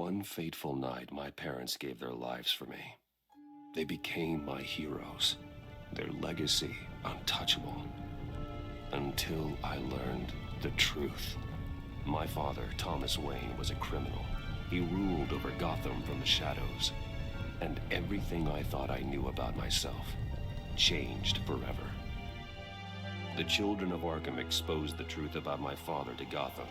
One fateful night, my parents gave their lives for me. They became my heroes, their legacy untouchable. Until I learned the truth. My father, Thomas Wayne, was a criminal. He ruled over Gotham from the shadows. And everything I thought I knew about myself changed forever. The children of Arkham exposed the truth about my father to Gotham.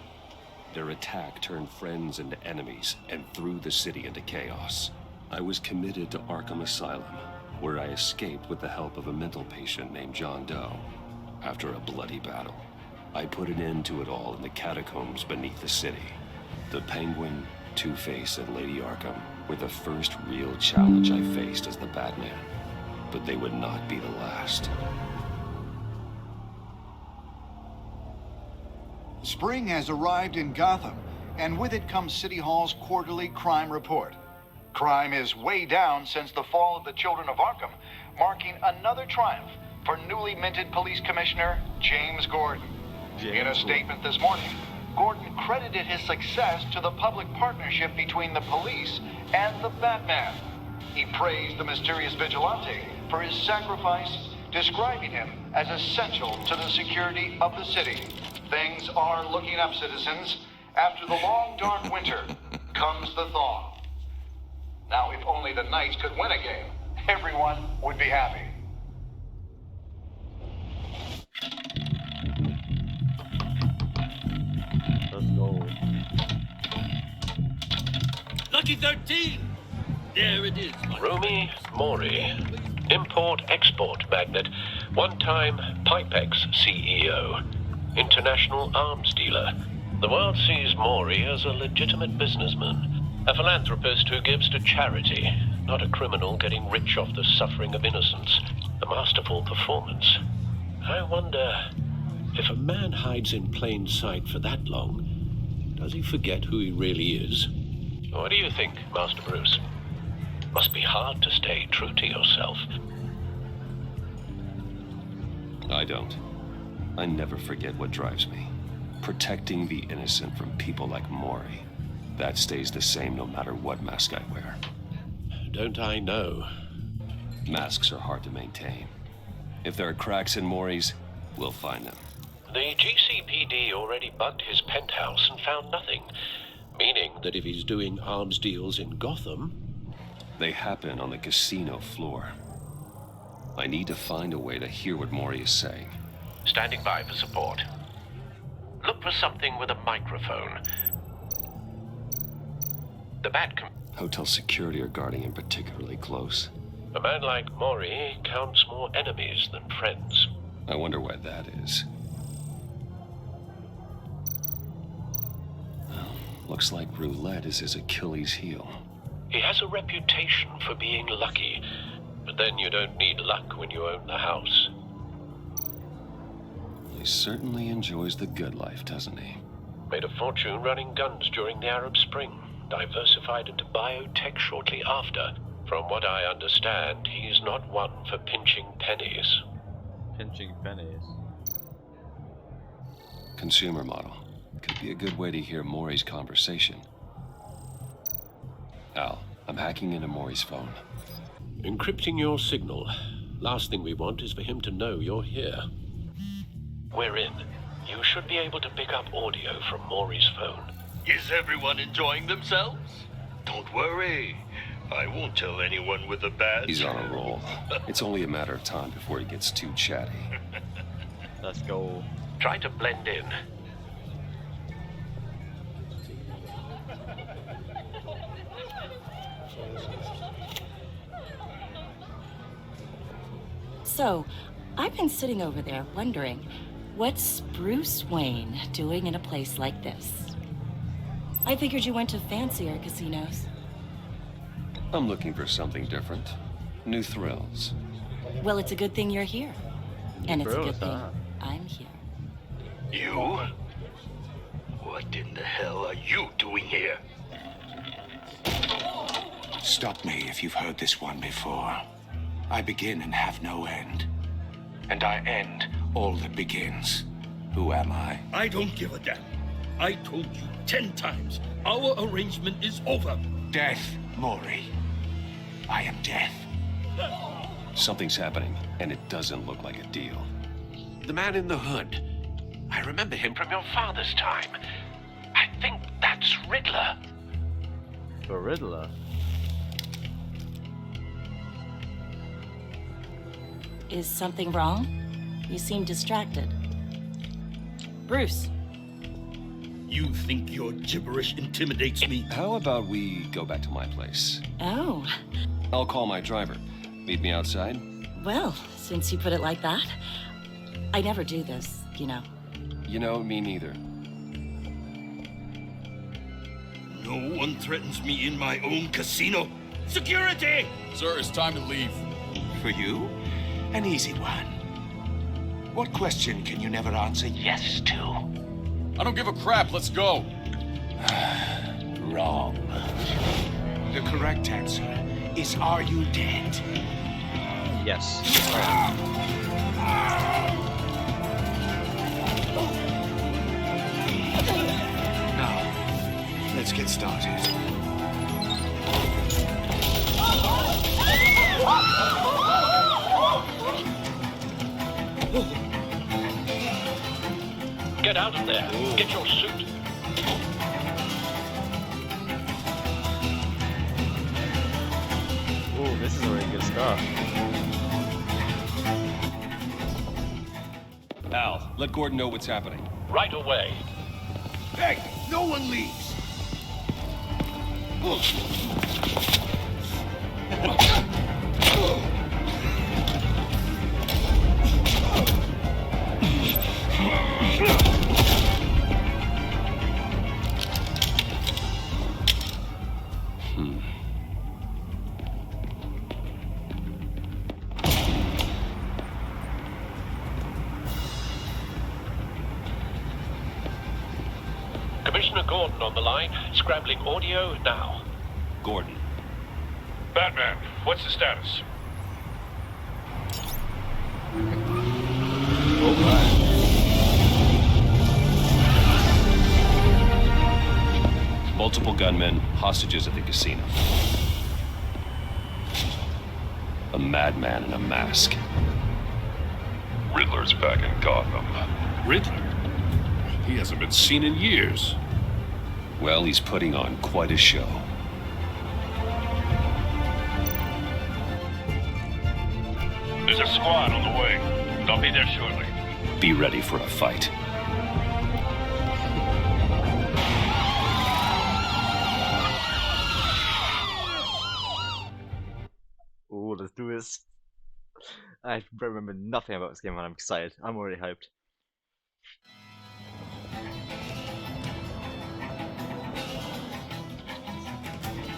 Their attack turned friends into enemies and threw the city into chaos. I was committed to Arkham Asylum, where I escaped with the help of a mental patient named John Doe. After a bloody battle, I put an end to it all in the catacombs beneath the city. The Penguin, Two-Face, and Lady Arkham were the first real challenge I faced as the Batman. But they would not be the last. Spring has arrived in Gotham, and with it comes City Hall's quarterly crime report. Crime is way down since the fall of the Children of Arkham, marking another triumph for newly minted Police Commissioner James Gordon. In a statement this morning, Gordon credited his success to the public partnership between the police and the Batman. He praised the mysterious vigilante for his sacrifice, describing him as essential to the security of the city. Things are looking up, citizens. After the long, dark winter comes the thaw. Now, if only the Knights could win a game, everyone would be happy. Let's go. Lucky 13! There it is. Rumi Mori, import-export magnate, one-time Pipex CEO, international arms dealer. The world sees Mori as a legitimate businessman, a philanthropist who gives to charity, not a criminal getting rich off the suffering of innocence. A masterful performance. I wonder, if a man hides in plain sight for that long, does he forget who he really is? What do you think, Master Bruce? Must be hard to stay true to yourself. I don't. I never forget what drives me. Protecting the innocent from people like Mori. That stays the same no matter what mask I wear. Don't I know? Masks are hard to maintain. If there are cracks in Mori's, we'll find them. The GCPD already bugged his penthouse and found nothing. Meaning that if he's doing arms deals in Gotham... They happen on the casino floor. I need to find a way to hear what Mori is saying. Standing by for support. Look for something with a microphone. The Hotel security are guarding him particularly close. A man like Mori counts more enemies than friends. I wonder why that is. Well, looks like roulette is his Achilles heel. He has a reputation for being lucky, but then you don't need luck when you own the house. He certainly enjoys the good life, doesn't he? Made a fortune running guns during the Arab Spring. Diversified into biotech shortly after. From what I understand, he's not one for pinching pennies. Pinching pennies. Consumer model. Could be a good way to hear Mori's conversation. Al, I'm hacking into Mori's phone. Encrypting your signal. Last thing we want is for him to know you're here. We're in. You should be able to pick up audio from Mori's phone. Is everyone enjoying themselves? Don't worry. I won't tell anyone with a badge. He's on a roll. It's only a matter of time before he gets too chatty. Let's go. Try to blend in. So, I've been sitting over there wondering, what's Bruce Wayne doing in a place like this? I figured you went to fancier casinos. I'm looking for something different. New thrills. Well, it's a good thing you're here. And it's a good thing Huh? I'm here. You? What in the hell are you doing here? Stop me if you've heard this one before. I begin and have no end. And I end all that begins. Who am I? I don't give a damn. I told you 10 times. Our arrangement is over. Death, Maury. I am death. Something's happening, and it doesn't look like a deal. The man in the hood. I remember him from your father's time. I think that's Riddler. The Riddler? Is something wrong? You seem distracted. Bruce. You think your gibberish intimidates me? How about we go back to my place? Oh, I'll call my driver. Meet me outside? well, since you put it like that. I never do this, you know. You know, me neither. No one threatens me in my own casino. Security! Sir, it's time to leave. For you, an easy one. What question can you never answer yes to? I don't give a crap. Let's go. Wrong. The correct answer is, are you dead? Yes. Now, let's get started. Get out of there. Get your suit. Ooh, this is a really good start. Al, let Gordon know what's happening. Right away. Hey, no one leaves. Commissioner Gordon on the line. Scrambling audio now. Gordon. Batman, what's the status? Multiple gunmen, hostages at the casino. A madman in a mask. Riddler's back in Gotham. Riddler? He hasn't been seen in years. Well, he's putting on quite a show. There's a squad on the way. They'll be there shortly. Be ready for a fight. Ooh, let's do this. I remember nothing about this game and I'm excited. I'm already hyped.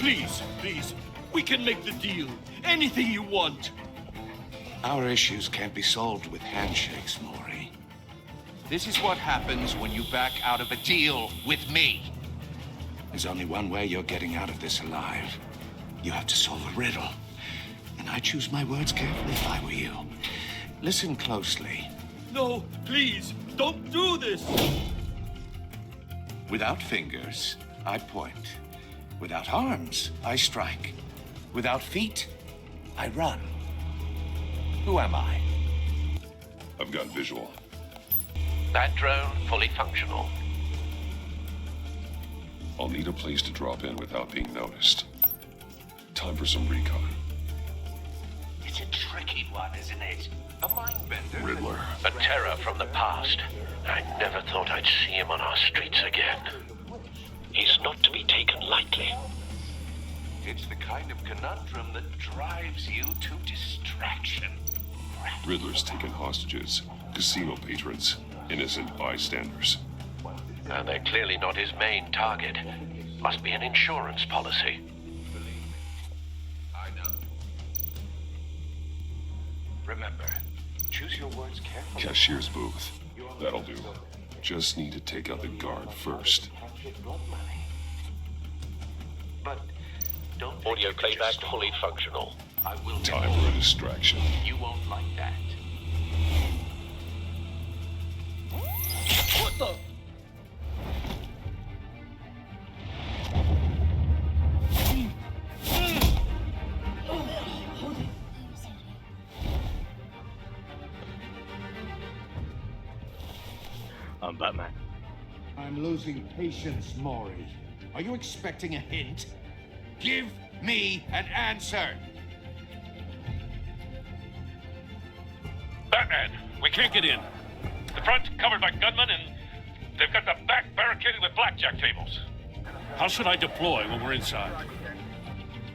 Please, please, we can make the deal. Anything you want. Our issues can't be solved with handshakes, Maury. This is what happens when you back out of a deal with me. There's only one way you're getting out of this alive. You have to solve a riddle. And I choose my words carefully if I were you. Listen closely. No, please, don't do this. Without fingers, I point. Without arms, I strike. Without feet, I run. Who am I? I've got visual. That drone fully functional. I'll need a place to drop in without being noticed. Time for some recon. It's a tricky one, isn't it? A mind bender. Riddler. A terror from the past. I never thought I'd see him on our streets again. He's not to be taken lightly. It's the kind of conundrum that drives you to distraction. Riddler's taken hostages, casino patrons, innocent bystanders. And they're clearly not his main target. Must be an insurance policy. I know. Remember, choose your words carefully. Cashier's booth. That'll do. Just need to take out the guard first. But don't Audio playback fully functional. I will Time for a distraction. You won't like that. What the? Batman. I'm losing patience, Mori. Are you expecting a hint? Give me an answer! Batman, we can't get in. The front's covered by gunmen, and they've got the back barricaded with blackjack tables. How should I deploy when we're inside?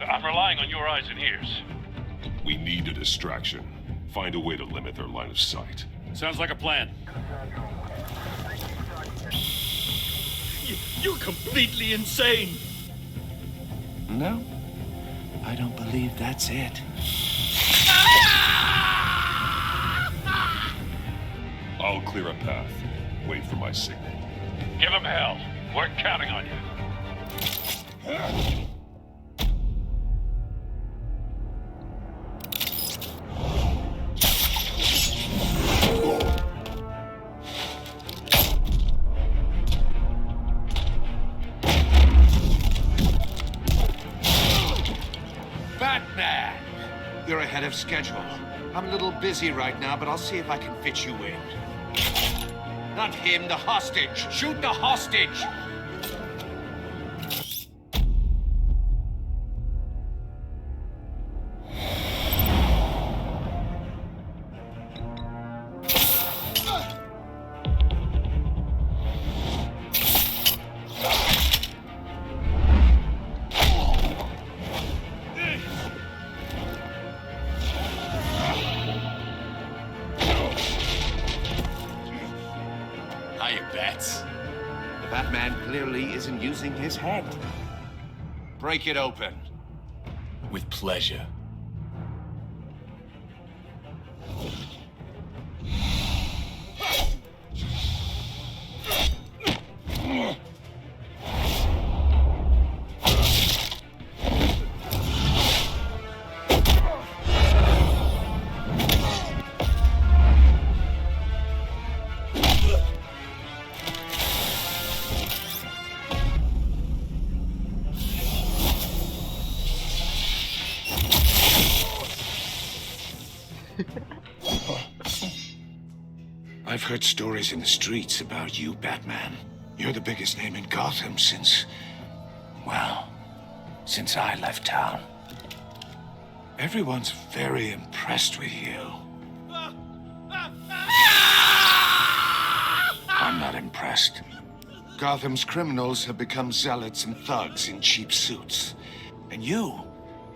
I'm relying on your eyes and ears. We need a distraction. Find a way to limit their line of sight. Sounds like a plan. You're completely insane! No, I don't believe that's it. I'll clear a path. Wait for my signal. Give them hell. We're counting on you. Batman! You're ahead of schedule. I'm a little busy right now, but I'll see if I can fit you in. Not him, the hostage! Shoot the hostage! The Batman clearly isn't using his head. Break it open. With pleasure. I've heard stories in the streets about you, Batman. You're the biggest name in Gotham since I left town. Everyone's very impressed with you. I'm not impressed. Gotham's criminals have become zealots and thugs in cheap suits. And you,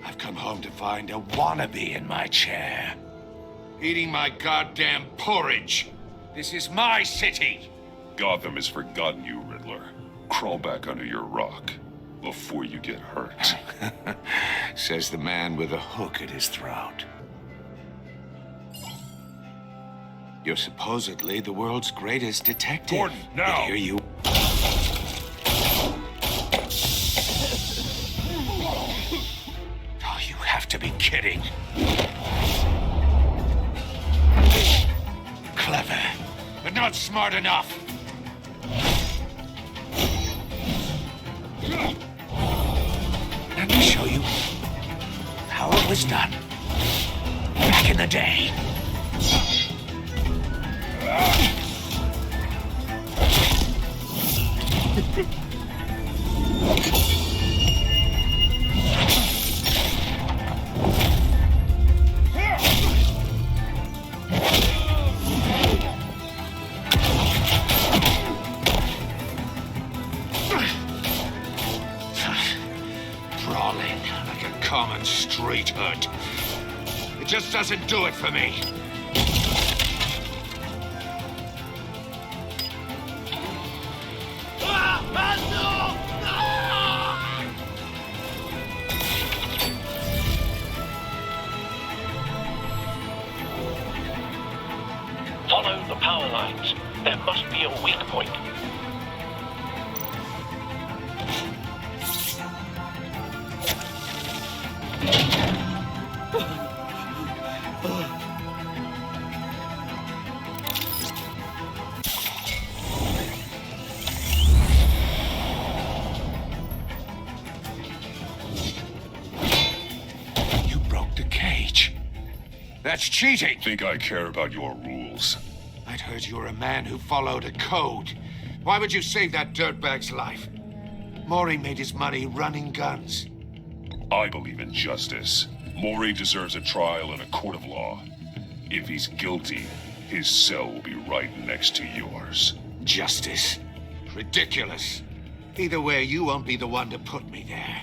I've come home to find a wannabe in my chair. Eating my goddamn porridge. This is my city! Gotham has forgotten you, Riddler. Crawl back under your rock before you get hurt. Says the man with a hook at his throat. You're supposedly the world's greatest detective. Gordon, now! Yet here you... Oh, you have to be kidding. Clever, but not smart enough. Let me show you how it was done back in the day. Brawling like a common street hood. It just doesn't do it for me. Follow the power lines. There must be a weak point. You broke the cage. That's cheating. Think I care about your rules? I I'd heard you were a man who followed a code. Why would you save that dirtbag's life? Maury made his money running guns. I believe in justice. Maury deserves a trial in a court of law. If he's guilty, his cell will be right next to yours. Justice? Ridiculous. Either way, you won't be the one to put me there.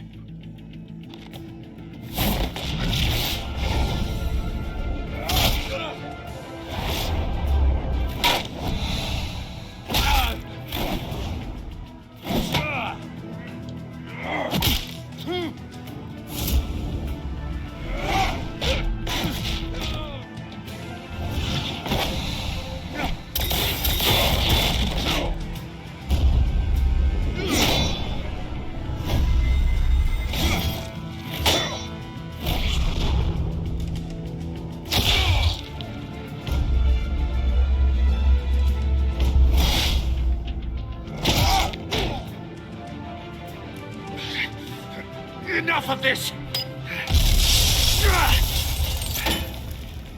Enough of this!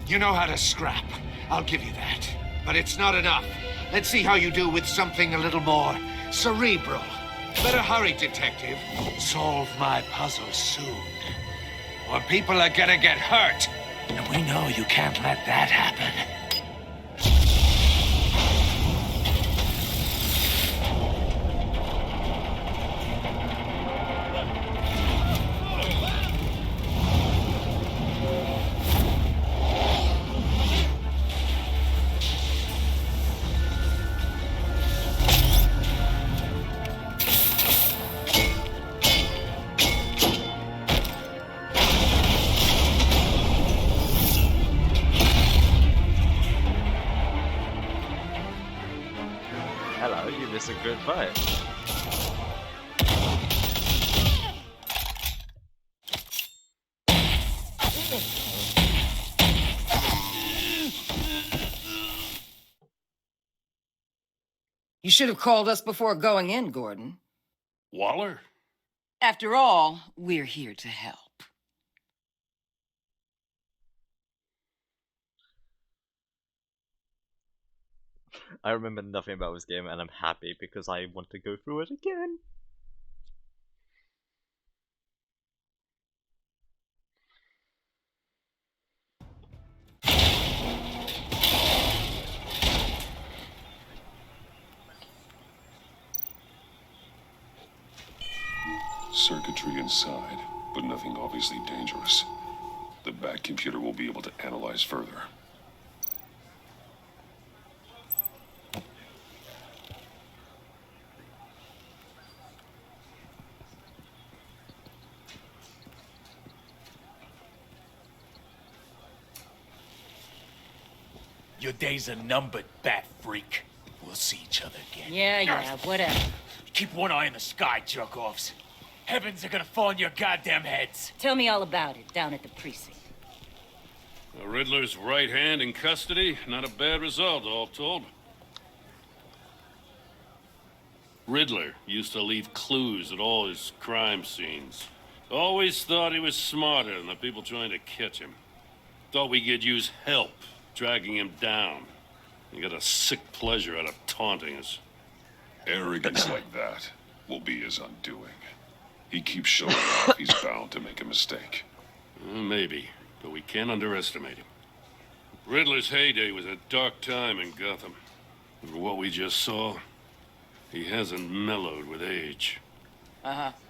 You know how to scrap. I'll give you that. But it's not enough. Let's see how you do with something a little more cerebral. Better hurry, detective. Solve my puzzle soon. Or people are gonna get hurt. And we know you can't let that happen. Hello, you missed a good fight. You should have called us before going in, Gordon. Waller? After all, we're here to help. I remember nothing about this game and I'm happy because I want to go through it again. Circuitry inside, but nothing obviously dangerous. The back computer will be able to analyze further. Your days are numbered, bat freak. We'll see each other again. Yeah, whatever. Keep one eye in the sky, jerk-offs. Heavens are gonna fall on your goddamn heads. Tell me all about it down at the precinct. The Riddler's right hand in custody. Not a bad result, all told. Riddler used to leave clues at all his crime scenes. Always thought he was smarter than the people trying to catch him. Thought we could use help dragging him down. He got a sick pleasure out of taunting us. Arrogance like that will be his undoing. He keeps showing off he's bound to make a mistake. Maybe, but we can't underestimate him. Riddler's heyday was a dark time in Gotham. And for what we just saw, he hasn't mellowed with age.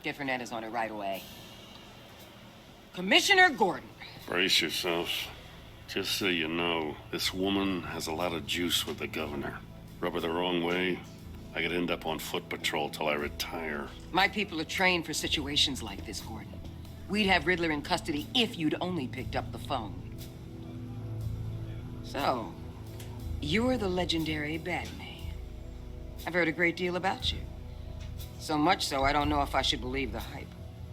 Get Fernandez on it right away. Commissioner Gordon. Brace yourselves. Just so you know, this woman has a lot of juice with the governor. Rub her the wrong way, I could end up on foot patrol till I retire. My people are trained for situations like this, Gordon. We'd have Riddler in custody if you'd only picked up the phone. So, you're the legendary Batman. I've heard a great deal about you. So much so, I don't know if I should believe the hype.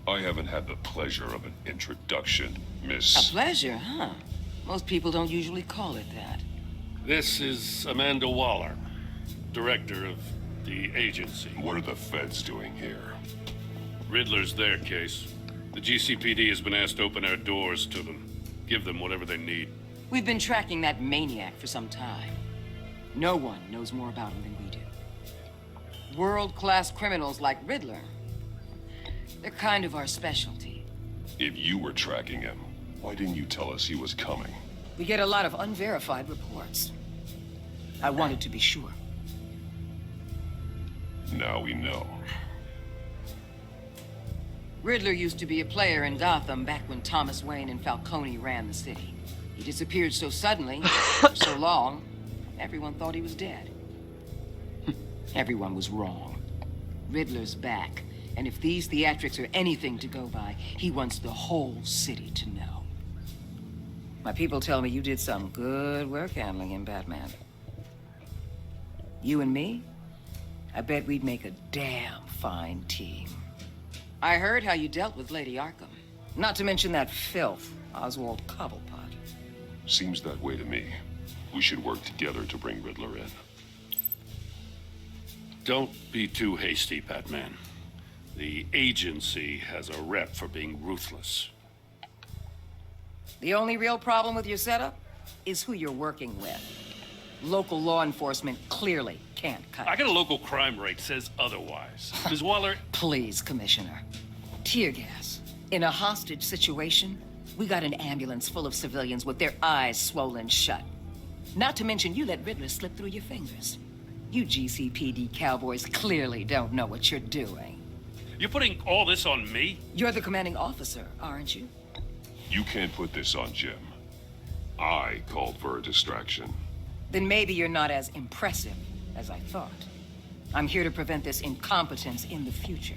I haven't had the pleasure of an introduction, A Miss... pleasure, huh? Most people don't usually call it that. This is Amanda Waller, director of the agency. What are the feds doing here? Riddler's their case. The GCPD has been asked to open our doors to them. Give them whatever they need. We've been tracking that maniac for some time. No one knows more about him than we do. World-class criminals like Riddler. They're kind of our specialty. If you were tracking him, why didn't you tell us he was coming? We get a lot of unverified reports. I wanted to be sure. Now we know. Riddler used to be a player in Gotham back when Thomas Wayne and Falcone ran the city. He disappeared so suddenly, for so long, everyone thought he was dead. Everyone was wrong. Riddler's back, and if these theatrics are anything to go by, he wants the whole city to know. My people tell me you did some good work handling him, Batman. You and me? I bet we'd make a damn fine team. I heard how you dealt with Lady Arkham. Not to mention that filth, Oswald Cobblepot. Seems that way to me. We should work together to bring Riddler in. Don't be too hasty, Batman. The agency has a rep for being ruthless. The only real problem with your setup is who you're working with. Local law enforcement clearly can't cut it. I got a local crime rate says otherwise. Ms. Waller... Please, Commissioner. Tear gas. In a hostage situation, we got an ambulance full of civilians with their eyes swollen shut. Not to mention you let Riddler slip through your fingers. You GCPD cowboys clearly don't know what you're doing. You're putting all this on me? You're the commanding officer, aren't you? You can't put this on Jim. I called for a distraction. Then maybe you're not as impressive as I thought. I'm here to prevent this incompetence in the future.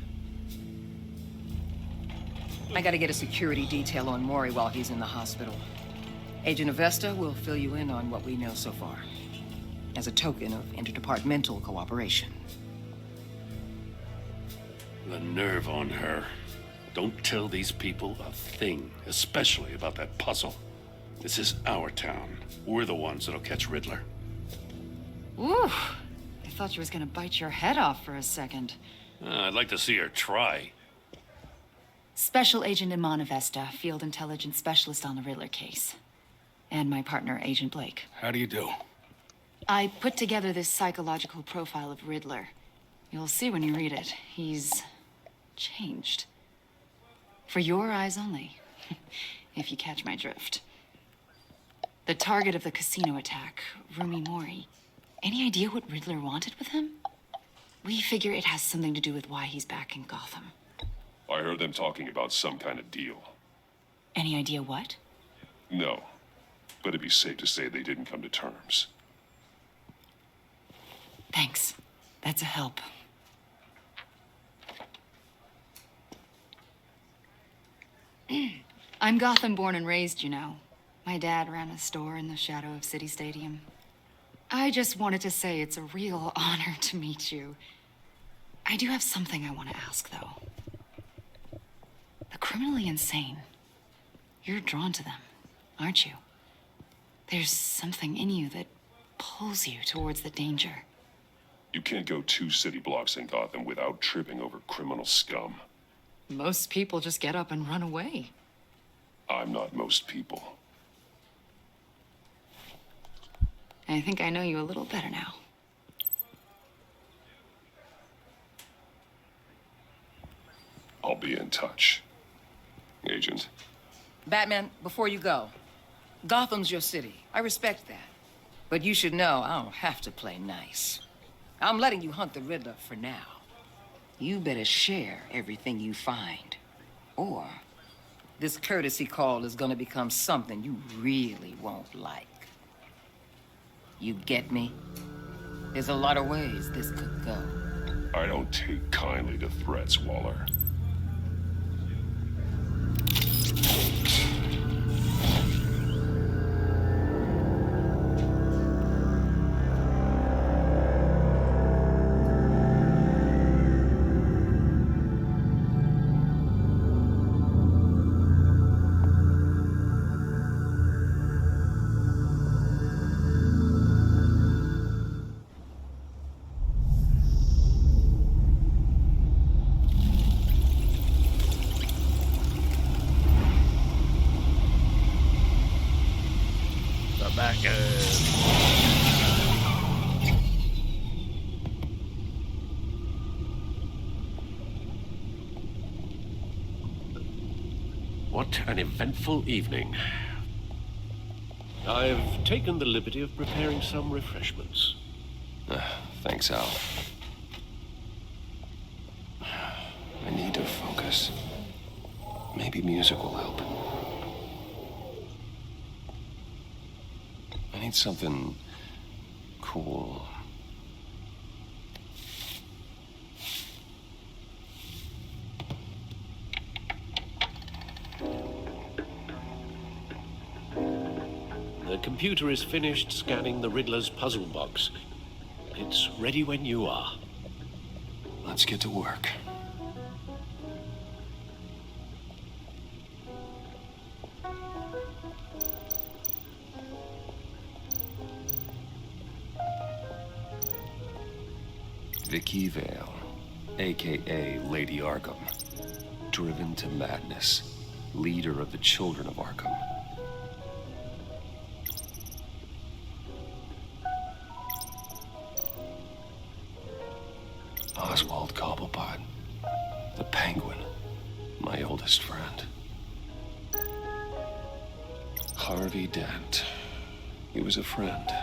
I gotta get a security detail on Mori while he's in the hospital. Agent Avesta will fill you in on what we know so far, as a token of interdepartmental cooperation. The nerve on her. Don't tell these people a thing, especially about that puzzle. This is our town. We're the ones that'll catch Riddler. Ooh, I thought you was gonna bite your head off for a second. I'd like to see her try. Special Agent Iman Avesta, Field Intelligence Specialist on the Riddler case. And my partner, Agent Blake. How do you do? I put together this psychological profile of Riddler. You'll see when you read it. He's changed. For your eyes only, if you catch my drift. The target of the casino attack, Rumi Mori. Any idea what Riddler wanted with him? We figure it has something to do with why he's back in Gotham. I heard them talking about some kind of deal. Any idea what? No, but it'd be safe to say they didn't come to terms. Thanks. That's a help. I'm Gotham born and raised, you know. My dad ran a store in the shadow of City Stadium. I just wanted to say it's a real honor to meet you. I do have something I want to ask, though. The criminally insane. You're drawn to them, aren't you? There's something in you that pulls you towards the danger. You can't go 2 city blocks in Gotham without tripping over criminal scum. Most people just get up and run away. I'm not most people. I think I know you a little better now. I'll be in touch. Agent. Batman, before you go, Gotham's your city. I respect that. But you should know I don't have to play nice. I'm letting you hunt the Riddler for now. You better share everything you find. Or this courtesy call is gonna become something you really won't like. You get me? There's a lot of ways this could go. I don't take kindly to threats, Waller. What an eventful evening. I've taken the liberty of preparing some refreshments. Thanks, Al. I need to focus. Maybe music will help. I need something cool. The computer is finished scanning the Riddler's puzzle box. It's ready when you are. Let's get to work. Vicky Vale, aka Lady Arkham, driven to madness, leader of the Children of Arkham. Oswald Cobblepot, the Penguin, my oldest friend. Harvey Dent, he was a friend,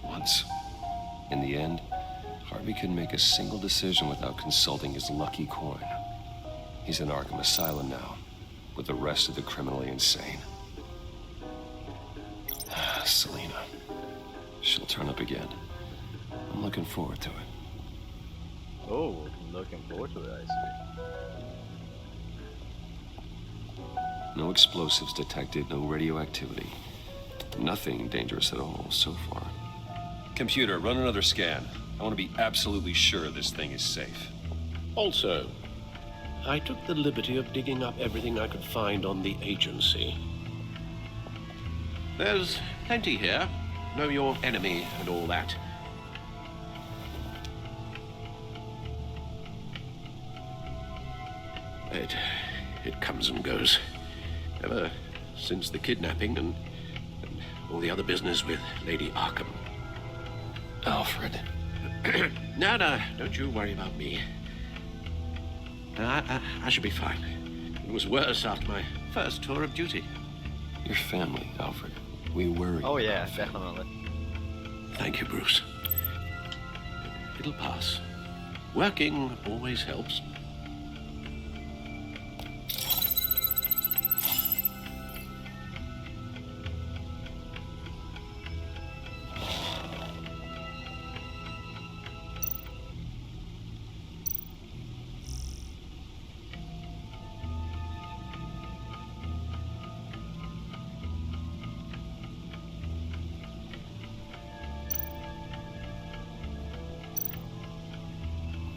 once. In the end, Harvey couldn't make a single decision without consulting his lucky coin. He's in Arkham Asylum now, with the rest of the criminally insane. Selina. She'll turn up again. I'm looking forward to it. Oh, looking forward to it, I see. No explosives detected, no radioactivity. Nothing dangerous at all so far. Computer, run another scan. I want to be absolutely sure this thing is safe. Also, I took the liberty of digging up everything I could find on the agency. There's plenty here. Know your enemy and all that. It comes and goes. Ever since the kidnapping and all the other business with Lady Arkham. Alfred. No, don't you worry about me. I should be fine. It was worse after my first tour of duty. Your family, Alfred. We worry. Oh yeah, definitely. Thank you, Bruce. It'll pass. Working always helps.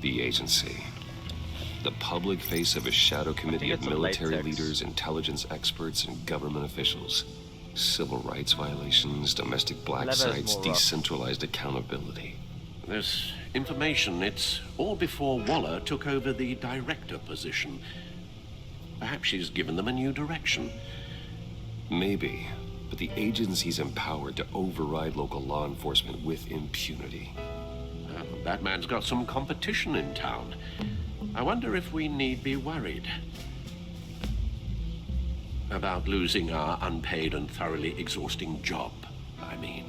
The agency. The public face of a shadow committee of military leaders, intelligence experts, and government officials. Civil rights violations, domestic black sites, decentralized accountability. This information, it's all before Waller took over the director position. Perhaps she's given them a new direction. Maybe, but the agency's empowered to override local law enforcement with impunity. Batman's got some competition in town. I wonder if we need be worried about losing our unpaid and thoroughly exhausting job, I mean.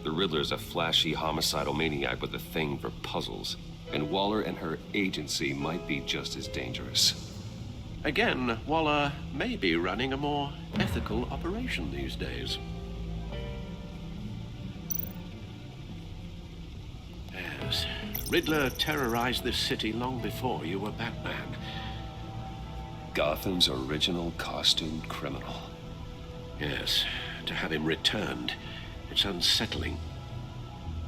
The Riddler's a flashy homicidal maniac with a thing for puzzles, and Waller and her agency might be just as dangerous. Again, Waller may be running a more ethical operation these days. Yes, Riddler terrorized this city long before you were Batman. Gotham's original costumed criminal. Yes, to have him returned, it's unsettling.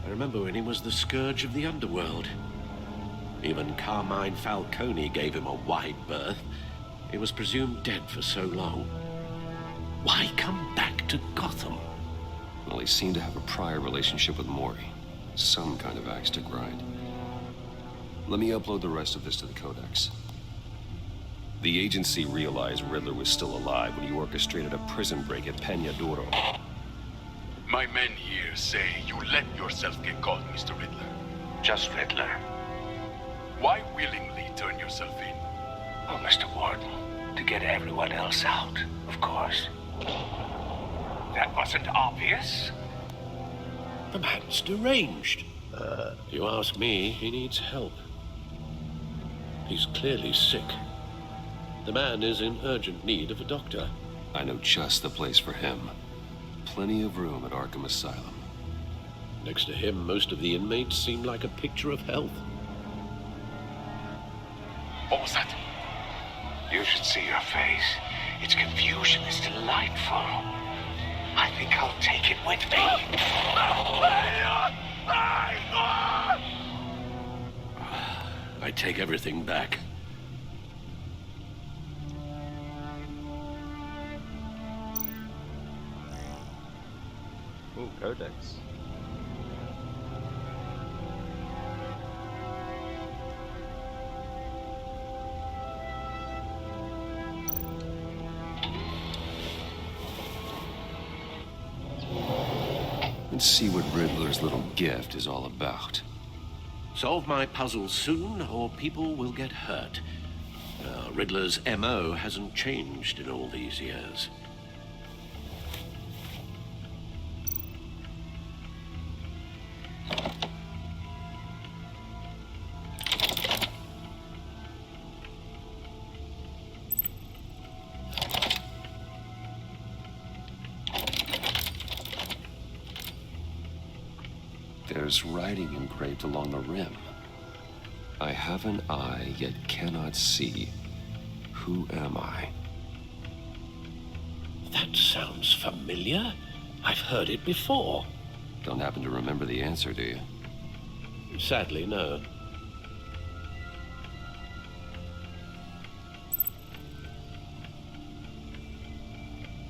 I remember when he was the scourge of the underworld. Even Carmine Falcone gave him a wide berth. He was presumed dead for so long. Why come back to Gotham? Well, he seemed to have a prior relationship with Mori. Some kind of axe to grind. Let me upload the rest of this to the Codex. The agency realized Riddler was still alive when he orchestrated a prison break at Peña Duro. My men here say you let yourself get caught, Mr. Riddler. Just Riddler. Why willingly turn yourself in? Oh, Mr. Warden, to get everyone else out, of course. That wasn't obvious. The man's deranged. If you ask me, he needs help. He's clearly sick. The man is in urgent need of a doctor. I know just the place for him. Plenty of room at Arkham Asylum. Next to him, most of the inmates seem like a picture of health. What was that? You should see your face. Its confusion is delightful. I think I'll take it with me. I take everything back. Ooh, Codex. Let's see what Riddler's little gift is all about. Solve my puzzle soon, or people will get hurt. Riddler's MO hasn't changed in all these years. There's writing engraved along the rim. I have an eye, yet cannot see. Who am I? That sounds familiar. I've heard it before. Don't happen to remember the answer, do you? Sadly, no.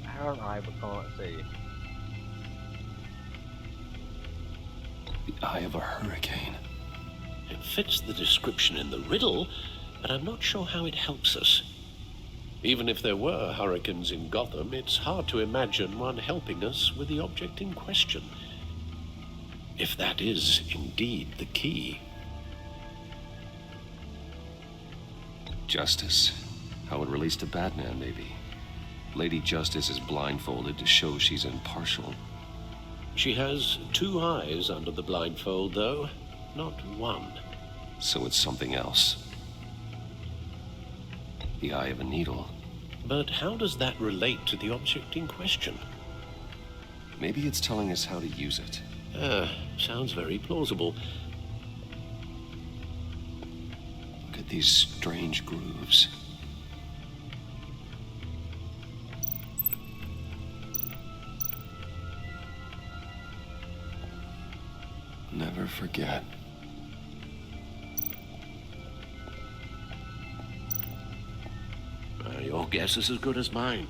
How an eye but can't see. The eye of a hurricane. It fits the description in the riddle, but I'm not sure how it helps us. Even if there were hurricanes in Gotham, it's hard to imagine one helping us with the object in question. If that is indeed the key. Justice. How it relates to Batman, maybe. Lady Justice is blindfolded to show she's impartial. She has two eyes under the blindfold, though, not one. So it's something else. The eye of a needle. But how does that relate to the object in question? Maybe it's telling us how to use it. Sounds very plausible. Look at these strange grooves. Never forget. Your guess is as good as mine.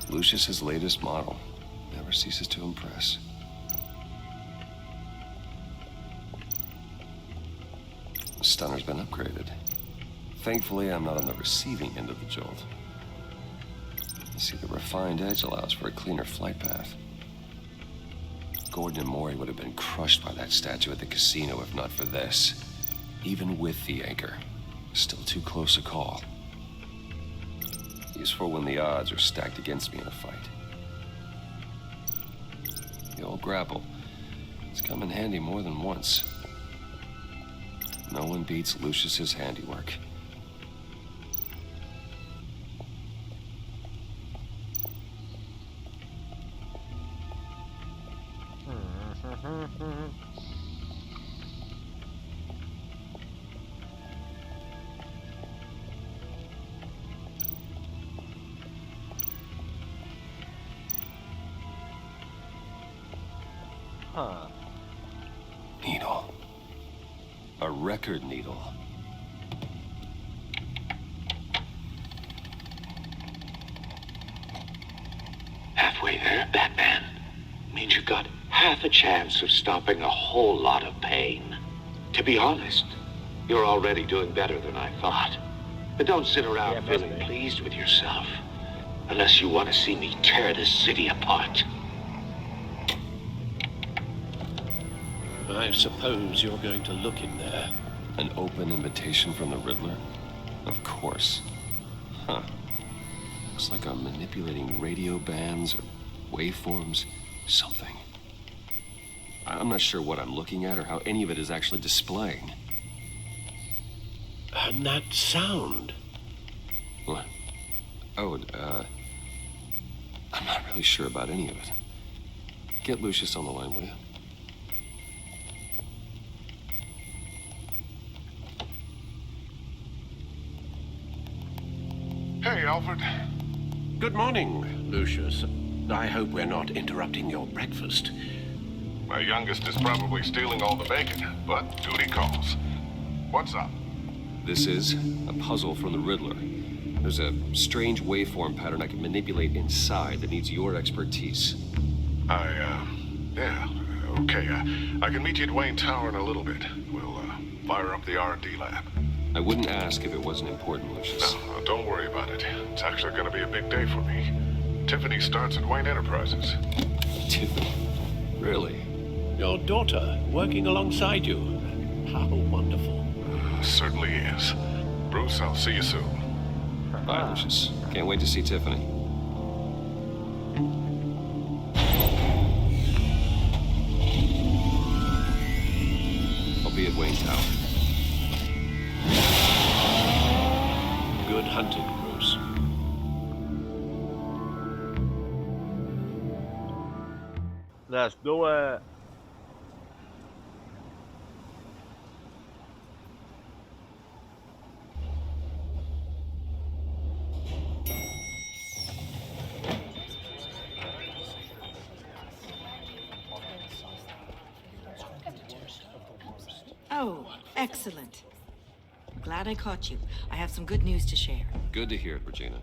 Lucius's latest model. Never ceases to impress. The stunner's been upgraded. Thankfully, I'm not on the receiving end of the jolt. See, the refined edge allows for a cleaner flight path. Gordon and Mori would have been crushed by that statue at the casino if not for this. Even with the anchor, still too close a call. Useful when the odds are stacked against me in a fight. The old grapple. It's come in handy more than once. No one beats Lucius's handiwork. Huh. Needle. A record needle. Halfway there, Batman. means you got half a chance of stopping a whole lot of pain. To be honest, you're already doing better than I thought. But don't sit around feeling pleased with yourself, unless you want to see me tear this city apart. I suppose you're going to look in there. An open invitation from the Riddler? Of course. Huh. Looks like I'm manipulating radio bands or waveforms, something. I'm not sure what I'm looking at or how any of it is actually displaying. And that sound? What? Oh, I'm not really sure about any of it. Get Lucius on the line, will you? Hey, Alfred. Good morning, Lucius. I hope we're not interrupting your breakfast. My youngest is probably stealing all the bacon, but duty calls. What's up? This is a puzzle from the Riddler. There's a strange waveform pattern I can manipulate inside that needs your expertise. Yeah, okay. I can meet you at Wayne Tower in a little bit. We'll, fire up the R&D lab. I wouldn't ask if it wasn't important, Lucius. No, don't worry about it. It's actually gonna be a big day for me. Tiffany starts at Wayne Enterprises. Tiffany? Really? Your daughter, working alongside you. How wonderful. Certainly is. Bruce, I'll see you soon. Bye, Lucius. Can't wait to see Tiffany. I'll be at Wayne Tower. Good hunting, Bruce. Let's do it. Oh, excellent. Glad I caught you. I have some good news to share. Good to hear it, Regina.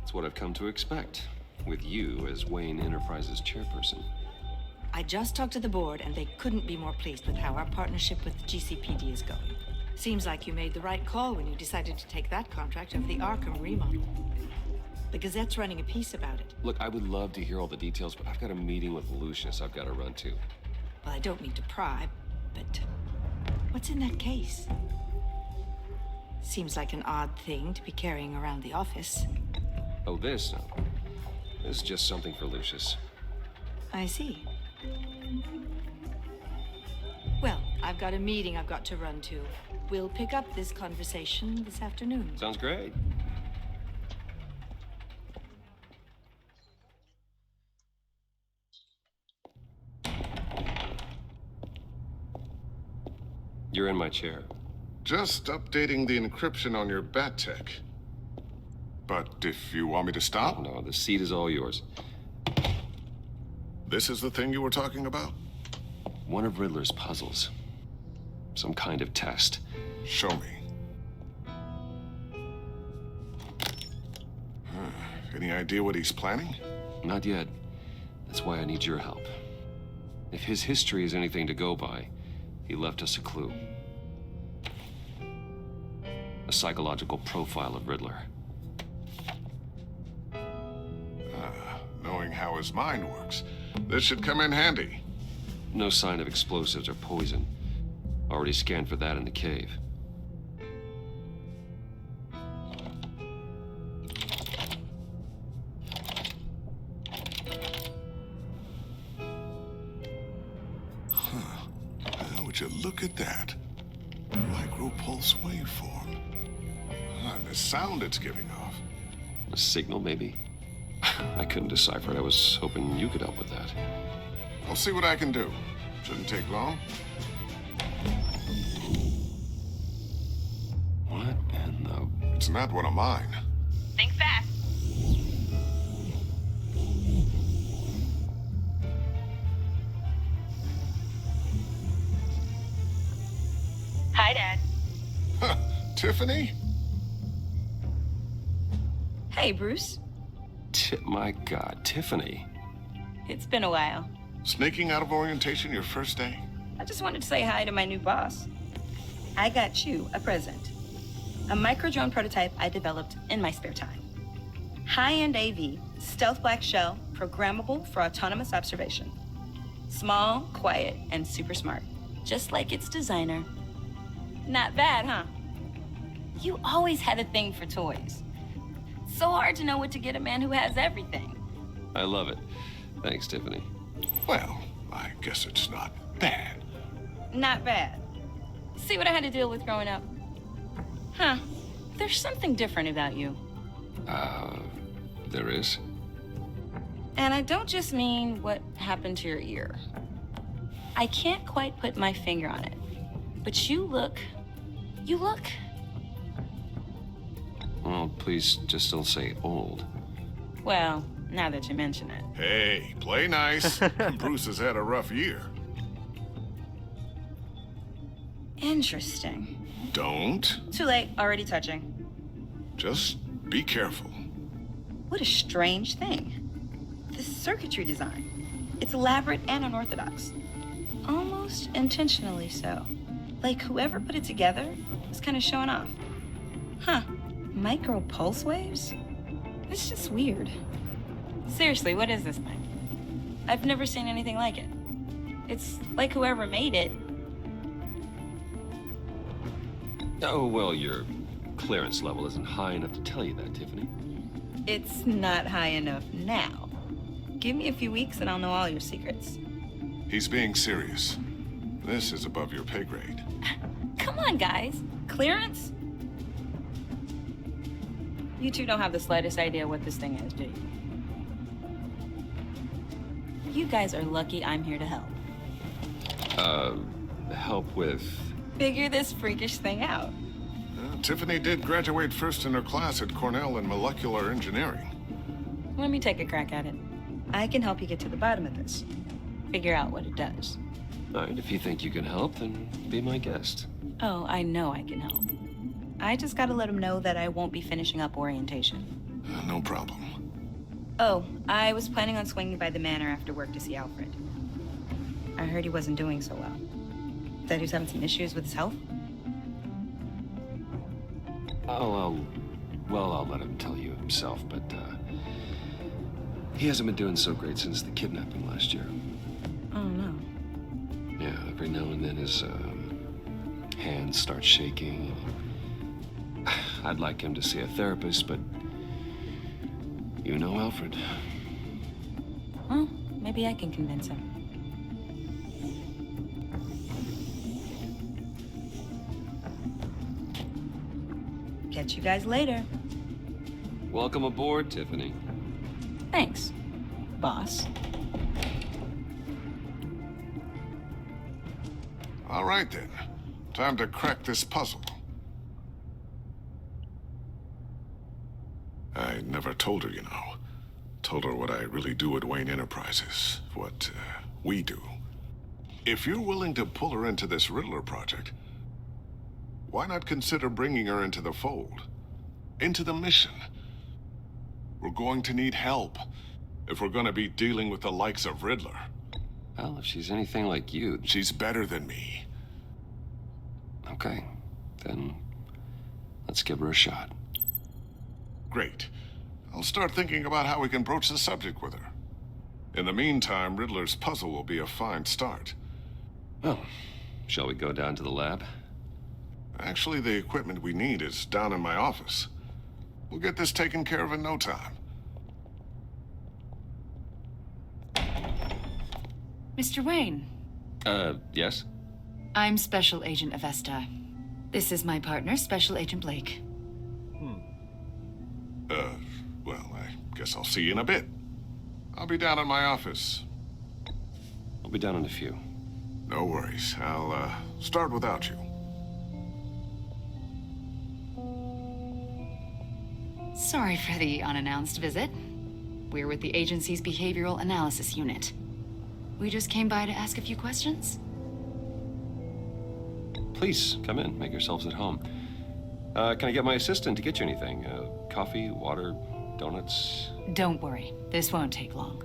It's what I've come to expect, with you as Wayne Enterprises chairperson. I just talked to the board, and they couldn't be more pleased with how our partnership with GCPD is going. Seems like you made the right call when you decided to take that contract over the Arkham remodel. The Gazette's running a piece about it. Look, I would love to hear all the details, but I've got a meeting with Lucius I've got to run to. Well, I don't mean to pry, but what's in that case? Seems like an odd thing to be carrying around the office. Oh, this? No. This is just something for Lucius. I see. Well, I've got a meeting I've got to run to. We'll pick up this conversation this afternoon. Sounds great. You're in my chair. Just updating the encryption on your Bat-Tech. But if you want me to stop? No, the seat is all yours. This is the thing you were talking about? One of Riddler's puzzles. Some kind of test. Show me. Any idea what he's planning? Not yet. That's why I need your help. If his history is anything to go by, he left us a clue. A psychological profile of Riddler. Knowing how his mind works, this should come in handy. No sign of explosives or poison. Already scanned for that in the cave. Would you look at that? Micropulse waveform. And the sound it's giving off. A signal, maybe? I couldn't decipher it. I was hoping you could help with that. I'll see what I can do. Shouldn't take long. What in the... It's not one of mine. Think fast. Hi, Dad. Tiffany? Hey, Bruce. My God, Tiffany. It's been a while. Sneaking out of orientation your first day? I just wanted to say hi to my new boss. I got you a present. A micro-drone prototype I developed in my spare time. High-end AV, stealth black shell, programmable for autonomous observation. Small, quiet, and super smart. Just like its designer. Not bad, huh? You always had a thing for toys. So hard to know what to get a man who has everything. I love it. Thanks, Tiffany. Well, I guess it's not bad. Not bad. See what I had to deal with growing up? Huh. There's something different about you. There is? And I don't just mean what happened to your ear. I can't quite put my finger on it. But you look... Well, please just don't say old. Well, now that you mention it. Hey, play nice. Bruce has had a rough year. Interesting. Don't. Too late, already touching. Just be careful. What a strange thing. This circuitry design. It's elaborate and unorthodox. Almost intentionally so. Like whoever put it together was kind of showing off. Huh. Micro pulse waves? It's just weird. Seriously, what is this thing? I've never seen anything like it. It's like whoever made it. Oh, well, your clearance level isn't high enough to tell you that, Tiffany. It's not high enough now. Give me a few weeks and I'll know all your secrets. He's being serious. This is above your pay grade. Come on, guys. Clearance? You two don't have the slightest idea what this thing is, do you? You guys are lucky I'm here to help. Help with... Figure this freakish thing out. Tiffany did graduate first in her class at Cornell in molecular engineering. Let me take a crack at it. I can help you get to the bottom of this. Figure out what it does. All right, if you think you can help, then be my guest. Oh, I know I can help. I just gotta let him know that I won't be finishing up orientation. No problem. Oh, I was planning on swinging by the manor after work to see Alfred. I heard he wasn't doing so well. That he was having some issues with his health? Oh, I'll let him tell you himself, but, he hasn't been doing so great since the kidnapping last year. Oh, no. Yeah, every now and then his, hands start shaking. I'd like him to see a therapist, but you know Alfred. Well, maybe I can convince him. Catch you guys later. Welcome aboard, Tiffany. Thanks, boss. All right, then. Time to crack this puzzle. I never told her, you know. Told her what I really do at Wayne Enterprises. What, we do. If you're willing to pull her into this Riddler project, why not consider bringing her into the fold? Into the mission? We're going to need help if we're going to be dealing with the likes of Riddler. Well, if she's anything like you... She's better than me. Okay, then let's give her a shot. Great. I'll start thinking about how we can broach the subject with her. In the meantime, Riddler's puzzle will be a fine start. Well, shall we go down to the lab? Actually, the equipment we need is down in my office. We'll get this taken care of in no time. Mr. Wayne. Yes? I'm Special Agent Avesta. This is my partner, Special Agent Blake. Well, I guess I'll see you in a bit. I'll be down in my office. I'll be down in a few. No worries. I'll, start without you. Sorry for the unannounced visit. We're with the agency's behavioral analysis unit. We just came by to ask a few questions. Please, come in. Make yourselves at home. Can I get my assistant to get you anything? Coffee, water, donuts? Don't worry. This won't take long.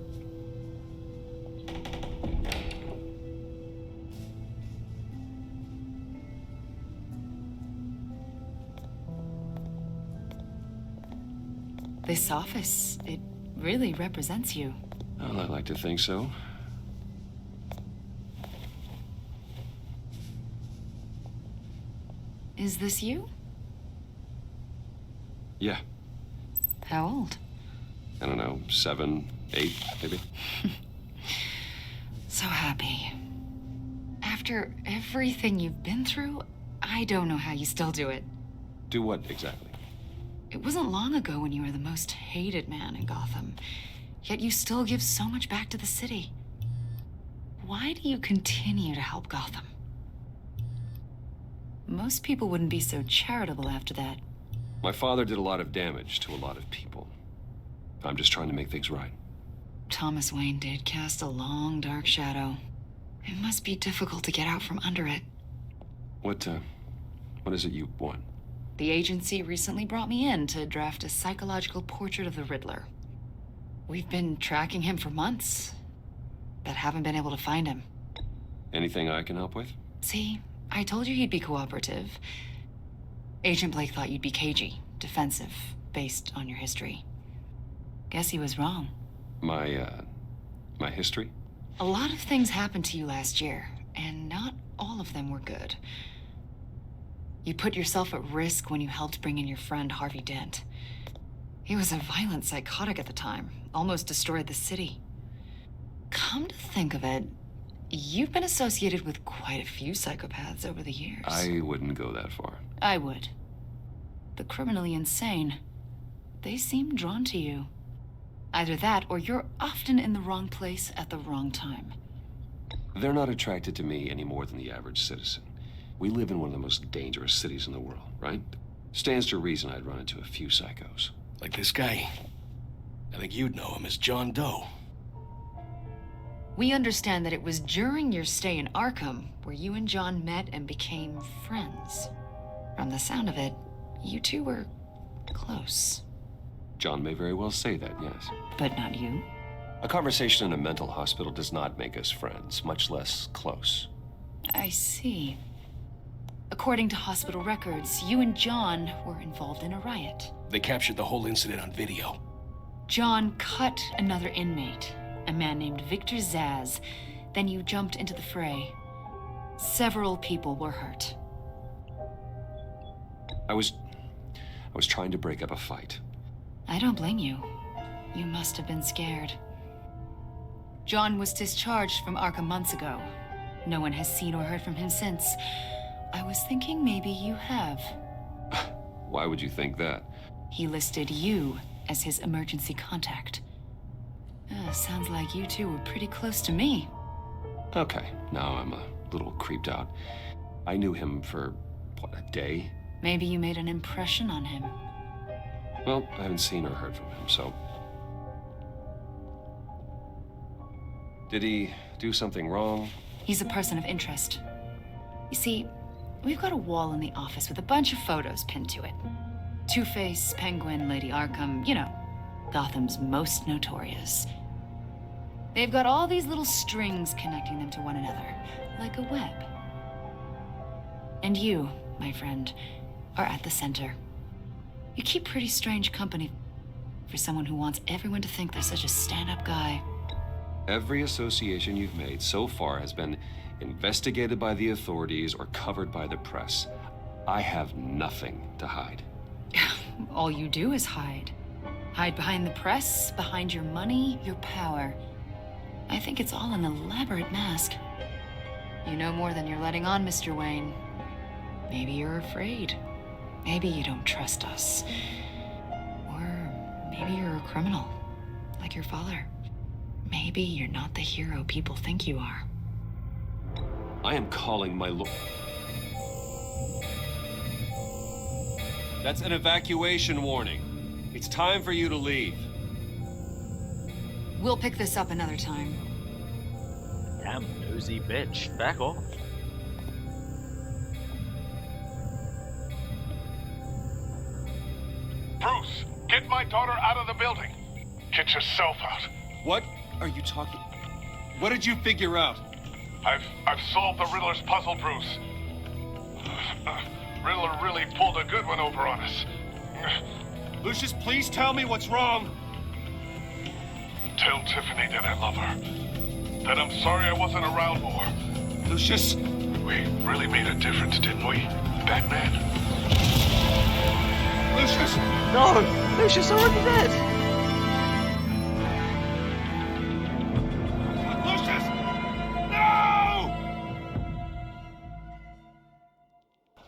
This office, it really represents you. Well, I like to think so. Is this you? Yeah. How old? I don't know, 7, 8, maybe? So happy. After everything you've been through, I don't know how you still do it. Do what exactly? It wasn't long ago when you were the most hated man in Gotham, yet you still give so much back to the city. Why do you continue to help Gotham? Most people wouldn't be so charitable after that. My father did a lot of damage to a lot of people. I'm just trying to make things right. Thomas Wayne did cast a long, dark shadow. It must be difficult to get out from under it. What is it you want? The agency recently brought me in to draft a psychological portrait of the Riddler. We've been tracking him for months, but haven't been able to find him. Anything I can help with? See, I told you he'd be cooperative. Agent Blake thought you'd be cagey, defensive, based on your history. Guess he was wrong. My history? A lot of things happened to you last year, and not all of them were good. You put yourself at risk when you helped bring in your friend Harvey Dent. He was a violent psychotic at the time, almost destroyed the city. Come to think of it, you've been associated with quite a few psychopaths over the years. I wouldn't go that far. I would. The criminally insane, they seem drawn to you. Either that, or you're often in the wrong place at the wrong time. They're not attracted to me any more than the average citizen. We live in one of the most dangerous cities in the world, right? Stands to reason I'd run into a few psychos. Like this guy. I think you'd know him as John Doe. We understand that it was during your stay in Arkham where you and John met and became friends. From the sound of it, you two were close. John may very well say that, yes. But not you? A conversation in a mental hospital does not make us friends, much less close. I see. According to hospital records, you and John were involved in a riot. They captured the whole incident on video. John cut another inmate, a man named Victor Zsasz. Then you jumped into the fray. Several people were hurt. I was trying to break up a fight. I don't blame you. You must have been scared. John was discharged from Arkham months ago. No one has seen or heard from him since. I was thinking maybe you have. Why would you think that? He listed you as his emergency contact. Sounds like you two were pretty close to me. Okay, now I'm a little creeped out. I knew him for, what, a day? Maybe you made an impression on him. Well, I haven't seen or heard from him, so... Did he do something wrong? He's a person of interest. You see, we've got a wall in the office with a bunch of photos pinned to it. Two-Face, Penguin, Lady Arkham, you know, Gotham's most notorious. They've got all these little strings connecting them to one another, like a web. And you, my friend, are at the center. You keep pretty strange company for someone who wants everyone to think they're such a stand-up guy. Every association you've made so far has been investigated by the authorities or covered by the press. I have nothing to hide. All you do is hide. Hide behind the press, behind your money, your power. I think it's all an elaborate mask. You know more than you're letting on, Mr. Wayne. Maybe you're afraid. Maybe you don't trust us. Or maybe you're a criminal, like your father. Maybe you're not the hero people think you are. I am calling my lord. That's an evacuation warning. It's time for you to leave. We'll pick this up another time. Damn nosy bitch. Back off. Bruce, get my daughter out of the building. Get yourself out. What are you talking? What did you figure out? I've solved the Riddler's puzzle, Bruce. Riddler really pulled a good one over on us. Lucius, please tell me what's wrong. Tell Tiffany that I love her. That I'm sorry I wasn't around more. Lucius? We really made a difference, didn't we, Batman? Lucius! No! Lucius already dead! Lucius! No!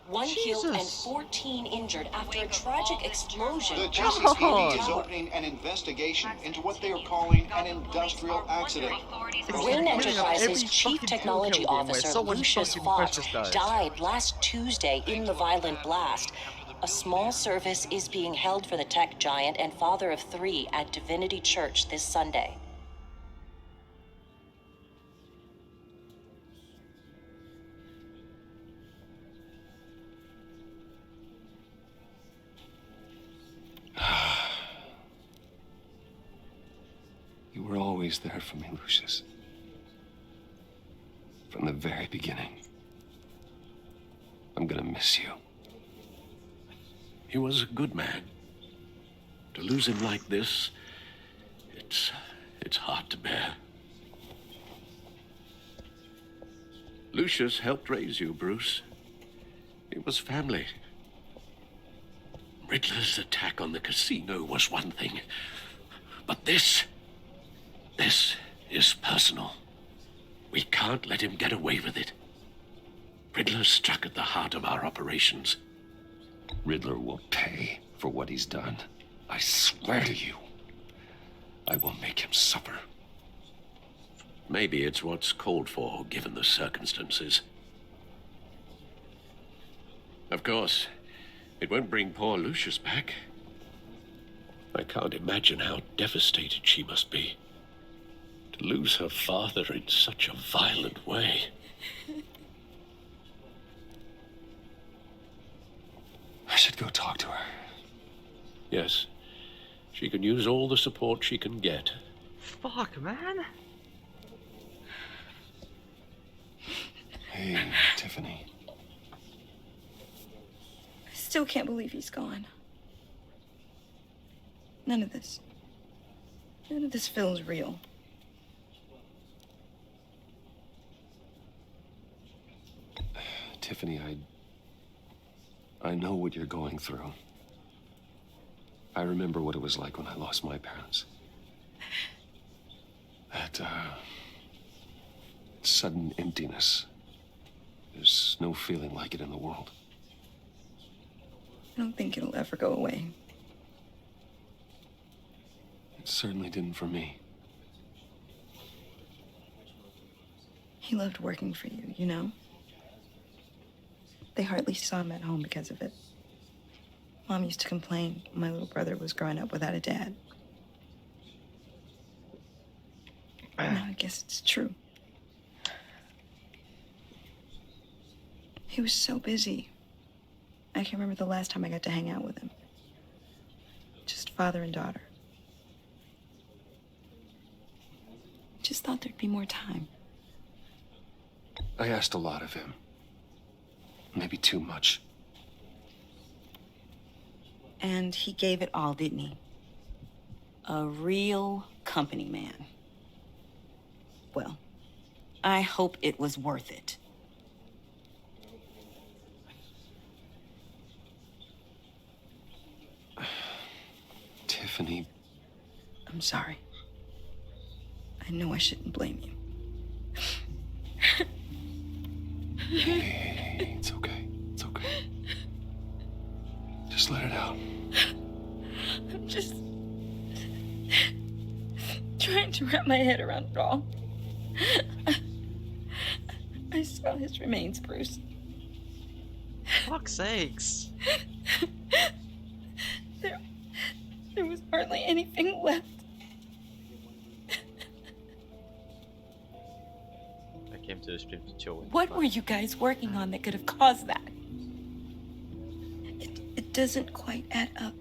1 killed and 14 injured after a tragic explosion. The GCPD is opening an investigation into what they are calling an industrial accident. Wayne Enterprises' chief technology officer, Lucius Fox, died last Tuesday in the violent blast. A small service is being held for the tech giant and father of 3 at Divinity Church this Sunday. You were always there for me, Lucius. From the very beginning. I'm gonna miss you. He was a good man. To lose him like this, it's hard to bear. Lucius helped raise you, Bruce. It was family. Riddler's attack on the casino was one thing, but this is personal. We can't let him get away with it. Riddler struck at the heart of our operations. Riddler will pay for what he's done. I swear to you, I will make him suffer. Maybe it's what's called for, given the circumstances. Of course, it won't bring poor Lucius back. I can't imagine how devastated she must be. To lose her father in such a violent way. I should go talk to her. Yes. She can use all the support she can get. Fuck, man. Hey, Tiffany. I still can't believe he's gone. None of this feels real. Tiffany, I know what you're going through. I remember what it was like when I lost my parents. That, sudden emptiness. There's no feeling like it in the world. I don't think it'll ever go away. It certainly didn't for me. He loved working for you, you know? They hardly saw him at home because of it. Mom used to complain my little brother was growing up without a dad. Now I guess it's true. He was so busy. I can't remember the last time I got to hang out with him. Just father and daughter. Just thought there'd be more time. I asked a lot of him. Maybe too much. And he gave it all, didn't he? A real company man. Well, I hope it was worth it. Tiffany. I'm sorry. I know I shouldn't blame you. Hey, it's okay. It's okay. Just let it out. I'm just trying to wrap my head around it all. I saw his remains, Bruce. Fuck's sakes. There was hardly anything left. I came to the stream to chill. What were you guys working on that could have caused that? It doesn't quite add up.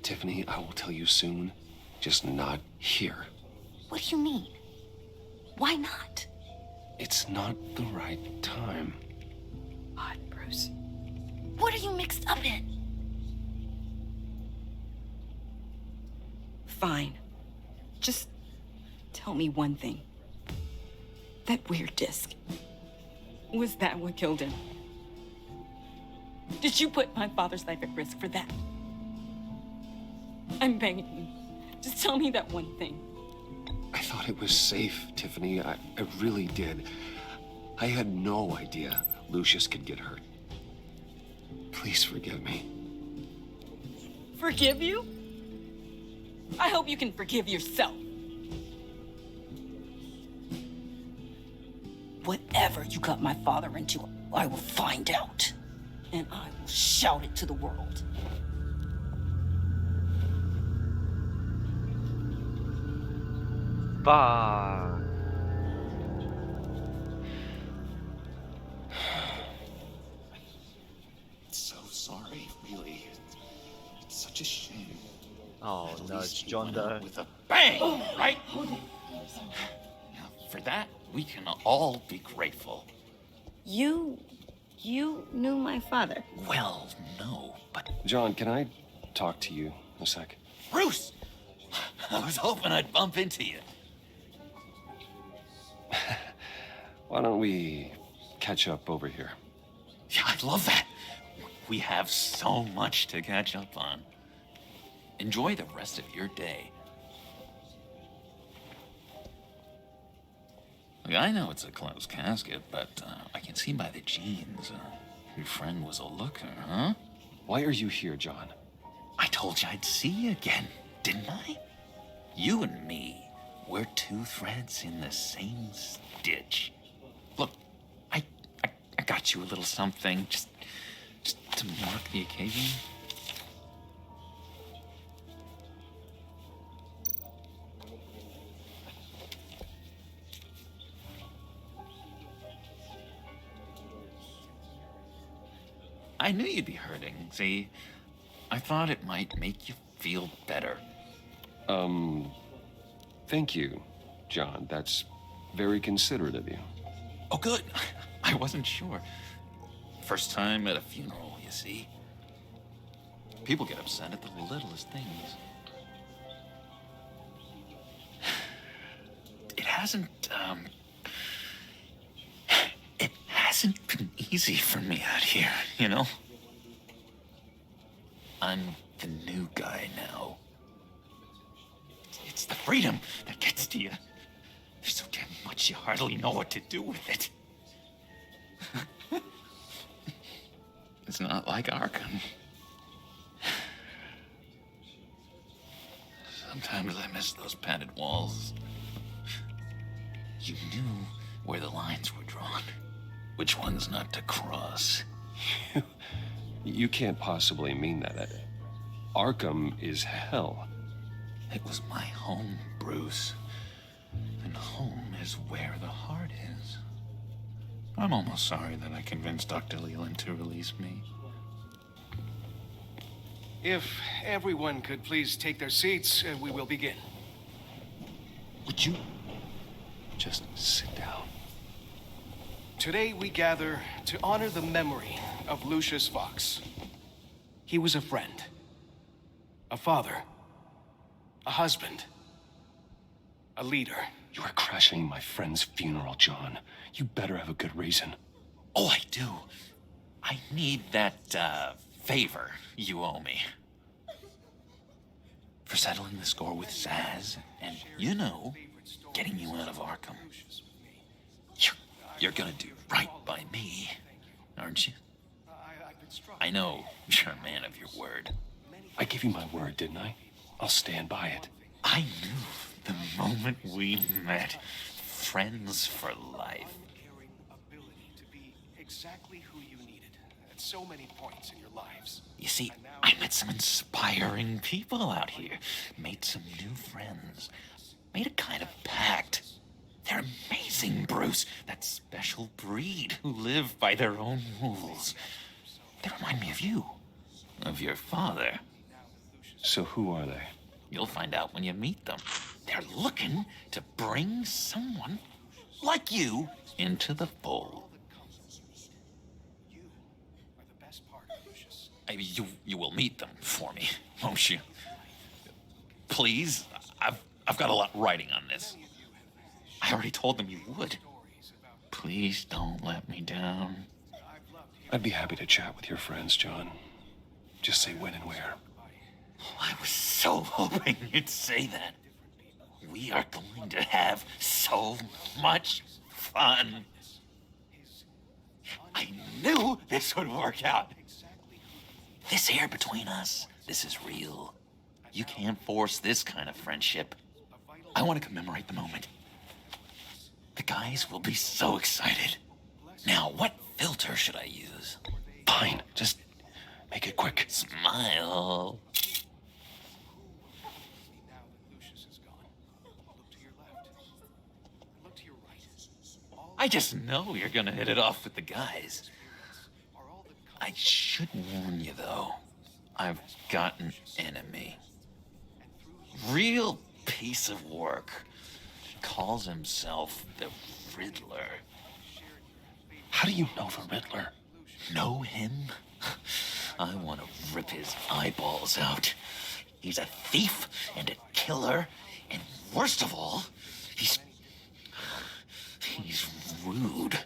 Tiffany, I will tell you soon. Just not here. What do you mean? Why not? It's not the right time. Odd, Bruce. What are you mixed up in? Fine. Just tell me one thing. That weird disc. Was that what killed him? Did you put my father's life at risk for that? I'm begging you. Just tell me that one thing. I thought it was safe, Tiffany. I really did. I had no idea Lucius could get hurt. Please forgive me. Forgive you? I hope you can forgive yourself. Whatever you got my father into, I will find out. And I will shout it to the world. Fuck. So sorry, really. It's such a shame. Oh no, it's John Doe. With a bang, right? Now, for that, we can all be grateful. You knew my father? Well, no, but... John, can I talk to you a sec? Bruce! I was hoping I'd bump into you. Why don't we catch up over here? Yeah, I love that. We have so much to catch up on. Enjoy the rest of your day. Look, I know it's a closed casket, but I can see by the jeans, your friend was a looker, huh? Why are you here, John? I told you I'd see you again, didn't I? You and me, we're two threads in the same stitch. Look, I got you a little something, just to mark the occasion. I knew you'd be hurting, see? I thought it might make you feel better. Thank you, John. That's very considerate of you. Oh, good. I wasn't sure. First time at a funeral, you see? People get upset at the littlest things. It hasn't been easy for me out here, you know? I'm the new guy now. It's the freedom that gets to you. There's so damn much you hardly know what to do with it. It's not like Arkham. Sometimes I miss those padded walls. You knew where the lines were drawn. Which ones not to cross. You can't possibly mean that. Arkham is hell. It was my home, Bruce. And home is where the heart is. I'm almost sorry that I convinced Dr. Leland to release me. If everyone could please take their seats, we will begin. Would you just sit down? Today we gather to honor the memory of Lucius Fox. He was a friend, a father, a husband, a leader. You are crashing my friend's funeral, John. You better have a good reason. Oh, I do. I need that, favor you owe me. For settling the score with Zsasz, and, you know, getting you out of Arkham. You're gonna do right by me, aren't you? I know you're a man of your word. I gave you my word, didn't I? I'll stand by it. I knew the moment we met. Friends for life. To be exactly who you needed at so many points in your lives. You see, I met some inspiring people out here. Made some new friends. Made a kind of pact. They're amazing, Bruce. That special breed who live by their own rules. They remind me of you. Of your father. So who are they? You'll find out when you meet them. They're looking to bring someone like you into the fold. You will meet them for me, won't you? Please, I've got a lot riding on this. I already told them you would. Please don't let me down. I'd be happy to chat with your friends, John. Just say when and where. I was so hoping you'd say that. We are going to have so much fun. I knew this would work out. This air between us, this is real. You can't force this kind of friendship. I want to commemorate the moment. The guys will be so excited. Now, what filter should I use? Fine, just make it quick. Smile. I just know you're gonna hit it off with the guys. I should warn you, though. I've got an enemy. Real piece of work. Calls himself the Riddler. How do you know the Riddler? Know him? I want to rip his eyeballs out. He's a thief and a killer, and worst of all, he's rude.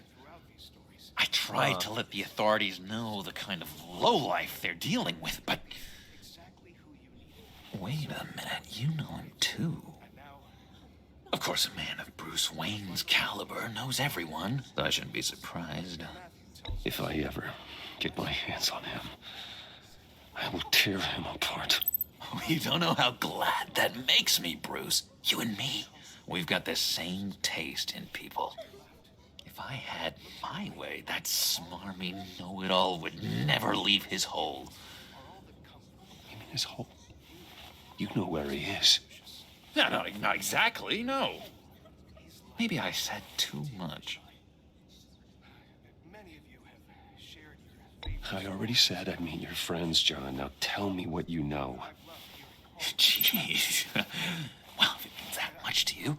I tried to let the authorities know the kind of lowlife they're dealing with, but... Wait a minute, you know him too. Of course, a man of Bruce Wayne's caliber knows everyone, so I shouldn't be surprised. If I ever get my hands on him, I will tear him apart. You don't know how glad that makes me, Bruce. You and me, we've got the same taste in people. If I had my way, that smarmy know-it-all would never leave his hole. You mean his hole? You know where he is. No, not exactly, no. Maybe I said too much. I already said I'd meet your friends, John. Now tell me what you know. Jeez. Well, if it means that much to you.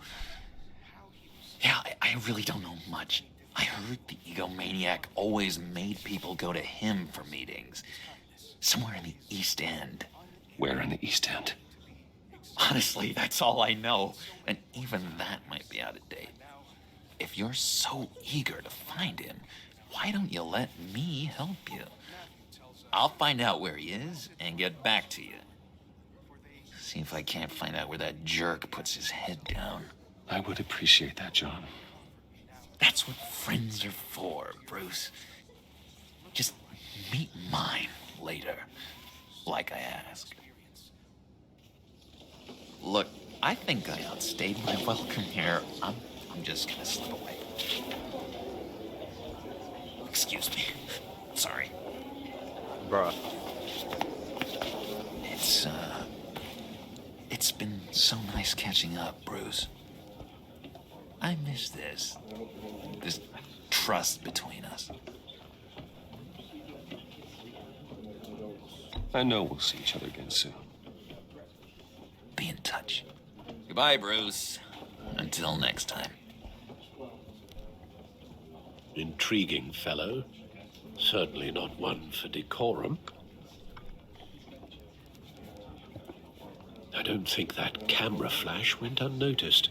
Yeah, I really don't know much. I heard the egomaniac always made people go to him for meetings. Somewhere in the East End. Where in the East End? Honestly, that's all I know. And even that might be out of date. If you're so eager to find him, why don't you let me help you? I'll find out where he is and get back to you. See if I can't find out where that jerk puts his head down. I would appreciate that, John. That's what friends are for, Bruce. Just meet mine later, like I asked. Look, I think I outstayed my welcome here. I'm just gonna slip away. Excuse me. Sorry. Bruh. It's been so nice catching up, Bruce. I miss this trust between us. I know we'll see each other again soon. Be in touch. Goodbye, Bruce. Until next time. Intriguing fellow. Certainly not one for decorum. I don't think that camera flash went unnoticed.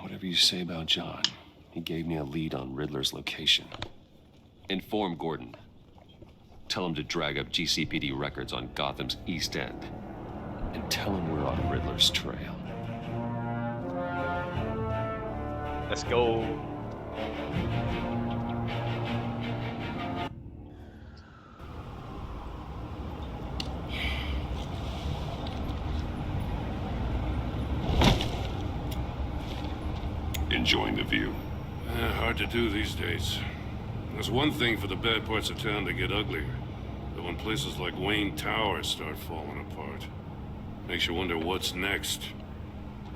Whatever you say about John, he gave me a lead on Riddler's location. Inform Gordon. Tell him to drag up GCPD records on Gotham's East End. And tell him we're on Riddler's trail. Let's go. Enjoying the view. Hard to do these days. There's one thing for the bad parts of town to get uglier. But when places like Wayne Tower start falling apart, makes you wonder what's next.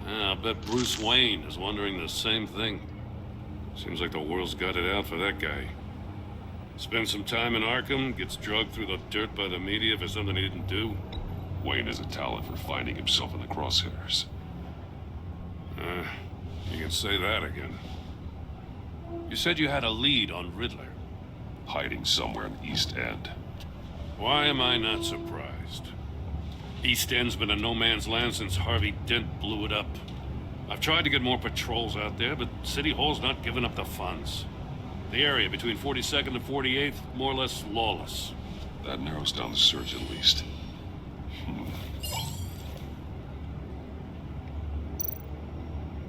I'll bet Bruce Wayne is wondering the same thing. Seems like the world's got it out for that guy. Spends some time in Arkham, gets drugged through the dirt by the media for something he didn't do. Wayne has a talent for finding himself in the crosshairs. You can say that again. You said you had a lead on Riddler. Hiding somewhere in the East End. Why am I not surprised? East End's been a no-man's land since Harvey Dent blew it up. I've tried to get more patrols out there, but City Hall's not giving up the funds. The area between 42nd and 48th, more or less lawless. That narrows down the search at least.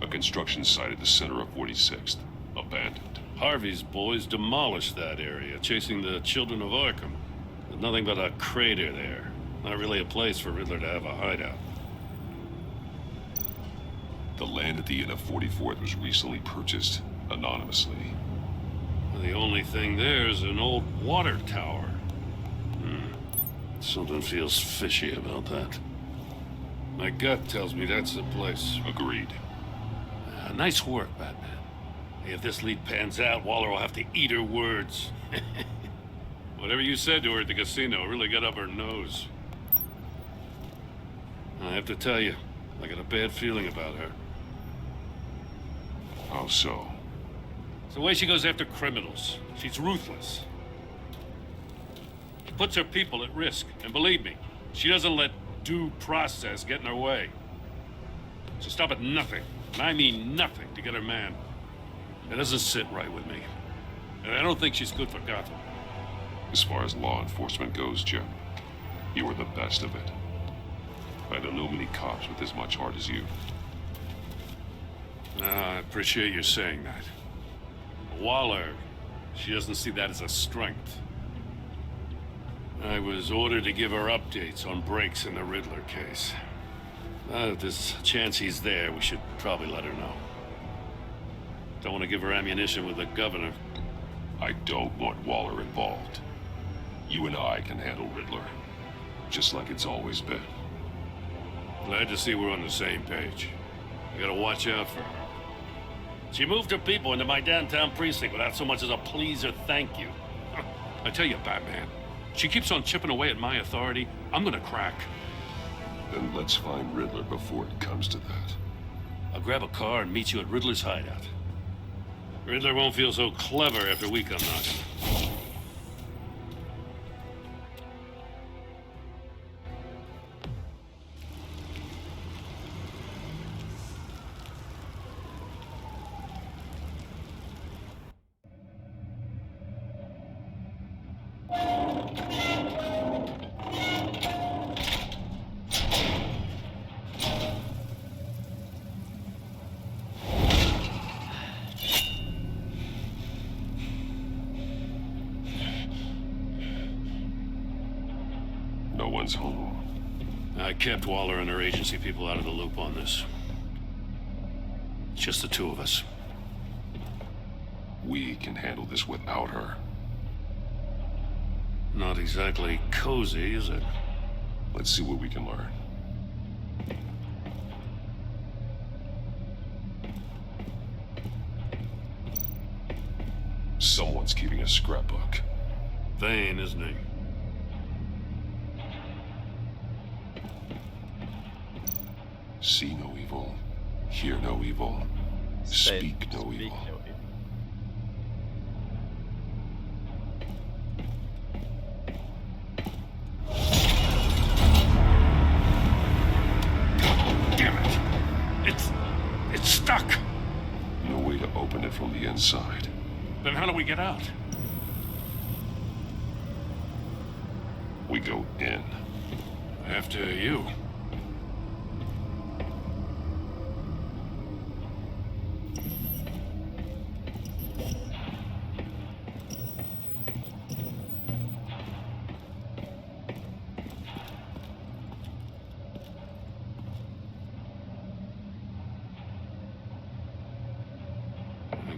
A construction site at the center of 46th. Abandoned. Harvey's boys demolished that area, chasing the children of Arkham. There's nothing but a crater there. Not really a place for Riddler to have a hideout. The land at the end of 44th was recently purchased anonymously. The only thing there is an old water tower. Something feels fishy about that. My gut tells me that's the place. Agreed. Nice work, Batman. If this lead pans out, Waller will have to eat her words. Whatever you said to her at the casino really got up her nose. I have to tell you, I got a bad feeling about her. How so? It's the way she goes after criminals. She's ruthless. She puts her people at risk, and believe me, she doesn't let due process get in her way. She'll stop at nothing, and I mean nothing, to get her man. It doesn't sit right with me. And I don't think she's good for Gotham. As far as law enforcement goes, Jim, you were the best of it. I don't know many cops with as much heart as you. I appreciate you saying that. Waller, she doesn't see that as a strength. I was ordered to give her updates on breaks in the Riddler case. If there's a chance he's there, we should probably let her know. Don't want to give her ammunition with the governor. I don't want Waller involved. You and I can handle Riddler, just like it's always been. Glad to see we're on the same page. I gotta watch out for her. She moved her people into my downtown precinct without so much as a please or thank you. I tell you, Batman, she keeps on chipping away at my authority, I'm gonna crack. Then let's find Riddler before it comes to that. I'll grab a car and meet you at Riddler's hideout. Riddler won't feel so clever after we come knocking. No one's home. I kept Waller and her agency people out of the loop on this. Just the two of us. We can handle this without her. Not exactly cozy, is it? Let's see what we can learn. Someone's keeping a scrapbook. Vane, isn't he? See no evil, hear no evil, speak no evil. Damn it! It's stuck! No way to open it from the inside. Then how do we get out? We go in. After you.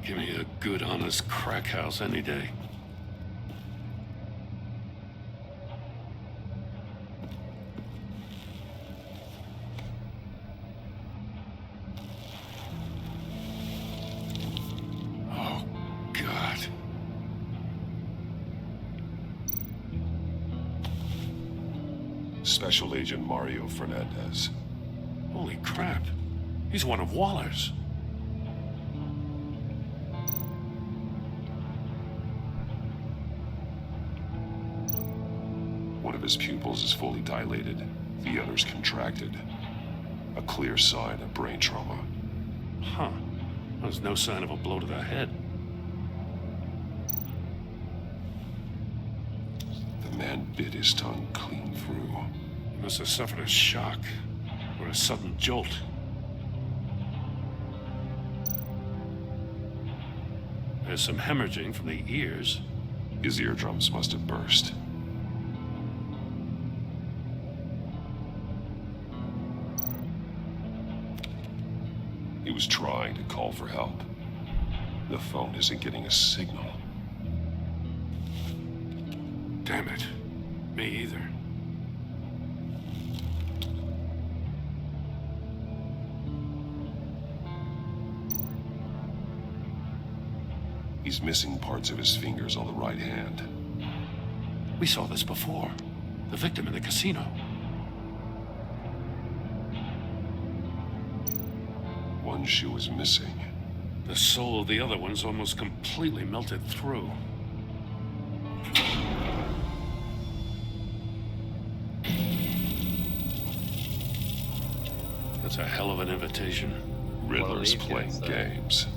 Give me a good, honest crack house any day. Oh, God. Special Agent Mario Fernandez. Holy crap. He's one of Waller's. One of his pupils is fully dilated, the other's contracted. A clear sign of brain trauma. Huh. There's no sign of a blow to the head. The man bit his tongue clean through. He must have suffered a shock or a sudden jolt. There's some hemorrhaging from the ears. His eardrums must have burst. He was trying to call for help. The phone isn't getting a signal. Damn it. Me either. He's missing parts of his fingers on the right hand. We saw this before. The victim in the casino. One shoe is missing. The sole of the other one's almost completely melted through. That's a hell of an invitation. Riddler's playing games.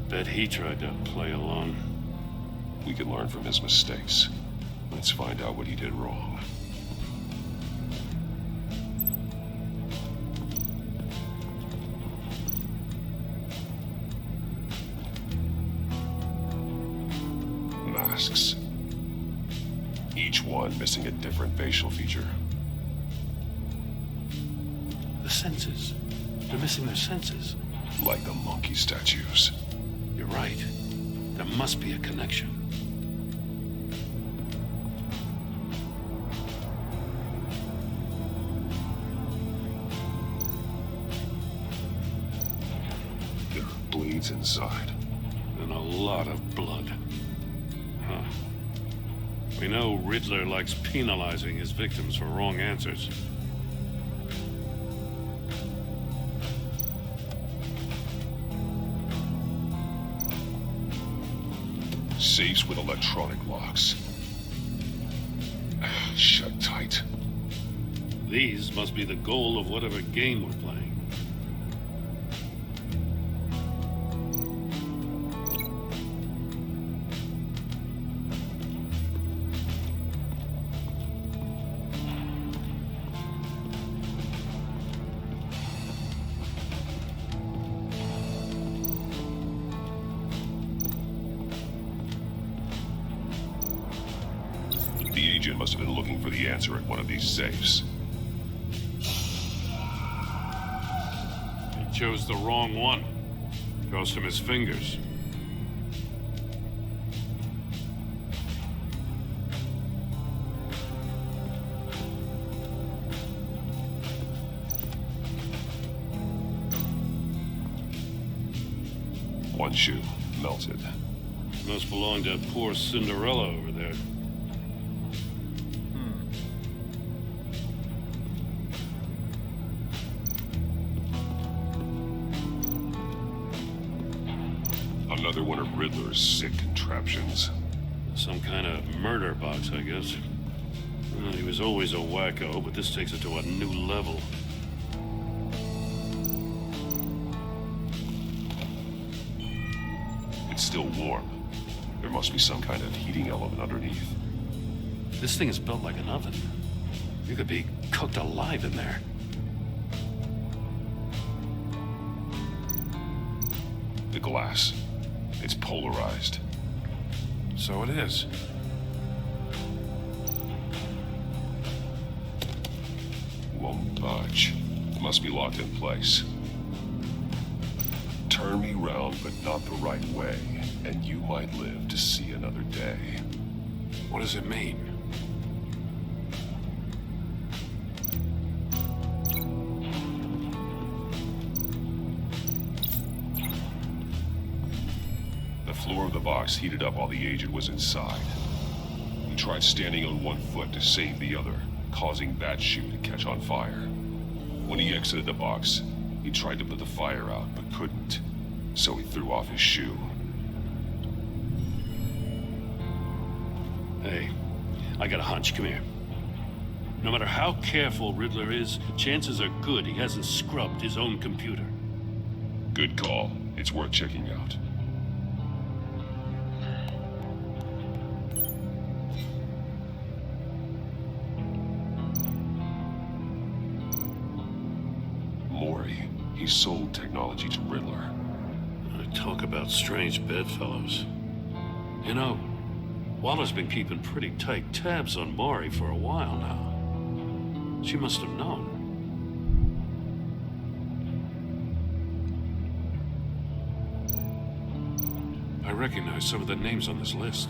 Bet he tried to play along. We can learn from his mistakes. Let's find out what he did wrong. Masks. Each one missing a different facial feature. The senses. They're missing their senses. Like the monkey statues. You're right. There must be a connection. There are bleeds inside. And a lot of blood. Huh. We know Riddler likes penalizing his victims for wrong answers. Safes with electronic locks. Shut tight. These must be the goal of whatever game we're playing. The agent must have been looking for the answer at one of these safes. He chose the wrong one. Cost him his fingers. One shoe melted. Must belong to poor Cinderella over there. Another one of Riddler's sick contraptions. Some kind of murder box, I guess. Well, he was always a wacko, but this takes it to a new level. It's still warm. There must be some kind of heating element underneath. This thing is built like an oven. You could be cooked alive in there. The glass. It's polarized. So it is. Won't budge. Must be locked in place. Turn me round, but not the right way, and you might live to see another day. What does it mean? The floor of the box heated up while the agent was inside. He tried standing on one foot to save the other, causing that shoe to catch on fire. When he exited the box, he tried to put the fire out, but couldn't. So he threw off his shoe. Hey, I got a hunch. Come here. No matter how careful Riddler is, chances are good he hasn't scrubbed his own computer. Good call. It's worth checking out. Mori, he sold technology to Riddler. Talk about strange bedfellows. You know, Waller's been keeping pretty tight tabs on Mori for a while now. She must have known. I recognize some of the names on this list.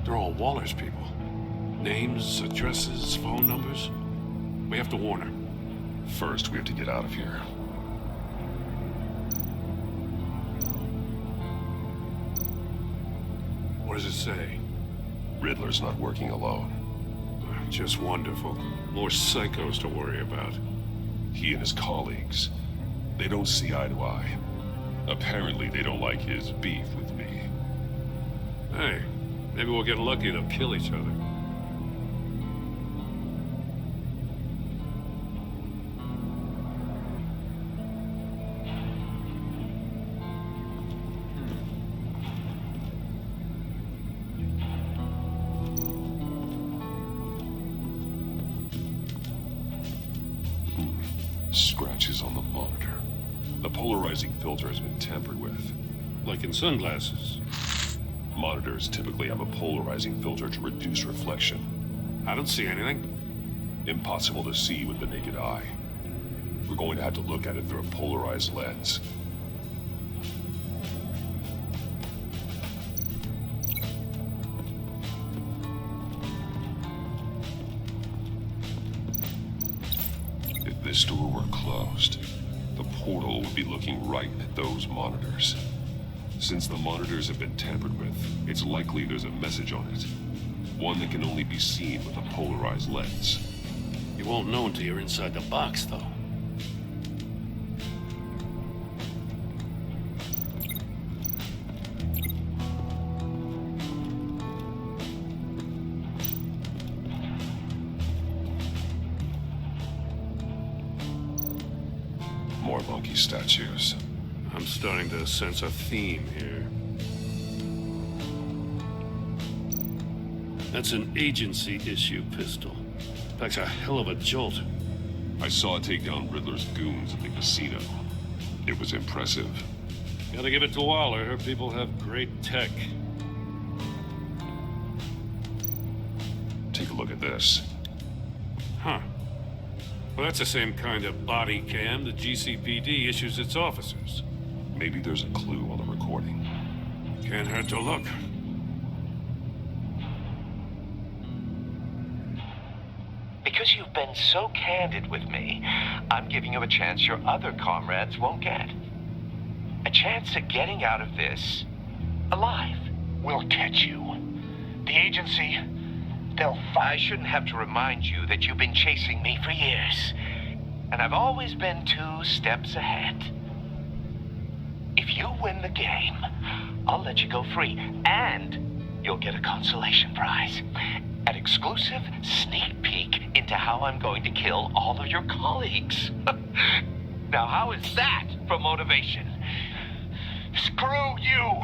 They're all Waller's people. Names, addresses, phone numbers. We have to warn her. First, we have to get out of here. What does it say? Riddler's not working alone. Just wonderful. More psychos to worry about. He and his colleagues, they don't see eye to eye. Apparently, they don't like his beef with me. Hey, maybe we'll get lucky to kill each other. Scratches on the monitor. The polarizing filter has been tampered with. Like in sunglasses. Monitors typically have a polarizing filter to reduce reflection. I don't see anything. Impossible to see with the naked eye. We're going to have to look at it through a polarized lens. If this door were closed, the portal would be looking right at those monitors. Since the monitors have been tampered with, it's likely there's a message on it. One that can only be seen with a polarized lens. You won't know until you're inside the box, though. More monkey statues. I'm starting to sense a theme here. That's an agency-issue pistol. Packs a hell of a jolt. I saw it take down Riddler's goons at the casino. It was impressive. Gotta give it to Waller. Her people have great tech. Take a look at this. Huh. Well, that's the same kind of body cam the GCPD issues its officers. Maybe there's a clue on the recording. Can't hurt to look. Because you've been so candid with me, I'm giving you a chance your other comrades won't get. A chance at getting out of this alive. We'll catch you. The agency, I shouldn't have to remind you that you've been chasing me for years. And I've always been 2 steps ahead. If you win the game, I'll let you go free. And you'll get a consolation prize. An exclusive sneak peek into how I'm going to kill all of your colleagues. Now, how is that for motivation? Screw you!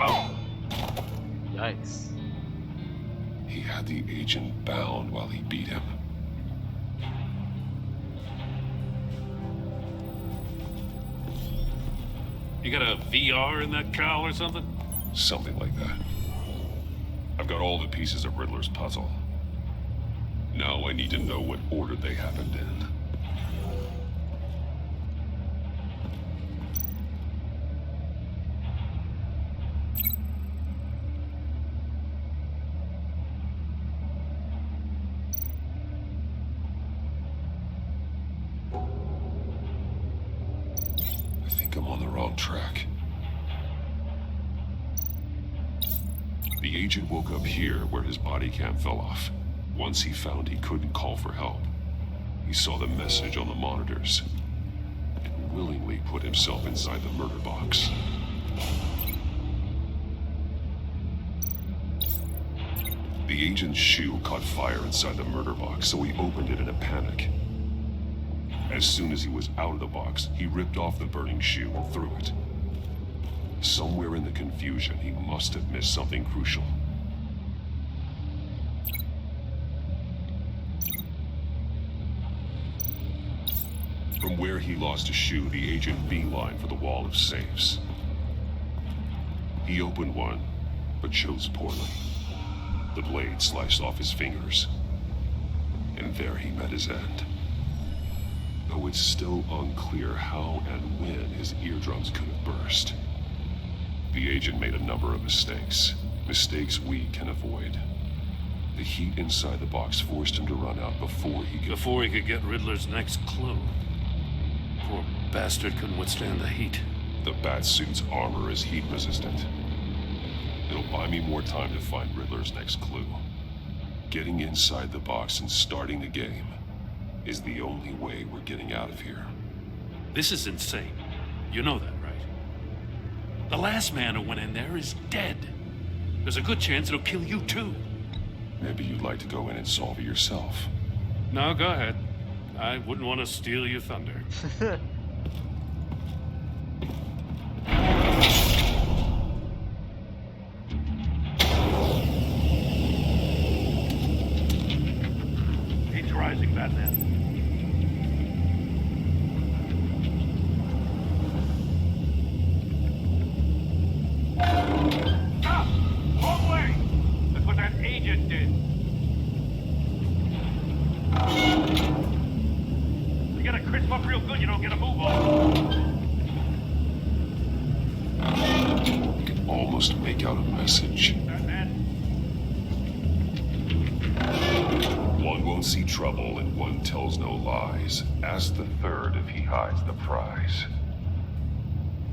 Yikes. He had the agent bound while he beat him. You got a VR in that cowl or something? Something like that. I've got all the pieces of Riddler's puzzle. Now I need to know what order they happened in. I think I'm on the wrong track. The agent woke up here where his body cam fell off. Once he found he couldn't call for help, he saw the message on the monitors and willingly put himself inside the murder box. The agent's shoe caught fire inside the murder box, so he opened it in a panic. As soon as he was out of the box, he ripped off the burning shoe and threw it. Somewhere in the confusion, he must have missed something crucial. From where he lost a shoe, the agent beelined for the wall of safes. He opened one, but chose poorly. The blade sliced off his fingers, and there he met his end. Though it's still unclear how and when his eardrums could have burst. The agent made a number of mistakes we can avoid. The heat inside the box forced him to run out before he could get Riddler's next clue. Poor bastard couldn't withstand the heat. The Batsuit's armor is heat resistant. It'll buy me more time to find Riddler's next clue. Getting inside the box and starting the game is the only way we're getting out of here. This is insane. You know that, right? The last man who went in there is dead. There's a good chance it'll kill you too. Maybe you'd like to go in and solve it yourself. No, go ahead. I wouldn't want to steal your thunder. He's rising, Batman. Stop! Wrong way! That's what that agent did. You gotta crisp up real good, you don't get a move on. You can almost make out a message. One won't see trouble and one tells no lies. Ask the third if he hides the prize.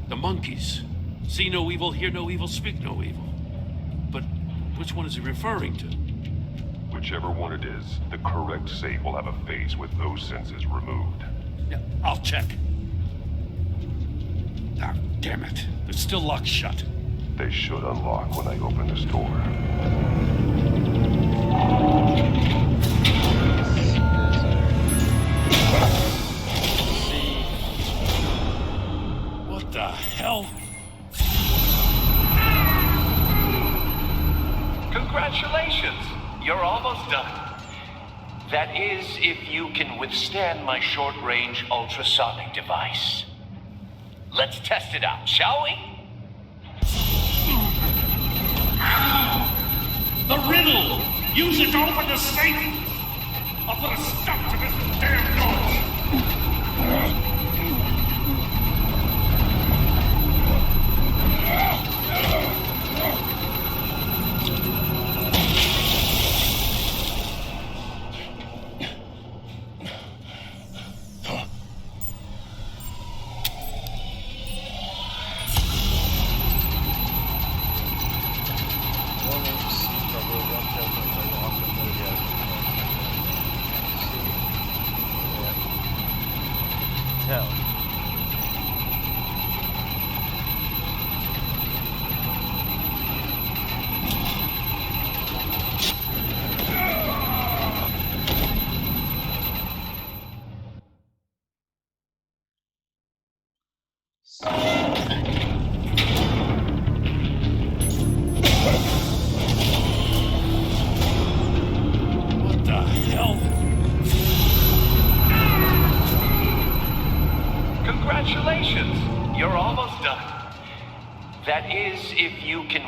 The monkeys. See no evil, hear no evil, speak no evil. But which one is he referring to? Whichever one it is, the correct safe will have a face with those senses removed. Yeah, I'll check. Ah, damn it. It's still locked shut. They should unlock when I open this door. What the hell? Congratulations! You're almost done. That is, if you can withstand my short-range ultrasonic device. Let's test it out, shall we? The riddle! Use it to open the safe! I'll put a stop to this damn noise!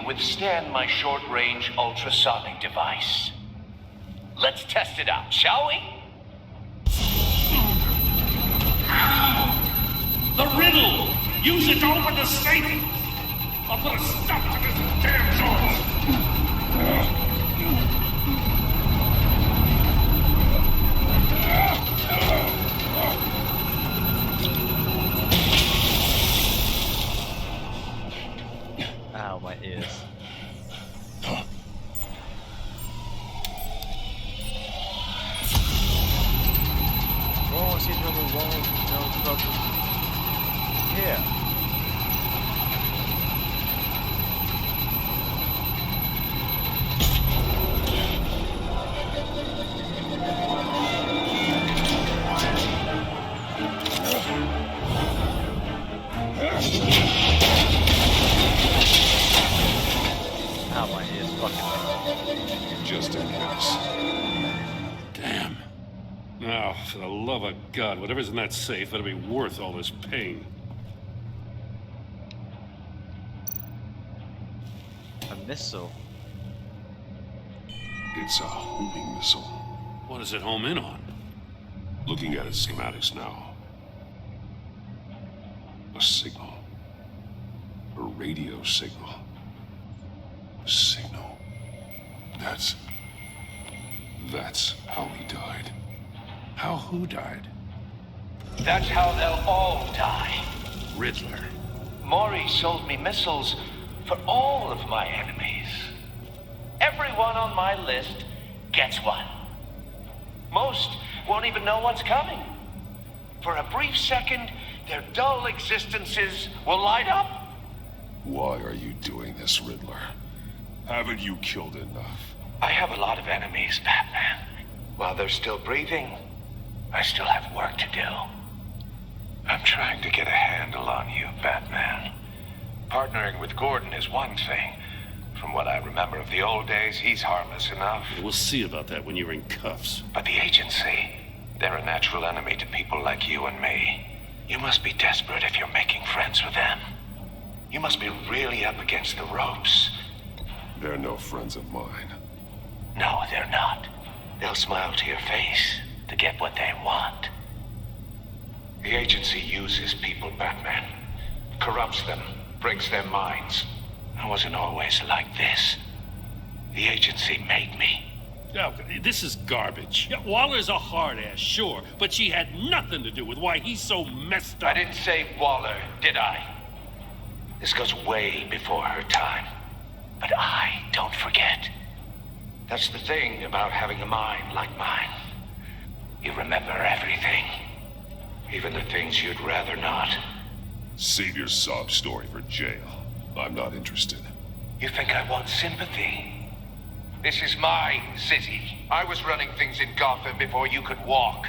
Withstand my short-range ultrasonic device. Let's test it out, shall we? The riddle! Use it to open the safe! I'll put a stop to this damn noise! Ow, my ears. Oh, see trouble, no trouble. Here. just in case. Damn. Now, for the love of God, whatever's in that safe better be worth all this pain. A missile. It's a homing missile. What does it home in on? Looking at its schematics now. A signal. A radio signal. A signal. That's how he died. How who died? That's how they'll all die. Riddler. Maury sold me missiles for all of my enemies. Everyone on my list gets one. Most won't even know what's coming. For a brief second, their dull existences will light up. Why are you doing this, Riddler? Haven't you killed enough? I have a lot of enemies, Batman. While they're still breathing, I still have work to do. I'm trying to get a handle on you, Batman. Partnering with Gordon is one thing. From what I remember of the old days, he's harmless enough. We'll see about that when you're in cuffs. But the agency, they're a natural enemy to people like you and me. You must be desperate if you're making friends with them. You must be really up against the ropes. They're no friends of mine. No, they're not. They'll smile to your face to get what they want. The agency uses people, Batman. Corrupts them, breaks their minds. I wasn't always like this. The agency made me. Yeah, this is garbage. Yeah, Waller's a hard ass, sure, but she had nothing to do with why he's so messed up. I didn't say Waller, did I? This goes way before her time. But I don't forget. That's the thing about having a mind like mine. You remember everything. Even the things you'd rather not. Save your sob story for jail. I'm not interested. You think I want sympathy? This is my city. I was running things in Gotham before you could walk.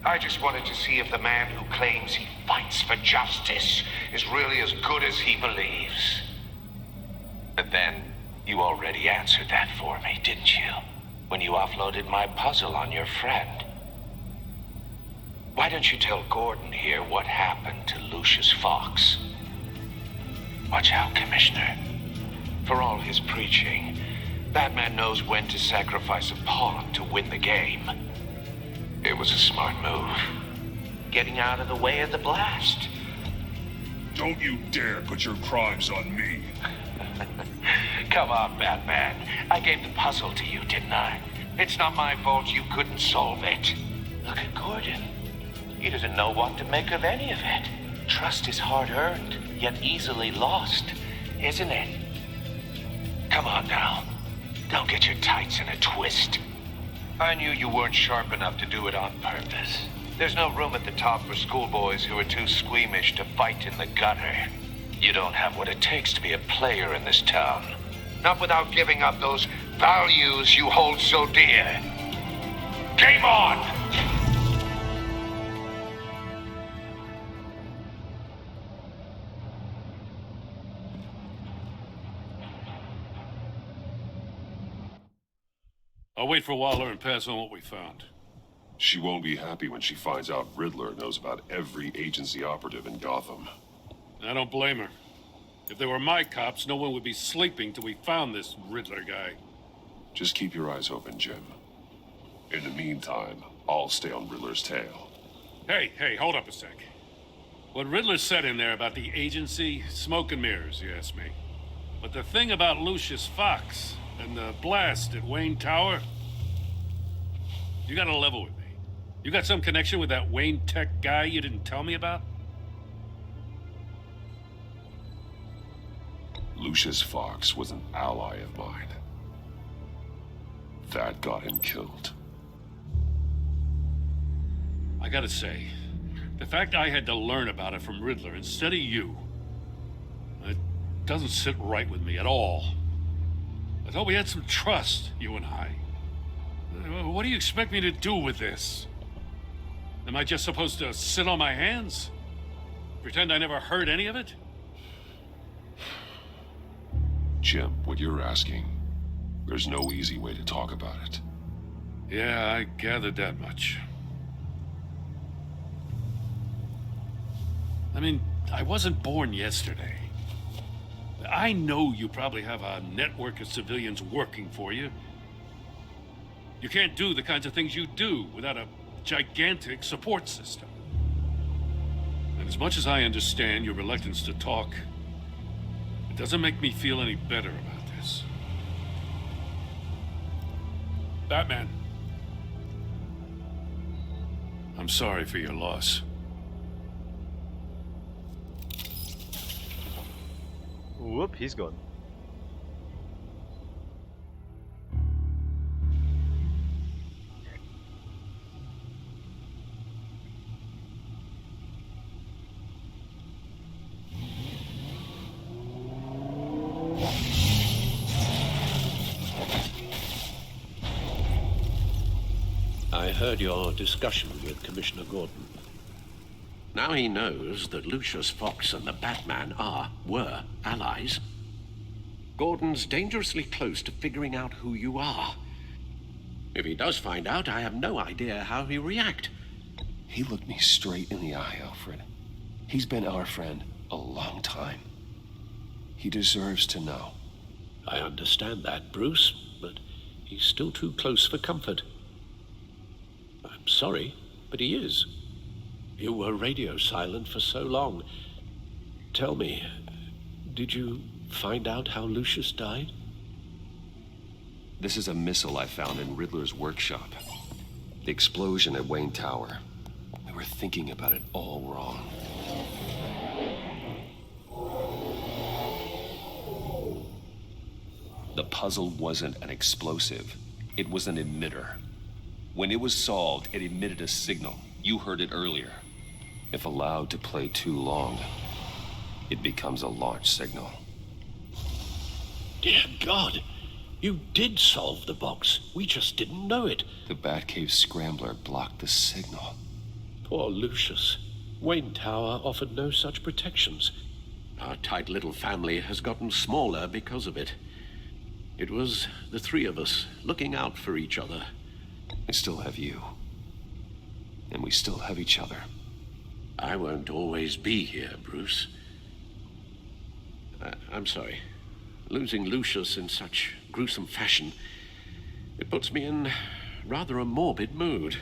I just wanted to see if the man who claims he fights for justice is really as good as he believes. But then, you already answered that for me, didn't you? When you offloaded my puzzle on your friend. Why don't you tell Gordon here what happened to Lucius Fox? Watch out, Commissioner. For all his preaching, Batman knows when to sacrifice a pawn to win the game. It was a smart move. Getting out of the way of the blast. Don't you dare put your crimes on me. Come on, Batman. I gave the puzzle to you, didn't I? It's not my fault you couldn't solve it. Look at Gordon. He doesn't know what to make of any of it. Trust is hard-earned, yet easily lost, isn't it? Come on now. Don't get your tights in a twist. I knew you weren't sharp enough to do it on purpose. There's no room at the top for schoolboys who are too squeamish to fight in the gutter. You don't have what it takes to be a player in this town. Not without giving up those values you hold so dear. Game on! I'll wait for Waller and pass on what we found. She won't be happy when she finds out Riddler knows about every agency operative in Gotham. I don't blame her. If they were my cops, no one would be sleeping till we found this Riddler guy. Just keep your eyes open, Jim. In the meantime, I'll stay on Riddler's tail. Hey, hold up a sec. What Riddler said in there about the agency, smoke and mirrors, you ask me. But the thing about Lucius Fox and the blast at Wayne Tower, you gotta level with me. You got some connection with that Wayne Tech guy you didn't tell me about? Lucius Fox was an ally of mine. That got him killed. I gotta say, the fact I had to learn about it from Riddler instead of you, it doesn't sit right with me at all. I thought we had some trust, you and I. What do you expect me to do with this? Am I just supposed to sit on my hands? Pretend I never heard any of it? Jim, what you're asking There's no easy way to talk about it. Yeah, I gathered that much. I mean, I wasn't born yesterday. I know you probably have a network of civilians working for you. You can't do the kinds of things you do without a gigantic support system. And as much as I understand your reluctance to talk, it doesn't make me feel any better about this. Batman. I'm sorry for your loss. Whoop, he's gone. I heard your discussion with Commissioner Gordon. Now he knows that Lucius Fox and the Batman were allies. Gordon's dangerously close to figuring out who you are. If he does find out, I have no idea how he'll react. He looked me straight in the eye, Alfred. He's been our friend a long time. He deserves to know. I understand that, Bruce, but he's still too close for comfort. I'm sorry, but he is. You were radio silent for so long. Tell me, did you find out how Lucius died? This is a missile I found in Riddler's workshop. The explosion at Wayne Tower. We were thinking about it all wrong. The puzzle wasn't an explosive. It was an emitter. When it was solved, it emitted a signal. You heard it earlier. If allowed to play too long, it becomes a launch signal. Dear God, you did solve the box. We just didn't know it. The Batcave scrambler blocked the signal. Poor Lucius. Wayne Tower offered no such protections. Our tight little family has gotten smaller because of it. It was the three of us looking out for each other. I still have you. And we still have each other. I won't always be here, Bruce. I'm sorry. Losing Lucius in such gruesome fashion, it puts me in rather a morbid mood.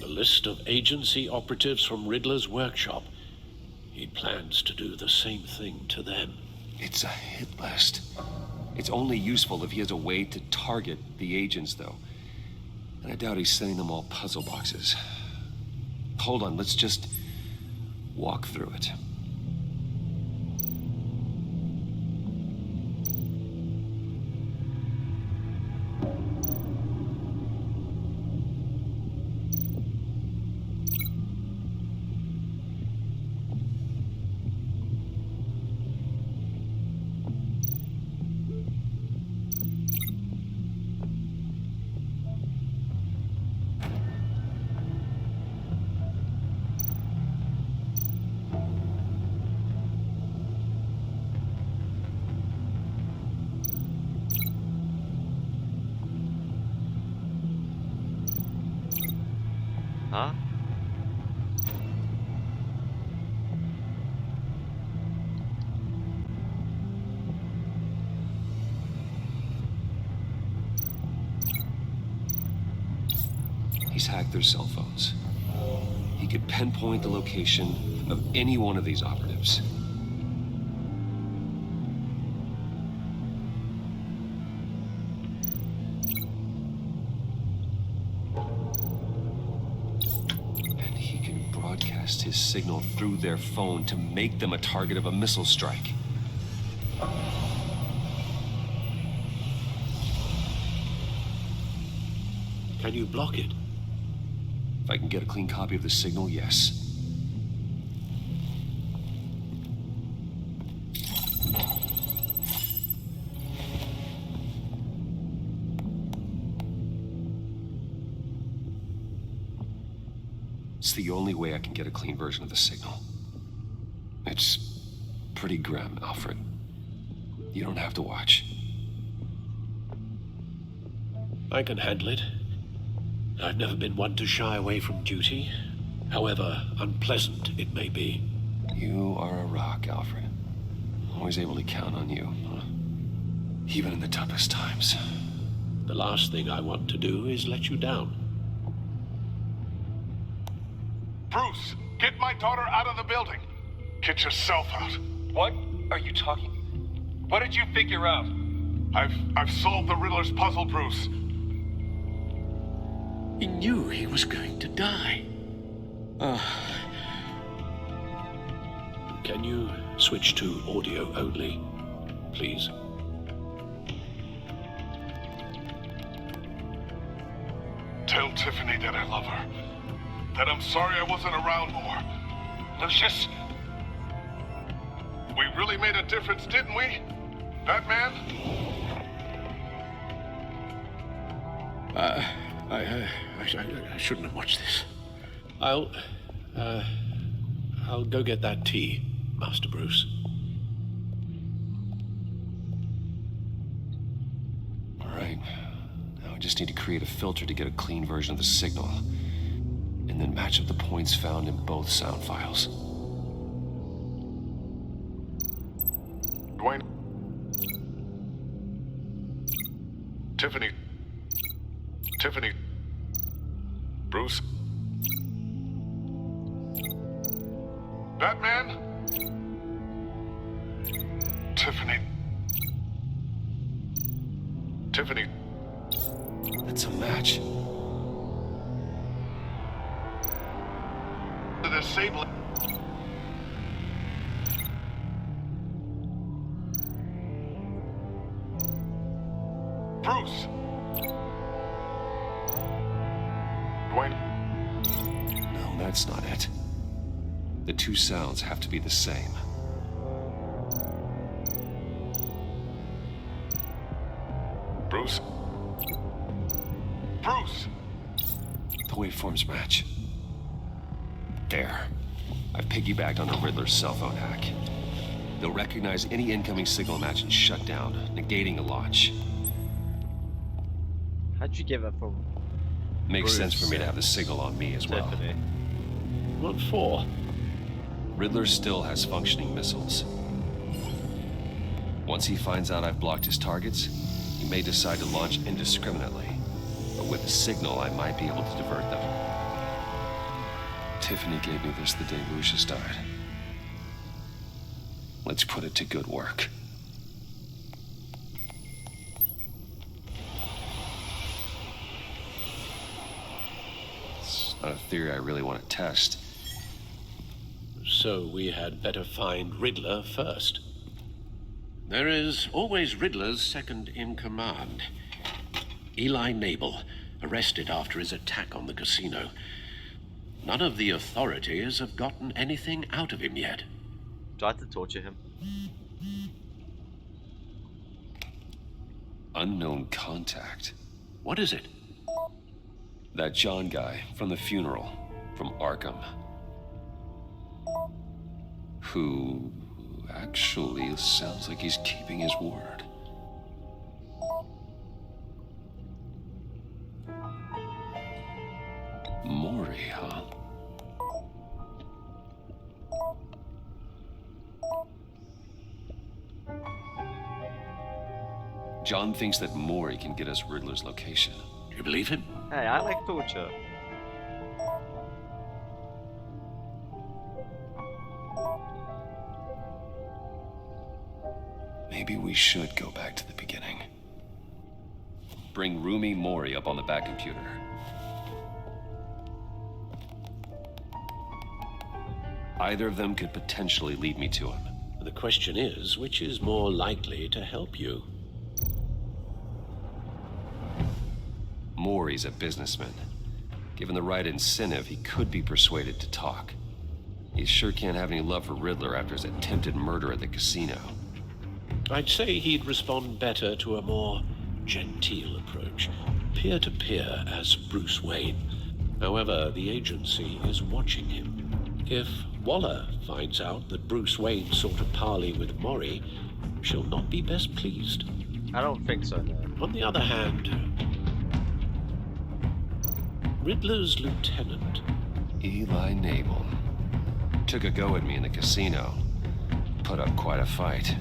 The list of agency operatives from Riddler's workshop. He plans to do the same thing to them. It's a hit list. It's only useful if he has a way to target the agents, though. And I doubt he's sending them all puzzle boxes. Hold on, let's just walk through it. Huh? He's hacked their cell phones. He could pinpoint the location of any one of these operatives. And he can broadcast his signal through their phone to make them a target of a missile strike. Can you block it? If I can get a clean copy of the signal, yes. It's the only way I can get a clean version of the signal. It's pretty grim, Alfred. You don't have to watch. I can handle it. I've never been one to shy away from duty, however unpleasant it may be. You are a rock, Alfred. Always able to count on you, huh? Even in the toughest times. The last thing I want to do is let you down. Bruce, get my daughter out of the building. Get yourself out. What are you talking? What did you figure out? I've solved the Riddler's puzzle, Bruce. He knew he was going to die. Can you switch to audio only, please? Tell Tiffany that I love her. That I'm sorry I wasn't around more. Lucius? We really made a difference, didn't we? Batman? I shouldn't have watched this. I'll go get that tea, Master Bruce. All right. Now I just need to create a filter to get a clean version of the signal. And then match up the points found in both sound files. Dwayne? Tiffany? Bruce? Batman? Tiffany? That's a match. To disable it. Bruce! Dwayne? No, that's not it. The two sounds have to be the same. Bruce? Bruce! The waveforms match. There. I've piggybacked on the Riddler's cell phone hack. They'll recognize any incoming signal match and shut down, negating a launch. How'd you give it from? Makes Bruce, sense for me to have the signal on me as well. Tiffany. What for? Riddler still has functioning missiles. Once he finds out I've blocked his targets, he may decide to launch indiscriminately. But with the signal, I might be able to divert them. Tiffany gave me this the day Lucius died. Let's put it to good work. It's not a theory I really want to test. So we had better find Riddler first. There is always Riddler's second in command. Eli Nabel, arrested after his attack on the casino. None of the authorities have gotten anything out of him yet. Tried to torture him. Unknown contact. What is it? That John guy from the funeral, from Arkham. Who actually sounds like he's keeping his word. Mori, huh? John thinks that Mori can get us Riddler's location. Do you believe him? Hey, I like torture. Maybe we should go back to the beginning. Bring Rumi Mori up on the back computer. Either of them could potentially lead me to him. The question is, which is more likely to help you? Mori's a businessman. Given the right incentive, he could be persuaded to talk. He sure can't have any love for Riddler after his attempted murder at the casino. I'd say he'd respond better to a more genteel approach, peer-to-peer as Bruce Wayne. However, the agency is watching him. If Waller finds out that Bruce Wayne sought a parley with Mori, shall not be best pleased. I don't think so, no. On the other hand, Riddler's lieutenant, Eli Nabel, took a go at me in the casino. Put up quite a fight.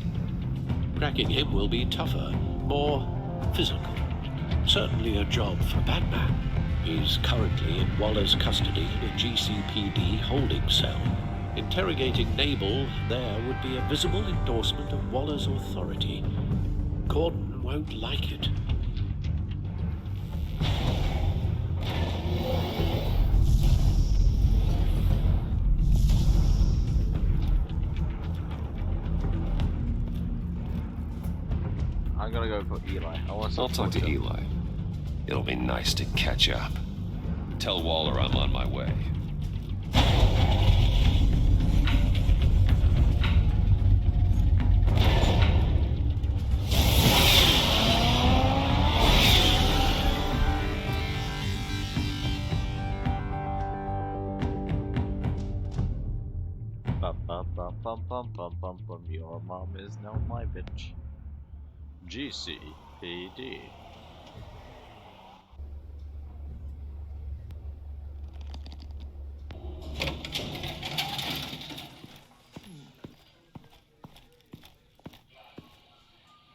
cracking him will be tougher, more physical. Certainly a job for Batman. He's currently in Waller's custody in a GCPD holding cell. Interrogating Nabel there would be a visible endorsement of Waller's authority. Gordon won't like it. I'm gonna go for Eli. I'll talk to Eli. It'll be nice to catch up. Tell Waller I'm on my way. Your mom is now my bitch. GCPD.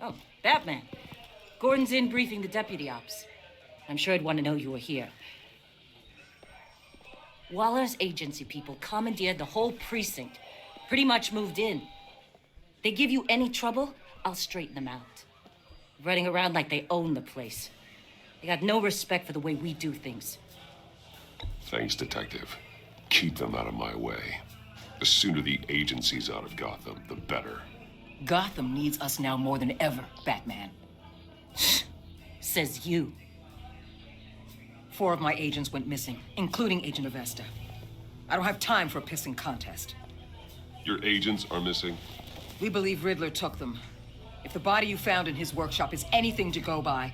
Oh, Batman. Gordon's in briefing the deputy ops. I'm sure I'd want to know you were here. Waller's agency people commandeered the whole precinct. Pretty much moved in. They give you any trouble, I'll straighten them out. Running around like they own the place. They got no respect for the way we do things. Thanks, Detective. Keep them out of my way. The sooner the agency's out of Gotham, the better. Gotham needs us now more than ever, Batman. Says you. 4 of my agents went missing, including Agent Avesta. I don't have time for a pissing contest. Your agents are missing? We believe Riddler took them. If the body you found in his workshop is anything to go by,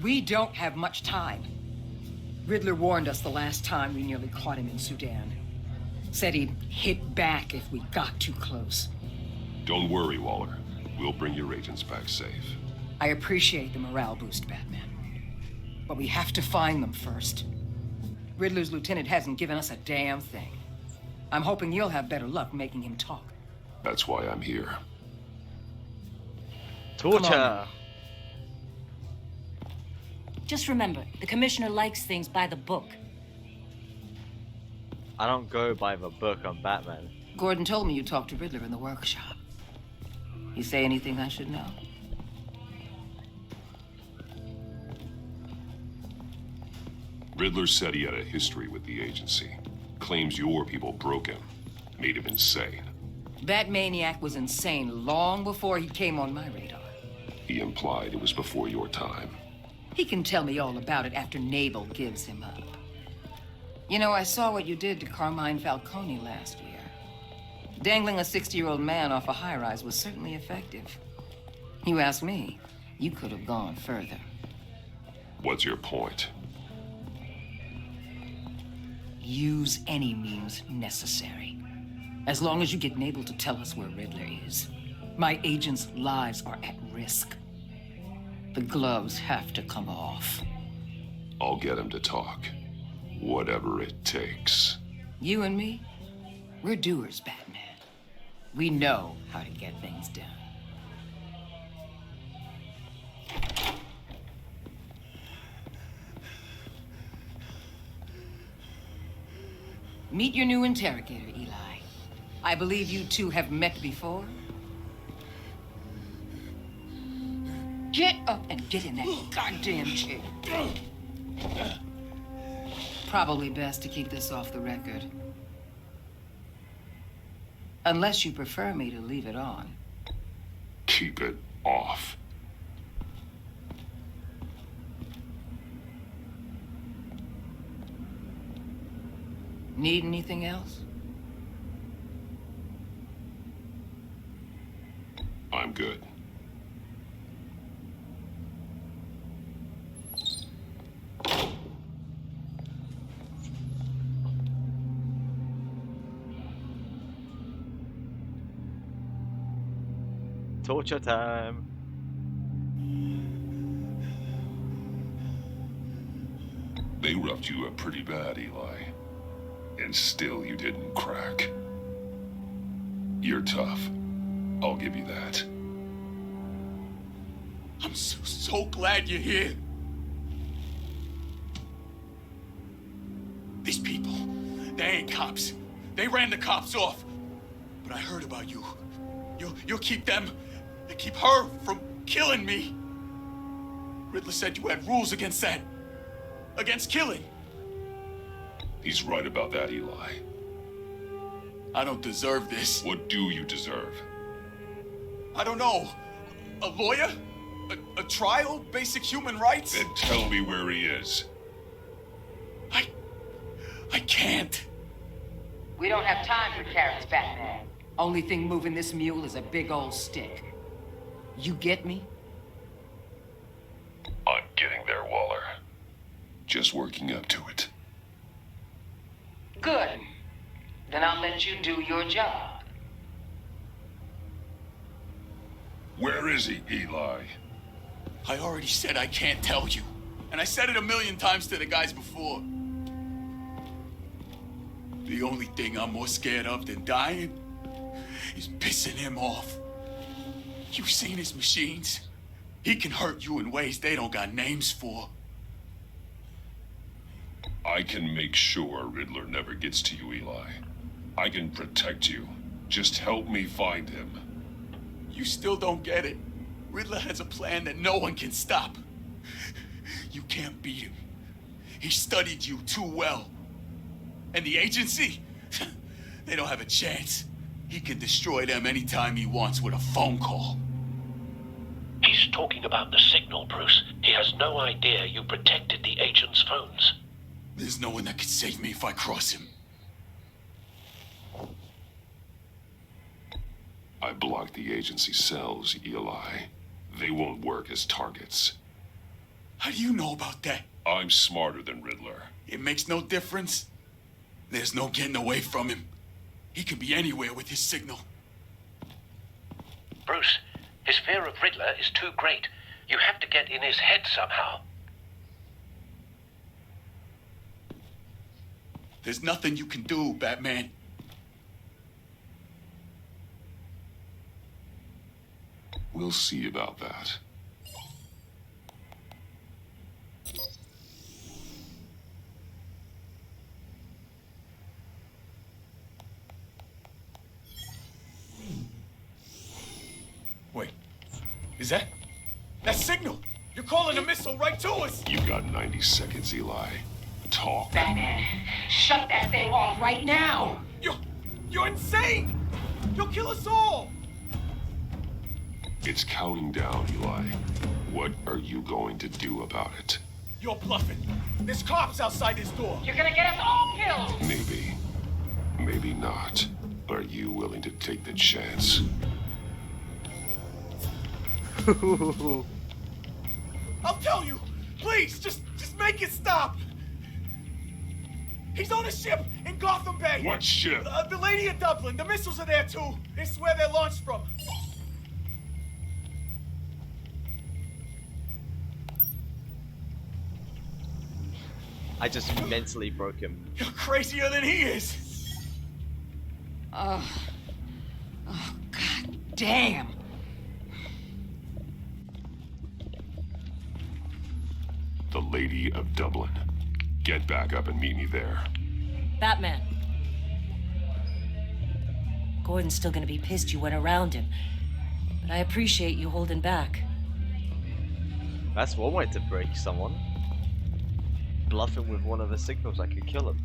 we don't have much time. Riddler warned us the last time we nearly caught him in Sudan. Said he'd hit back if we got too close. Don't worry, Waller. We'll bring your agents back safe. I appreciate the morale boost, Batman. But we have to find them first. Riddler's lieutenant hasn't given us a damn thing. I'm hoping you'll have better luck making him talk. That's why I'm here. Torture! Just remember, the commissioner likes things by the book. I don't go by the book, I'm Batman. Gordon told me you talked to Riddler in the workshop. You say anything I should know? Riddler said he had a history with the agency. Claims your people broke him. Made him insane. That maniac was insane long before he came on my radar. He implied it was before your time. He can tell me all about it after Nabel gives him up. You know, I saw what you did to Carmine Falcone last year. Dangling a 60-year-old man off a high-rise was certainly effective. You ask me, you could have gone further. What's your point? Use any means necessary. As long as you get Nabel to tell us where Riddler is. My agents' lives are at risk. The gloves have to come off. I'll get him to talk. Whatever it takes. You and me, we're doers, Batman. We know how to get things done. Meet your new interrogator, Eli. I believe you two have met before. Get up and get in that goddamn chair. Probably best to keep this off the record. Unless you prefer me to leave it on. Keep it off. Need anything else? I'm good. torture time. They roughed you up pretty bad, Eli. And still you didn't crack. You're tough. I'll give you that. I'm so glad you're here. These people, they ain't cops. They ran the cops off. But I heard about you. You'll keep them, and keep her from killing me. Riddler said you had rules against that. Against killing. He's right about that, Eli. I don't deserve this. What do you deserve? I don't know. A lawyer? A trial? Basic human rights? Then tell me where he is. I can't. We don't have time for carrots, Batman. Only thing moving this mule is a big old stick. You get me? I'm getting there, Waller. Just working up to it. Good. Then I'll let you do your job. Where is he, Eli? I already said I can't tell you. And I said it 1,000,000 times to the guys before. The only thing I'm more scared of than dying is pissing him off. You've seen his machines. He can hurt you in ways they don't got names for. I can make sure Riddler never gets to you, Eli. I can protect you. Just help me find him. You still don't get it. Riddler has a plan that no one can stop. You can't beat him. He studied you too well. And the agency? They don't have a chance. He can destroy them anytime he wants with a phone call. He's talking about the signal, Bruce. He has no idea you protected the agent's phones. There's no one that can save me if I cross him. I blocked the agency cells, Eli. They won't work as targets. How do you know about that? I'm smarter than Riddler. It makes no difference. There's no getting away from him. He can be anywhere with his signal. Bruce, his fear of Riddler is too great. You have to get in his head somehow. There's nothing you can do, Batman. We'll see about that. Wait, is that signal? You're calling a missile right to us! You got 90 seconds, Eli. Talk. Batman, shut that thing off right now! You're insane! You'll kill us all! It's counting down, Eli. What are you going to do about it? You're bluffing. There's cops outside this door. You're gonna get us all killed! Maybe. Maybe not. Are you willing to take the chance? I'll tell you! Please, just make it stop! He's on a ship in Gotham Bay! What ship? The Lady of Dublin. The missiles are there, too. It's where they're launched from. I just mentally broke him. You're crazier than he is! Oh, God damn! The Lady of Dublin. Get back up and meet me there. Batman. Gordon's still gonna be pissed you went around him. But I appreciate you holding back. That's one way to break someone. Bluffing with one of the signals that could kill him.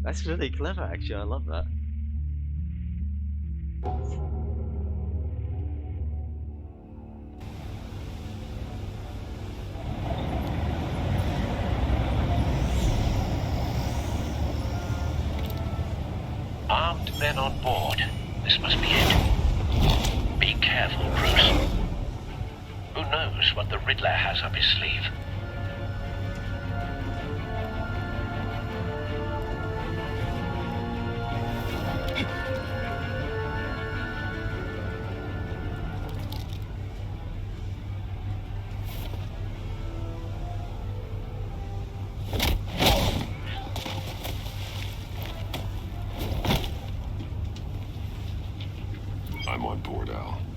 That's really clever, actually. I love that. Armed men on board. This must be it. Be careful, Bruce. Who knows what the Riddler has up his sleeve?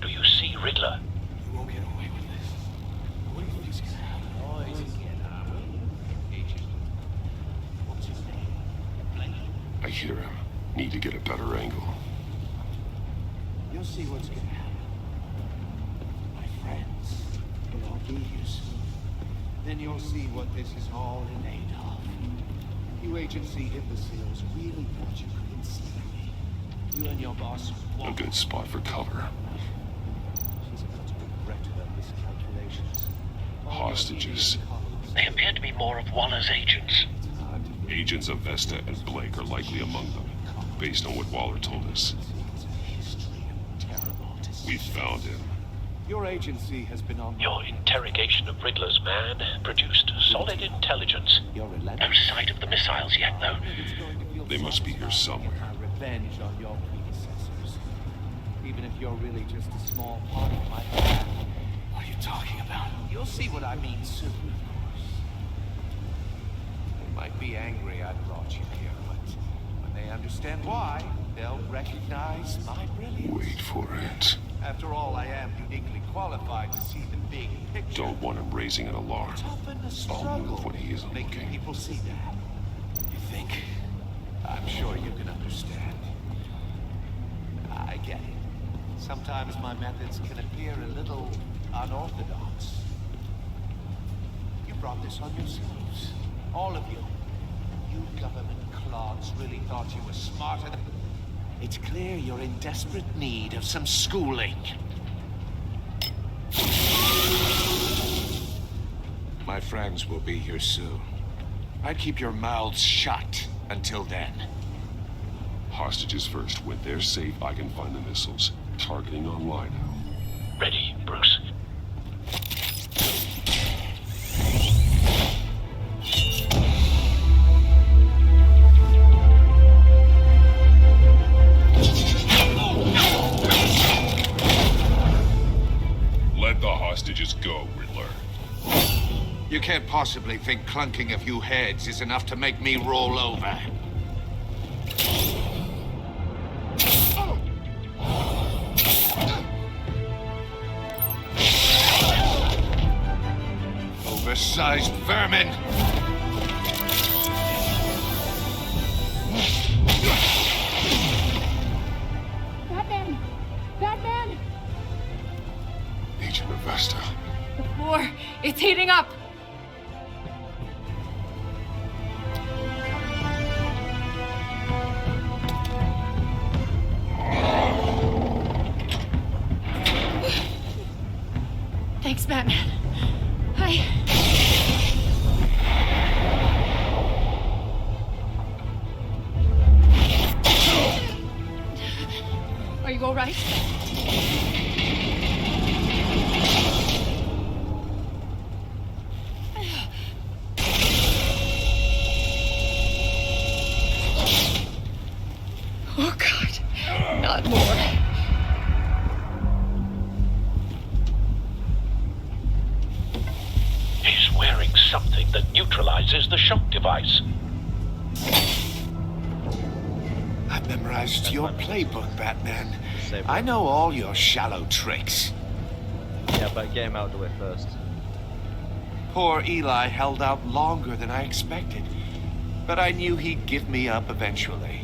Do you see Riddler? You won't get away with this. What do you think's gonna happen? What's his name? I hear him. Need to get a better angle. You'll see what's gonna happen. My friends will all be here soon. Then you'll see what this is all in aid of. You agency imbeciles really thought you couldn't see me. You and your boss A good spot for cover. She's about to regret her miscalculations. Hostages. They appear to be more of Waller's agents. Agents of Vesta and Blake are likely among them, based on what Waller told us. We found him. Your agency has been on... Your interrogation of Riddler's man produced solid intelligence. No sight of the missiles yet, though. They must be here somewhere. Revenge on your predecessors. Even if you're really just a small part of my plan. What are you talking about? You'll see what I mean soon. They might be angry I brought you here, but when they understand why, they'll recognize my brilliance. Wait for it. After all, I am uniquely qualified to see the big picture. Don't want him raising an alarm. I'll move when he isn't Making looking. people see that. You think? I'm sure you can understand. I get it. Sometimes my methods can appear a little unorthodox. You brought this on yourselves. All of you. You government clods really thought you were smarter than... It's clear you're in desperate need of some schooling. My friends will be here soon. I'd keep your mouths shut until then. Hostages first. When they're safe, I can find the missiles. Targeting on Lino. Ready, Bruce. Let the hostages go, Riddler. You can't possibly think clunking a few heads is enough to make me roll over. Oversized vermin! Batman! Batman! Agent of Vesta. The floor, it's heating up! Thanks, Batman. Are you all right? Oh, God. Not more. He's wearing something that neutralizes the shock device. I've memorized your playbook, Batman. I know all your shallow tricks. Yeah, but get him out of the way first. Poor Eli held out longer than I expected, but I knew he'd give me up eventually.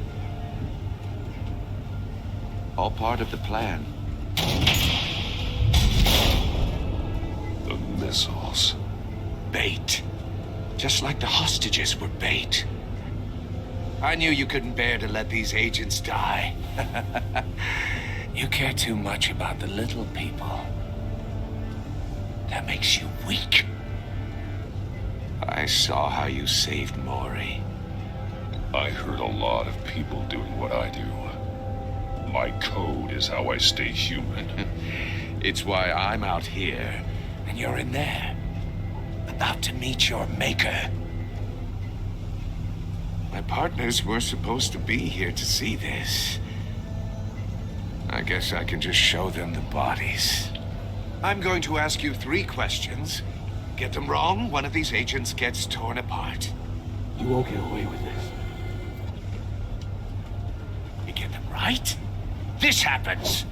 All part of the plan. The missiles. Bait. Just like the hostages were bait. I knew you couldn't bear to let these agents die. You care too much about the little people. That makes you weak. I saw how you saved Maury. I heard a lot of people doing what I do. My code is how I stay human. It's why I'm out here, and you're in there. About to meet your maker. My partners were supposed to be here to see this. I guess I can just show them the bodies. I'm going to ask you 3 questions. Get them wrong, one of these agents gets torn apart. You won't get away with this. You get them right, this happens.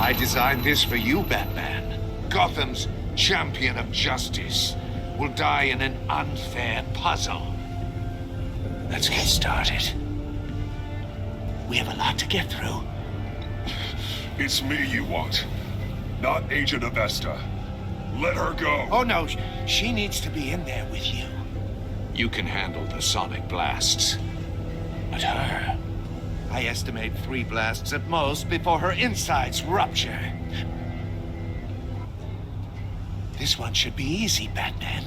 I designed this for you, Batman. Gotham's champion of justice will die in an unfair puzzle. Let's get started. We have a lot to get through. It's me you want, not Agent Avesta. Let her go. Oh no, she needs to be in there with you. You can handle the sonic blasts. But her, I estimate 3 blasts at most before her insides rupture. This one should be easy, Batman.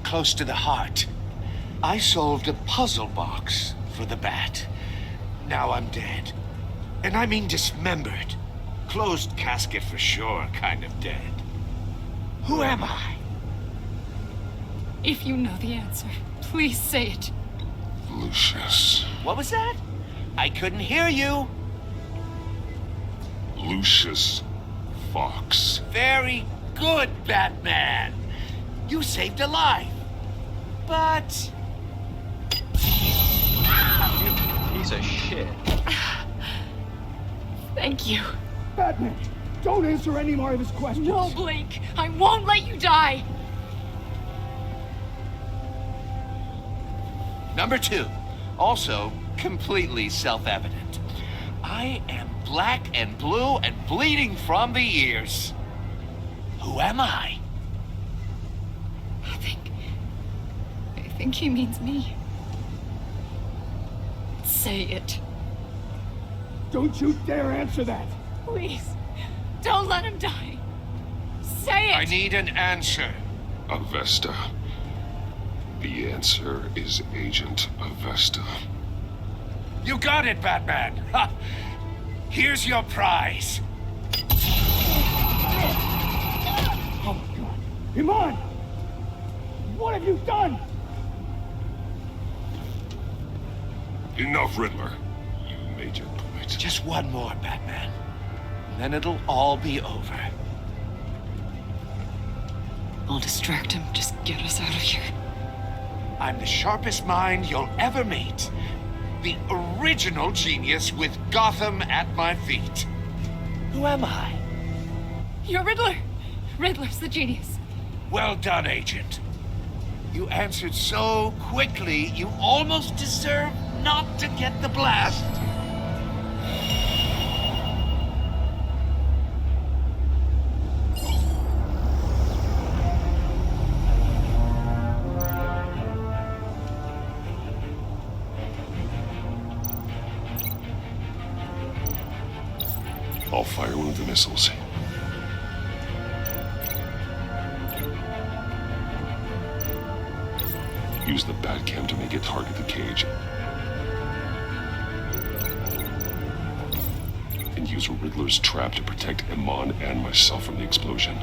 Close to the heart. I solved a puzzle box for the Bat. Now I'm dead. And I mean dismembered. Closed casket for sure, kind of dead. Who am I? If you know the answer, please say it. Lucius. What was that? I couldn't hear you. Lucius Fox. Very good, Batman. You saved a life. But... Piece of shit. Thank you. Batman, don't answer any more of his questions. No, Blake. I won't let you die. Number 2. Also, completely self-evident. I am black and blue and bleeding from the ears. Who am I? I think he means me. Say it. Don't you dare answer that. Please. Don't let him die. Say it. I need an answer. Avesta. The answer is Agent Avesta. You got it, Batman. Ha. Here's your prize. Oh my God. Iman! What have you done? Enough, Riddler. You made your point. Just one more, Batman. Then it'll all be over. I'll distract him. Just get us out of here. I'm the sharpest mind you'll ever meet. The original genius with Gotham at my feet. Who am I? You're Riddler. Riddler's the genius. Well done, Agent. You answered so quickly, you almost deserve not to get the blast. I'll fire one of the missiles. Use the Batcam to make it target the cage. And use Riddler's trap to protect Iman and myself from the explosion.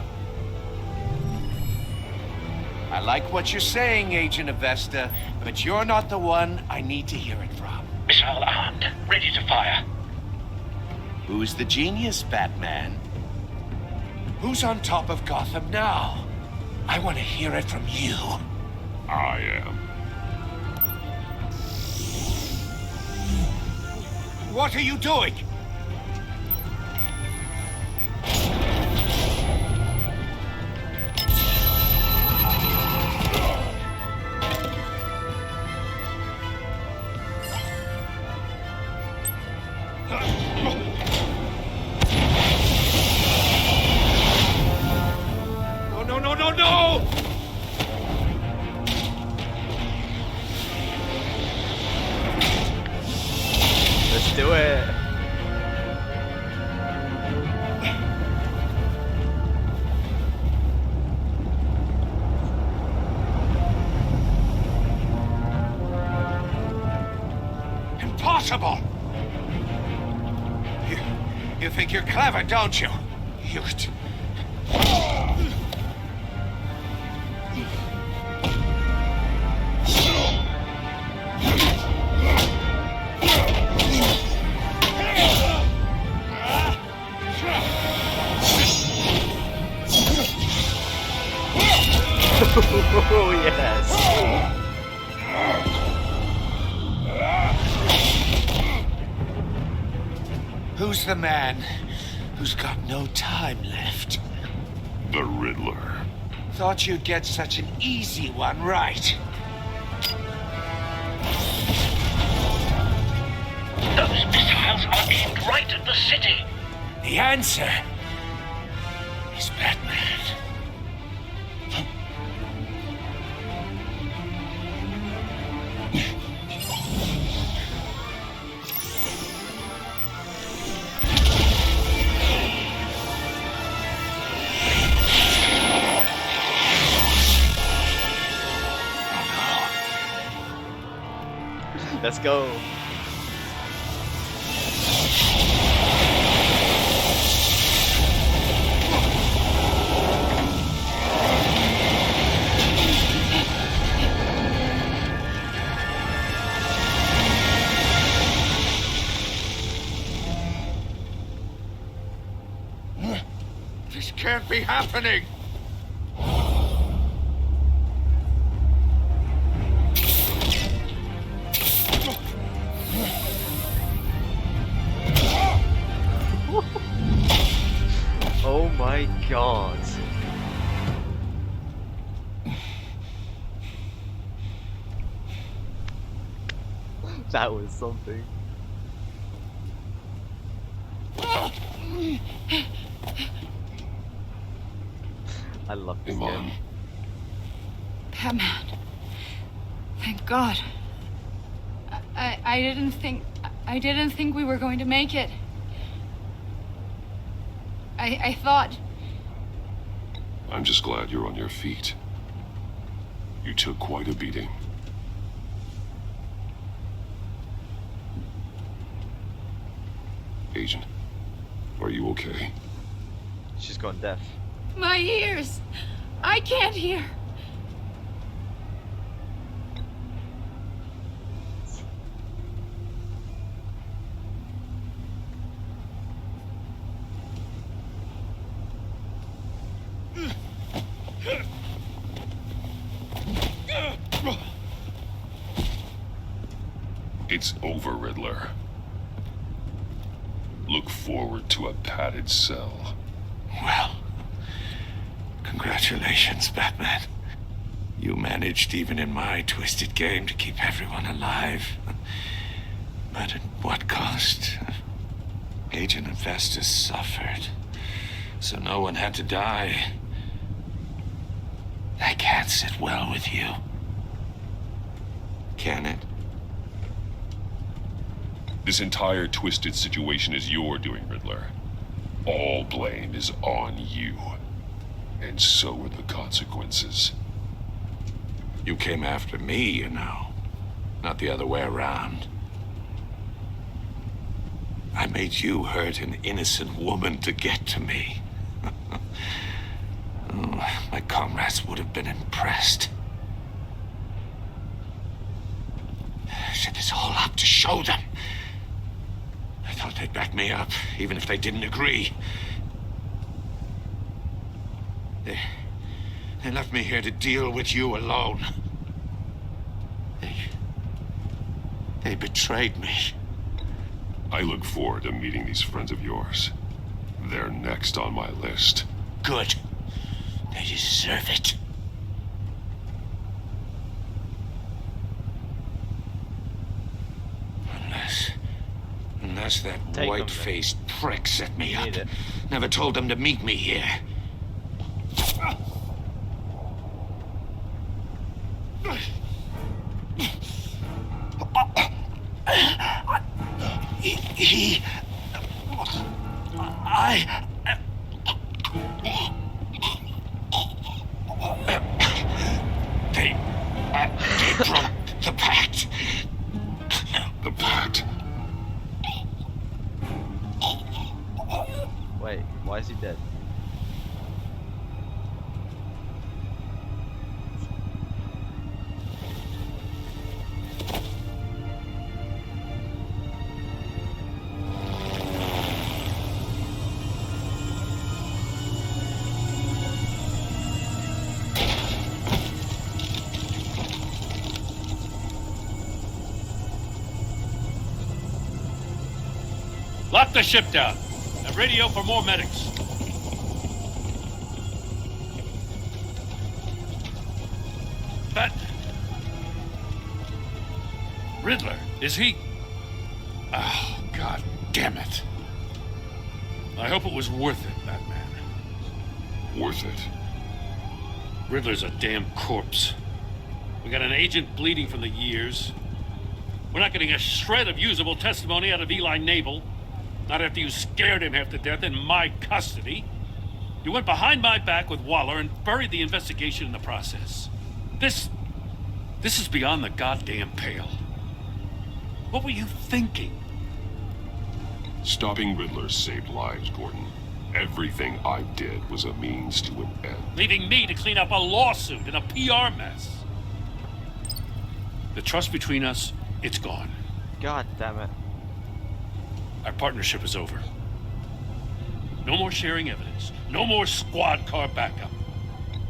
I like what you're saying, Agent Avesta, but you're not the one I need to hear it from. Missile armed, ready to fire. Who's the genius, Batman? Who's on top of Gotham now? I want to hear it from you. I am. What are you doing? No! Let's do it. Impossible! You think you're clever, don't you? Oh, yes. Who's the man who's got no time left. The Riddler. Thought you'd get such an easy one right. Those missiles are aimed right at the city. The answer is Batman. Let's go. This can't be happening. Oh my god. That was something. I love this game. Batman. Thank God. I didn't think we were going to make it. I thought... I'm just glad you're on your feet. You took quite a beating. Agent, are you okay? She's gone deaf. My ears! I can't hear! It's over, Riddler. Look forward to a padded cell. Well, congratulations, Batman. You managed, even in my twisted game, to keep everyone alive. But at what cost? Agent Infestus suffered, so no one had to die. That can't sit well with you. Can it? This entire twisted situation is your doing, Riddler. All blame is on you. And so are the consequences. You came after me, you know. Not the other way around. I made you hurt an innocent woman to get to me. Oh, my comrades would have been impressed. I set this all up to show them. I thought they'd back me up, even if they didn't agree. They left me here to deal with you alone. They betrayed me. I look forward to meeting these friends of yours. They're next on my list. Good. They deserve it. Unless that white-faced prick set me up. Never told them to meet me here. They broke the pact. The pact? Wait, why is he dead? Lock the ship down. And Radio for more medics. Bat... Riddler, is he... Oh, God damn it. I hope it was worth it, Batman. Worth it? Riddler's a damn corpse. We got an agent bleeding from the years. We're not getting a shred of usable testimony out of Eli Nabel. Not after you scared him half to death in my custody. You went behind my back with Waller and buried the investigation in the process. This is beyond the goddamn pale. What were you thinking? Stopping Riddler saved lives, Gordon. Everything I did was a means to an end. Leaving me to clean up a lawsuit and a PR mess. The trust between us, it's gone. God damn it. Our partnership is over. No more sharing evidence. No more squad car backup.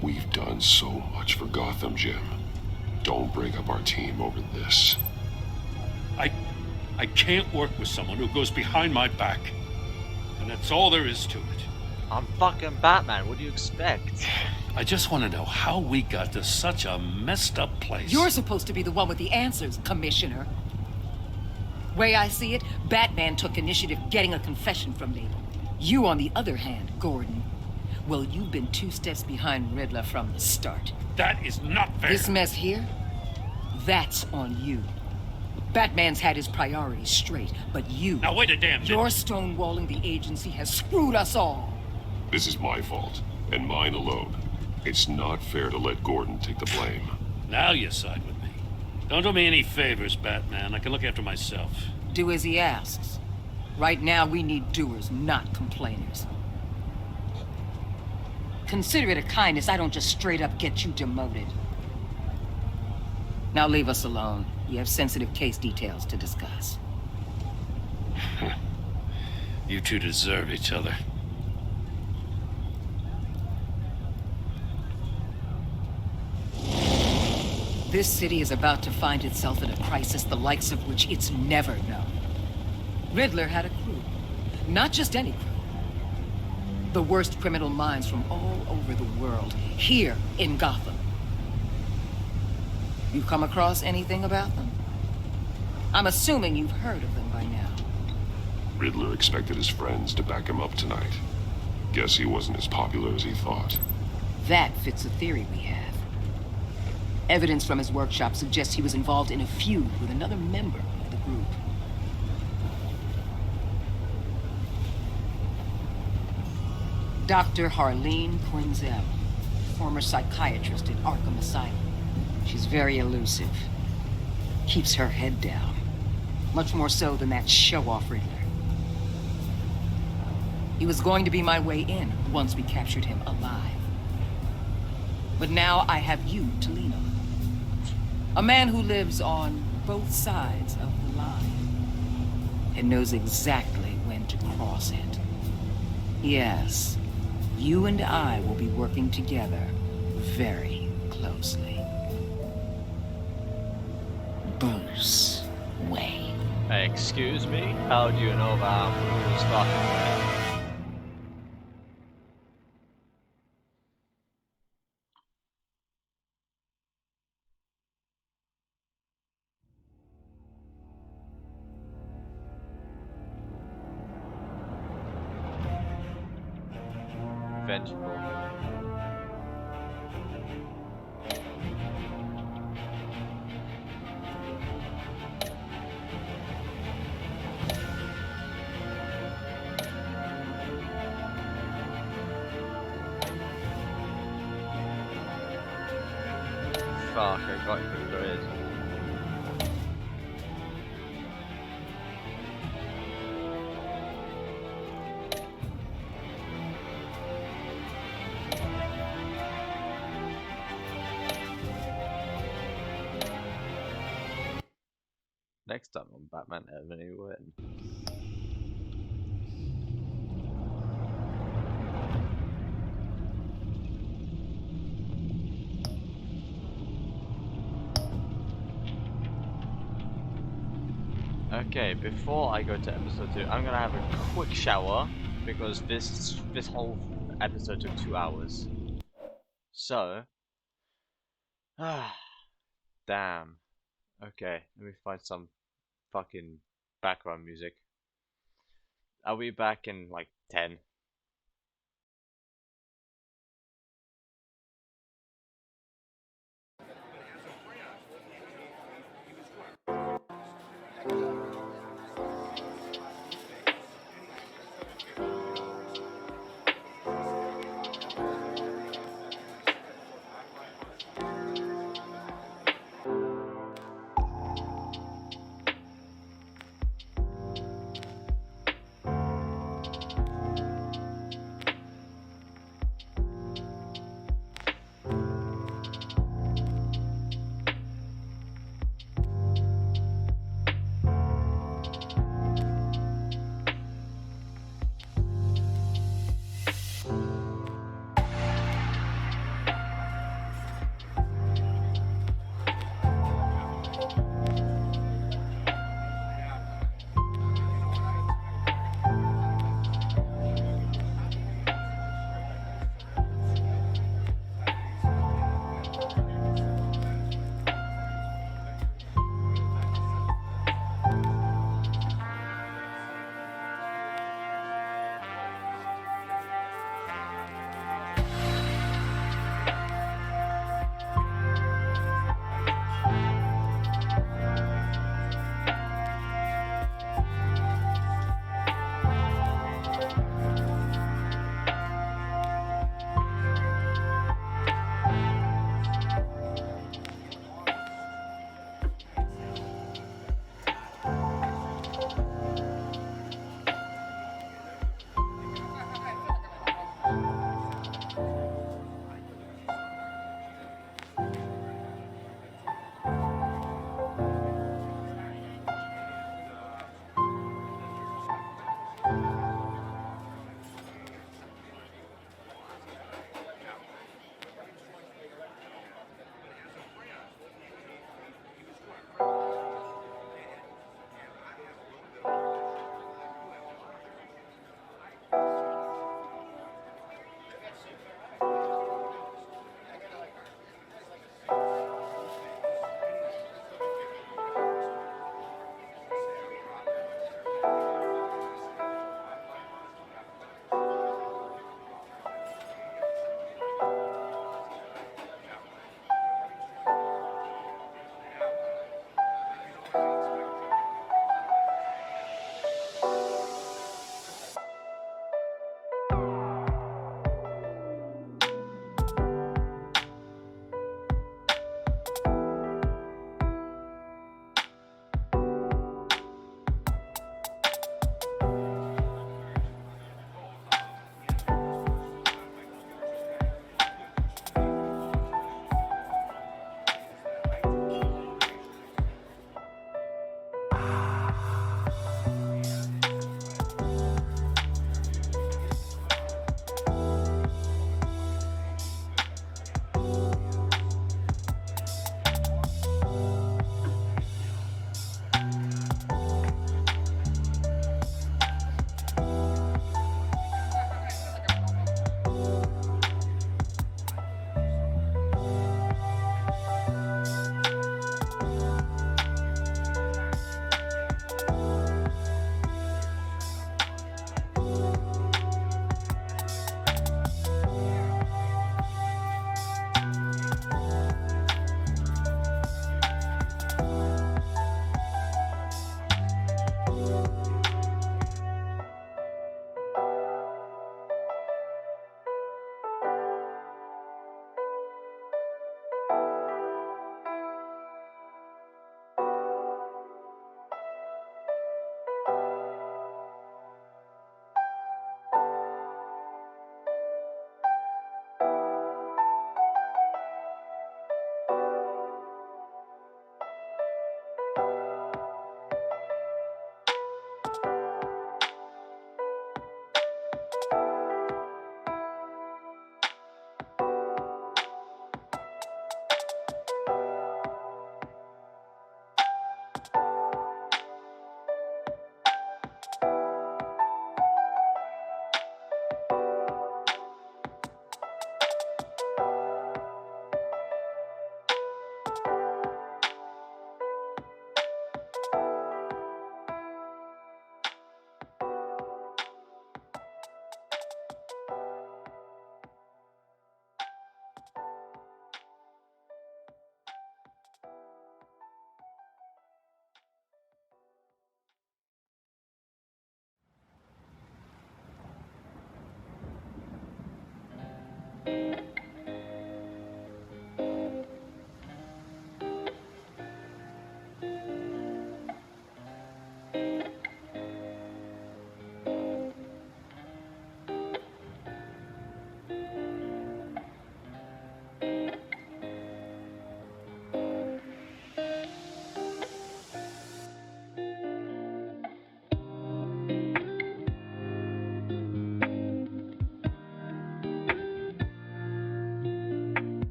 We've done so much for Gotham, Jim. Don't break up our team over this. I can't work with someone who goes behind my back. And that's all there is to it. I'm fucking Batman. What do you expect? I just want to know how we got to such a messed up place. You're supposed to be the one with the answers, Commissioner. Way I see it, Batman took initiative getting a confession from Nabel. You, on the other hand, Gordon, well, you've been 2 steps behind Riddler from the start. That is not fair. This mess here, that's on you. Batman's had his priorities straight, but you... Now wait a damn minute. Your stonewalling the agency has screwed us all. This is my fault, and mine alone. It's not fair to let Gordon take the blame. Now you side with me. Don't do me any favors, Batman. I can look after myself. Do as he asks. Right now, we need doers, not complainers. Consider it a kindness I don't just straight up get you demoted. Now leave us alone. We have sensitive case details to discuss. You two deserve each other. This city is about to find itself in a crisis the likes of which it's never known. Riddler had a crew. Not just any crew. The worst criminal minds from all over the world, here in Gotham. You come across anything about them? I'm assuming you've heard of them by now. Riddler expected his friends to back him up tonight. Guess he wasn't as popular as he thought. That fits a theory we have. Evidence from his workshop suggests he was involved in a feud with another member of the group. Dr. Harleen Quinzel, former psychiatrist at Arkham Asylum. She's very elusive. Keeps her head down. Much more so than that show-off Riddler. He was going to be my way in once we captured him alive. But now I have you to lean on. A man who lives on both sides of the line and knows exactly when to cross it. Yes, you and I will be working together very closely. Bruce Wayne. Excuse me? How do you know about Bruce fucking Wayne? Vengeful. Fuck, I got him grid. Next time on Batman Avenue Win. Okay, before I go to episode 2, I'm gonna have a quick shower, because this whole episode took 2 hours. So, damn. Okay, let me find some fucking background music. I'll be back in like 10.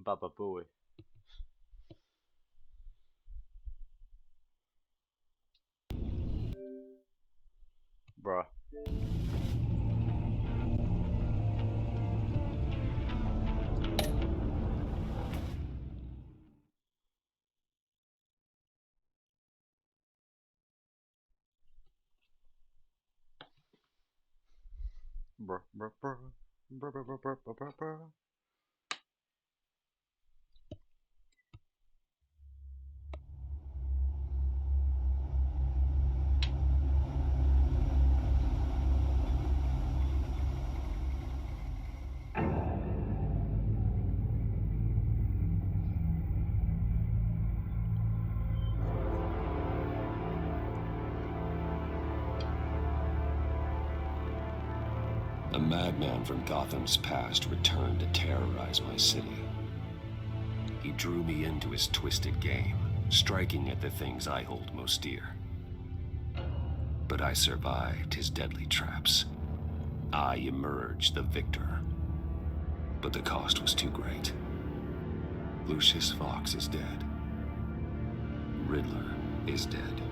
Baba Booey. Bruh. Bruh, bruh, bruh. Bruh, bruh, bruh, bruh, bruh, bruh. A madman from Gotham's past returned to terrorize my city. He drew me into his twisted game, striking at the things I hold most dear. But I survived his deadly traps. I emerged the victor. But the cost was too great. Lucius Fox is dead. Riddler is dead.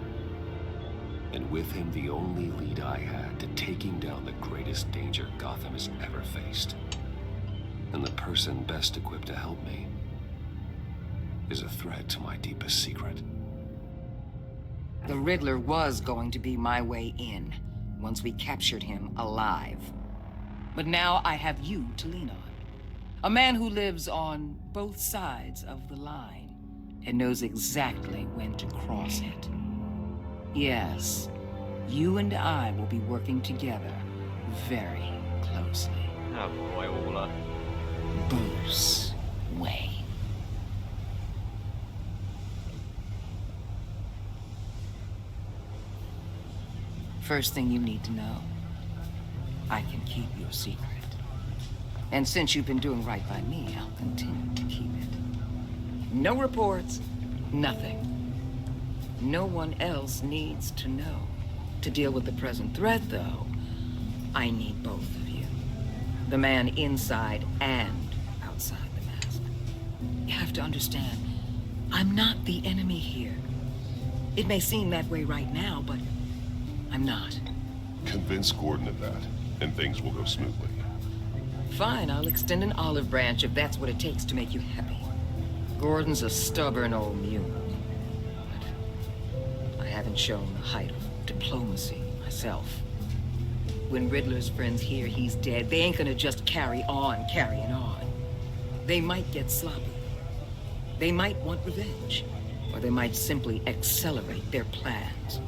And with him the only lead I had to taking down the greatest danger Gotham has ever faced. And the person best equipped to help me is a threat to my deepest secret. The Riddler was going to be my way in, once we captured him alive. But now I have you to lean on. A man who lives on both sides of the line and knows exactly when to cross it. Yes, you and I will be working together very closely. Oh boy, Waller. Bruce Wayne. First thing you need to know, I can keep your secret. And since you've been doing right by me, I'll continue to keep it. No reports, nothing. No one else needs to know. To deal with the present threat, though, I need both of you. The man inside and outside the mask. You have to understand, I'm not the enemy here. It may seem that way right now, but I'm not. Convince Gordon of that, and things will go smoothly. Fine, I'll extend an olive branch if that's what it takes to make you happy. Gordon's a stubborn old mule. But I haven't shown the height of diplomacy myself. When Riddler's friends hear he's dead, they ain't gonna just carry on carrying on. They might get sloppy. They might want revenge. Or they might simply accelerate their plans.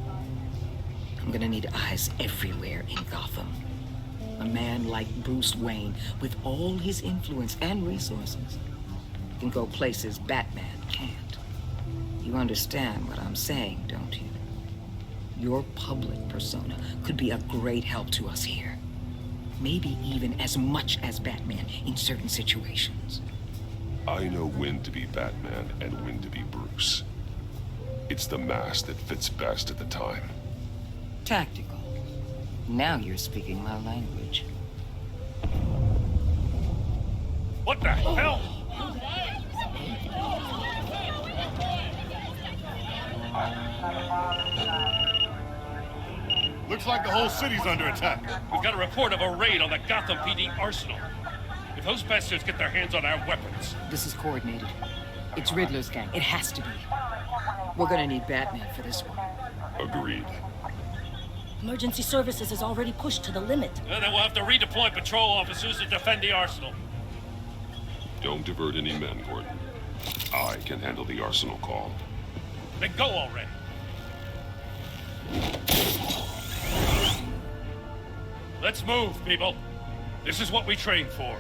I'm gonna need eyes everywhere in Gotham. A man like Bruce Wayne, with all his influence and resources, can go places Batman can't. You understand what I'm saying, don't you? Your public persona could be a great help to us here. Maybe even as much as Batman in certain situations. I know when to be Batman and when to be Bruce. It's the mask that fits best at the time. Tactical. Now you're speaking my language. What the hell? Looks like the whole city's under attack. We've got a report of a raid on the Gotham PD arsenal. If those bastards get their hands on our weapons... This is coordinated. It's Riddler's gang. It has to be. We're gonna need Batman for this one. Agreed. Emergency services is already pushed to the limit. Then we'll have to redeploy patrol officers to defend the arsenal. Don't divert any men, Gordon. I can handle the arsenal call. Then go already. Let's move, people. This is what we trained for.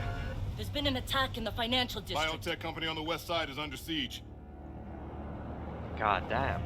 There's been an attack in the financial district. Biotech company on the west side is under siege. God damn.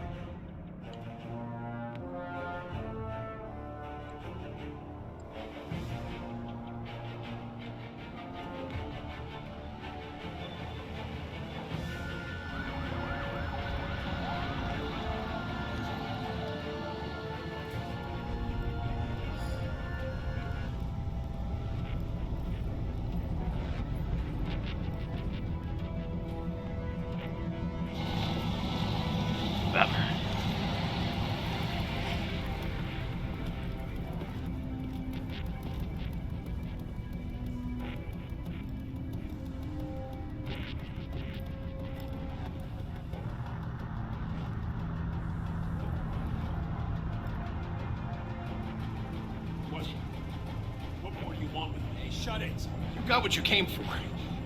shut-ins. You got what you came for.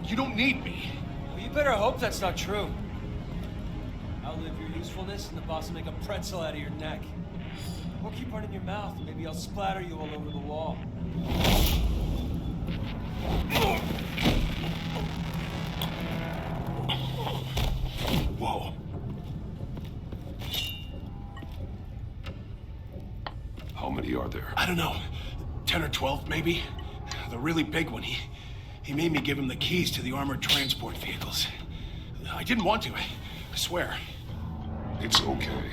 You don't need me. Well, you better hope that's not true. Outlive your usefulness and the boss will make a pretzel out of your neck. Or keep running your mouth and maybe I'll splatter you all over the wall. Whoa. How many are there? I don't know. 10 or 12, maybe. The really big one, he made me give him the keys to the armored transport vehicles. I didn't want to, I swear. It's okay.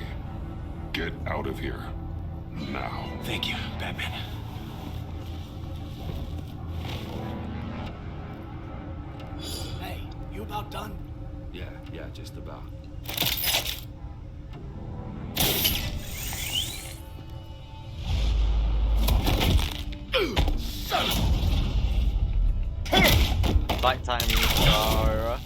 Get out of here. Now. Thank you, Batman. Hey, you about done? Yeah, just about. Back timing, Kara.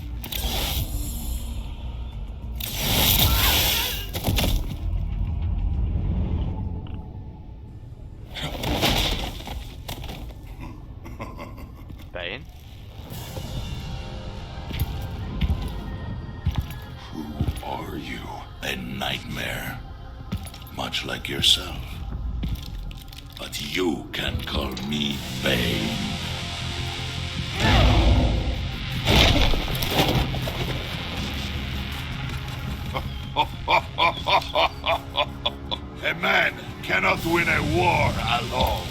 Bane? Who are you? A nightmare. Much like yourself. But you can call me Bane. A man cannot win a war alone.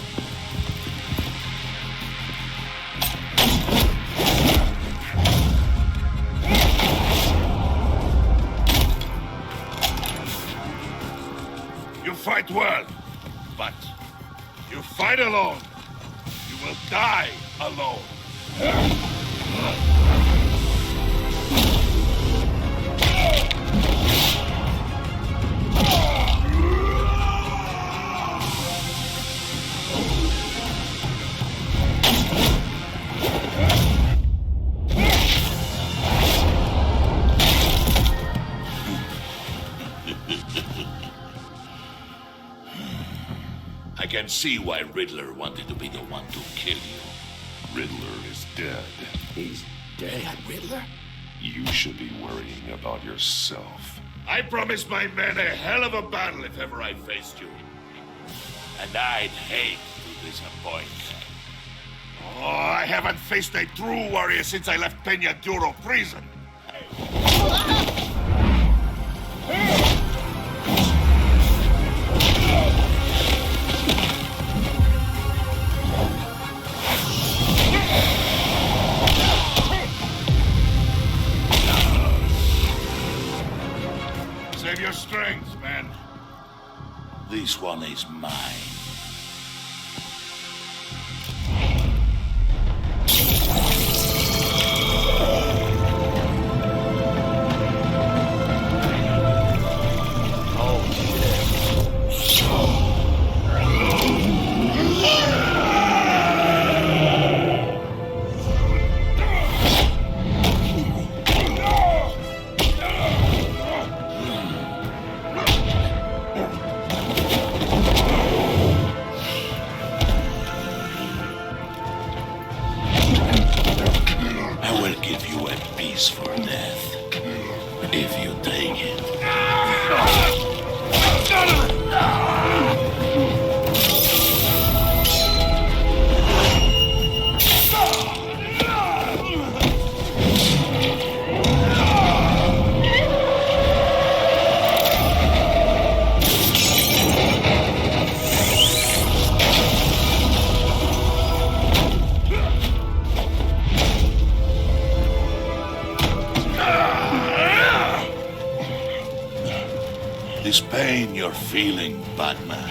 You fight well, but you fight alone. You will die alone. I can see why Riddler wanted to be the one to kill you. Riddler is dead. He's dead? Riddler? You should be worrying about yourself. I promised my men a hell of a battle if ever I faced you. And I'd hate to disappoint. Oh, I haven't faced a true warrior since I left Peña Duro prison. Save your strength, man. This one is mine. For death, if you take it. This pain you're feeling, Batman.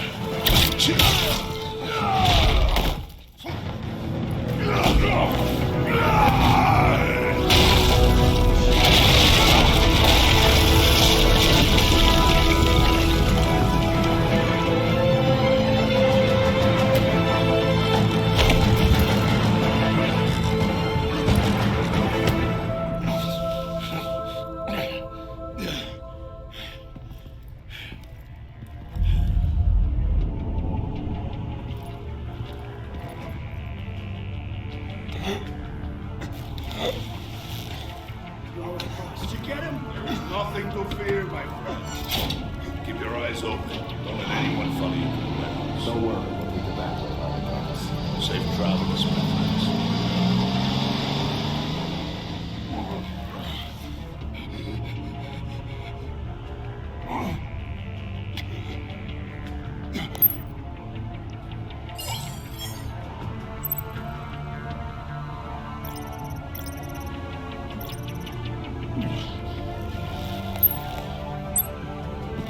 Did you get him? There's nothing to fear, my friend. Keep your eyes open. Don't let anyone follow you to the warehouse. Don't worry, we'll be the back way, I promise. Safe travels, my friends.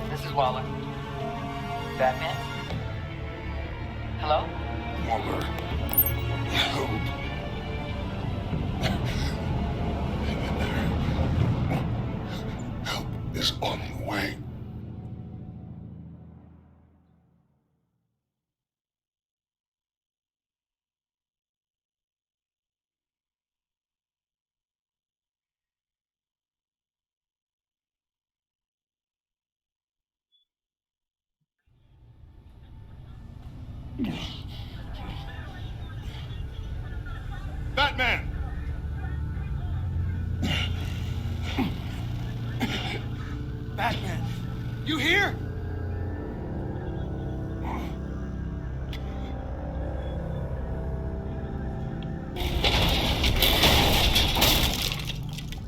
This is Waller. Batman? Hello? Waller. Help. Help is on the way. Batman! Batman, you here?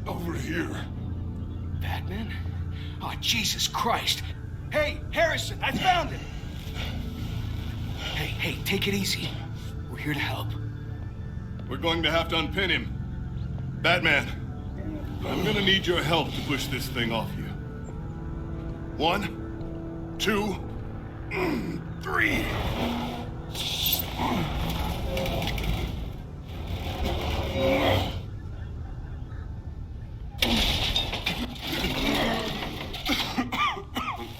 Over here. Batman? Oh, Jesus Christ. Hey, Harrison, I found him. Hey, take it easy. We're here to help. We're going to have to unpin him. Batman, I'm gonna need your help to push this thing off you. 1, 2, 3.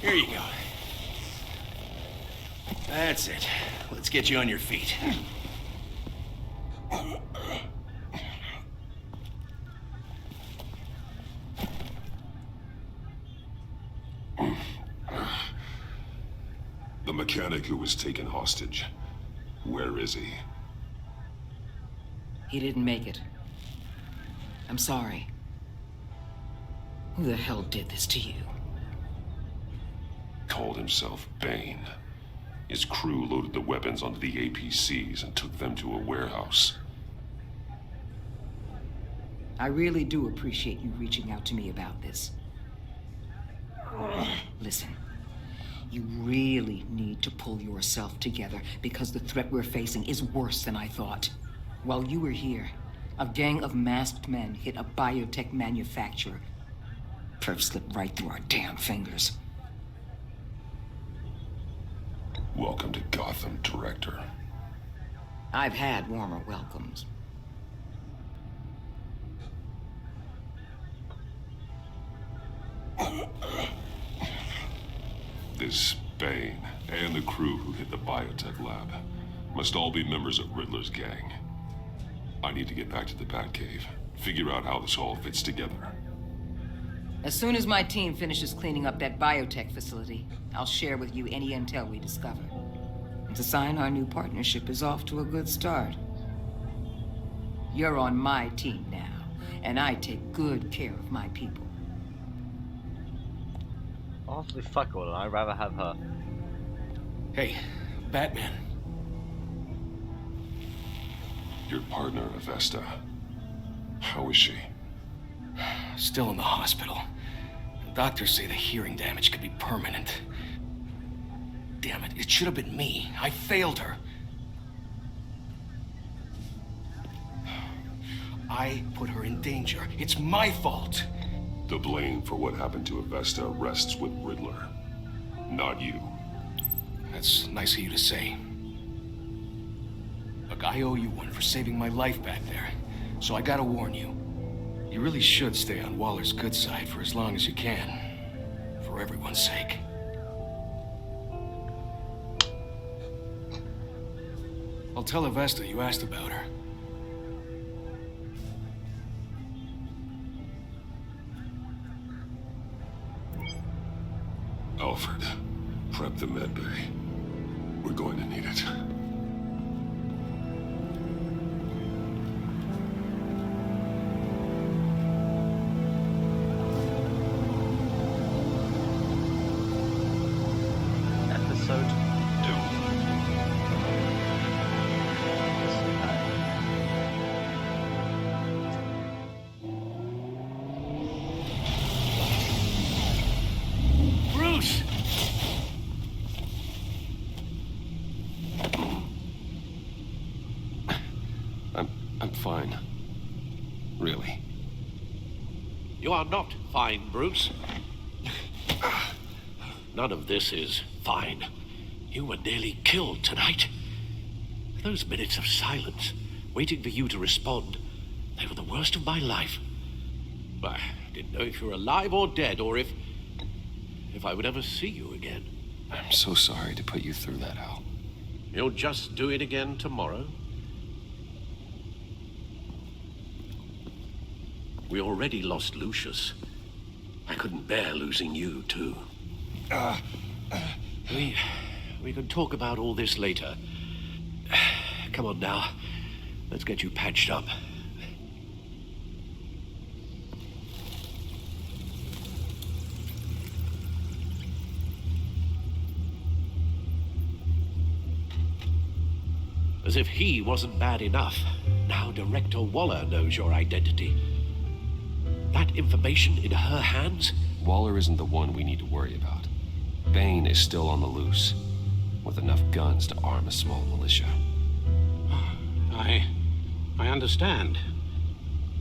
Here you go. That's it. Let's get you on your feet. The mechanic who was taken hostage. Where is he? He didn't make it. I'm sorry. Who the hell did this to you? Called himself Bane. His crew loaded the weapons onto the APCs and took them to a warehouse. I really do appreciate you reaching out to me about this. Listen, you really need to pull yourself together because the threat we're facing is worse than I thought. While you were here, a gang of masked men hit a biotech manufacturer. Perf slipped right through our damn fingers. Welcome to Gotham, Director. I've had warmer welcomes. This Bane and the crew who hit the biotech lab must all be members of Riddler's gang. I need to get back to the Batcave, figure out how this all fits together. As soon as my team finishes cleaning up that biotech facility, I'll share with you any intel we discover. It's a sign our new partnership is off to a good start. You're on my team now, and I take good care of my people. Honestly, fuck all, I'd rather have her. Hey, Batman. Your partner, Avesta. How is she? Still in the hospital. Doctors say the hearing damage could be permanent. Damn it, it should have been me. I failed her. I put her in danger. It's my fault. The blame for what happened to Avesta rests with Riddler, not you. That's nice of you to say. Look, I owe you one for saving my life back there. So I gotta warn you. You really should stay on Waller's good side for as long as you can. For everyone's sake. I'll tell Avesta you asked about her. Alfred, prep the med bay. We're going to need it. You are not fine, Bruce. None of this is fine. You were nearly killed tonight. Those minutes of silence, waiting for you to respond, they were the worst of my life. I didn't know if you were alive or dead, or if I would ever see you again. I'm so sorry to put you through that, Al. You'll just do it again tomorrow? We already lost Lucius. I couldn't bear losing you, too. We can talk about all this later. Come on now. Let's get you patched up. As if he wasn't bad enough, now Director Waller knows your identity. That information in her hands? Waller isn't the one we need to worry about. Bane is still on the loose, with enough guns to arm a small militia. I understand.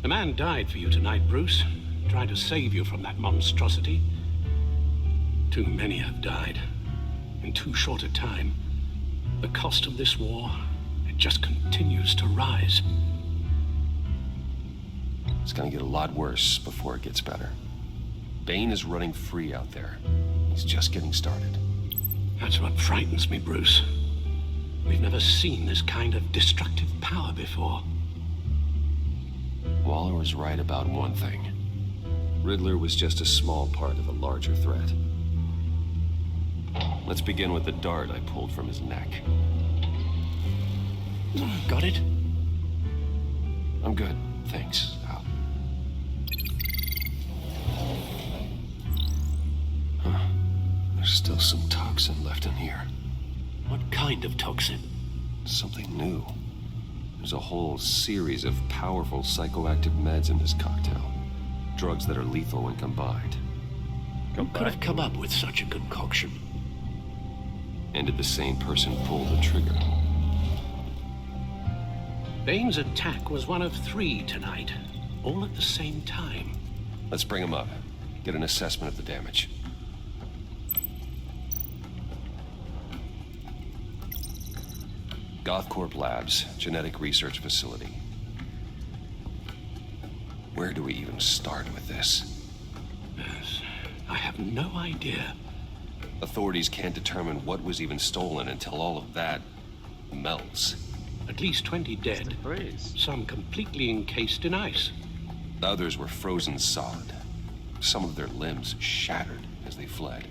The man died for you tonight, Bruce, trying to save you from that monstrosity. Too many have died, in too short a time. The cost of this war, it just continues to rise. It's gonna get a lot worse before it gets better. Bane is running free out there. He's just getting started. That's what frightens me, Bruce. We've never seen this kind of destructive power before. Waller was right about one thing. Riddler was just a small part of a larger threat. Let's begin with the dart I pulled from his neck. Got it? I'm good, thanks, Al. Huh. There's still some toxin left in here. What kind of toxin? Something new. There's a whole series of powerful psychoactive meds in this cocktail. Drugs that are lethal when combined. Who could have come up with such a concoction? And did the same person pull the trigger? Bane's attack was one of 3 tonight, all at the same time. Let's bring him up. Get an assessment of the damage. Gothcorp Labs, genetic research facility. Where do we even start with this? Yes, I have no idea. Authorities can't determine what was even stolen until all of that melts. At least 20 dead, some completely encased in ice. The others were frozen solid. Some of their limbs shattered as they fled.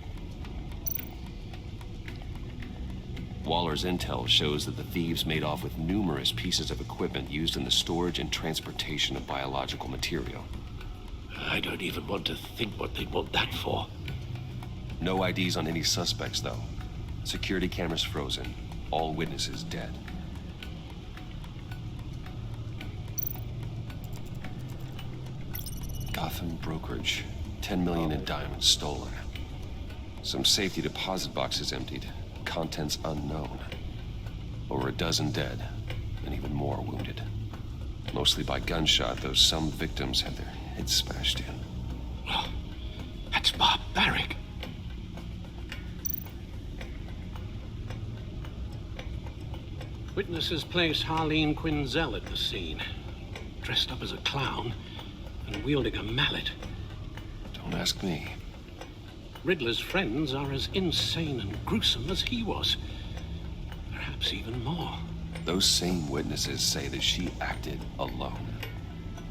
Waller's intel shows that the thieves made off with numerous pieces of equipment used in the storage and transportation of biological material. I don't even want to think what they'd want that for. No IDs on any suspects, though. Security cameras frozen. All witnesses dead. Gotham brokerage. 10 million in diamonds stolen. Some safety deposit boxes emptied. Contents unknown. Over a dozen dead, and even more wounded. Mostly by gunshot, though some victims had their heads smashed in. Oh, that's barbaric. Witnesses place Harleen Quinzel at the scene, dressed up as a clown and wielding a mallet. Don't ask me. Riddler's friends are as insane and gruesome as he was. Perhaps even more. Those same witnesses say that she acted alone.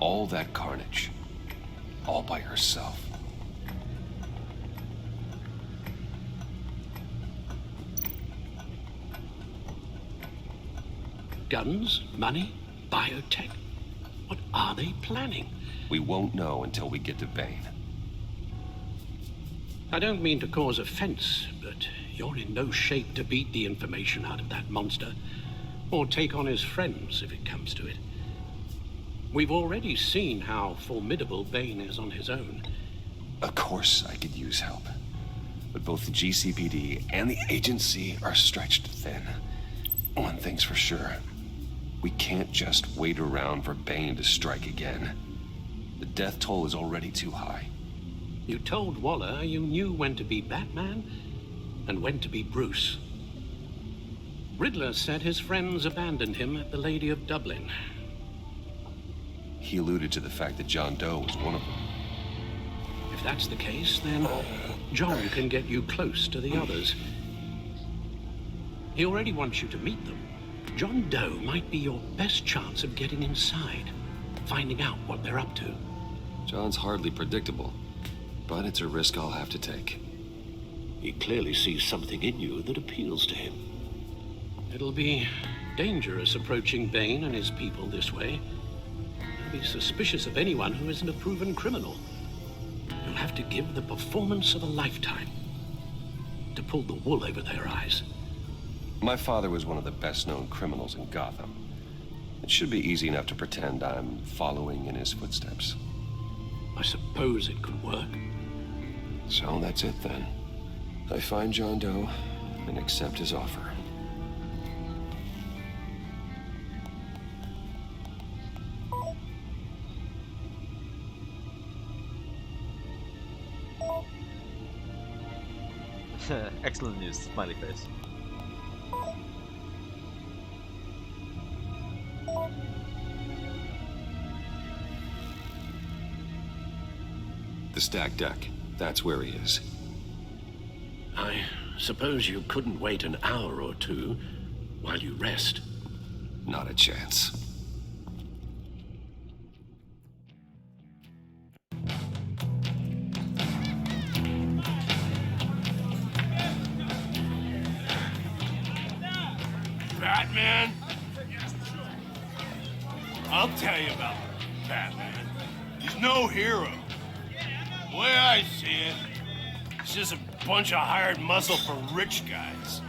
All that carnage. All by herself. Guns, money, biotech. What are they planning? We won't know until we get to Bane. I don't mean to cause offense, but you're in no shape to beat the information out of that monster, or take on his friends if it comes to it. We've already seen how formidable Bane is on his own. Of course I could use help. But both the GCPD and the agency are stretched thin. One thing's for sure. We can't just wait around for Bane to strike again. The death toll is already too high. You told Waller you knew when to be Batman and when to be Bruce. Riddler said his friends abandoned him at the Lady of Dublin. He alluded to the fact that John Doe was one of them. If that's the case, then John can get you close to the others. He already wants you to meet them. John Doe might be your best chance of getting inside, finding out what they're up to. John's hardly predictable, but it's a risk I'll have to take. He clearly sees something in you that appeals to him. It'll be dangerous approaching Bane and his people this way. He'll be suspicious of anyone who isn't a proven criminal. You'll have to give the performance of a lifetime to pull the wool over their eyes. My father was one of the best-known criminals in Gotham. It should be easy enough to pretend I'm following in his footsteps. I suppose it could work. So that's it then. I find John Doe and accept his offer. Excellent news, smiley face. The stacked deck. That's where he is. I suppose you couldn't wait an hour or two while you rest. Not a chance. Batman? I'll tell you about Batman. He's no hero. The way I see it, he's just a bunch of hired muscle for rich guys.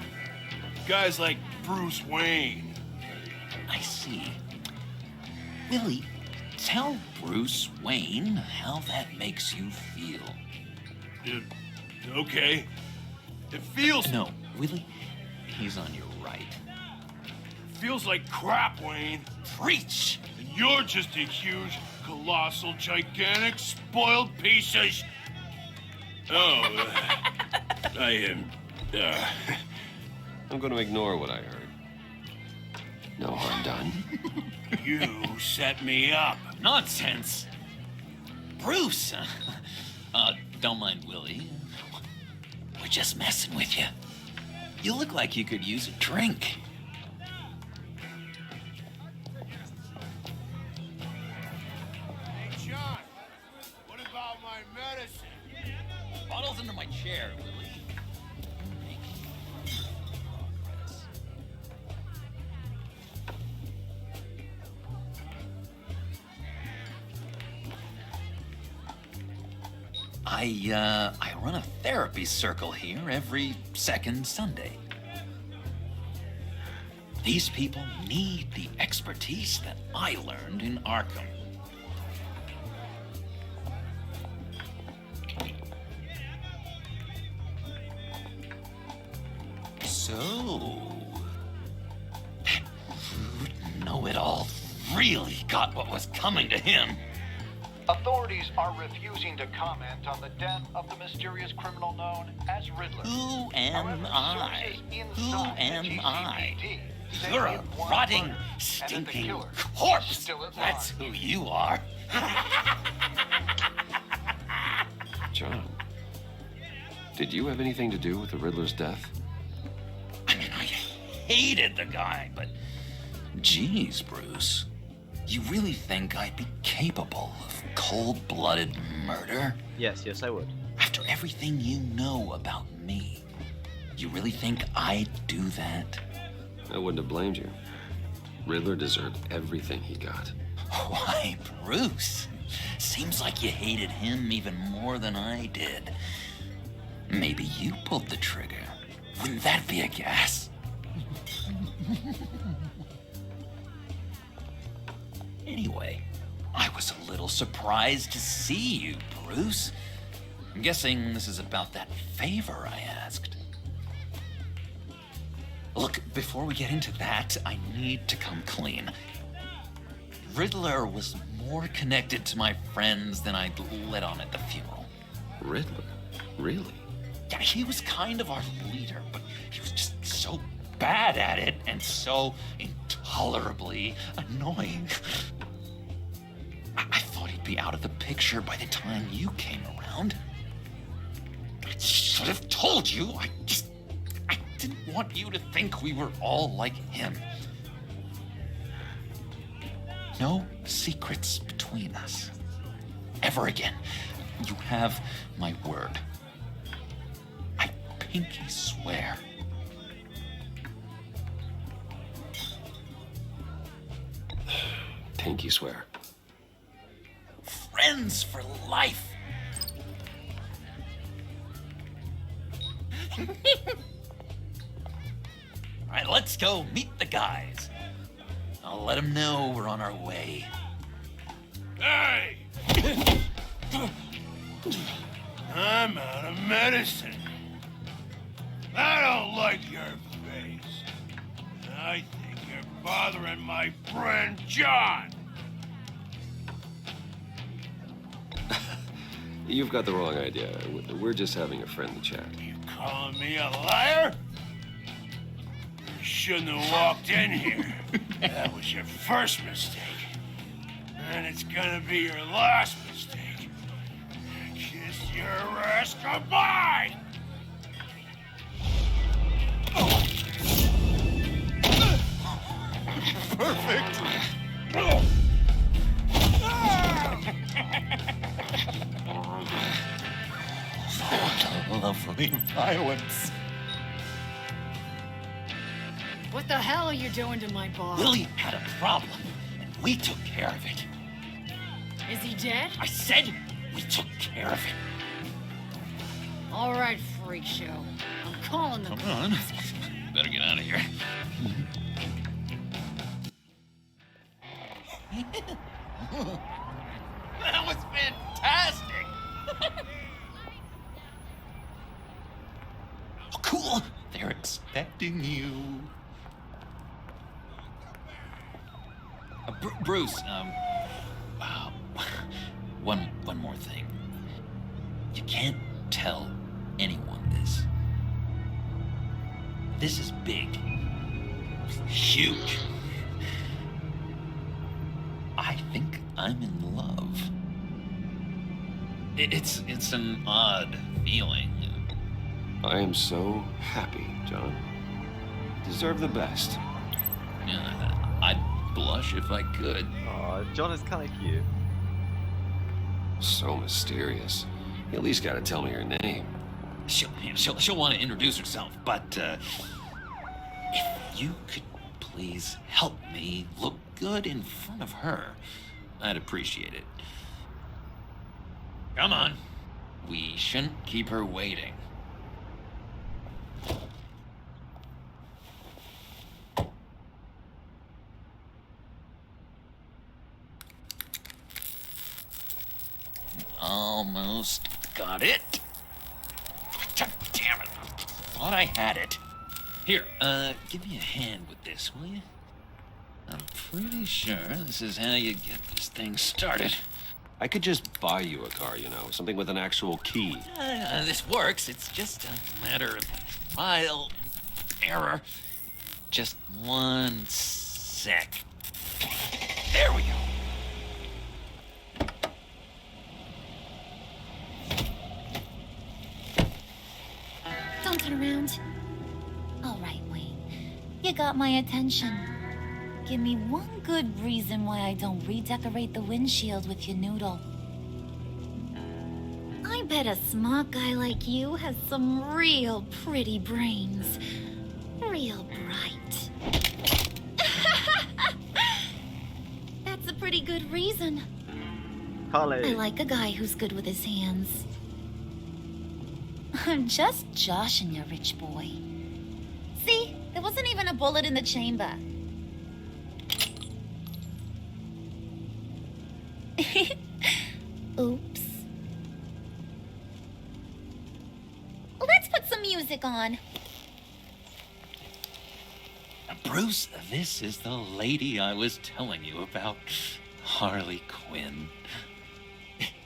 Guys like Bruce Wayne. I see. Willie, tell Bruce Wayne how that makes you feel. Okay. It feels... No, Willie, he's on your right. Feels like crap, Wayne. Preach! And you're just a huge, colossal, gigantic, spoiled piece of Oh, I am... I'm going to ignore what I heard. No harm done. You set me up. Nonsense! Bruce! Don't mind Willie. We're just messing with you. You look like you could use a drink. Hey, John. What about my medicine? Bottle's under my chair, Willie. I run a therapy circle here every second Sunday. These people need the expertise that I learned in Arkham. So, that rude know-it-all really got what was coming to him. Authorities are refusing to comment on the death of the mysterious criminal known as Riddler. Who am I? Who am I? say You're he a had one rotting, murder, and that the stinking killer is corpse. still at That's large. who you are. John, did you have anything to do with the Riddler's death? Hated the guy, but geez, Bruce, you really think I'd be capable of cold-blooded murder? Yes, I would. After everything you know about me, you really think I'd do that? I wouldn't have blamed you. Riddler deserved everything he got. Why, Bruce, seems like you hated him even more than I did. Maybe you pulled the trigger. Wouldn't that be a guess? Anyway, I was a little surprised to see you, Bruce. I'm guessing this is about that favor I asked. Look, before we get into that, I need to come clean. Riddler was more connected to my friends than I'd let on at the funeral. Riddler? Really? Yeah, he was kind of our leader, but he was just so bad at it and so intolerably annoying. I thought he'd be out of the picture by the time you came around. I should have told you. I didn't want you to think we were all like him. No secrets between us. Ever again. You have my word. I pinky swear. Pinky swear. Friends for life. All right, let's go meet the guys. I'll let them know we're on our way. Hey! I'm out of medicine. I don't like your face. I think you're bothering my friend John. You've got the wrong idea. We're just having a friendly chat. You calling me a liar? You shouldn't have walked in here. That was your first mistake. And it's gonna be your last mistake. Kiss your ass goodbye! Perfect! Lovely violence. What the hell are you doing to my boss? Willie had a problem, and we took care of it. Is he dead? I said we took care of it. All right, freak show. I'm calling the Come on. Better get out of here. That was fantastic! Oh, cool! They're expecting you. Bruce, one more thing. You can't tell anyone this. This is big. Huge. I think I'm in love. It's an odd feeling. I am so happy, John. Deserve the best. Yeah, I'd blush if I could. Aw, John is kind of cute. So mysterious. You at least gotta tell me your name. She'll want to introduce herself, but if you could please help me look good in front of her, I'd appreciate it. Come on. We shouldn't keep her waiting. Almost got it. God damn it. Thought I had it. Here, give me a hand with this, will you? I'm pretty sure this is how you get this thing started. I could just buy you a car, you know, something with an actual key. This works. It's just a matter of trial and error. Just one sec. There we go. Don't turn around. All right, Wayne. You got my attention. Give me one good reason why I don't redecorate the windshield with your noodle. I bet a smart guy like you has some real pretty brains. Real bright. That's a pretty good reason. Carly. I like a guy who's good with his hands. I'm just joshing you, rich boy. See, there wasn't even a bullet in the chamber. Oops. Let's put some music on. Bruce, this is the lady I was telling you about. Harley Quinn.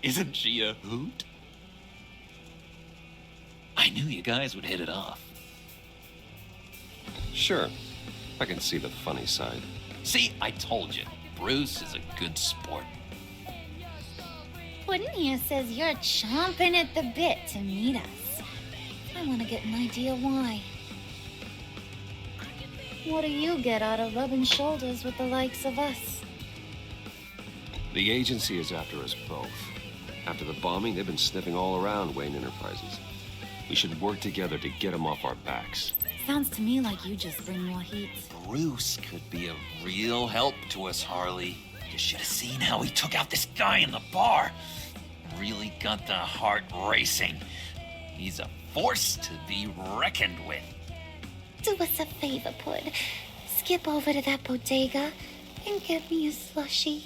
Isn't she a hoot? I knew you guys would hit it off. Sure. I can see the funny side. See, I told you. Bruce is a good sport. Puddin' here says you're chomping at the bit to meet us. I want to get an idea why. What do you get out of rubbing shoulders with the likes of us? The agency is after us both. After the bombing, they've been sniffing all around Wayne Enterprises. We should work together to get them off our backs. Sounds to me like you just bring more heat. Bruce could be a real help to us, Harley. You should have seen how he took out this guy in the bar. Really got the heart racing. He's a force to be reckoned with. Do us a favor, Pud. Skip over to that bodega and get me a slushie.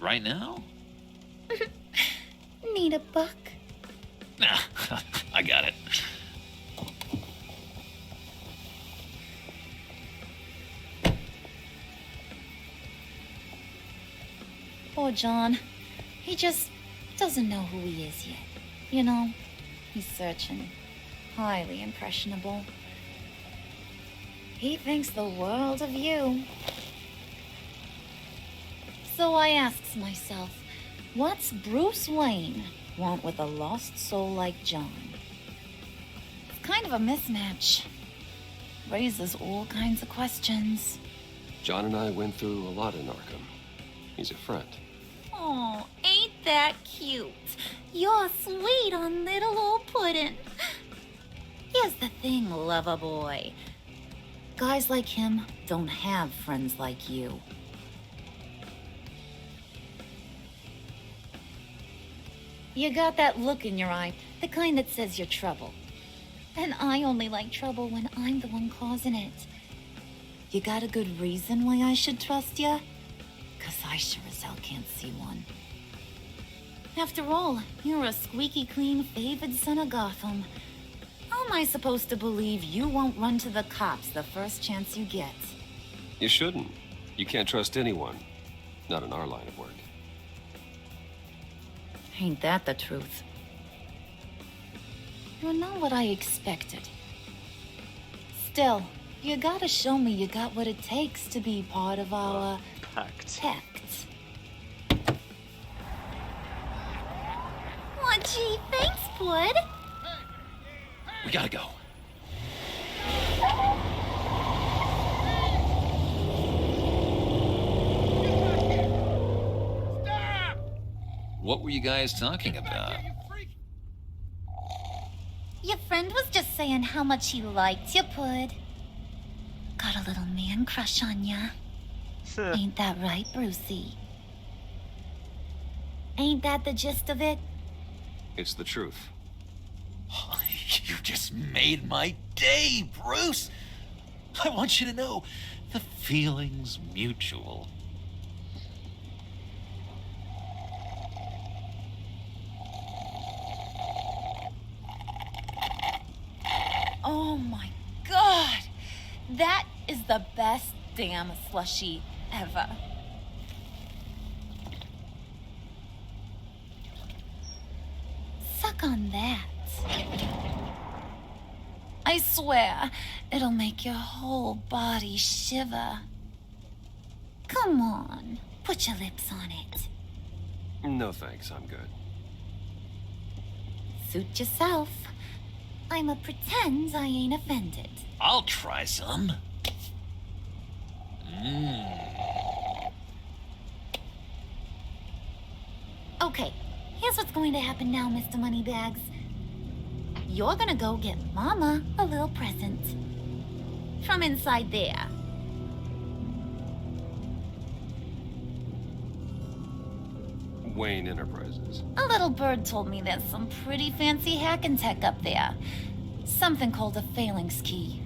Right now? Need a buck? Nah, I got it. Poor John. He just doesn't know who he is yet. You know, he's searching. Highly impressionable. He thinks the world of you. So I asks myself, what's Bruce Wayne want with a lost soul like John? It's kind of a mismatch. Raises all kinds of questions. John and I went through a lot in Arkham. He's a friend. Oh, ain't that cute? You're sweet on little old Puddin'. Here's the thing, lover boy. Guys like him don't have friends like you. You got that look in your eye, the kind that says you're trouble. And I only like trouble when I'm the one causing it. You got a good reason why I should trust you? 'Cause I sure as hell can't see one. After all, you're a squeaky clean favored son of Gotham. How am I supposed to believe you won't run to the cops the first chance you get? You shouldn't. You can't trust anyone. Not in our line of work. Ain't that the truth? You're not what I expected. Still, you gotta show me you got what it takes to be part of our pact. Aw, gee, thanks, Bud. We gotta go. What were you guys talking about? Your friend was just saying how much he liked you, Pud. Got a little man crush on ya. Ain't that right, Brucey? Ain't that the gist of it? It's the truth. You just made my day, Bruce. I want you to know the feeling's mutual. Oh my god! That is the best damn slushie ever. Suck on that. I swear, it'll make your whole body shiver. Come on, put your lips on it. No thanks, I'm good. Suit yourself. I'ma pretend I ain't offended. I'll try some. Okay, here's what's going to happen now, Mr. Moneybags. You're gonna go get Mama a little present. From inside there. Wayne Enterprises. A little bird told me there's some pretty fancy hacking tech up there. Something called a phalanx key.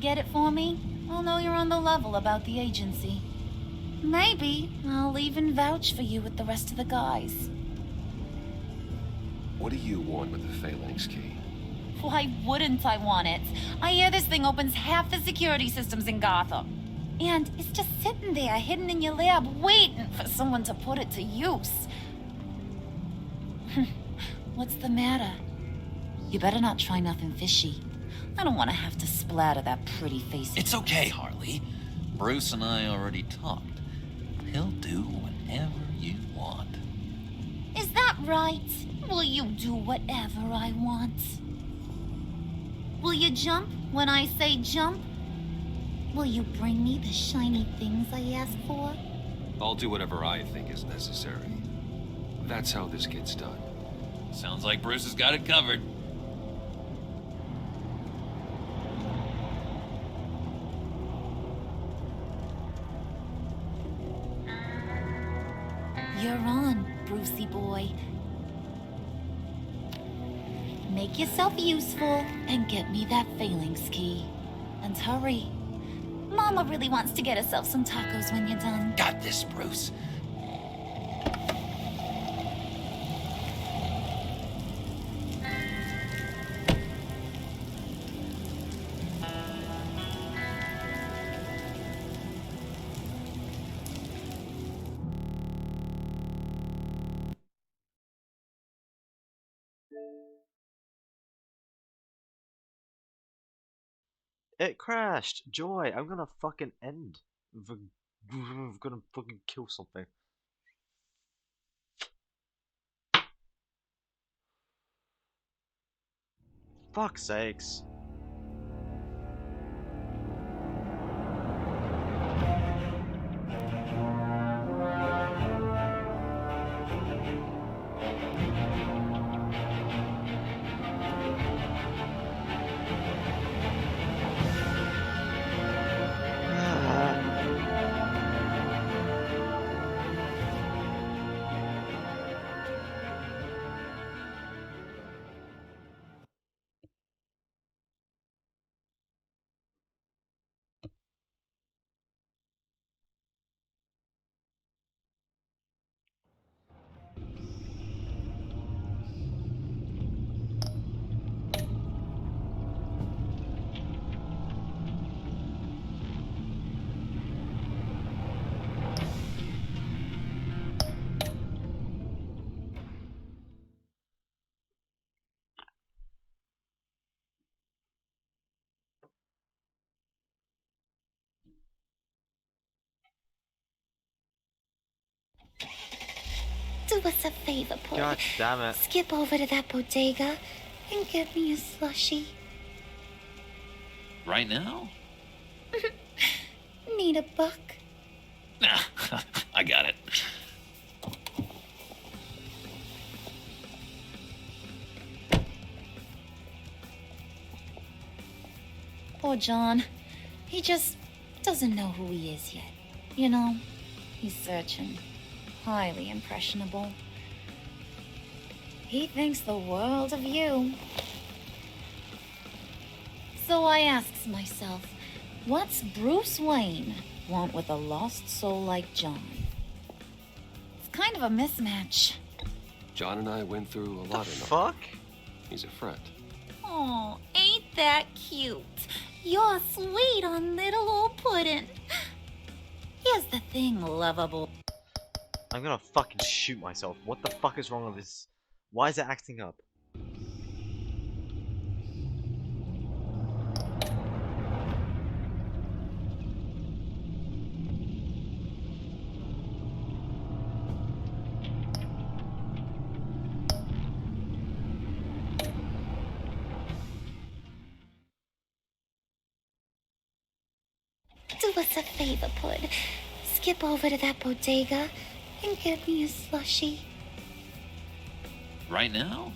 Get it for me? I'll know you're on the level about the agency. Maybe I'll even vouch for you with the rest of the guys. What do you want with the phalanx key? Why wouldn't I want it? I hear this thing opens half the security systems in Gotham. And it's just sitting there, hidden in your lab, waiting for someone to put it to use. What's the matter? You better not try nothing fishy. I don't want to have to splatter that pretty face. It's okay, Harley. Bruce and I already talked. He'll do whatever you want. Is that right? Will you do whatever I want? Will you jump when I say jump? Will you bring me the shiny things I ask for? I'll do whatever I think is necessary. That's how this gets done. Sounds like Bruce has got it covered. You're on, Brucey boy. Make yourself useful and get me that phalanx key. And hurry. Mama really wants to get herself some tacos when you're done. Got this, Bruce. It crashed! Joy, I'm gonna fucking end. I'm gonna fucking kill something. Fuck's sakes. Do us a favor, Pud. God damn it. Skip over to that bodega and get me a slushie. Right now? Need a buck? Nah, I got it. Poor John. He just doesn't know who he is yet. You know, he's searching. Highly impressionable. He thinks the world of you. So I asks myself, what's Bruce Wayne want with a lost soul like John? It's kind of a mismatch. John and I went through a lot of fuck? He's a friend. Oh, ain't that cute? You're sweet on little old puddin'. Here's the thing, lovable. I'm gonna fucking shoot myself. What the fuck is wrong with this? Why is it acting up? Do us a favor, Pud. Skip over to that bodega and get me a slushie. Right now?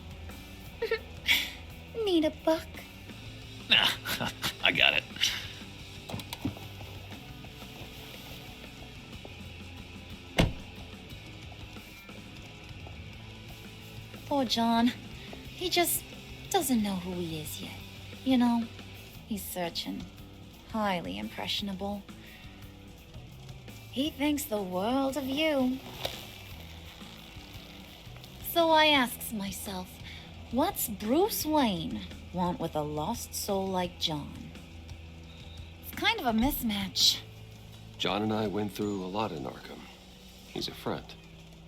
Need a buck? Nah, I got it. Poor John. He just doesn't know who he is yet. You know, he's searching. Highly impressionable. He thinks the world of you. So I asks myself, what's Bruce Wayne want with a lost soul like John? It's kind of a mismatch. John and I went through a lot in Arkham. He's a friend.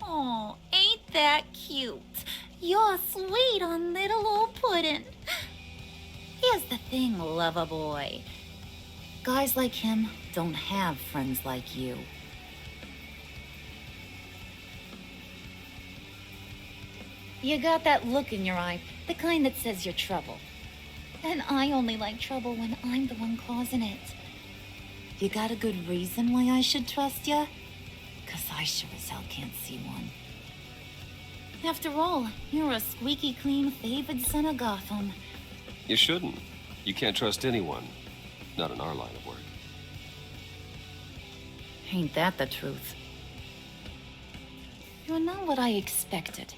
Oh, ain't that cute? You're sweet on little old puddin'. Here's the thing, lover boy. Guys like him don't have friends like you. You got that look in your eye, the kind that says you're trouble. And I only like trouble when I'm the one causing it. You got a good reason why I should trust you? 'Cause I sure as hell can't see one. After all, you're a squeaky clean favored son of Gotham. You shouldn't. You can't trust anyone. Not in our line of work. Ain't that the truth? You're not what I expected.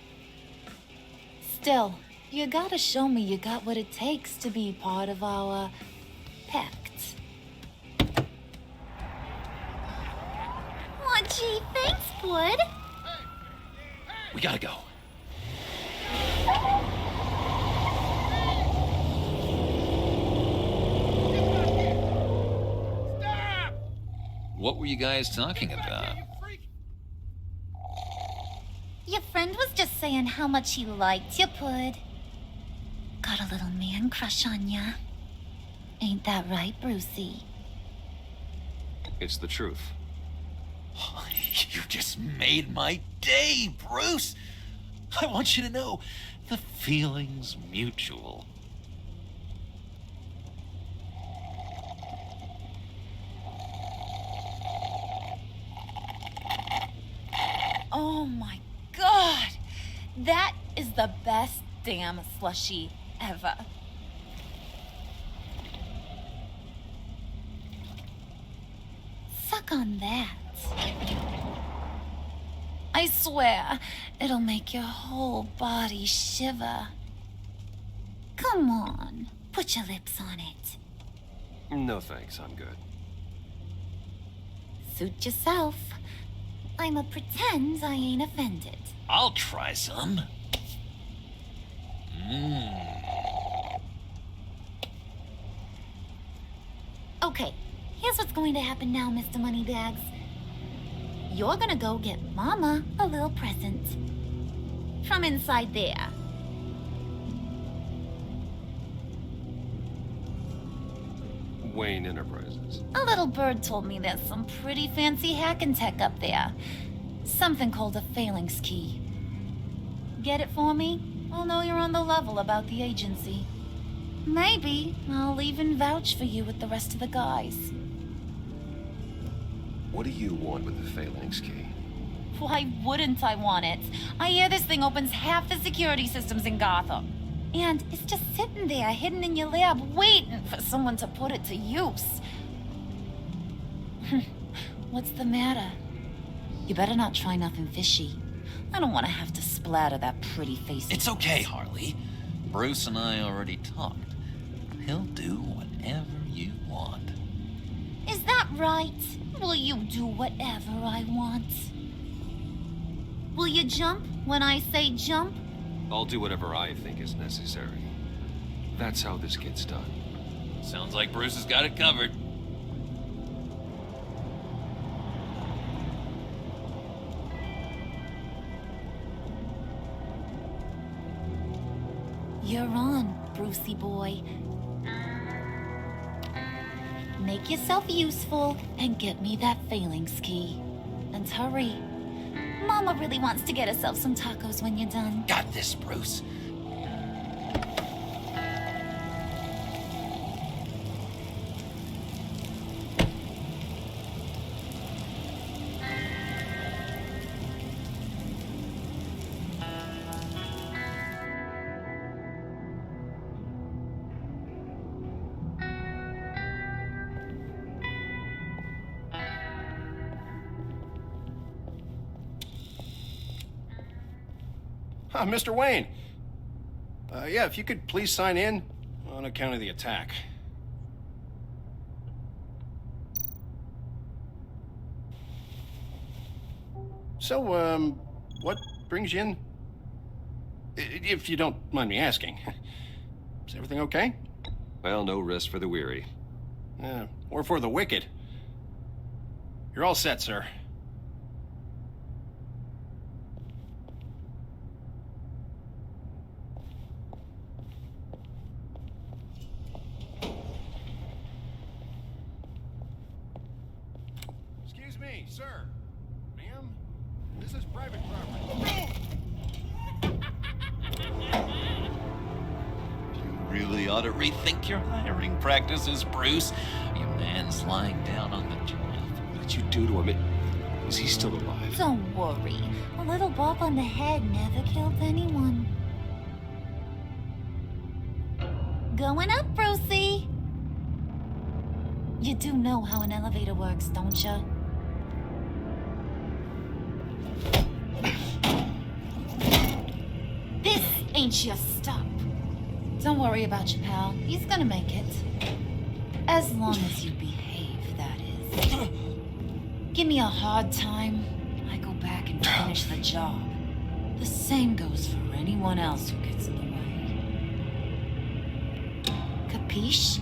Still, you gotta show me you got what it takes to be part of our pact. Aw, gee, thanks, bud. We gotta go. What were you guys talking about? Your friend was just saying how much he liked you, Pud. Got a little man crush on ya. Ain't that right, Brucey? It's the truth. You just made my day, Bruce. I want you to know the feeling's mutual. Oh my god! That is the best damn slushie ever. Suck on that. I swear, it'll make your whole body shiver. Come on, put your lips on it. No thanks, I'm good. Suit yourself. I'ma pretend I ain't offended. I'll try some. Okay, here's what's going to happen now, Mr. Moneybags. You're gonna go get Mama a little present. From inside there. Wayne Enterprises. A little bird told me there's some pretty fancy hacking tech up there. Something called a phalanx key. Get it for me? I'll know you're on the level about the agency. Maybe I'll even vouch for you with the rest of the guys. What do you want with the phalanx key? Why wouldn't I want it? I hear this thing opens half the security systems in Gotham. And it's just sitting there, hidden in your lab, waiting for someone to put it to use. What's the matter? You better not try nothing fishy. I don't want to have to splatter that pretty face. It's okay, Harley. Bruce and I already talked. He'll do whatever you want. Is that right? Will you do whatever I want? Will you jump when I say jump? I'll do whatever I think is necessary. That's how this gets done. Sounds like Bruce has got it covered. You're on, Brucey boy. Make yourself useful and get me that phalanx key. And hurry. Mama really wants to get herself some tacos when you're done. Got this, Bruce. Mr. Wayne. Yeah, if you could please sign in on account of the attack. So, what brings you in? If you don't mind me asking. Is everything okay? Well, no rest for the weary. Or for the wicked. You're all set, sir. Excuse me, sir. Ma'am? This is private property. You really ought to rethink your hiring practices, Bruce. Your man's lying down on the job. What did you do to him? Is he still alive? Don't worry. A little bump on the head never killed anyone. Going up, Brucey. You do know how an elevator works, don't you? This ain't your stop. Don't worry about your pal. He's gonna make it. As long as you behave, that is. Give me a hard time, I go back and finish the job. The same goes for anyone else who gets in the way. Capiche?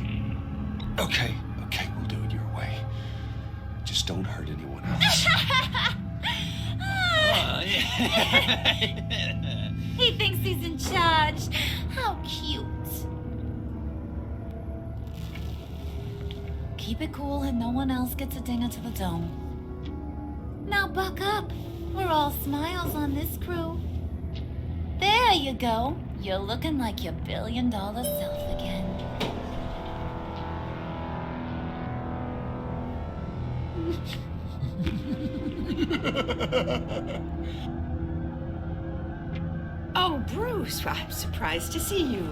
Okay, we'll do it your way. Just don't hurt anyone else. He thinks he's in charge. How cute. Keep it cool and no one else gets a dinger to the dome. Now buck up. We're all smiles on this crew. There you go. You're looking like your billion-dollar self again. Oh, Bruce, I'm surprised to see you.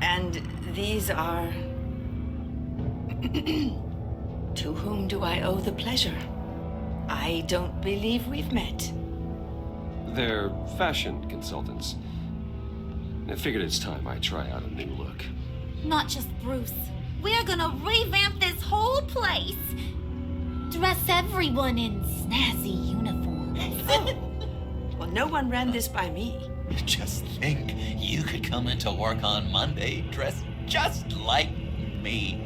And these are... To whom do I owe the pleasure? I don't believe we've met. They're fashion consultants. I figured it's time I try out a new look. Not just Bruce. We're gonna revamp this whole place. Dress everyone in snazzy uniforms. Well, no one ran this by me. Just think, you could come into work on Monday dressed just like me.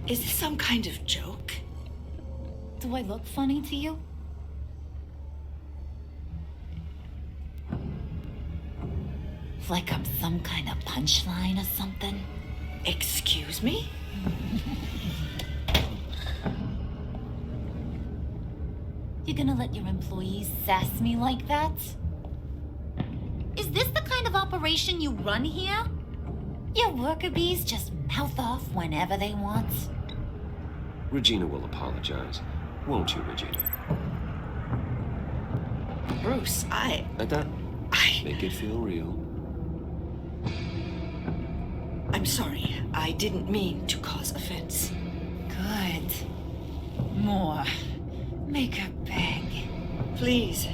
Is this some kind of joke? Do I look funny to you? Like I'm some kind of punchline or something? Excuse me? You gonna let your employees sass me like that? Is this the kind of operation you run here? Your worker bees just mouth off whenever they want. Regina will apologize. Won't you, Regina? Bruce, Like that? Make it feel real. I'm sorry. I didn't mean to cause offense. Good. More. Make her beg. Please.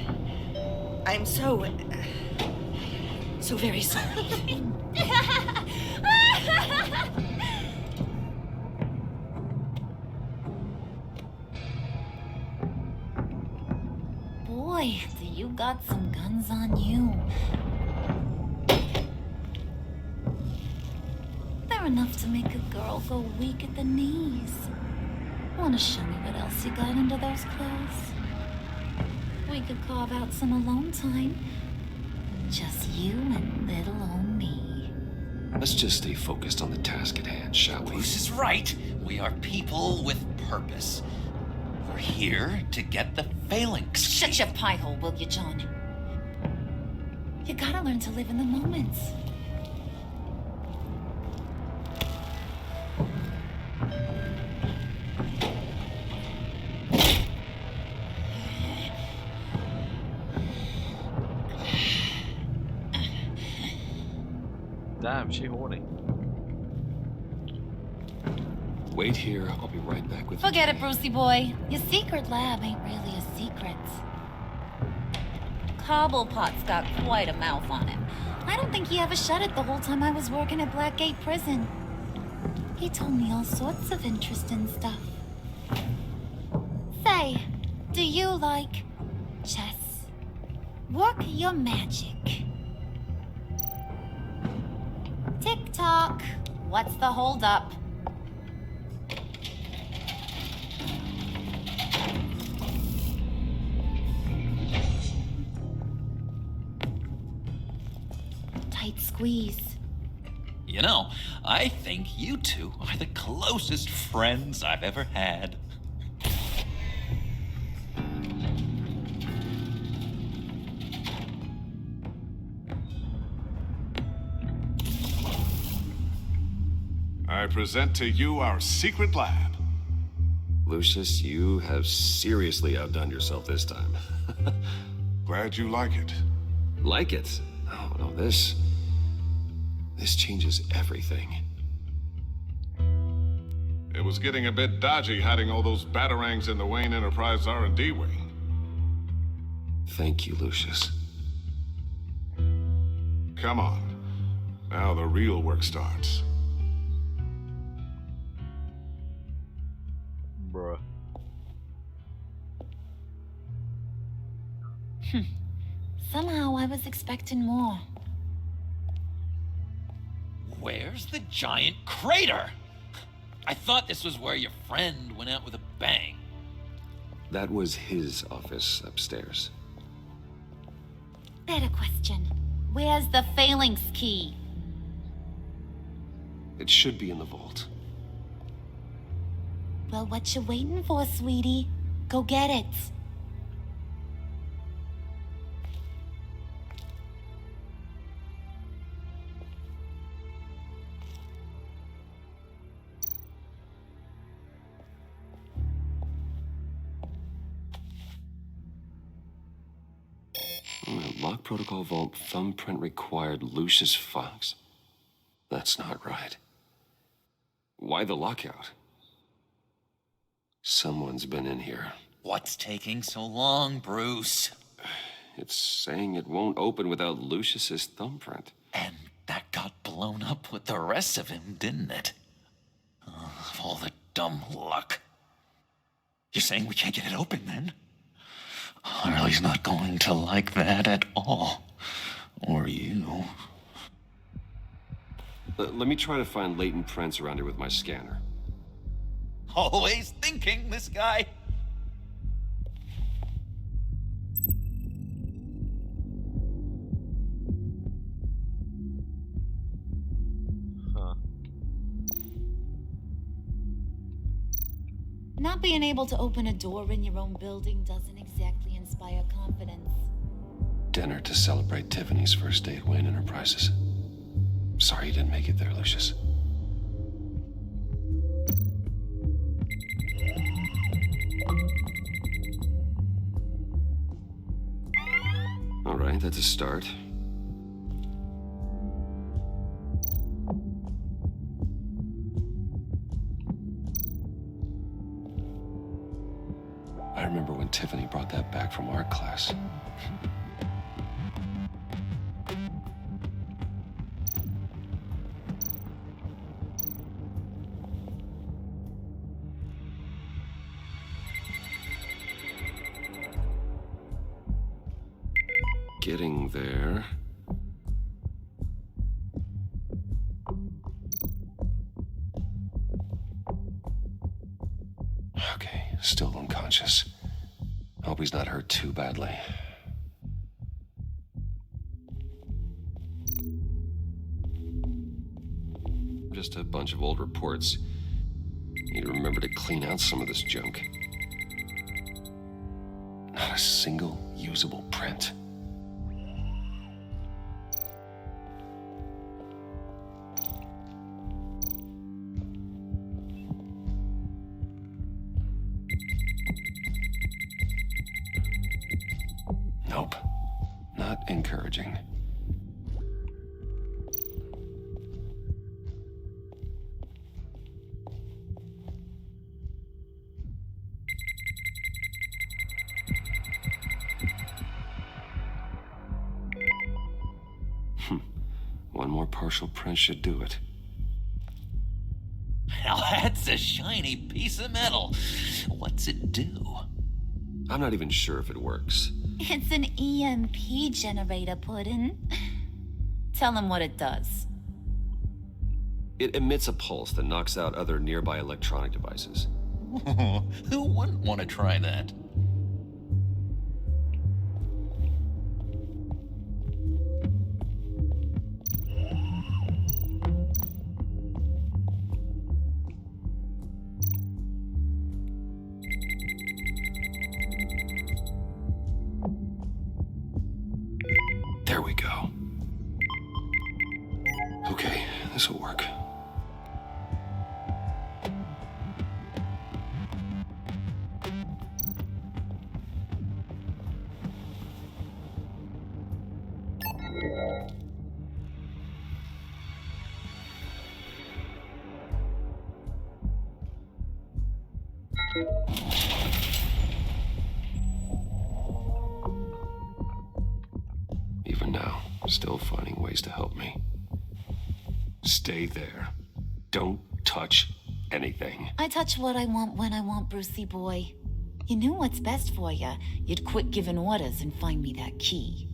I'm so very sorry. Boy, do you got some guns on you. They're enough to make a girl go weak at the knees. Wanna show me what else you got under those clothes? We could carve out some alone time. Just you and little old me. Let's just stay focused on the task at hand, shall we? Bruce is right. We are people with purpose. We're here to get the phalanx. Shut your pie hole, will you, John? You gotta learn to live in the moment. Damn, she horny. Wait here. I'll be right back with Forget it, Brucey boy. Your secret lab ain't really a secret. Cobblepot's got quite a mouth on him. I don't think he ever shut it the whole time I was working at Blackgate Prison. He told me all sorts of interesting stuff. Say, do you like chess? Work your magic. Tick-tock. What's the holdup? Tight squeeze. You know, I think you two are the closest friends I've ever had. I present to you our secret lab. Lucius, you have seriously outdone yourself this time. Glad you like it. Like it? Oh, no, this changes everything. It was getting a bit dodgy hiding all those batarangs in the Wayne Enterprise R&D wing. Thank you, Lucius. Come on. Now the real work starts. Bruh. Somehow I was expecting more. Where's the giant crater? I thought this was where your friend went out with a bang. That was his office upstairs. Better question. Where's the phalanx key? It should be in the vault. Well, what you waiting for, sweetie? Go get it. Lock protocol vault thumbprint required Lucius Fox. That's not right. Why the lockout? Someone's been in here. What's taking so long, Bruce? It's saying it won't open without Lucius's thumbprint. And that got blown up with the rest of him, didn't it? All the dumb luck. You're saying we can't get it open, then? Harley's not going to like that at all. Or you. Let me try to find latent prints around here with my scanner. Always thinking, this guy. Not being able to open a door in your own building doesn't exactly inspire confidence. Dinner to celebrate Tiffany's first day at Wayne Enterprises. Sorry you didn't make it there, Lucius. All right, that's a start. I remember when Tiffany brought that back from art class. Getting there. Okay, still unconscious. Hope he's not hurt too badly. Just a bunch of old reports. Need to remember to clean out some of this junk. Not a single usable print. Nope. Not encouraging. One more partial print should do it. Now that's a shiny piece of metal. What's it do? I'm not even sure if it works. It's an EMP generator, Puddin'. Tell him what it does. It emits a pulse that knocks out other nearby electronic devices. Who wouldn't want to try that? There we go. Okay, this will work. Even now, still finding ways to help me. Stay there. Don't touch anything. I touch what I want when I want, Brucey boy. You knew what's best for you. You'd quit giving orders and find me that key.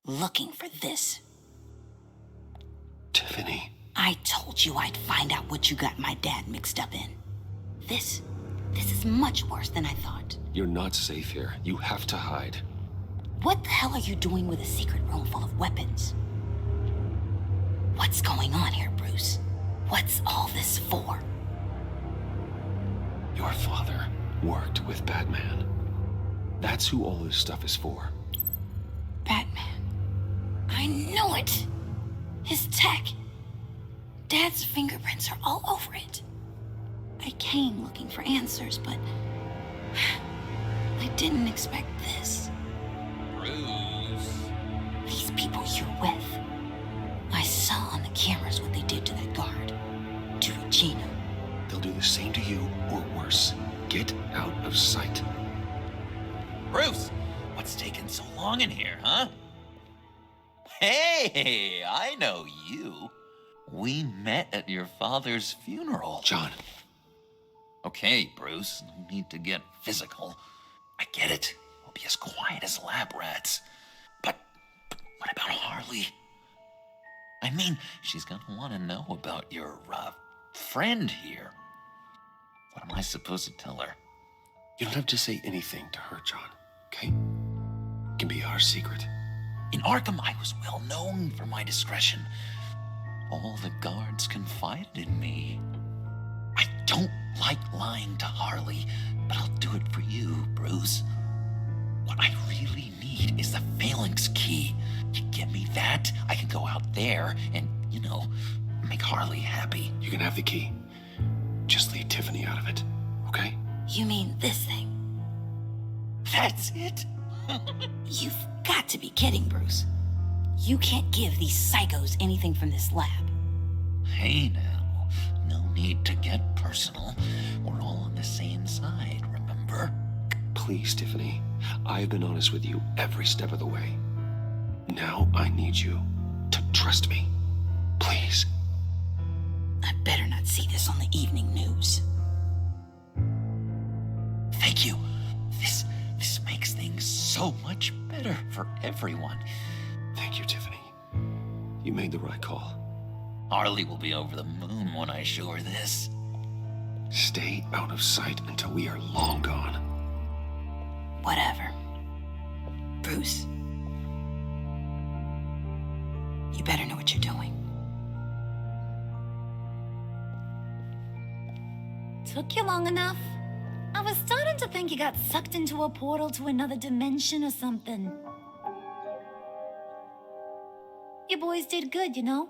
Looking for this. Tiffany. I told you I'd find out what you got my dad mixed up in. This is much worse than I thought. You're not safe here. You have to hide. What the hell are you doing with a secret room full of weapons? What's going on here, Bruce? What's all this for? Your father worked with Batman. That's who all this stuff is for. Batman. I knew it! His tech. Dad's fingerprints are all over it. I came looking for answers, but I didn't expect this. Bruce. These people you're with. I saw on the cameras what they did to that guard. To Regina. They'll do the same to you, or worse. Get out of sight. Bruce, what's taking so long in here, huh? Hey, I know you. We met at your father's funeral. John. Okay, Bruce, no need to get physical. I get it. We'll be as quiet as lab rats. But what about Harley? I mean, she's gonna want to know about your, friend here. What am I supposed to tell her? You don't have to say anything to her, John, okay? It can be our secret. In Arkham, I was well known for my discretion. All the guards confided in me. I don't like lying to Harley, but I'll do it for you, Bruce. What I really need is the Phalanx key. You give me that, I can go out there and, make Harley happy. You can have the key. Just leave Tiffany out of it, okay? You mean this thing? That's it? You've got to be kidding, Bruce. You can't give these psychos anything from this lab. Hey now, no need to get personal. We're all on the same side, remember? Please, Tiffany. I've been honest with you every step of the way. Now I need you to trust me. Please. I better not see this on the evening news. Thank you. This makes things so much better for everyone. Thank you, Tiffany. You made the right call. Harley will be over the moon when I show her this. Stay out of sight until we are long gone. Whatever. Bruce. You better know what you're doing. Took you long enough? I was starting to think you got sucked into a portal to another dimension or something. You boys did good, you know?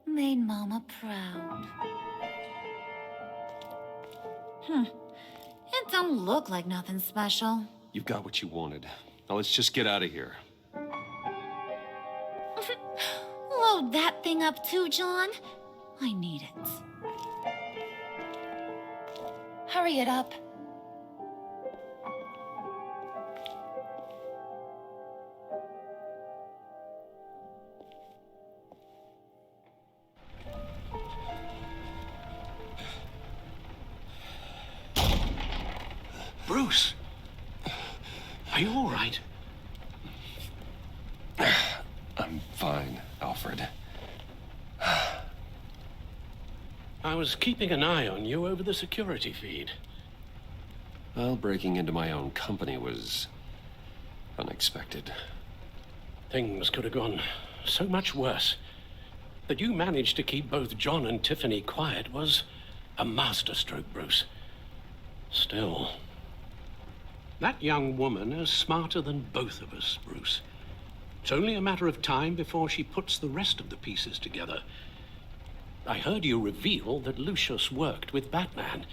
Made Mama proud. It don't look like nothing special. You've got what you wanted. Now let's just get out of here. Load that thing up too, John. I need it. Hurry it up. Bruce! Are you all right? I'm fine, Alfred. I was keeping an eye on you over the security feed. Well, breaking into my own company was unexpected. Things could have gone so much worse. That you managed to keep both John and Tiffany quiet was a masterstroke, Bruce. Still, that young woman is smarter than both of us, Bruce. It's only a matter of time before she puts the rest of the pieces together. I heard you reveal that Lucius worked with Batman.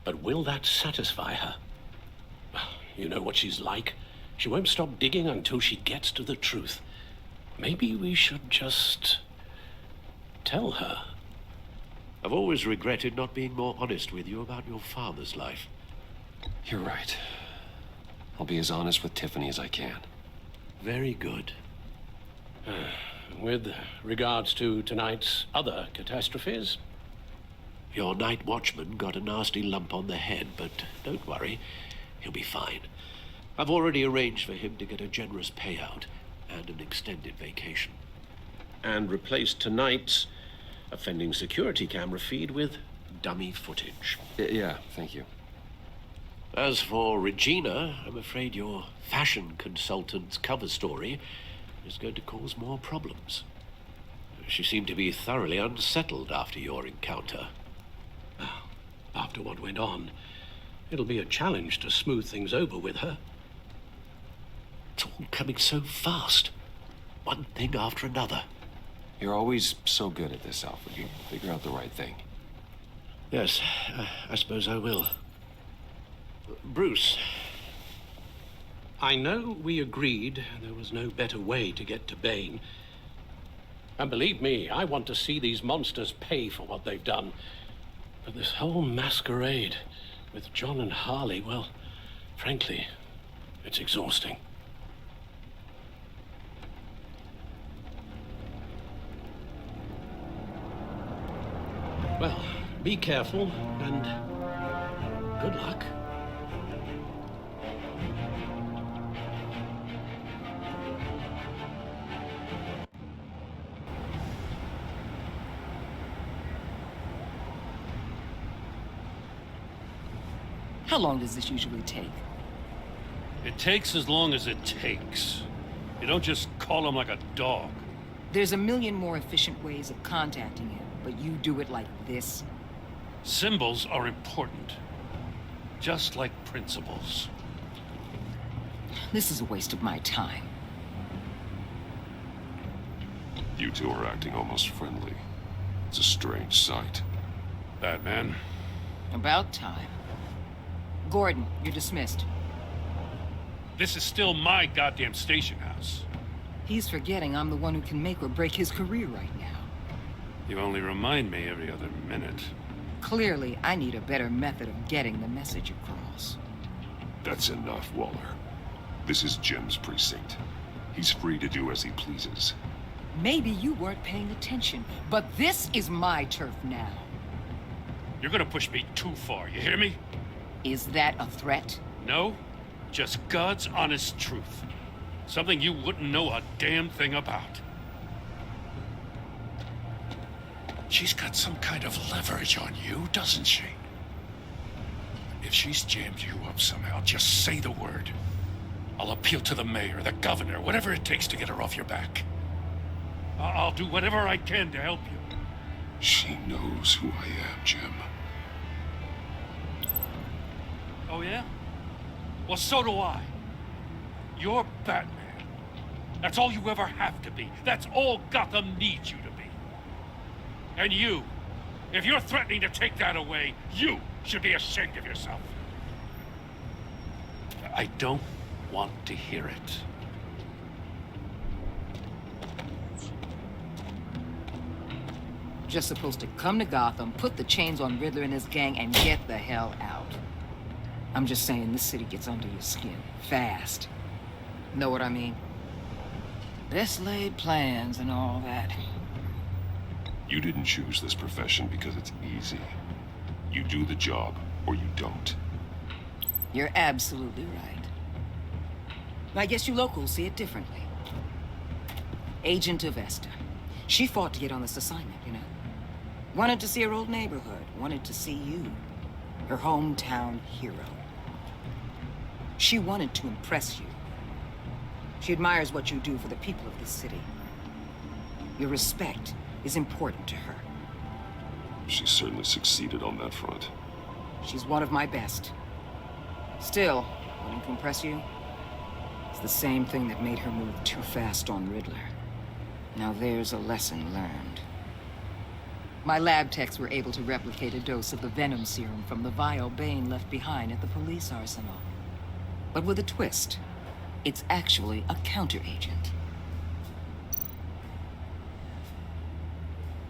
But will that satisfy her? You know what she's like. She won't stop digging until she gets to the truth. Maybe we should just tell her. I've always regretted not being more honest with you about your father's life. You're right. I'll be as honest with Tiffany as I can. Very good. With regards to tonight's other catastrophes, your night watchman got a nasty lump on the head, but don't worry, he'll be fine. I've already arranged for him to get a generous payout and an extended vacation. And replaced tonight's offending security camera feed with dummy footage. Yeah, thank you. As for Regina, I'm afraid your fashion consultant's cover story is going to cause more problems. She seemed to be thoroughly unsettled after your encounter. After what went on, it'll be a challenge to smooth things over with her. It's all coming so fast. One thing after another. You're always so good at this, Alfred. You figure out the right thing. Yes, I suppose I will. Bruce, I know we agreed there was no better way to get to Bane. And believe me, I want to see these monsters pay for what they've done. But this whole masquerade with John and Harley, well, frankly, it's exhausting. Well, be careful and good luck. How long does this usually take? It takes as long as it takes. You don't just call him like a dog. There's a million more efficient ways of contacting him, but you do it like this? Symbols are important. Just like principles. This is a waste of my time. You two are acting almost friendly. It's a strange sight. Batman? About time. Gordon, you're dismissed. This is still my goddamn station house. He's forgetting I'm the one who can make or break his career right now. You only remind me every other minute. Clearly, I need a better method of getting the message across. That's enough, Waller. This is Jim's precinct. He's free to do as he pleases. Maybe you weren't paying attention, but this is my turf now. You're gonna push me too far, you hear me? Is that a threat? No, just God's honest truth. Something you wouldn't know a damn thing about. She's got some kind of leverage on you, doesn't she? If she's jammed you up somehow, just say the word. I'll appeal to the mayor, the governor, whatever it takes to get her off your back. I'll do whatever I can to help you. She knows who I am, Jim. Oh, yeah? Well, so do I. You're Batman. That's all you ever have to be. That's all Gotham needs you to be. And you, if you're threatening to take that away, you should be ashamed of yourself. I don't want to hear it. Just supposed to come to Gotham, put the chains on Riddler and his gang, and get the hell out. I'm just saying, this city gets under your skin. Fast. Know what I mean? Best laid plans and all that. You didn't choose this profession because it's easy. You do the job, or you don't. You're absolutely right. I guess you locals see it differently. Agent Avesta. She fought to get on this assignment, you know? Wanted to see her old neighborhood. Wanted to see you. Her hometown hero. She wanted to impress you. She admires what you do for the people of this city. Your respect is important to her. She certainly succeeded on that front. She's one of my best. Still, wanting to impress you? It's the same thing that made her move too fast on Riddler. Now there's a lesson learned. My lab techs were able to replicate a dose of the venom serum from the vial Bane left behind at the police arsenal. But with a twist. It's actually a counteragent.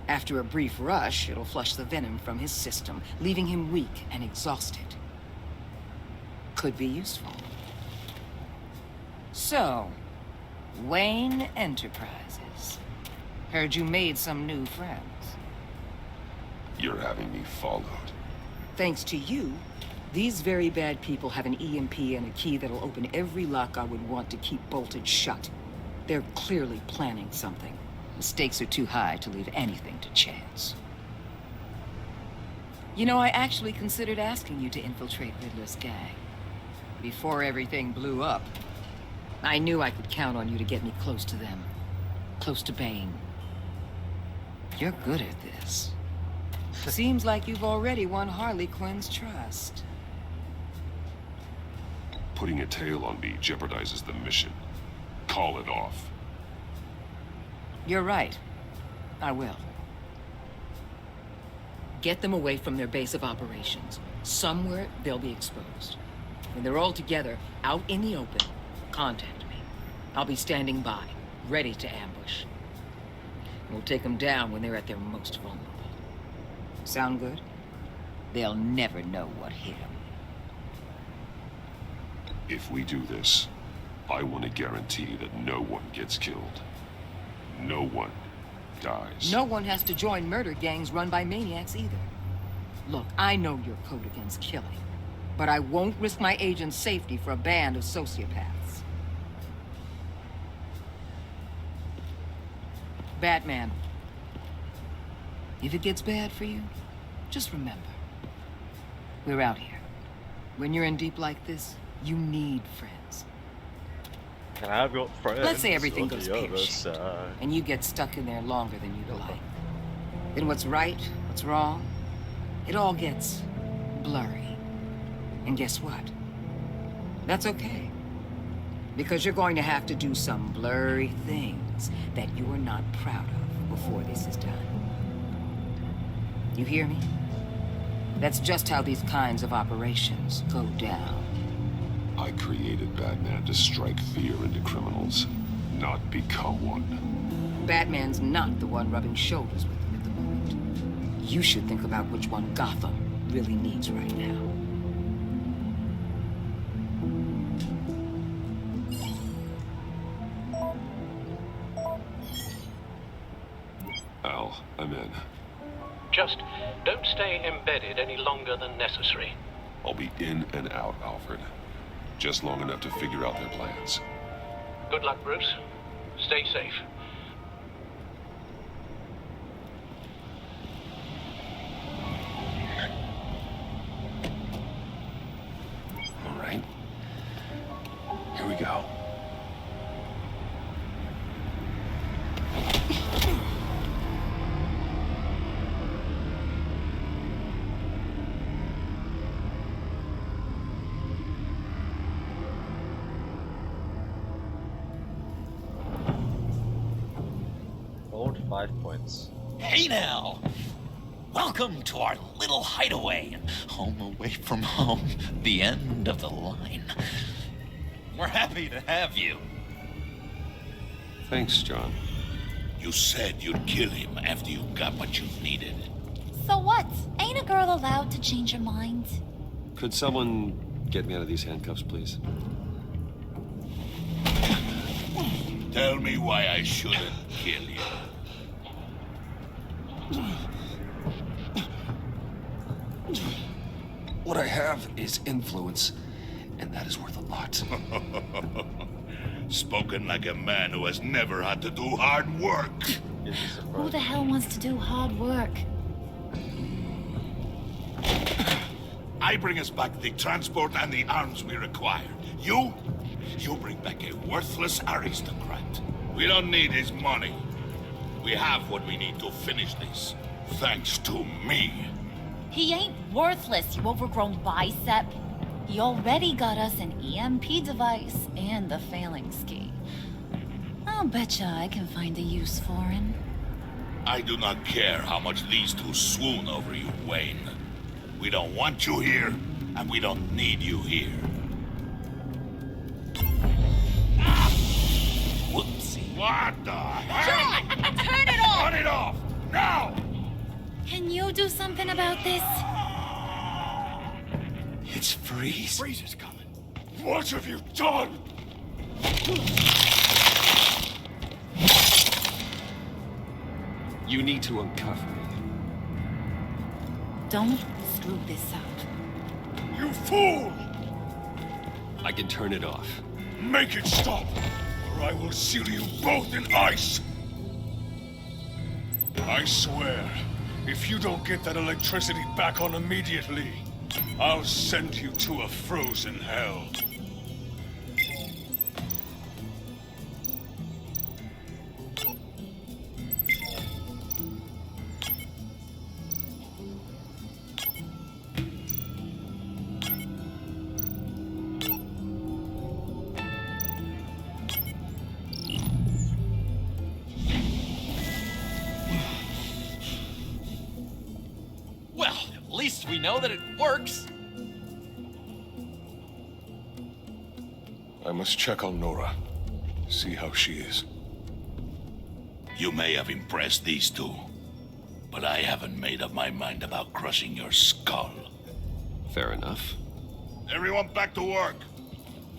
After a brief rush, it'll flush the venom from his system, leaving him weak and exhausted. Could be useful. So, Wayne Enterprises. Heard you made some new friends. You're having me followed. Thanks to you, these very bad people have an EMP and a key that'll open every lock I would want to keep bolted shut. They're clearly planning something. The stakes are too high to leave anything to chance. You know, I actually considered asking you to infiltrate Riddler's gang. Before everything blew up, I knew I could count on you to get me close to them. Close to Bane. You're good at this. Seems like you've already won Harley Quinn's trust. Putting a tail on me jeopardizes the mission. Call it off. You're right. I will. Get them away from their base of operations. Somewhere they'll be exposed. When they're all together, out in the open, contact me. I'll be standing by, ready to ambush. We'll take them down when they're at their most vulnerable. Sound good? They'll never know what hit them. If we do this, I want to guarantee that no one gets killed. No one dies. No one has to join murder gangs run by maniacs either. Look, I know your code against killing, but I won't risk my agent's safety for a band of sociopaths. Batman. If it gets bad for you, just remember, we're out here. When you're in deep like this, you need friends. And I've got friends. Let's say everything on goes the other pear-shaped, side. and you get stuck in there longer than you'd like. Then what's right, what's wrong, it all gets blurry. And guess what? That's okay. Because you're going to have to do some blurry things that you are not proud of before this is done. You hear me? That's just how these kinds of operations go down. I created Batman to strike fear into criminals, not become one. Batman's not the one rubbing shoulders with them at the moment. You should think about which one Gotham really needs right now. Al, I'm in. Just don't stay embedded any longer than necessary. I'll be in and out, Alfred. Just long enough to figure out their plans. Good luck, Bruce. Stay safe. All right. Here we go. Gold 5 points. Hey now! Welcome to our little hideaway. Home away from home. The end of the line. We're happy to have you. Thanks, John. You said you'd kill him after you got what you needed. So what? Ain't a girl allowed to change her mind? Could someone get me out of these handcuffs, please? Tell me why I shouldn't kill you. What I have is influence, that is worth a lot. Spoken like a man who has never had to do hard work. Who the hell wants to do hard work? I bring us back the transport and the arms we require. You bring back a worthless aristocrat. We don't need his money. We have what we need to finish this. Thanks to me. He ain't worthless, you overgrown bicep. He already got us an EMP device and the phalanx key. I'll betcha I can find a use for him. I do not care how much these two swoon over you, Wayne. We don't want you here, and we don't need you here. Whoopsie. What the hell? John, turn it off! Turn it off! Now! Can you do something about this? It's Freeze. Freeze is coming. What have you done? You need to uncover me. Don't screw this up. You fool! I can turn it off. Make it stop, or I will seal you both in ice! I swear, if you don't get that electricity back on immediately, I'll send you to a frozen hell. Well, at least we know that it works. I must check on Nora. See how she is. You may have impressed these two, but I haven't made up my mind about crushing your skull. Fair enough. Everyone back to work.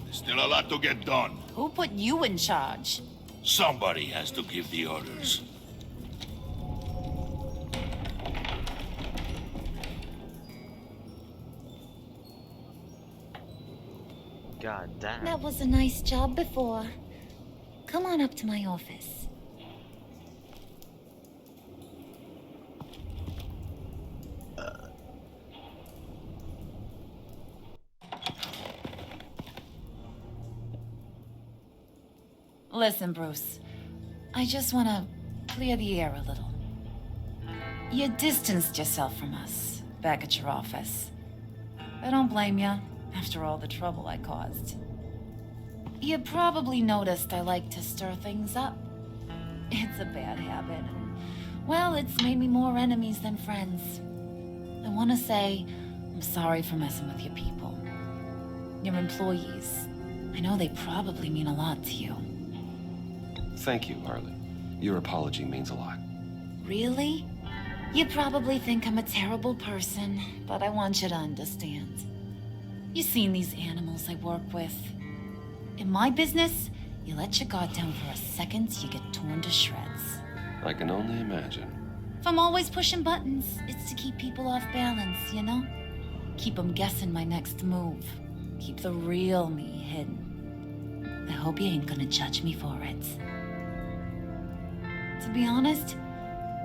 There's still a lot to get done. Who put you in charge? Somebody has to give the orders. God damn. That was a nice job before. Come on up to my office. Listen, Bruce. I just want to clear the air a little. You distanced yourself from us back at your office. I don't blame you, after all the trouble I caused. You probably noticed I like to stir things up. It's a bad habit, and, well, it's made me more enemies than friends. I want to say I'm sorry for messing with your people. Your employees. I know they probably mean a lot to you. Thank you, Harley. Your apology means a lot. Really? You probably think I'm a terrible person, but I want you to understand. You've seen these animals I work with. In my business, you let your guard down for a second, you get torn to shreds. I can only imagine. If I'm always pushing buttons, it's to keep people off balance, you know? Keep them guessing my next move. Keep the real me hidden. I hope you ain't gonna judge me for it. To be honest,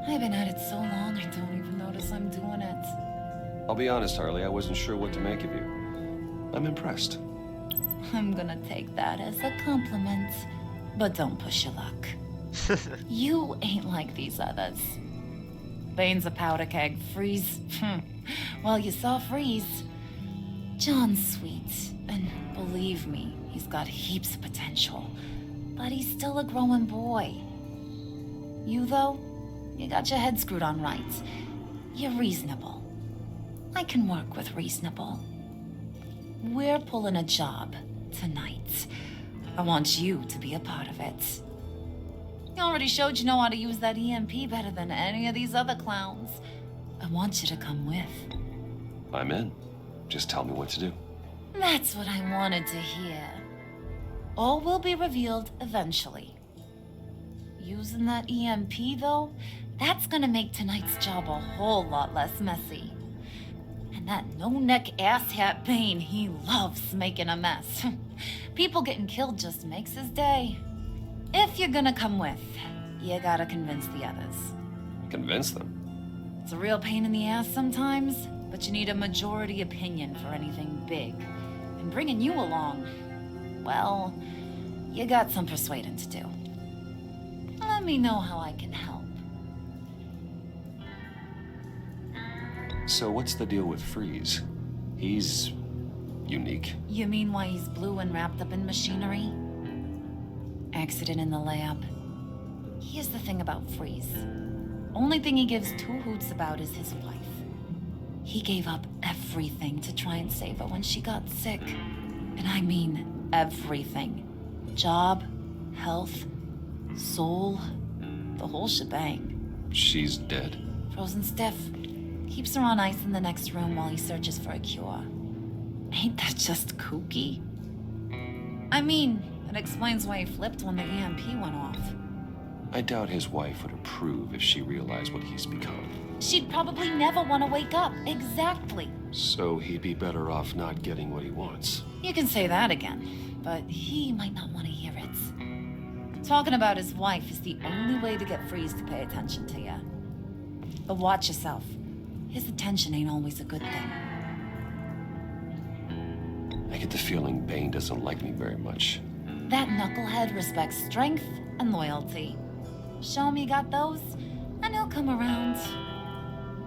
I've been at it so long I don't even notice I'm doing it. I'll be honest, Harley, I wasn't sure what to make of you. I'm impressed. I'm gonna take that as a compliment, but don't push your luck. You ain't like these others. Bane's a powder keg. Freeze. Well, you saw Freeze. John's sweet, and believe me, he's got heaps of potential. But he's still a growing boy. You, though, you got your head screwed on right. You're reasonable. I can work with reasonable. We're pulling a job tonight. I want you to be a part of it. You already showed you know how to use that EMP better than any of these other clowns. I want you to come with. I'm in. Just tell me what to do. That's what I wanted to hear. All will be revealed eventually. Using that EMP, though, that's gonna make tonight's job a whole lot less messy. And that no-neck asshat Bane, he loves making a mess. People getting killed just makes his day. If you're gonna come with, you gotta convince the others. Convince them? It's a real pain in the ass sometimes, but you need a majority opinion for anything big. And bringing you along, well, you got some persuading to do. Let me know how I can help. So what's the deal with Freeze? He's unique. You mean why he's blue and wrapped up in machinery? Accident in the lab. Here's the thing about Freeze. Only thing he gives two hoots about is his wife. He gave up everything to try and save her when she got sick. And I mean everything. Job, health, soul, the whole shebang. She's dead? Frozen stiff. Keeps her on ice in the next room while he searches for a cure. Ain't that just kooky? I mean, it explains why he flipped when the EMP went off. I doubt his wife would approve if she realized what he's become. She'd probably never want to wake up. Exactly. So he'd be better off not getting what he wants. You can say that again, but he might not want to hear it. Talking about his wife is the only way to get Freeze to pay attention to you. But watch yourself. His attention ain't always a good thing. I get the feeling Bane doesn't like me very much. That knucklehead respects strength and loyalty. Show him you got those, and he'll come around.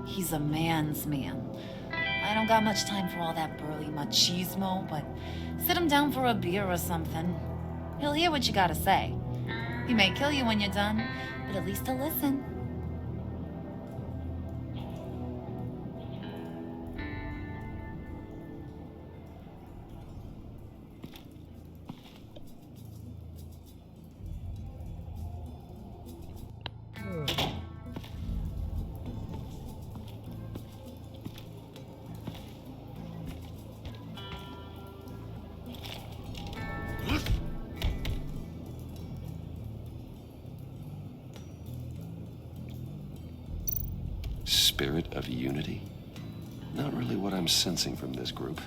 He's a man's man. I don't got much time for all that burly machismo, but sit him down for a beer or something. He'll hear what you gotta say. He may kill you when you're done, but at least he'll listen. Spirit of unity? Not really what I'm sensing from this group.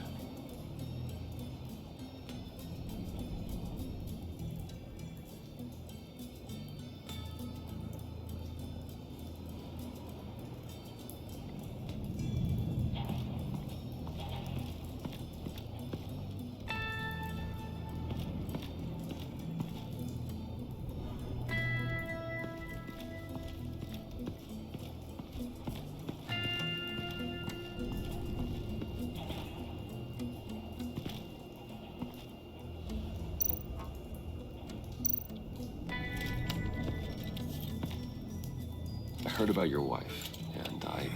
I heard about your wife, and I...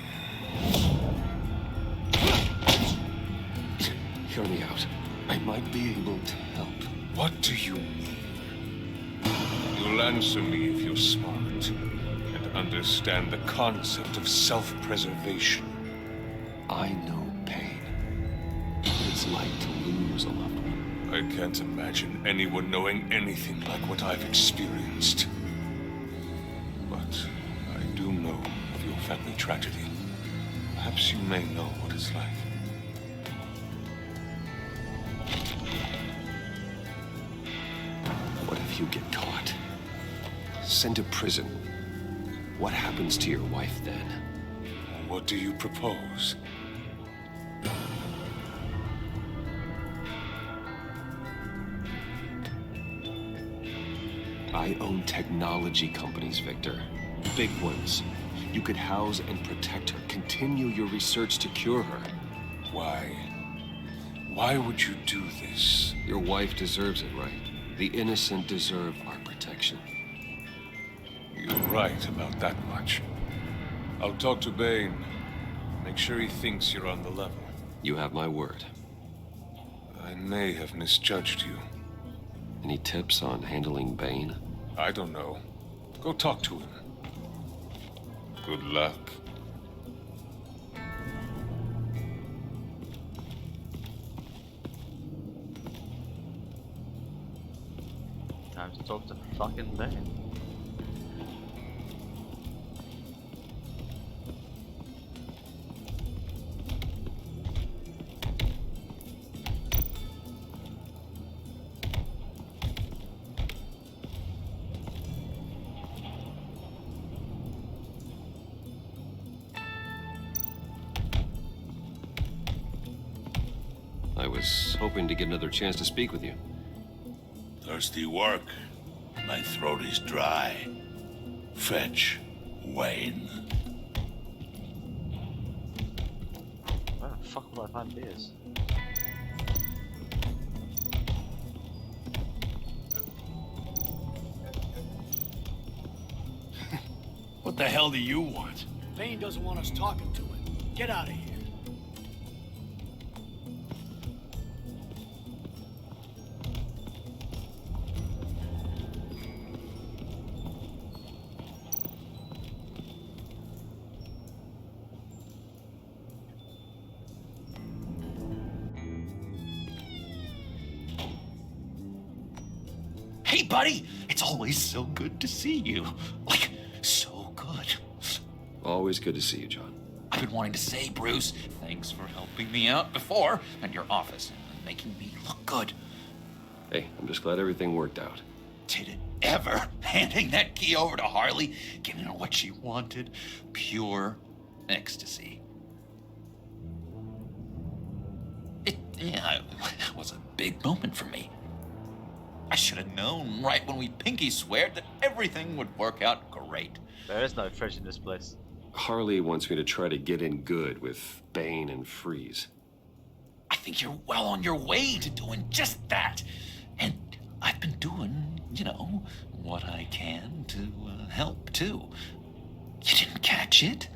Hear me out. I might be able to help. What do you mean? You'll answer me if you're smart and understand the concept of self-preservation. I know pain. What it's like to lose a loved one. I can't imagine anyone knowing anything like what I've experienced. But I do know of your family tragedy. Perhaps you may know what it's like. What if you get caught? Sent to prison? What happens to your wife then? What do you propose? I own technology companies, Victor. Big ones. You could house and protect her. Continue your research to cure her. Why? Why would you do this? Your wife deserves it, right? The innocent deserve our protection. You're right about that much. I'll talk to Bane. Make sure he thinks you're on the level. You have my word. I may have misjudged you. Any tips on handling Bane? I don't know. Go talk to him. Good luck. Time to talk to fucking Bane. was hoping to get another chance to speak with you. Thirsty work. My throat is dry. Fetch Wayne. Where the fuck will I find beers? What the hell do you want? Bane doesn't want us talking to him. Get out of here. Hey, buddy! It's always so good to see you. Like, so good. Always good to see you, John. I've been wanting to say, Bruce, thanks for helping me out before at your office and making me look good. Hey, I'm just glad everything worked out. Did it ever? Handing that key over to Harley, giving her what she wanted. Pure ecstasy. It was a big moment for me. I should have known right when we pinky sweared that everything would work out great. There is no fridge in this place. Harley wants me to try to get in good with Bane and Freeze. I think you're well on your way to doing just that. And I've been doing, you know, what I can to help, too. You didn't catch it?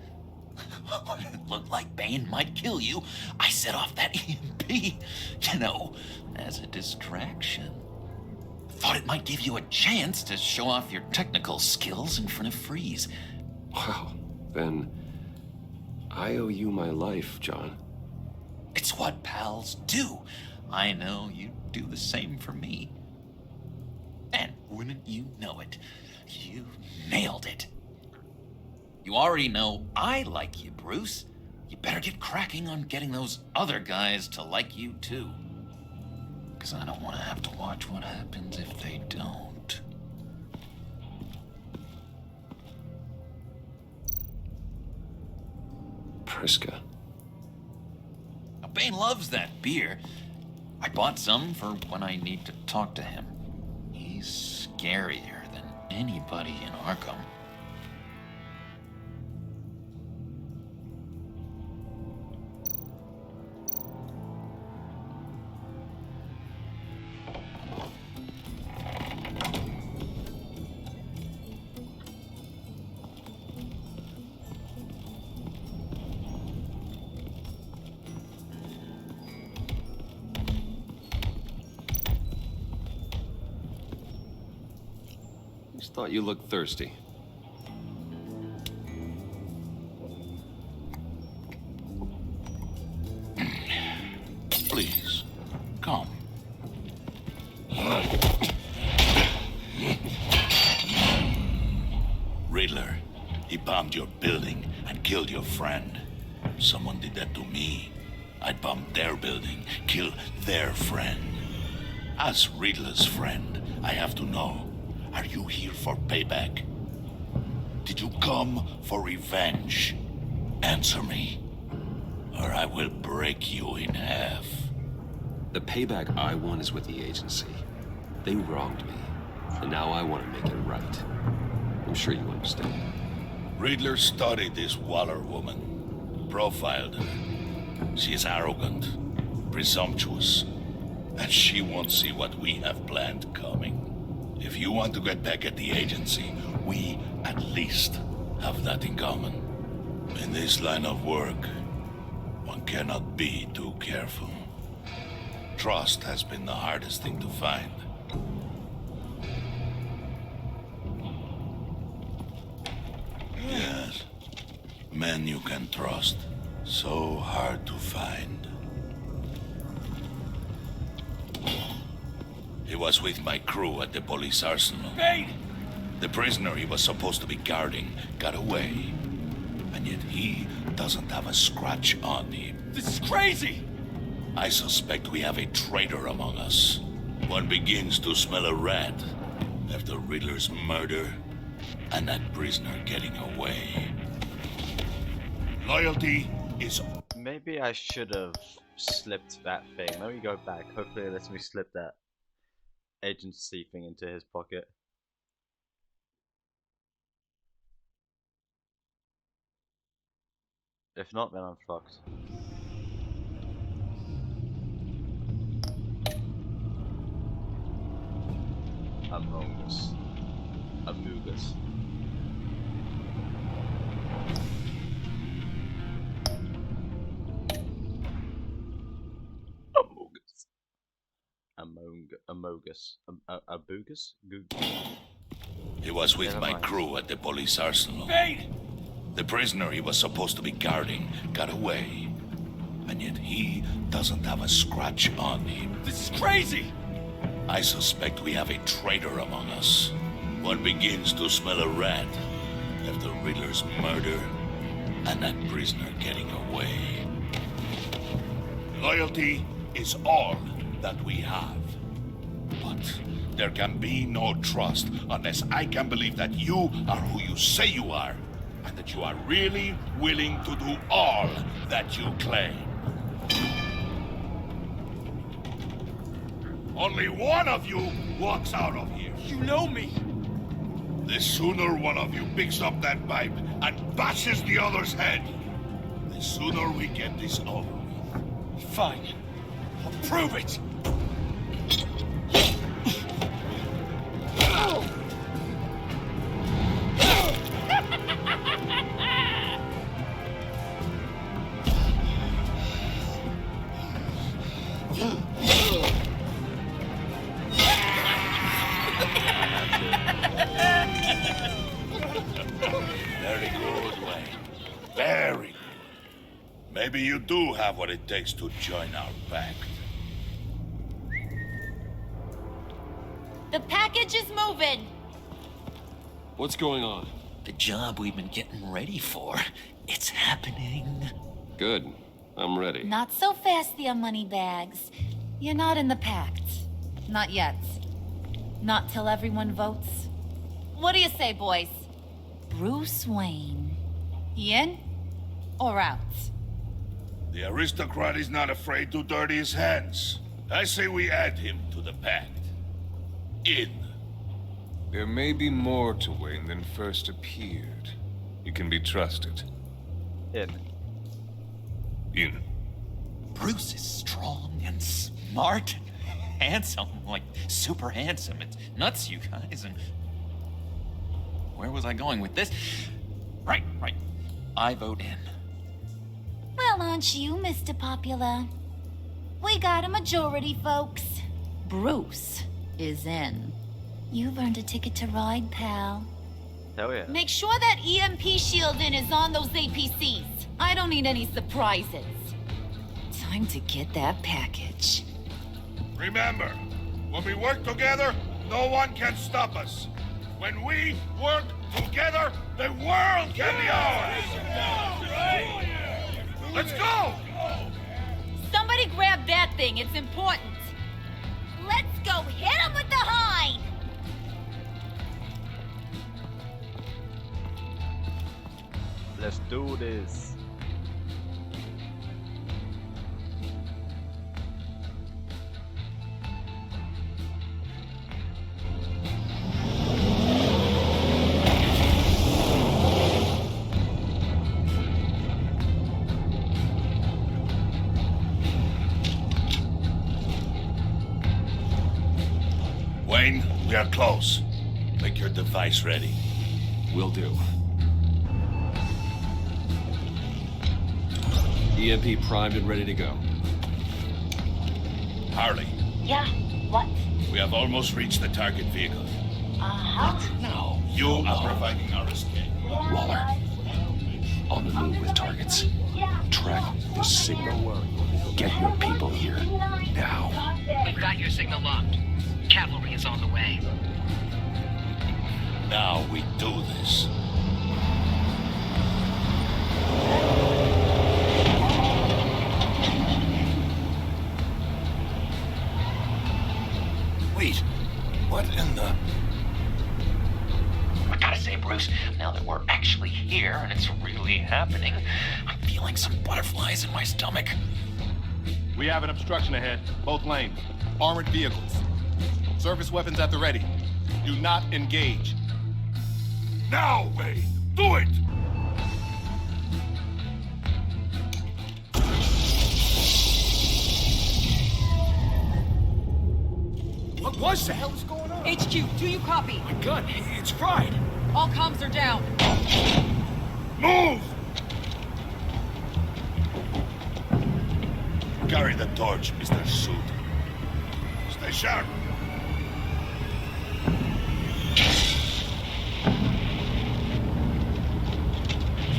When it looked like Bane might kill you, I set off that EMP, you know, as a distraction. Thought it might give you a chance to show off your technical skills in front of Freeze. Wow, then I owe you my life, John. It's what pals do. I know you'd do the same for me. And wouldn't you know it, you nailed it. You already know I like you, Bruce. You better get cracking on getting those other guys to like you, too. Because I don't want to have to watch what happens if they don't. Priska. Now, Bane loves that beer. I bought some for when I need to talk to him. He's scarier than anybody in Arkham. Just thought you looked thirsty. Please, come. Riddler, he bombed your building and killed your friend. Someone did that to me. I'd bomb their building, kill their friend. As Riddler's friend, I have to know, are you here for payback? Did you come for revenge? Answer me, or I will break you in half. The payback I want is with the agency. They wronged me, and now I want to make it right. I'm sure you understand. Riddler studied this Waller woman, profiled her. She is arrogant, presumptuous, and she won't see what we have planned coming. If you want to get back at the agency, we at least have that in common. In this line of work, one cannot be too careful. Trust has been the hardest thing to find. Yes, men you can trust. So hard to find. He was with my crew at the police arsenal. Bane! The prisoner he was supposed to be guarding got away. And yet he doesn't have a scratch on him. This is crazy! I suspect we have a traitor among us. One begins to smell a rat after Riddler's murder and that prisoner getting away. Loyalty is... Maybe I should have slipped that thing. Let me go back. Hopefully it lets me slip that agency thing into his pocket. If not, then I'm fucked. Among Us. Amogus. Amogus. Abugus? He was with my crew at the police arsenal. Vane! The prisoner he was supposed to be guarding got away. And yet he doesn't have a scratch on him. This is crazy! I suspect we have a traitor among us. One begins to smell a rat after Riddler's murder and that prisoner getting away. Loyalty is all that we have. But there can be no trust unless I can believe that you are who you say you are, and that you are really willing to do all that you claim. Only one of you walks out of here. You know me. The sooner one of you picks up that pipe and bashes the other's head, the sooner we get this over with. Fine. I'll prove it. Very good, Wayne. Very good. Maybe you do have what it takes to join our pact. The package is moving. What's going on? The job we've been getting ready for. It's happening. Good. I'm ready. Not so fast, the Moneybags. You're not in the pact. Not yet. Not till everyone votes. What do you say, boys? Bruce Wayne. He in or out? The aristocrat is not afraid to dirty his hands. I say we add him to the pact. In. There may be more to Wayne than first appeared. You can be trusted. In. In. Bruce is strong and smart and handsome, like super handsome. It's nuts, you guys. And where was I going with this? Right. I vote in. Well, aren't you, Mr. Popular? We got a majority, folks. Bruce is in. You've earned a ticket to ride, pal. Hell yeah. Make sure that EMP shielding is on those APCs. I don't need any surprises. Time to get that package. Remember, when we work together, no one can stop us. When we work together, the world can be ours. Let's go! Somebody grab that thing. It's important. Let's go hit him with the hide. Let's do this. Wayne, we are close. Make your device ready. Will do. EMP primed and ready to go. Harley, Yeah, what? we have almost reached the target vehicle. Uh-huh. No. You are providing our escape. Waller. On the move with targets. Track the signal. Get your people here. Now. We've got your signal locked. Cavalry is on the way. Now we do this. Wait, what in the... I gotta say, Bruce, now that we're actually here and it's really happening, I'm feeling some butterflies in my stomach. We have an obstruction ahead, both lanes. Armored vehicles. Service weapons at the ready. Do not engage. Now, Wayne! Do it! What the hell is going on? HQ, do you copy? My gun, it's fried. All comms are down. Move! Carry the torch, Mr. Suit. Stay sharp.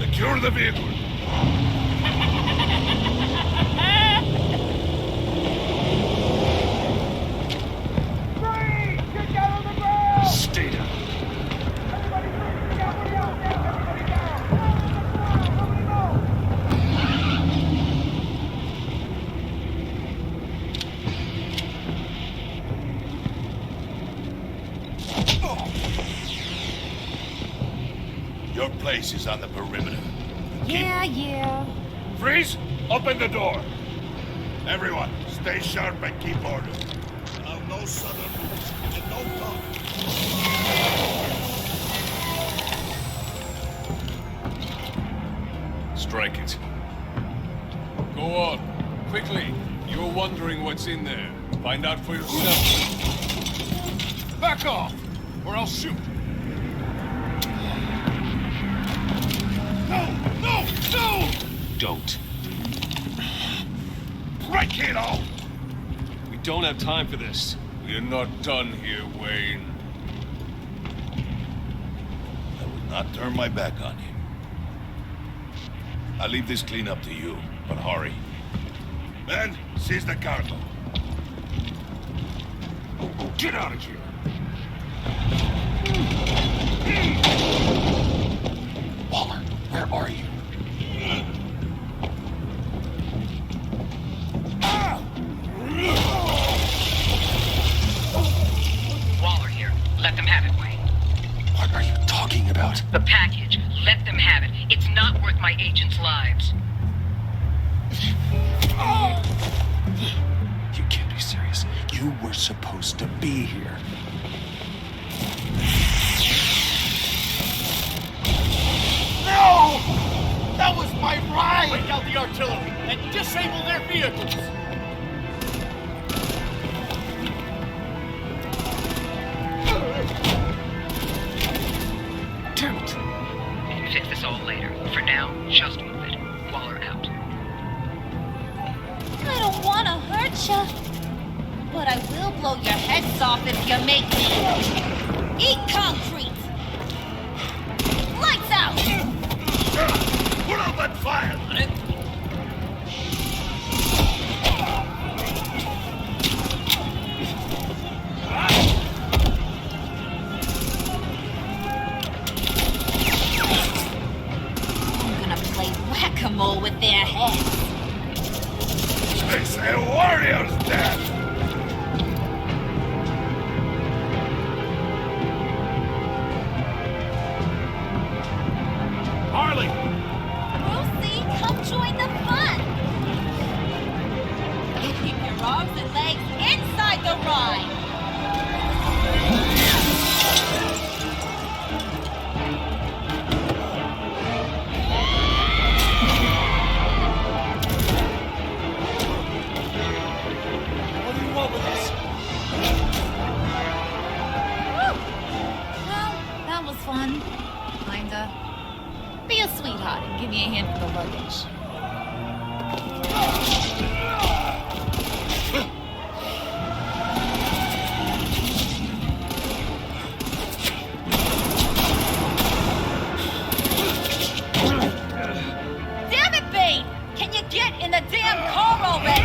Secure the vehicle. Stay down. Your place is on the perimeter. Yeah. Freeze! Open the door. Everyone, stay sharp and keep order. Now, no sudden moves and no talk. Strike it. Go on. Quickly. You're wondering what's in there. Find out for yourself. Back off, or I'll shoot. No! Don't. Break it all! We don't have time for this. We're not done here, Wayne. I will not turn my back on you. I'll leave this cleanup to you, but hurry. Men, seize the cargo. Get out of here! Waller, where are you? Waller here. Let them have it, Wayne. What are you talking about? The package. Let them have it. It's not worth my agents' lives. You can't be serious. You were supposed to be here. No! That was my ride! Break out the artillery and disable their vehicles! Damn it! We can fix this all later. For now, just move it. Waller out. I don't want to hurt you, but I will blow your heads off if you make me eat concrete. Lights out! Put out that fire! I'm gonna play whack-a-mole with their heads. They say warrior's dead! Harley! Lucy, come join the fun! You keep your arms and legs inside the ride! What do you want with us? Well, that was fun. Kinda. Be a sweetheart and give me a hand with the luggage. Damn it, Bane! Can you get in the damn car already?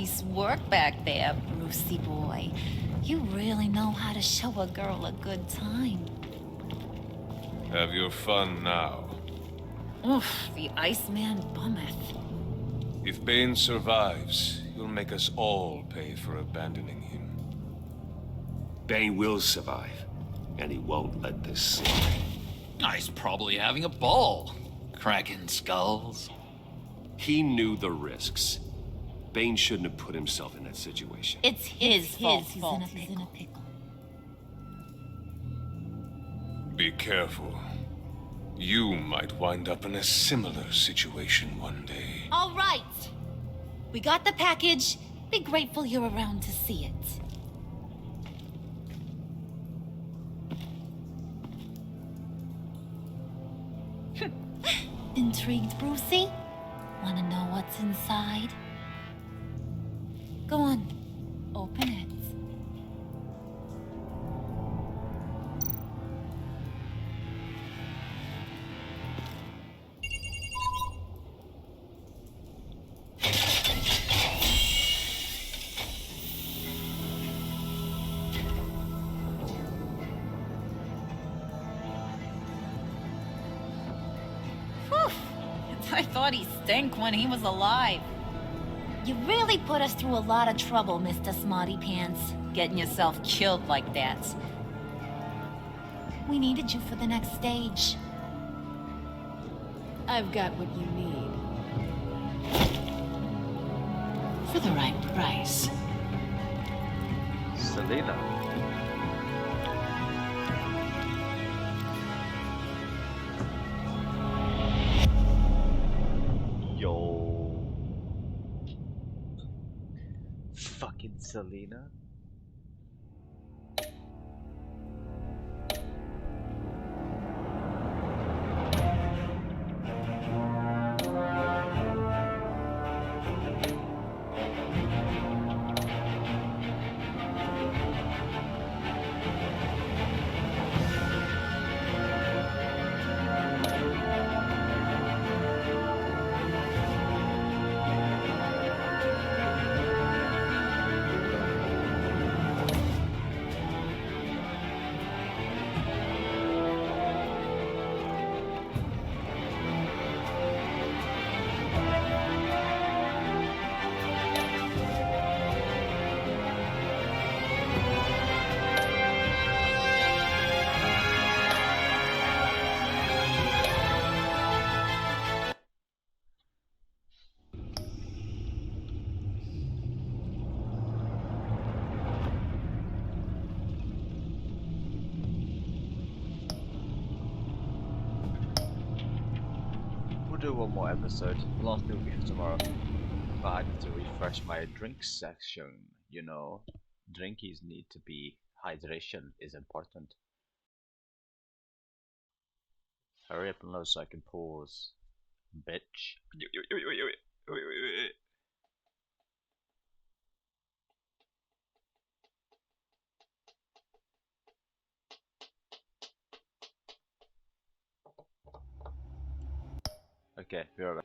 Nice work back there, Brucey boy. You really know how to show a girl a good time. Have your fun now. Oof, the Iceman bummeth. If Bane survives, you'll make us all pay for abandoning him. Bane will survive, and he won't let this slide. He's probably having a ball. Cracking skulls. He knew the risks. Bane shouldn't have put himself in that situation. It's his fault he's in a pickle. Be careful. You might wind up in a similar situation one day. All right. We got the package. Be grateful you're around to see it. Intrigued, Brucey? Wanna know what's inside? Go on. Open it. I thought he stank when he was alive. You really put us through a lot of trouble, Mr. Smarty Pants, getting yourself killed like that. We needed you for the next stage. I've got what you need. For the right price. Selena. Fucking Selena. Do one more episode. The last thing will be for tomorrow. But I need to refresh my drink section. You know, drinkies need to be. Hydration is important. Hurry up and load so I can pause. Bitch. Okay, be right back.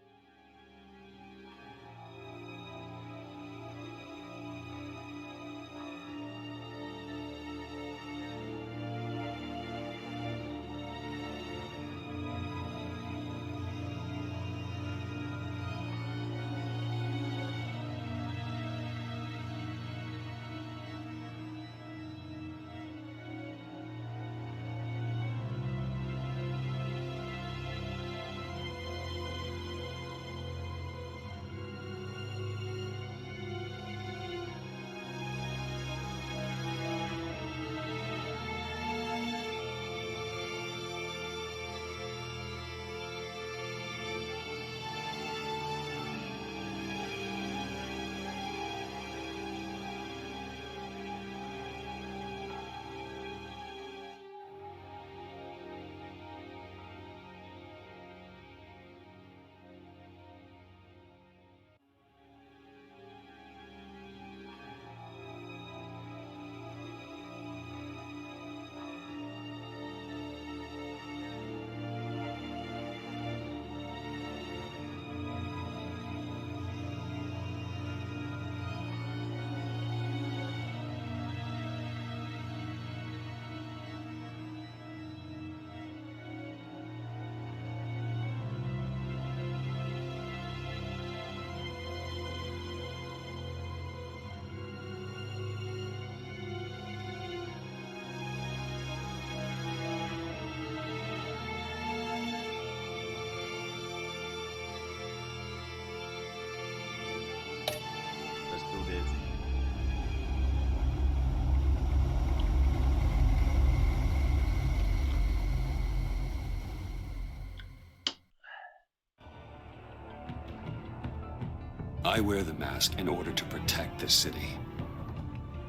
I wear the mask in order to protect this city.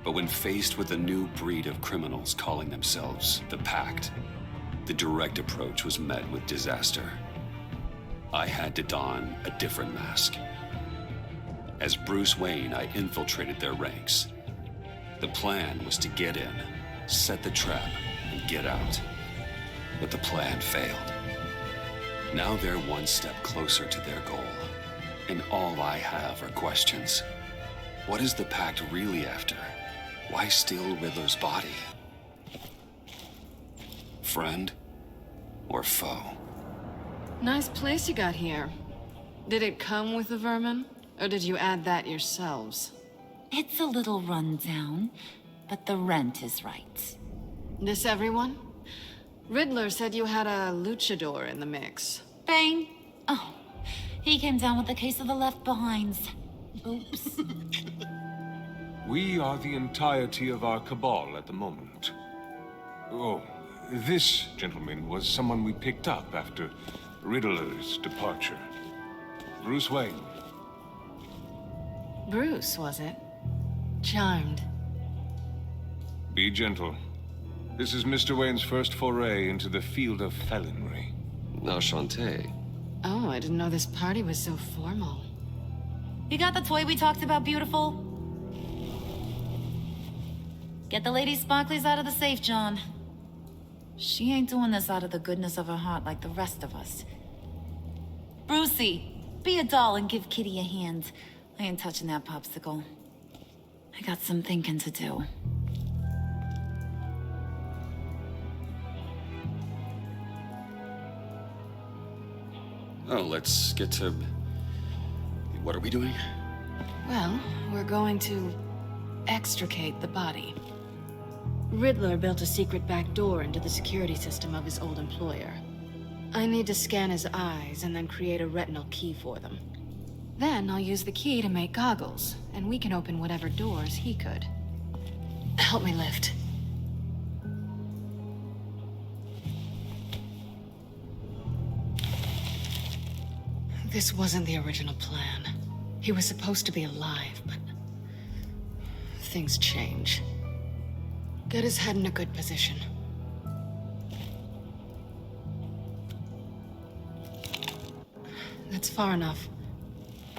But when faced with a new breed of criminals calling themselves the Pact, the direct approach was met with disaster. I had to don a different mask. As Bruce Wayne, I infiltrated their ranks. The plan was to get in, set the trap, and get out. But the plan failed. Now they're one step closer to their goal. And all I have are questions. What is the Pact really after? Why steal Riddler's body? Friend or foe? Nice place you got here. Did it come with the vermin? Or did you add that yourselves? It's a little rundown, but the rent is right. This everyone? Riddler said you had a luchador in the mix. Bane? Oh, he came down with a case of the left behinds. Oops. We are the entirety of our cabal at the moment. Oh, this gentleman was someone we picked up after Riddler's departure. Bruce Wayne. Bruce, was it? Charmed. Be gentle. This is Mr. Wayne's first foray into the field of felonry. Enchanté. Oh, I didn't know this party was so formal. You got the toy we talked about, beautiful? Get the lady sparklies out of the safe, John. She ain't doing this out of the goodness of her heart like the rest of us. Brucey, be a doll and give Kitty a hand. I ain't touching that popsicle. I got some thinking to do. Oh, let's get to... What are we doing? Well, we're going to extricate the body. Riddler built a secret back door into the security system of his old employer. I need to scan his eyes and then create a retinal key for them. Then I'll use the key to make goggles, and we can open whatever doors he could. Help me lift. This wasn't the original plan. He was supposed to be alive, but things change. Get his head in a good position. That's far enough.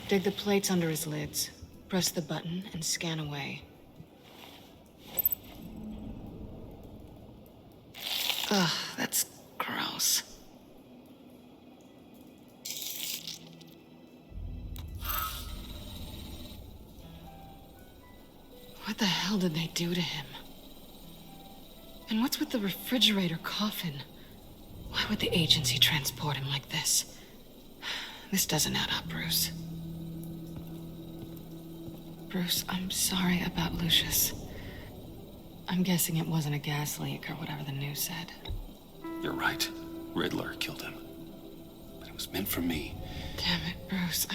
Dig the plates under his lids, press the button, and scan away. Ugh, that's gross. What the hell did they do to him? And what's with the refrigerator coffin? Why would the agency transport him like this? This doesn't add up, Bruce. Bruce, I'm sorry about Lucius. I'm guessing it wasn't a gas leak or whatever the news said. You're right. Riddler killed him. But it was meant for me. Damn it, Bruce.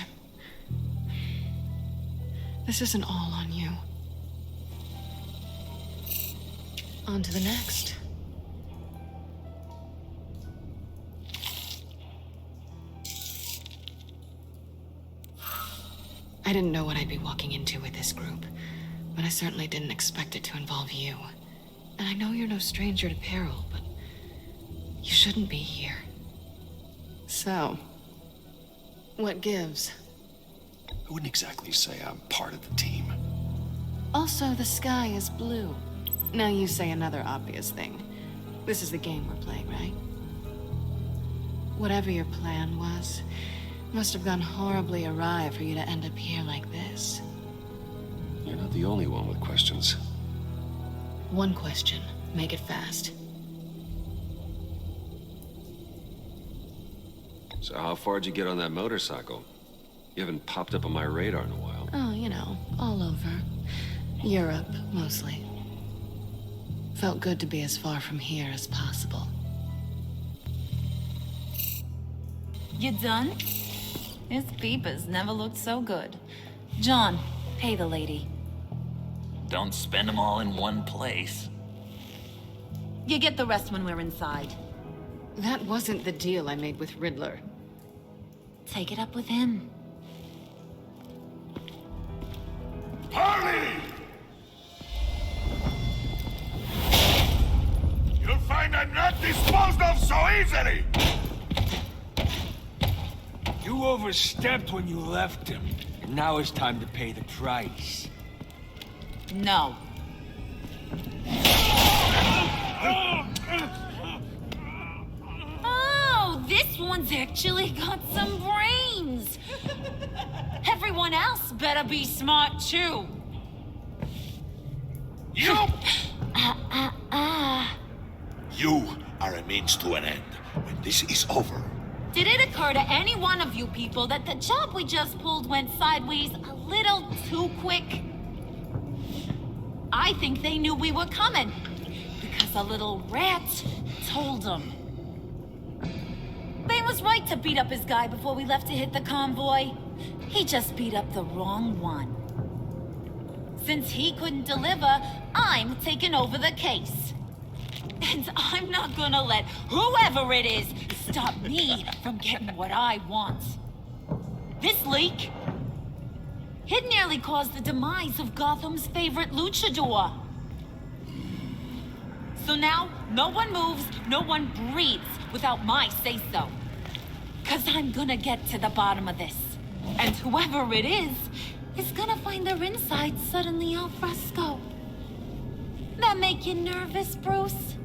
This isn't all on you. On to the next. I didn't know what I'd be walking into with this group, but I certainly didn't expect it to involve you. And I know you're no stranger to peril, but you shouldn't be here. So, what gives? I wouldn't exactly say I'm part of the team. Also, the sky is blue. Now you say another obvious thing. This is the game we're playing, right? Whatever your plan was, must have gone horribly awry for you to end up here like this. You're not the only one with questions. One question. Make it fast. So how far'd you get on that motorcycle? You haven't popped up on my radar in a while. Oh, you know, all over. Europe, mostly. Felt good to be as far from here as possible. You done? His peepers never looked so good. John, pay the lady. Don't spend them all in one place. You get the rest when we're inside. That wasn't the deal I made with Riddler. Take it up with him. disposed of so easily! You overstepped when you left him, and now it's time to pay the price. No. Oh, this one's actually got some brains. Everyone else better be smart too. You! You are a means to an end. When this is over, Did it occur to any one of you people that the job we just pulled went sideways a little too quick? I think they knew we were coming because a little rat told them. Bane was right to beat up his guy before we left to hit the convoy. He just beat up the wrong one. Since he couldn't deliver, I'm taking over the case. And I'm not gonna let whoever it is stop me from getting what I want. This leak, it nearly caused the demise of Gotham's favorite luchador. So now, no one moves, no one breathes without my say-so. 'Cause I'm gonna get to the bottom of this. And whoever it is gonna find their insides suddenly al fresco. That make you nervous, Bruce?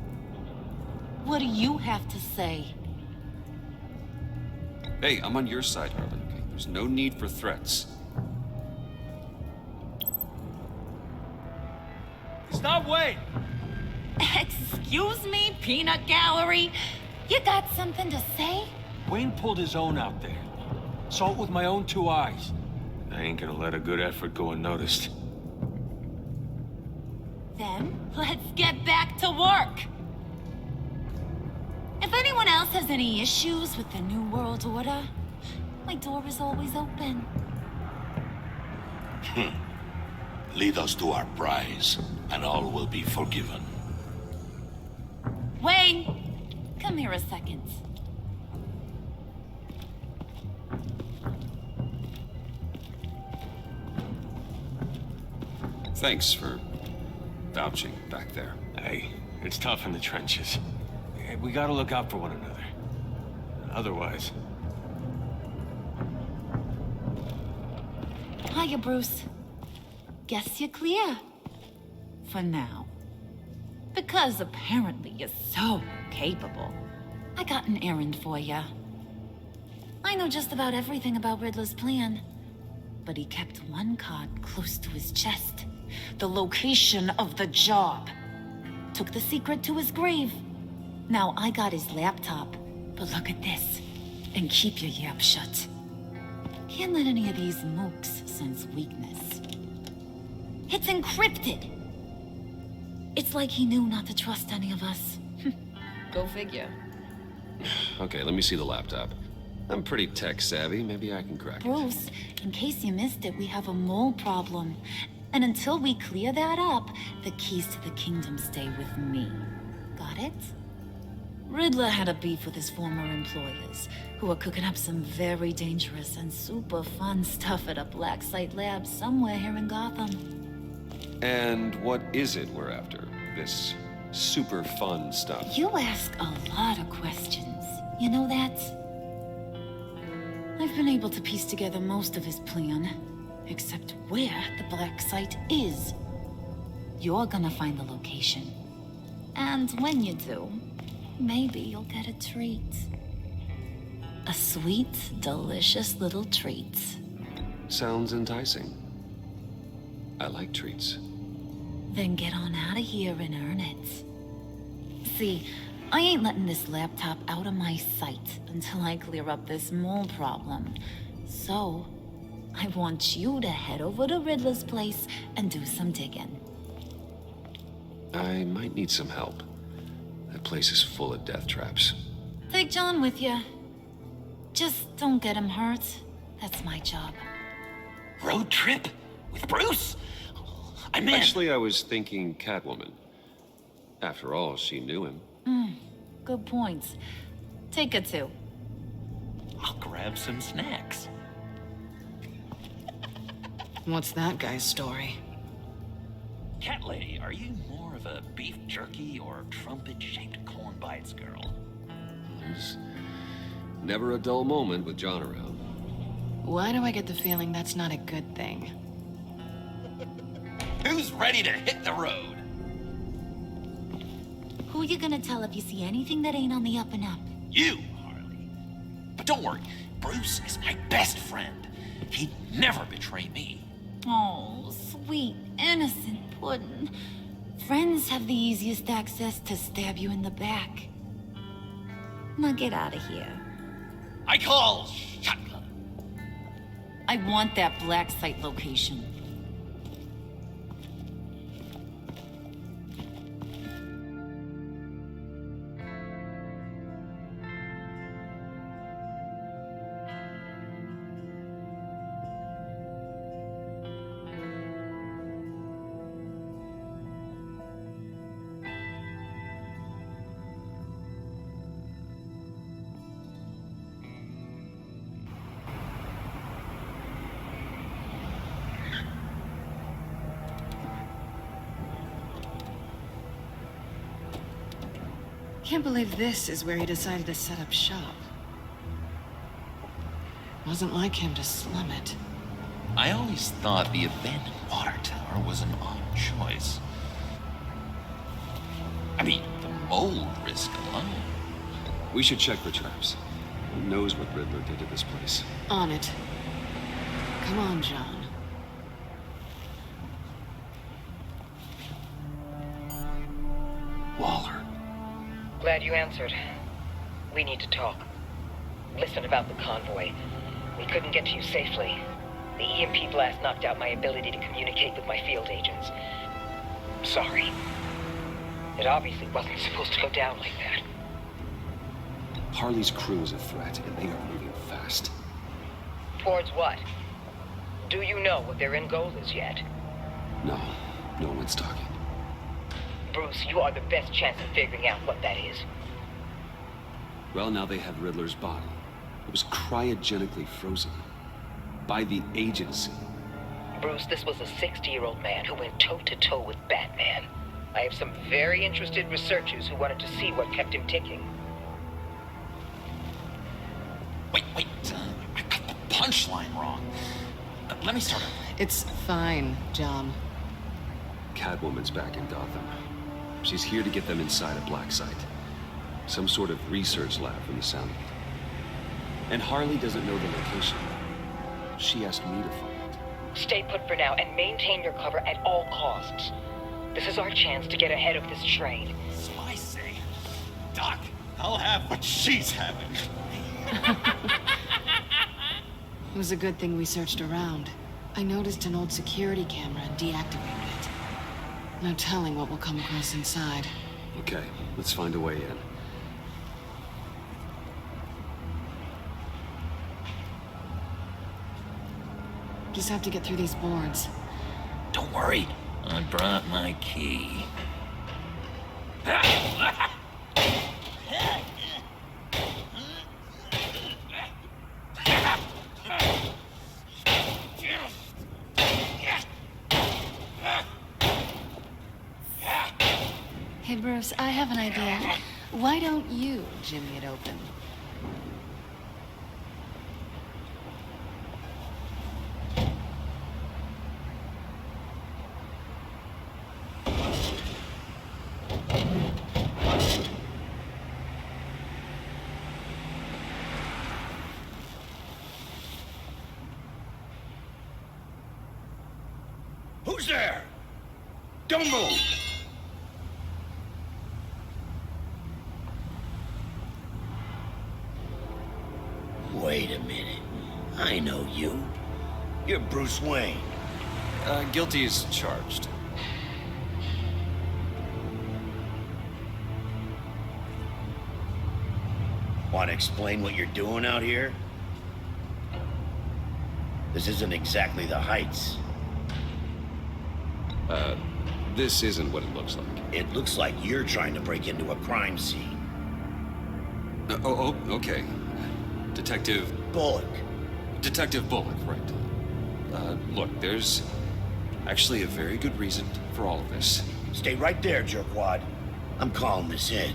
What do you have to say? Hey, I'm on your side, Harlan. Okay? There's no need for threats. Stop, Wayne! Excuse me, Peanut Gallery? You got something to say? Wayne pulled his own out there. Saw it with my own 2 eyes. I ain't gonna let a good effort go unnoticed. Then, let's get back to work. If anyone else has any issues with the New World Order, my door is always open. Lead us to our prize, and all will be forgiven. Wayne, come here a second. Thanks for vouching back there. Hey, it's tough in the trenches. Hey, we gotta look out for one another. Otherwise... Hiya, Bruce. Guess you're clear. For now. Because apparently you're so capable. I got an errand for you. I know just about everything about Riddler's plan. But he kept one card close to his chest. The location of the job. Took the secret to his grave. Now I got his laptop. But look at this. And keep your yap shut. Can't let any of these mooks sense weakness. It's encrypted. It's like he knew not to trust any of us. Go figure. Okay, let me see the laptop. I'm pretty tech savvy. Maybe I can crack it. Bruce, in case you missed it, we have a mole problem. And until we clear that up, the keys to the kingdom stay with me. Got it? Riddler had a beef with his former employers, who were cooking up some very dangerous and super fun stuff at a black site lab somewhere here in Gotham. And what is it we're after? This super fun stuff? You ask a lot of questions. You know that? I've been able to piece together most of his plan, except where the black site is. You're gonna find the location. And when you do, maybe you'll get a treat. A sweet, delicious little treat. Sounds enticing. I like treats. Then get on out of here and earn it. See, I ain't letting this laptop out of my sight until I clear up this mole problem. So, I want you to head over to Riddler's place and do some digging. I might need some help. That place is full of death traps. Take John with you. Just don't get him hurt. That's my job. Road trip? With Bruce? I'm in. Actually, I was thinking Catwoman. After all, she knew him. Good points. Take it too. I'll grab some snacks. What's that guy's story? Cat lady, are you more of a beef jerky or trumpet-shaped corn bites girl? There's never a dull moment with John around. Why do I get the feeling that's not a good thing? Who's ready to hit the road? Who you gonna tell if you see anything that ain't on the up and up? You, Harley. But don't worry, Bruce is my best friend. He'd never betray me. Oh, sweet, innocent Puddin'. Friends have the easiest access to stab you in the back. Now get out of here. I call shotgun. I want that black site location. Can't believe this is where he decided to set up shop. Wasn't like him to slum it. I always thought the abandoned water tower was an odd choice. I mean, the mold risk alone. We should check for traps. Who knows what Riddler did to this place? On it. Come on, John. Waller. Glad you answered. We need to talk. Listen about the convoy. We couldn't get to you safely. The EMP blast knocked out my ability to communicate with my field agents. Sorry. It obviously wasn't supposed to go down like that. Harley's crew is a threat, and they are moving fast. Towards what? Do you know what their end goal is yet? No one's talking. Bruce, you are the best chance of figuring out what that is. Well, now they have Riddler's body. It was cryogenically frozen. By the agency. Bruce, this was a 60-year-old man who went toe-to-toe with Batman. I have some very interested researchers who wanted to see what kept him ticking. Wait, I got the punchline wrong. Let me start over. It's fine, John. Catwoman's back in Gotham. She's here to get them inside a black site. Some sort of research lab from the sound of it. And Harley doesn't know the location. She asked me to find it. Stay put for now and maintain your cover at all costs. This is our chance to get ahead of this train. Spicy. Doc, I'll have what she's having. It was a good thing we searched around. I noticed an old security camera and deactivated it. No telling what we'll come across inside. Okay, let's find a way in. Just have to get through these boards. Don't worry, I brought my key. Hey, Bruce, I have an idea. Why don't you jimmy it open? Who's there? Don't move! Wait a minute. I know you. You're Bruce Wayne. Guilty as charged. Want to explain what you're doing out here? This isn't exactly the Heights. This isn't what it looks like. It looks like you're trying to break into a crime scene. Okay. Detective... Bullock. Detective Bullock, right. Look, there's Actually, a very good reason for all of this. Stay right there, jerkwad. I'm calling this in.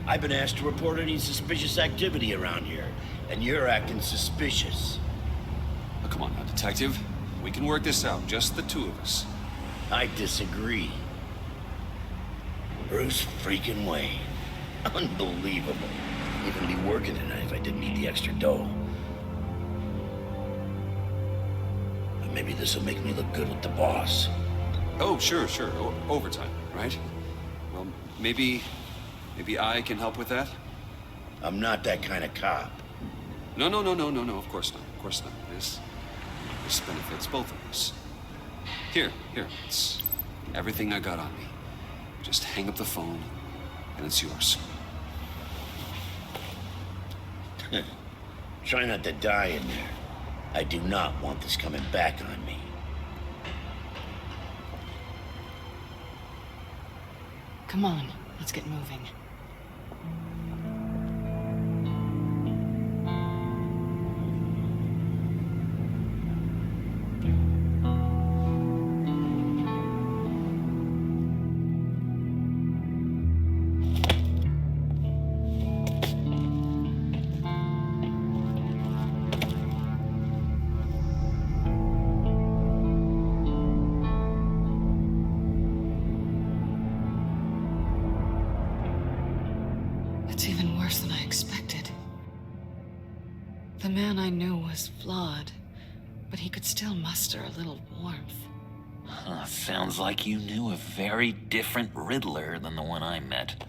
I've been asked to report any suspicious activity around here, and you're acting suspicious. Oh, come on now, detective. We can work this out, just the two of us. I disagree. Bruce freaking Wayne. Unbelievable. Even be working tonight if I didn't need the extra dough. But maybe this will make me look good with the boss. Oh, sure. Overtime, right? Well, maybe I can help with that? I'm not that kind of cop. No, of course not. This benefits both of us. Here, it's everything I got on me. Just hang up the phone, and it's yours. Try not to die in there. I do not want this coming back on me. Come on, let's get moving. It's even worse than I expected. The man I knew was flawed, but he could still muster a little warmth. Huh, sounds like you knew a very different Riddler than the one I met.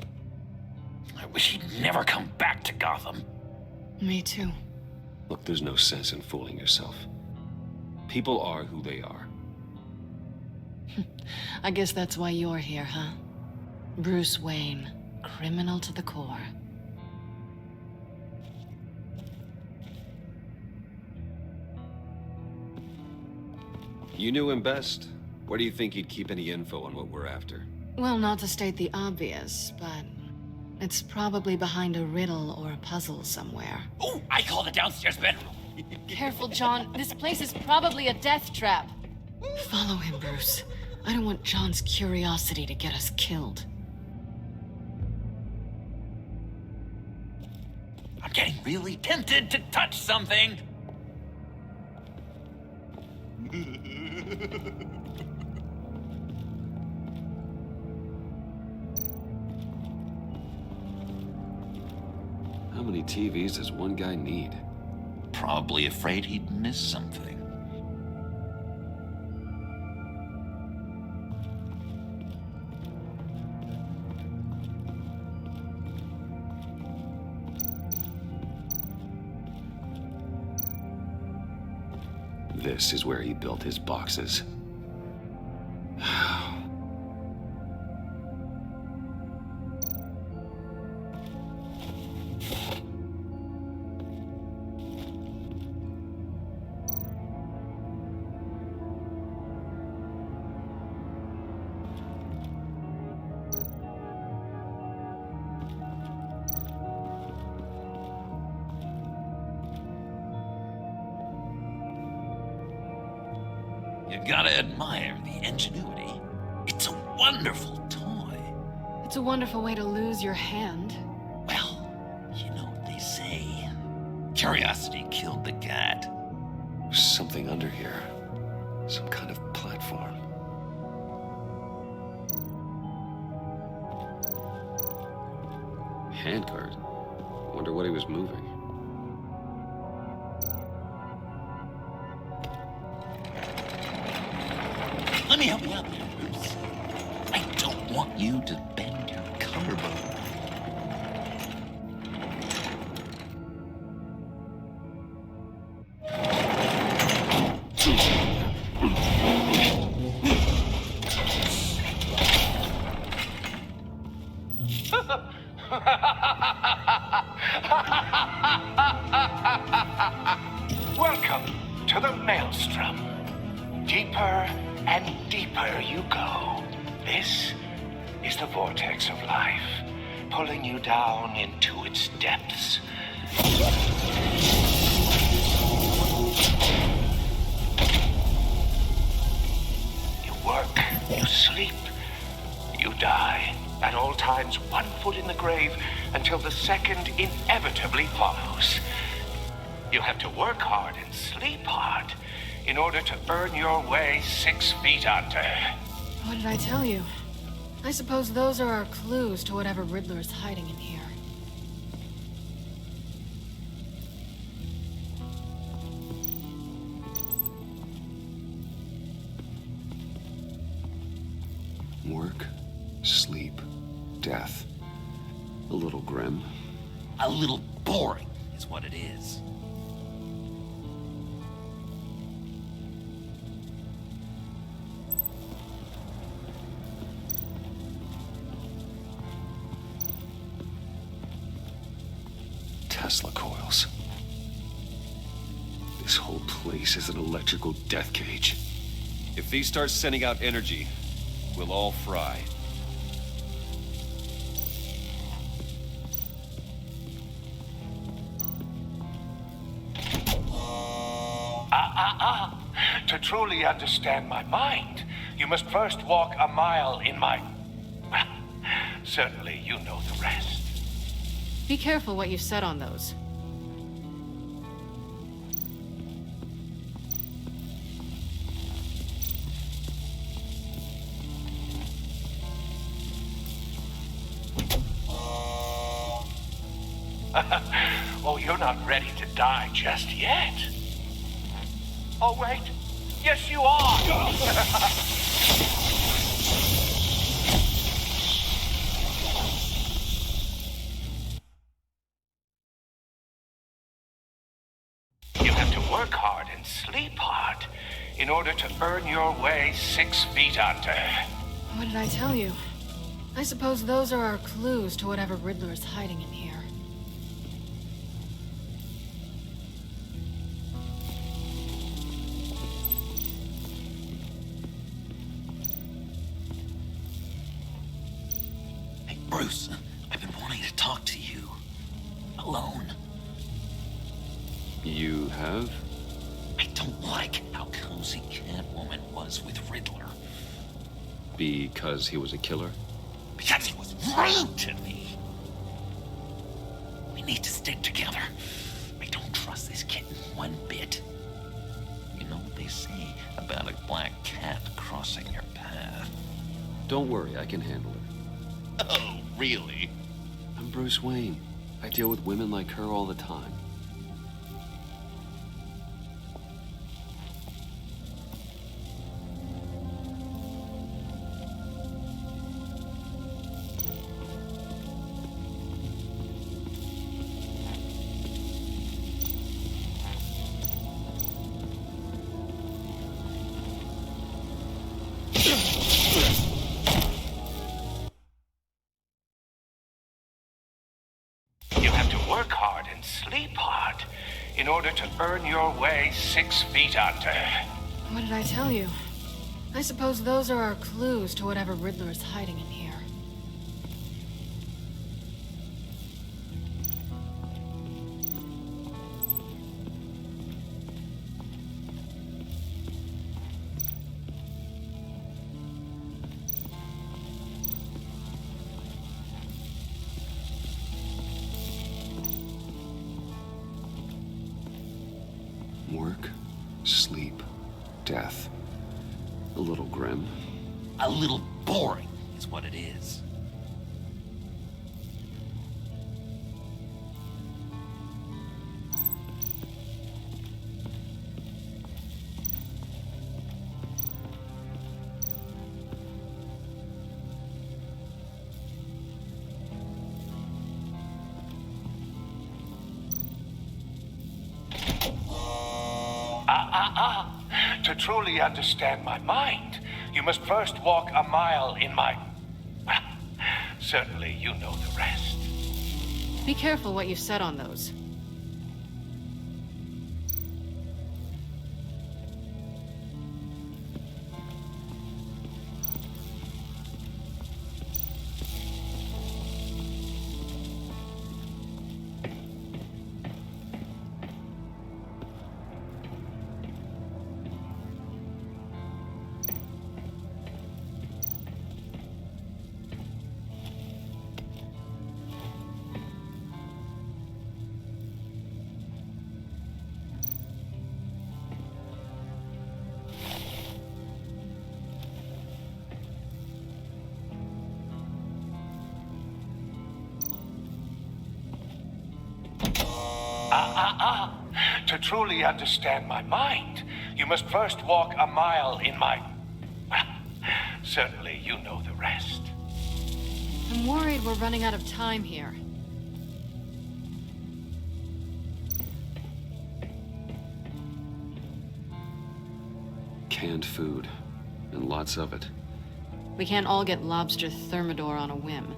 I wish he'd never come back to Gotham. Me too. Look, there's no sense in fooling yourself. People are who they are. I guess that's why you're here, huh? Bruce Wayne, criminal to the core. You knew him best. Where do you think he'd keep any info on what we're after? Well, not to state the obvious, but it's probably behind a riddle or a puzzle somewhere. Oh, I call the downstairs bedroom. Careful, John. This place is probably a death trap. Follow him, Bruce. I don't want John's curiosity to get us killed. I'm getting really tempted to touch something. How many TVs does one guy need? Probably afraid he'd miss something. This is where he built his boxes. You gotta admire the ingenuity. It's a wonderful toy. It's a wonderful way to lose your hand. Well, you know what they say. Curiosity killed the cat. There's something under here. Some kind of platform. Handcart. Wonder what he was moving. Let me help you out there, Bruce. I don't want you to bend your collarbone. Welcome to the Maelstrom. Deeper and deeper you go. This is the vortex of life, pulling you down into its depths. You work, you sleep, you die. At all times, one foot in the grave until the second inevitably follows. You have to work hard and sleep hard in order to earn your way 6 feet under. What did I tell you? I suppose those are our clues to whatever Riddler is hiding in here. Work, sleep, death. A little grim. A little boring is what it is. Tesla coils. This whole place is an electrical death cage. If these start sending out energy, we'll all fry. To truly understand my mind, you must first walk a mile in my... Well, certainly you know the rest. Be careful what you said on those. Oh, you're not ready to die just yet. Oh, wait. Yes, you are. You have to work hard and sleep hard in order to earn your way 6 feet under. What did I tell you? I suppose those are our clues to whatever Riddler is hiding in here. Hey, Bruce, I've been wanting to talk to you. Alone. You have? I don't like how cozy Catwoman was with Riddler. Because he was a killer? Because he was rude to me. We need to stick together. I don't trust this kitten one bit. You know what they say about a black cat crossing your path? Don't worry, I can handle it. Oh, really? I'm Bruce Wayne. I deal with women like her all the time. You have to work hard and sleep hard in order to earn your way 6 feet under. What did I tell you? I suppose those are our clues to whatever Riddler is hiding in here. Work, sleep, death. A little grim. A little boring is what it is. To truly understand my mind, you must first walk a mile in my... Well, certainly you know the rest. Be careful what you said on those. To truly understand my mind, you must first walk a mile in my... Well, certainly you know the rest. I'm worried we're running out of time here. Canned food, and lots of it. We can't all get lobster thermidor on a whim.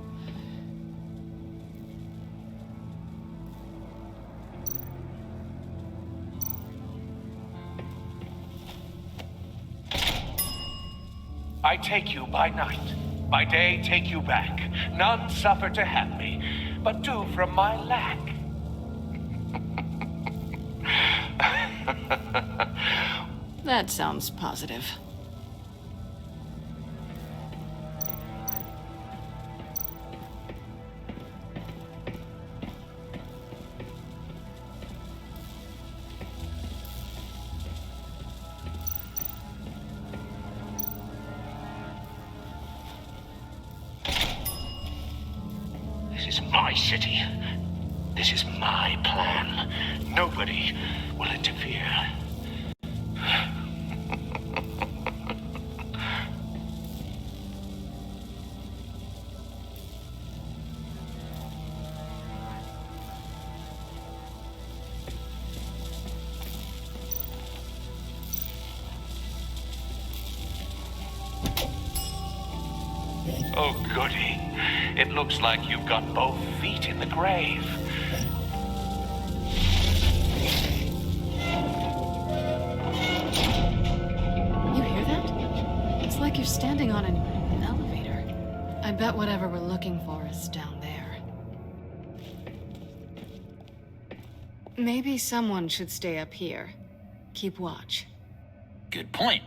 I take you by night. By day, take you back. None suffer to have me, but do from my lack. That sounds positive. This is my city. This is my plan. Nobody will interfere. Oh, goody. It looks like you've got both feet in the grave. You hear that? It's like you're standing on an elevator. I bet whatever we're looking for is down there. Maybe someone should stay up here. Keep watch. Good point.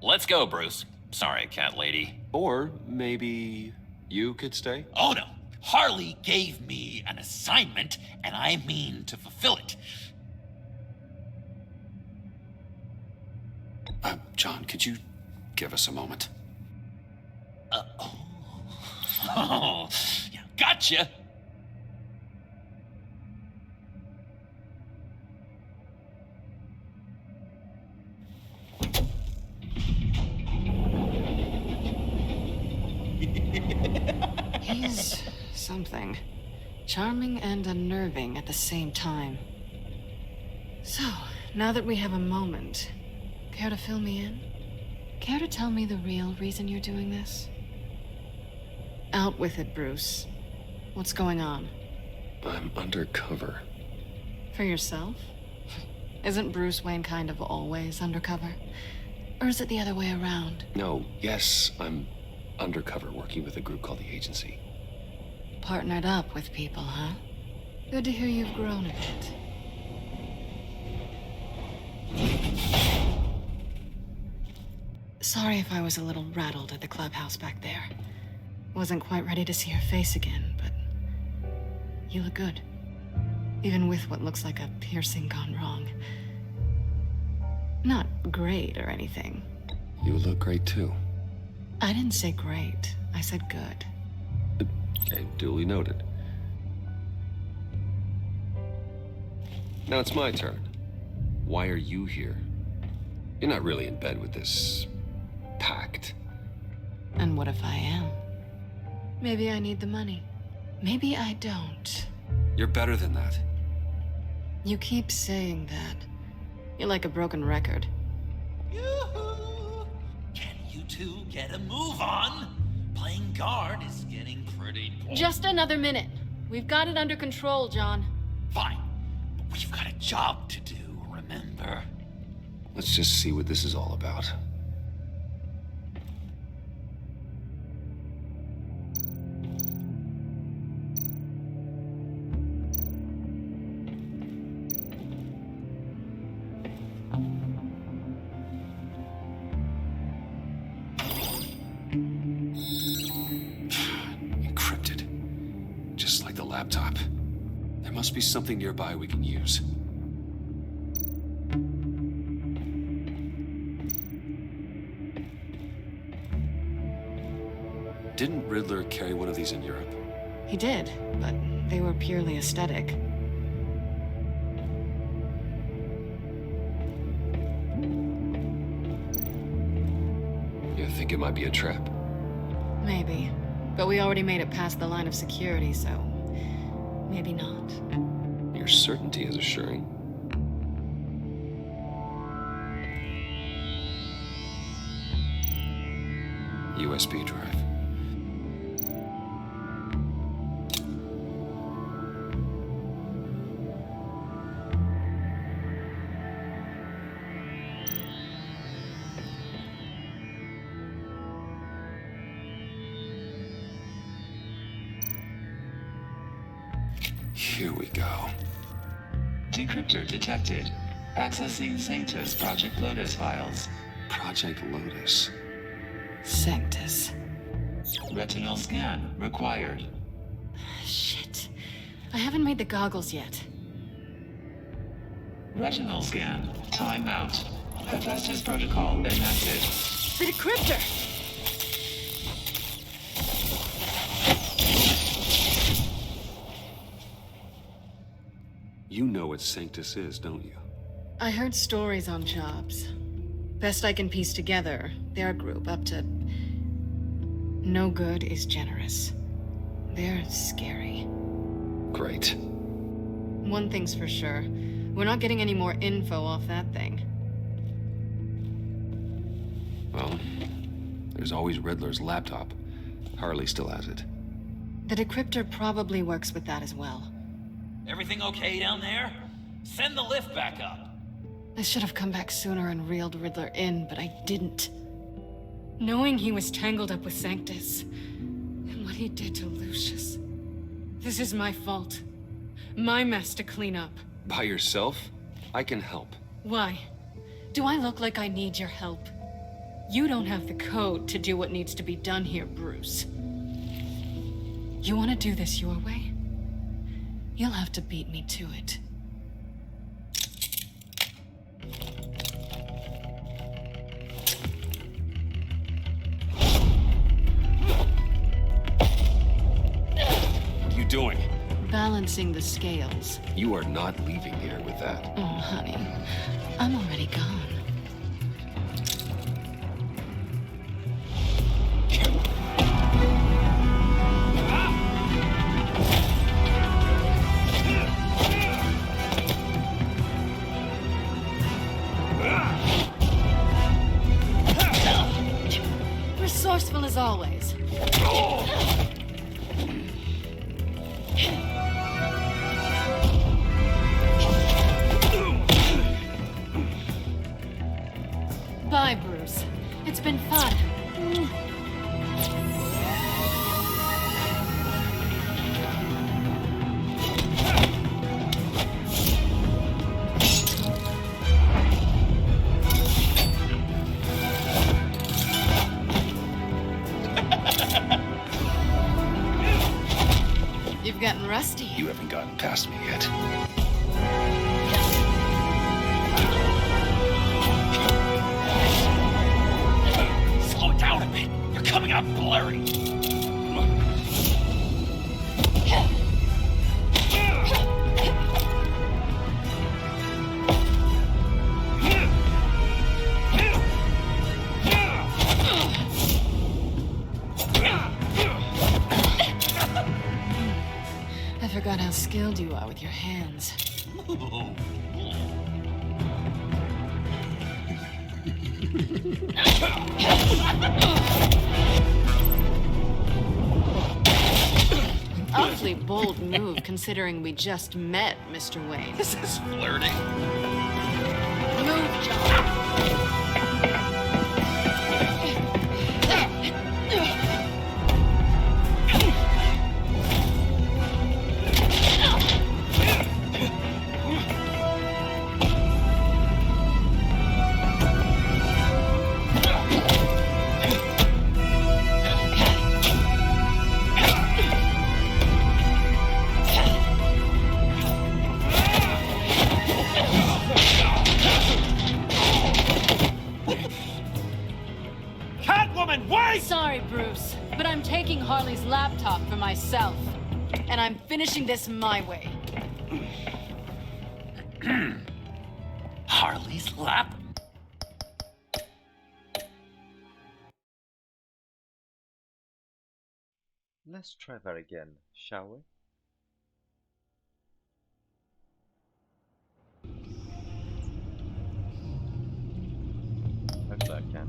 Let's go, Bruce. Sorry, cat lady. Or maybe you could stay? Oh no. Harley gave me an assignment, and I mean to fulfill it. John, could you give us a moment? Oh, yeah, gotcha. He's something. Charming and unnerving at the same time. So, now that we have a moment, care to fill me in? Care to tell me the real reason you're doing this? Out with it, Bruce. What's going on? I'm undercover. For yourself? Isn't Bruce Wayne kind of always undercover? Or is it the other way around? No, yes, I'm undercover working with a group called the Agency. Partnered up with people, huh? Good to hear you've grown a bit. Sorry if I was a little rattled at the clubhouse back there. Wasn't quite ready to see your face again, but you look good. Even with what looks like a piercing gone wrong. Not great or anything. You look great too. I didn't say great. I said good. Okay, duly noted. Now it's my turn. Why are you here? You're not really in bed with this pact. And what if I am? Maybe I need the money. Maybe I don't. You're better than that. You keep saying that. You're like a broken record. Yoo-hoo! Can you two get a move on? Playing guard is getting pretty boring. Just another minute. We've got it under control, John. Fine. But we've got a job to do, remember? Let's just see what this is all about. Encrypted. Just like the laptop. There must be something nearby we can use. Didn't Riddler carry one of these in Europe? He did, but they were purely aesthetic. think it might be a trap? Maybe. But we already made it past the line of security, so maybe not. Your certainty is assuring. USB drive. Here we go. Decryptor detected. Accessing Sanctus Project Lotus files. Project Lotus. Sanctus. Retinal scan required. Shit. I haven't made the goggles yet. Retinal scan. Timeout. Hephaestus protocol enacted. The decryptor! You know what Sanctus is, don't you? I heard stories on jobs. Best I can piece together, their group up to... No good is generous. They're scary. Great. One thing's for sure. We're not getting any more info off that thing. Well, there's always Riddler's laptop. Harley still has it. The decryptor probably works with that as well. Everything okay down there? Send the lift back up. I should have come back sooner and reeled Riddler in, but I didn't. Knowing he was tangled up with Sanctus, and what he did to Lucius. This is my fault. My mess to clean up. By yourself? I can help. Why? Do I look like I need your help? You don't have the code to do what needs to be done here, Bruce. You want to do this your way? You'll have to beat me to it. What are you doing? Balancing the scales. You are not leaving here with that. Oh, honey. I'm already gone. Resourceful as always. Bye, Bruce. It's been fun. You've gotten rusty. You haven't gotten past me yet. Slow down a bit. You're coming out blurry. I forgot how skilled you are with your hands. Awfully bold move, considering we just met, Mr. Wayne. This is flirting. Move, John. Sorry, Bruce, but I'm taking Harley's laptop for myself. And I'm finishing this my way. Harley's lap? Let's try that again, shall we? Hopefully I can.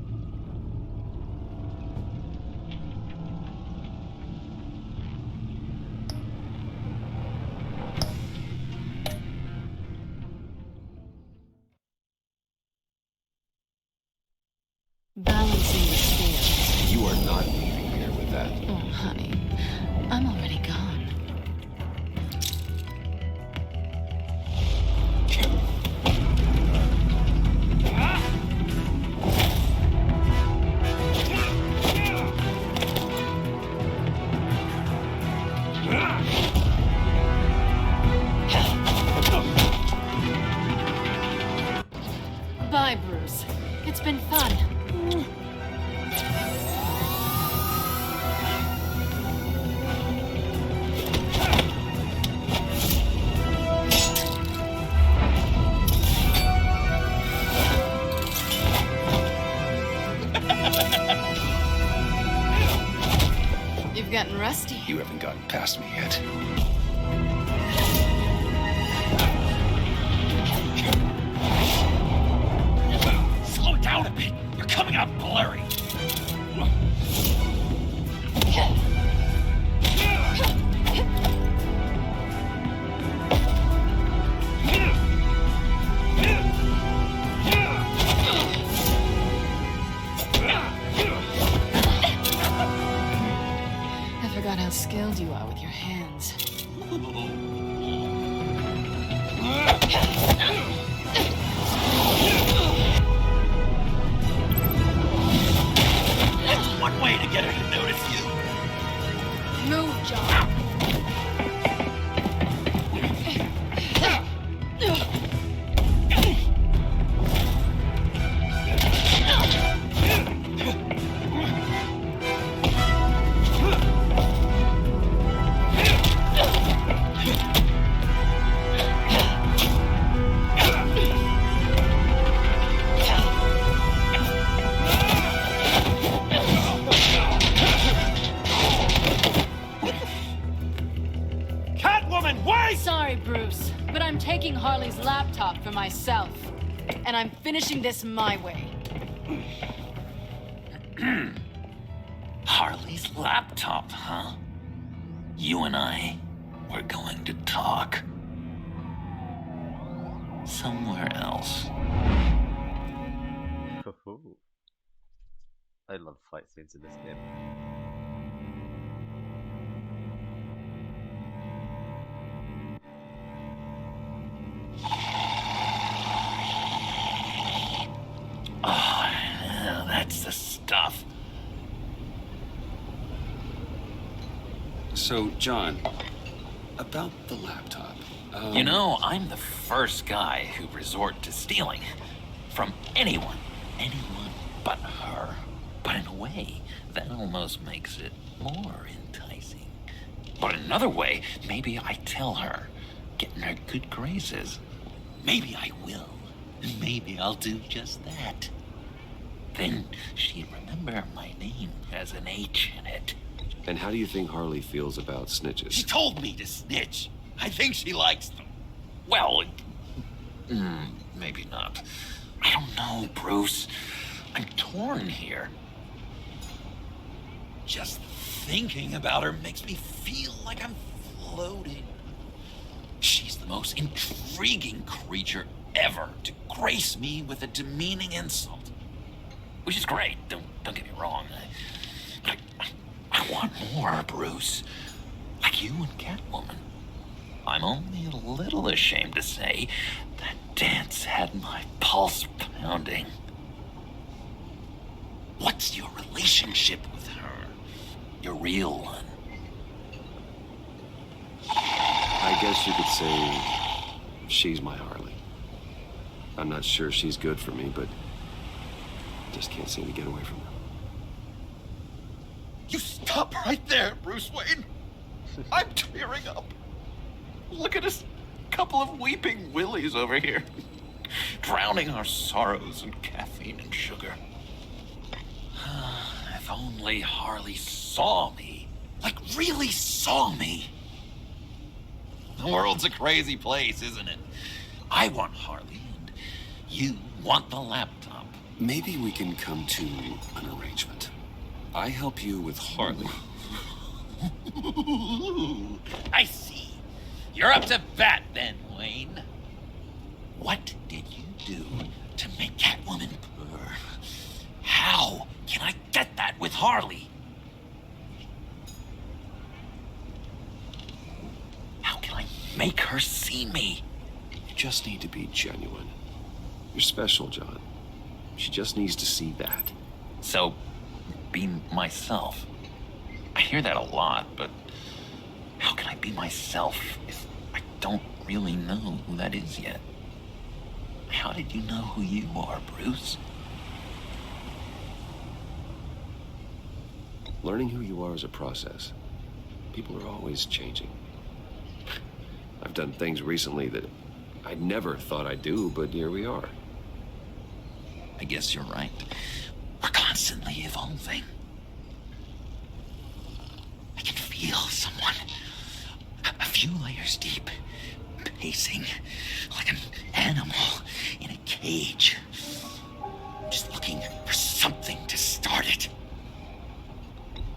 Balancing the scales. You are not leaving here with that. Oh, honey, I'm already gone. Bye, Bruce. It's been fun. You've gotten rusty. You haven't gotten past me yet. Slow down a bit. You're coming out blurry. I forgot how skilled you are with your hands. That's one way to get her to notice you. Move, John. Catwoman, wait! Sorry, Bruce, but I'm taking Harley's laptop for myself. And I'm finishing this my way. Harley's laptop, huh? You and I, we're going to talk. Somewhere else. I love fight scenes in this game. Oh, that's the stuff. So, John, about the laptop. You know, I'm the first guy who resort to stealing. From anyone but her. But in a way, that almost makes it more enticing. But another way, maybe I tell her, get in her good graces. Maybe I will. Maybe I'll do just that. Then she'd remember my name has an H in it. And how do you think Harley feels about snitches? She told me to snitch. I think she likes them. Well, maybe not. I don't know, Bruce. I'm torn here. Just thinking about her makes me feel like I'm floating. She's the most intriguing creature ever to grace me with a demeaning insult. Which is great, don't get me wrong. But I want more, Bruce. Like you and Catwoman. I'm only a little ashamed to say that dance had my pulse pounding. What's your relationship with her? Your real one? I guess you could say she's my Harley. I'm not sure she's good for me, but just can't seem to get away from her. You stop right there, Bruce Wayne. I'm tearing up. Look at us, couple of weeping willies over here, drowning our sorrows in caffeine and sugar. If only Harley saw me Like, really saw me. The world's a crazy place, isn't it? I want Harley, and you want the laptop. Maybe we can come to an arrangement. I help you with Harley. I see. You're up to bat then, Wayne. What did you do to make Catwoman purr? How can I get that with Harley? How can I make her see me? You just need to be genuine. You're special, John. She just needs to see that. So, be myself. I hear that a lot, but how can I be myself if I don't really know who that is yet? How did you know who you are, Bruce? Learning who you are is a process. People are always changing. I've done things recently that I never thought I'd do, but here we are. I guess you're right. We're constantly evolving. I can feel someone a few layers deep, pacing like an animal in a cage, just looking for something to start it.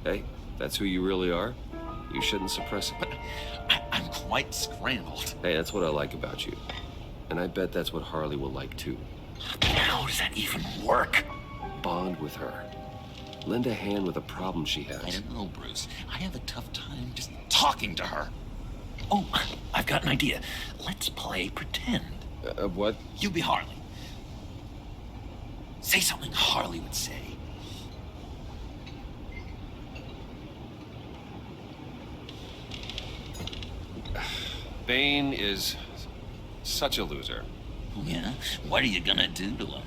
Hey, that's who you really are. You shouldn't suppress it. But I'm quite scrambled. Hey, that's what I like about you. And I bet that's what Harley will like too. How does that even work? Bond with her. Lend a hand with a problem she has. I don't know, Bruce. I have a tough time just talking to her. Oh, I've got an idea. Let's play pretend. What? You be Harley. Say something Harley would say. Bane is such a loser. Yeah? What are you gonna do to him?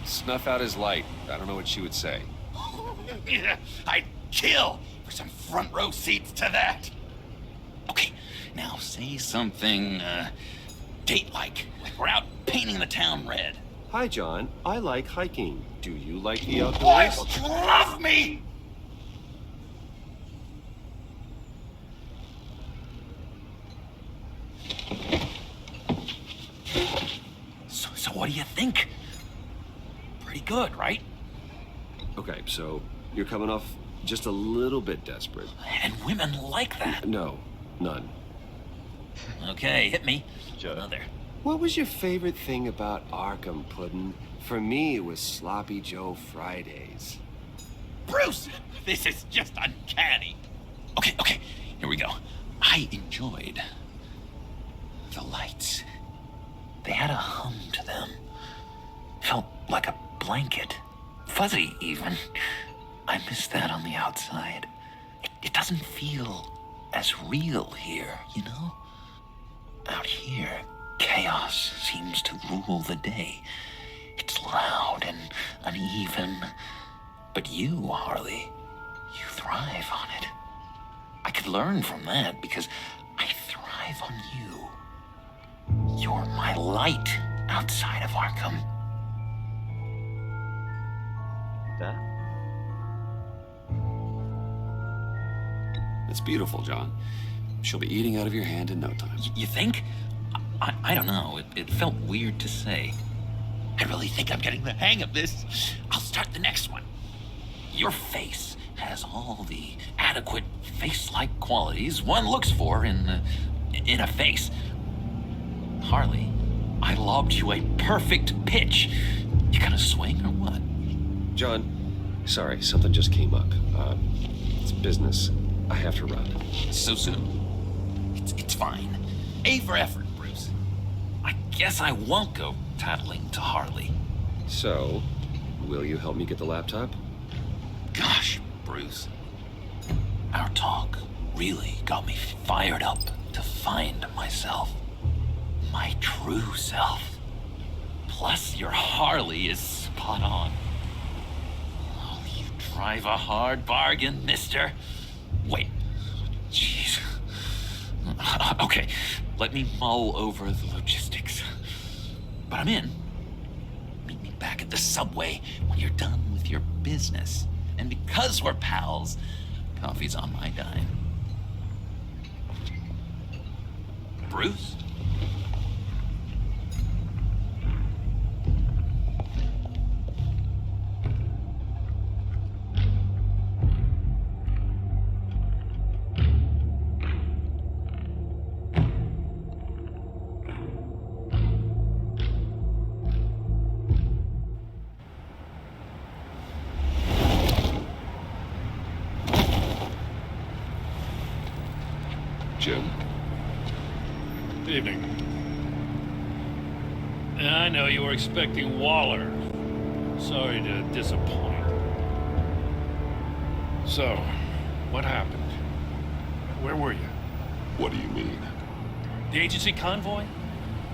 Snuff out his light. I don't know what she would say. I'd kill for some front row seats to that. Okay, now say something, date-like. Like we're out painting the town red. Hi, John. I like hiking. Do you like the outdoors? Why don't you love me? So what do you think? Pretty good, right? Okay, so you're coming off just a little bit desperate. And women like that. No, none. Okay, hit me. Another. What was your favorite thing about Arkham, Puddin'? For me, it was Sloppy Joe Fridays. Bruce, this is just uncanny. Okay, here we go. I enjoyed the lights. They had a hum to them. Felt like a blanket. Fuzzy, even. I miss that on the outside. It doesn't feel as real here, you know? Out here, chaos seems to rule the day. It's loud and uneven. But you, Harley, you thrive on it. I could learn from that because I thrive on you. You're my light outside of Arkham. That? It's beautiful, John. She'll be eating out of your hand in no time. You think? I don't know. It felt weird to say. I really think I'm getting the hang of this. I'll start the next one. Your face has all the adequate face-like qualities one looks for in a face. Harley, I lobbed you a perfect pitch. You gonna swing or what? John, sorry, something just came up. It's business. I have to run. So soon? It's fine. A for effort, Bruce. I guess I won't go tattling to Harley. So, will you help me get the laptop? Gosh, Bruce. Our talk really got me fired up to find myself. My true self. Plus, your Harley is spot on. Oh, you drive a hard bargain, mister. Wait. Jeez. Okay, let me mull over the logistics. But I'm in. Meet me back at the subway when you're done with your business. And because we're pals, Coffee's on my dime. Bruce? Jim? Good evening. I know you were expecting Waller. Sorry to disappoint. So, what happened? Where were you? What do you mean? The agency convoy?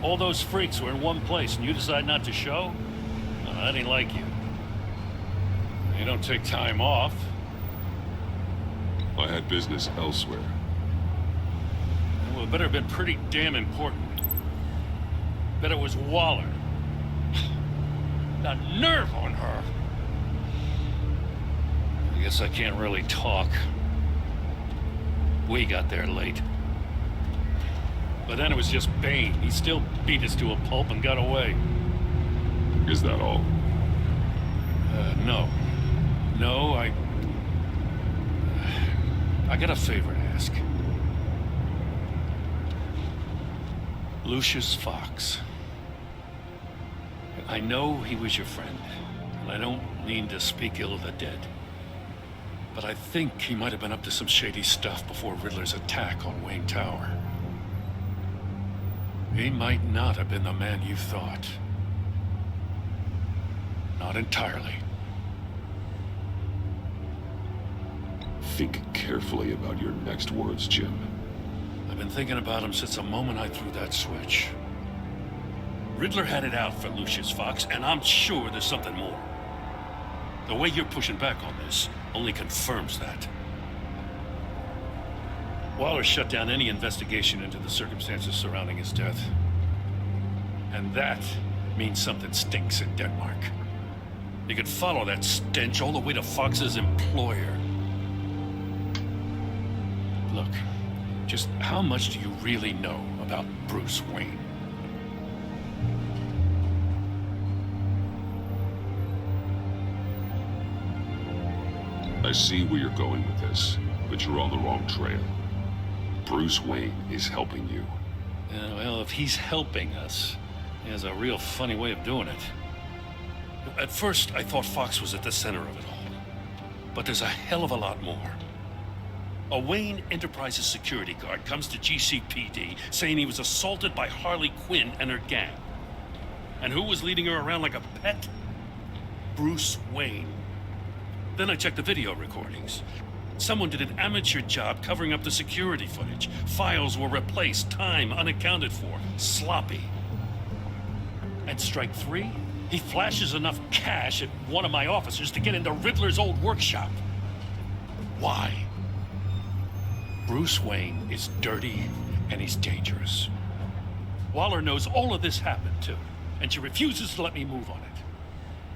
All those freaks were in one place and you decide not to show? Well, that ain't like you. You don't take time off. I had business elsewhere. Well, it better have been pretty damn important. Bet it was Waller. The nerve on her! I guess I can't really talk. We got there late. But then it was just Bane. He still beat us to a pulp and got away. Is that all? No. No, I got a favor to ask. Lucius Fox. I know he was your friend, and I don't mean to speak ill of the dead. But I think he might have been up to some shady stuff before Riddler's attack on Wayne Tower. He might not have been the man you thought. Not entirely. Think carefully about your next words, Jim. I've been thinking about him since the moment I threw that switch. Riddler had it out for Lucius Fox, and I'm sure there's something more. The way you're pushing back on this only confirms that. Waller shut down any investigation into the circumstances surrounding his death. And that means something stinks in Denmark. You could follow that stench all the way to Fox's employer. Look, just how much do you really know about Bruce Wayne? I see where you're going with this, but you're on the wrong trail. Bruce Wayne is helping you. Yeah, well, if he's helping us, he has a real funny way of doing it. At first, I thought Fox was at the center of it all. But there's a hell of a lot more. A Wayne Enterprises security guard comes to GCPD saying he was assaulted by Harley Quinn and her gang. And who was leading her around like a pet? Bruce Wayne. Then I checked the video recordings. Someone did an amateur job covering up the security footage. Files were replaced, time unaccounted for, sloppy. At strike 3, he flashes enough cash at one of my officers to get into Riddler's old workshop. Why? Bruce Wayne is dirty and he's dangerous. Waller knows all of this happened too, and she refuses to let me move on it.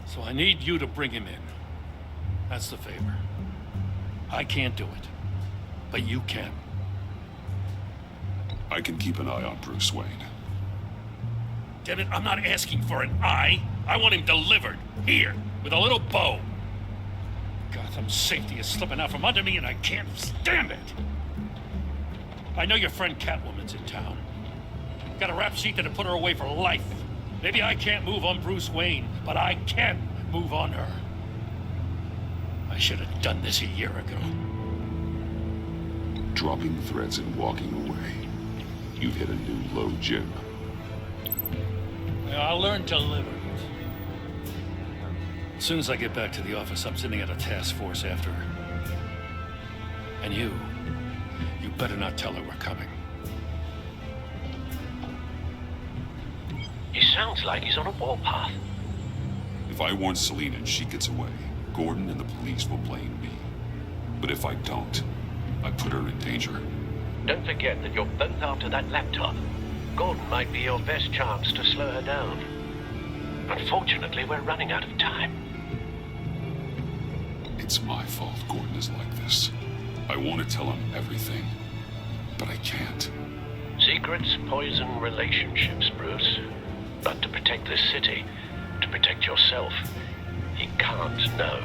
So I need you to bring him in. That's the favor. I can't do it, but you can. I can keep an eye on Bruce Wayne. Damn it, I'm not asking for an eye. I want him delivered, here, with a little bow. Gotham's safety is slipping out from under me and I can't stand it. I know your friend Catwoman's in town. Got a rap sheet that'll put her away for life. Maybe I can't move on Bruce Wayne, but I can move on her. I should have done this a year ago. Dropping threats and walking away. You've hit a new low, Jim. I'll learn to live with it. As soon as I get back to the office, I'm sitting at a task force after her. And you better not tell her we're coming. He sounds like he's on a warpath. If I warn Selina and she gets away, Gordon and the police will blame me. But if I don't, I put her in danger. Don't forget that you're both after that laptop. Gordon might be your best chance to slow her down. Unfortunately, we're running out of time. It's my fault Gordon is like this. I want to tell him everything, but I can't. Secrets poison relationships, Bruce. But to protect this city, to protect yourself, he can't know.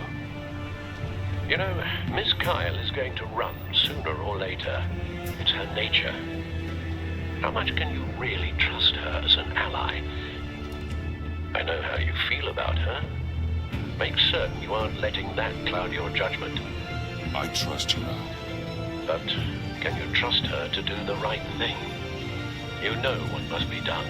You know, Miss Kyle is going to run sooner or later. It's her nature. How much can you really trust her as an ally? I know how you feel about her. Make certain you aren't letting that cloud your judgment. I trust her, Al. But can you trust her to do the right thing? You know what must be done.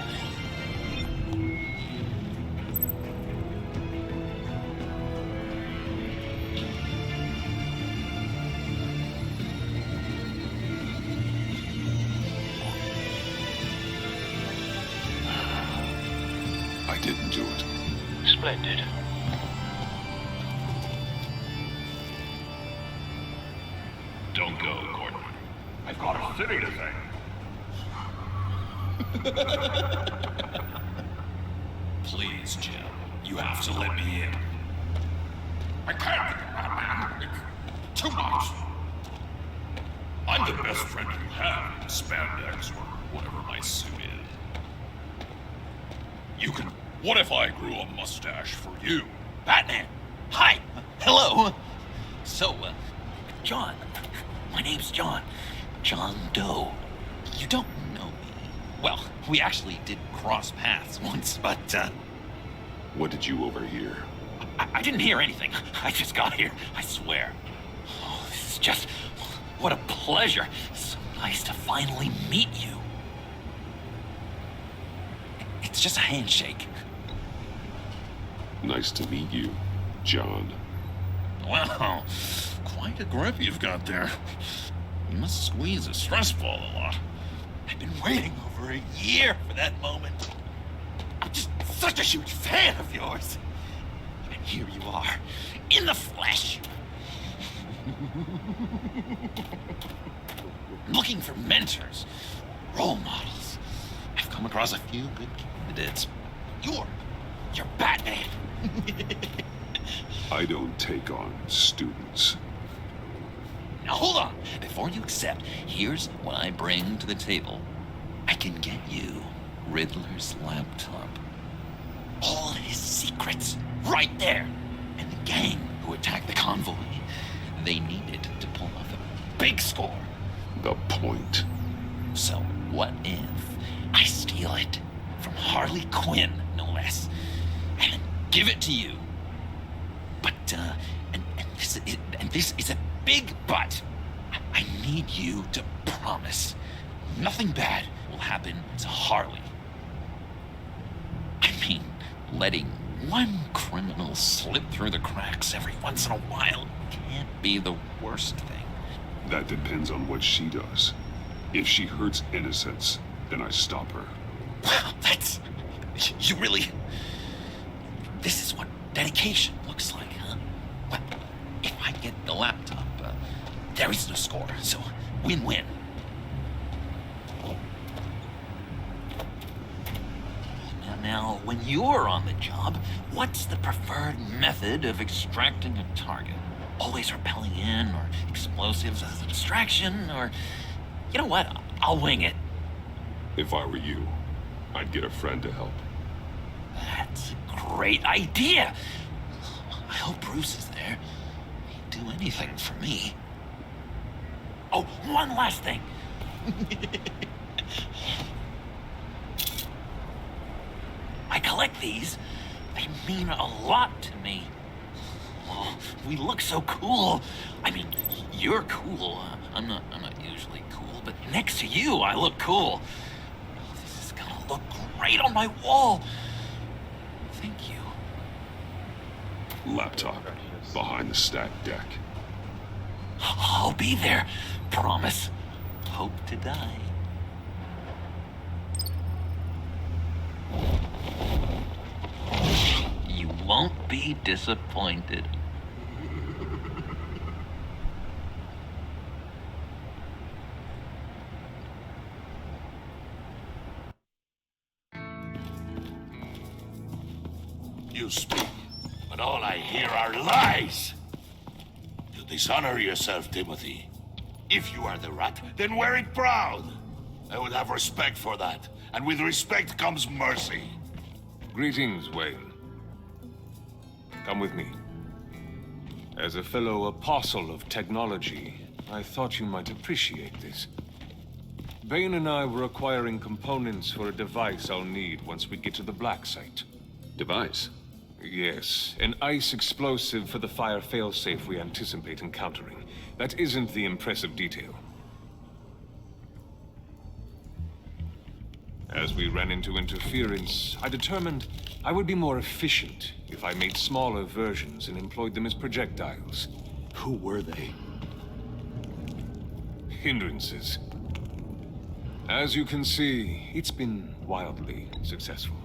I didn't do it. Splendid. Don't go, Gordon. I've got a city to save. Please, Jim. You have to let me in. I can't. It's too much. I'm the best friend you have in spandex or whatever my suit is. You can... What if I grew a mustache for you? Batman! Hi! Hello! So, John. My name's John. John Doe. You don't know me. Well, we actually did cross paths once, but, What did you overhear? I didn't hear anything. I just got here, I swear. Oh, this is just... What a pleasure. So nice to finally meet you. It's just a handshake. Nice to meet you, John. Wow, quite a grip you've got there. You must squeeze a stress ball a lot. I've been waiting over a year for that moment. I'm just such a huge fan of yours. And here you are, in the flesh. Looking for mentors, role models. I've come across a few good candidates. You're Batman. I don't take on students. Now hold on. Before you accept, here's what I bring to the table. I can get you Riddler's laptop. All his secrets, right there. And the gang who attacked the convoy, they needed to pull off a big score. The point. So what if I steal it from Harley Quinn, no less, and then give it to you? But, and this is a big but. I need you to promise nothing bad will happen to Harley. I mean, letting one criminal slip through the cracks every once in a while can't be the worst thing. That depends on what she does. If she hurts innocents, then I stop her. Wow, that's... You really... This is what dedication looks like, huh? Well, if I get the laptop, there is no score, so win-win. Now, when you're on the job, what's the preferred method of extracting a target? Always rappelling in, or explosives as a distraction, or... You know what? I'll wing it. If I were you, I'd get a friend to help. That's a great idea. I hope Bruce is there. He'd do anything for me. Oh, one last thing. I collect these. They mean a lot to me. Oh, we look so cool. I mean, you're cool. I'm not usually cool, but next to you, I look cool. Oh, this is gonna look great on my wall. Thank you. Laptop behind the stacked deck. I'll be there. Promise. Hope to die. You won't be disappointed. You speak, but all I hear are lies. You dishonor yourself, Timothy. If you are the rat, then wear it proud. I would have respect for that. And with respect comes mercy. Greetings, Wayne. Come with me. As a fellow apostle of technology, I thought you might appreciate this. Bane and I were acquiring components for a device I'll need once we get to the Black Site. Device? Yes, an ice explosive for the fire failsafe we anticipate encountering. That isn't the impressive detail. As we ran into interference, I determined I would be more efficient if I made smaller versions and employed them as projectiles. Who were they? Hindrances. As you can see, it's been wildly successful.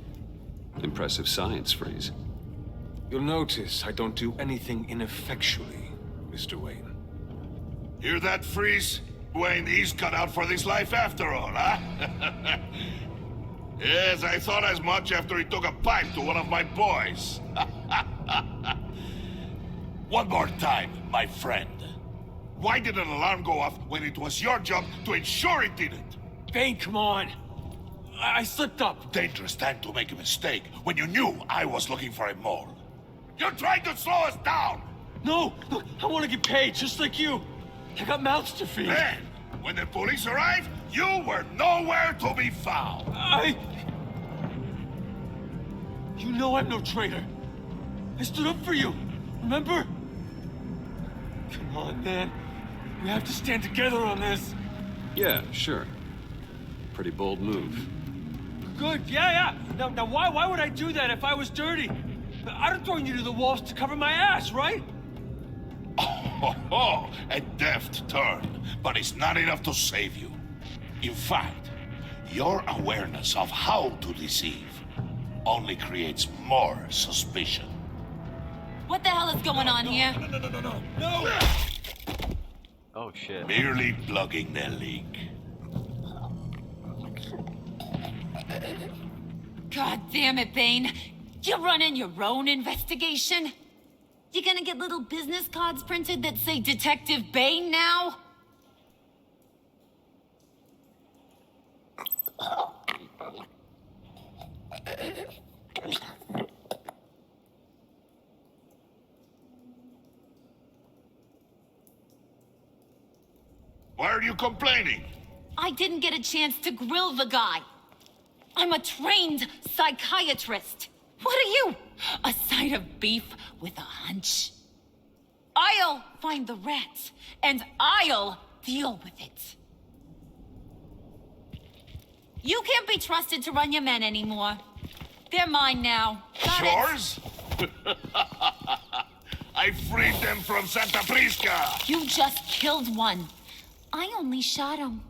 Impressive science, Freeze. You'll notice I don't do anything ineffectually, Mr. Wayne. Hear that, Freeze? Wayne, he's cut out for this life after all, huh? Yes, I thought as much after he took a pipe to one of my boys. One more time, my friend. Why did an alarm go off when it was your job to ensure it didn't? Bane, come on. I slipped up. Dangerous time to make a mistake when you knew I was looking for a mole. You're trying to slow us down! No! Look, I want to get paid, just like you. I got mouths to feed. Then, when the police arrived, you were nowhere to be found. You know I'm no traitor. I stood up for you, remember? Come on, man. We have to stand together on this. Yeah, sure. Pretty bold move. Good, yeah. Now why would I do that if I was dirty? I'd have thrown you to the wolves to cover my ass, right? Oh, a deft turn, but it's not enough to save you. In fact, your awareness of how to deceive only creates more suspicion. What the hell is going on here? No! Oh shit. Merely plugging the leak. God damn it, Bane. You're running your own investigation? You gonna get little business cards printed that say Detective Bane now? Why are you complaining? I didn't get a chance to grill the guy. I'm a trained psychiatrist. What are you? A side of beef with a hunch? I'll find the rat, and I'll deal with it. You can't be trusted to run your men anymore. They're mine now. Got Yours? I freed them from Santa Prisca! You just killed one. I only shot him.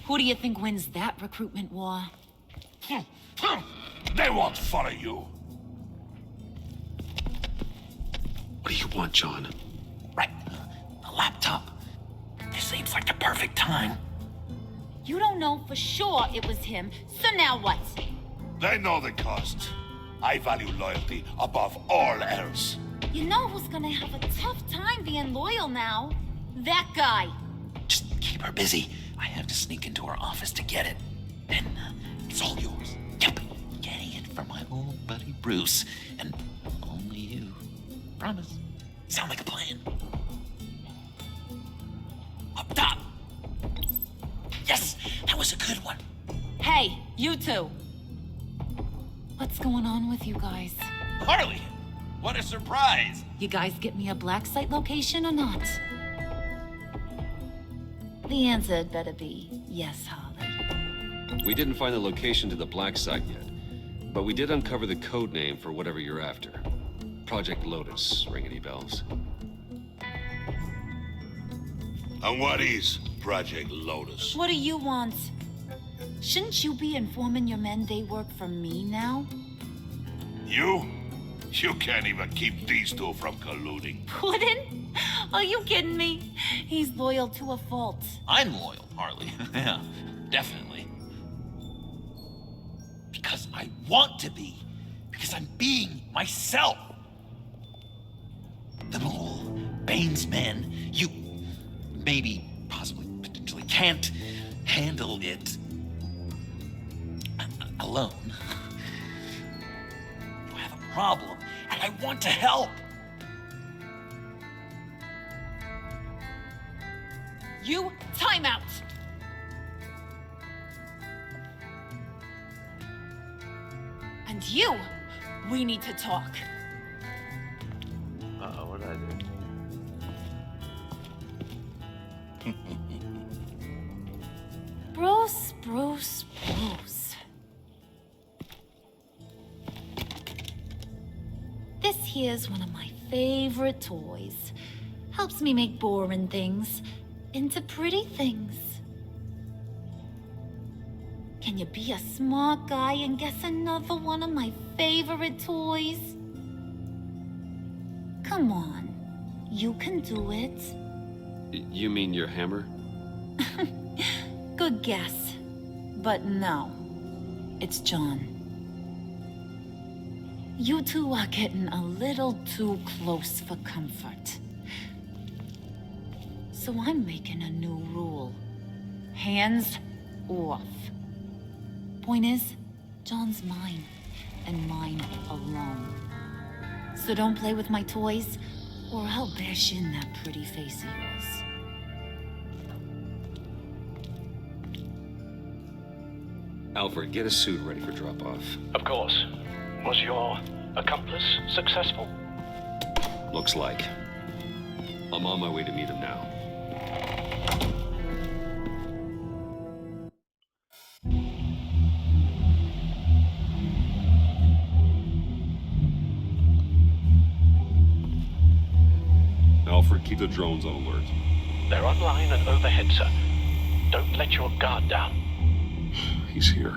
Who do you think wins that recruitment war? They won't follow you. What do you want, John? Right. A laptop. This seems like the perfect time. You don't know for sure it was him, so now what? They know the cost. I value loyalty above all else. You know who's gonna have a tough time being loyal now? That guy. Just keep her busy. I have to sneak into her office to get it. Then it's all yours. Yep. Getting it from my old buddy Bruce. And only you. Promise. Sound like a plan. Up top. Yes, that was a good one. Hey, you two. What's going on with you guys? Harley, what a surprise. You guys get me a black site location or not? The answer had better be yes, Harley. We didn't find the location to the black site yet, but we did uncover the code name for whatever you're after. Project Lotus, ring any bells? And what is Project Lotus? What do you want? Shouldn't you be informing your men they work for me now? You? You can't even keep these two from colluding. Puddin'? Are you kidding me? He's loyal to a fault. I'm loyal, Harley. Yeah, definitely. Because I want to be. Because I'm being myself. The mole Wayne's men. You maybe, possibly, potentially can't handle it alone. You have a problem, and I want to help. You, time out! And you, we need to talk. Uh-oh, what did I do? Bruce, Bruce, Bruce. This here's one of my favorite toys. Helps me make boring things into pretty things. Can you be a smart guy and guess another one of my favorite toys? Come on, you can do it. You mean your hammer? Good guess. But no, it's John. You two are getting a little too close for comfort. So I'm making a new rule. Hands off. Point is, John's mine, and mine alone. So don't play with my toys, or I'll bash in that pretty face of yours. Alfred, get a suit ready for drop-off. Of course. Was your accomplice successful? Looks like. I'm on my way to meet him now. Alfred, keep the drones on alert. They're online and overhead, sir. Don't let your guard down. He's here.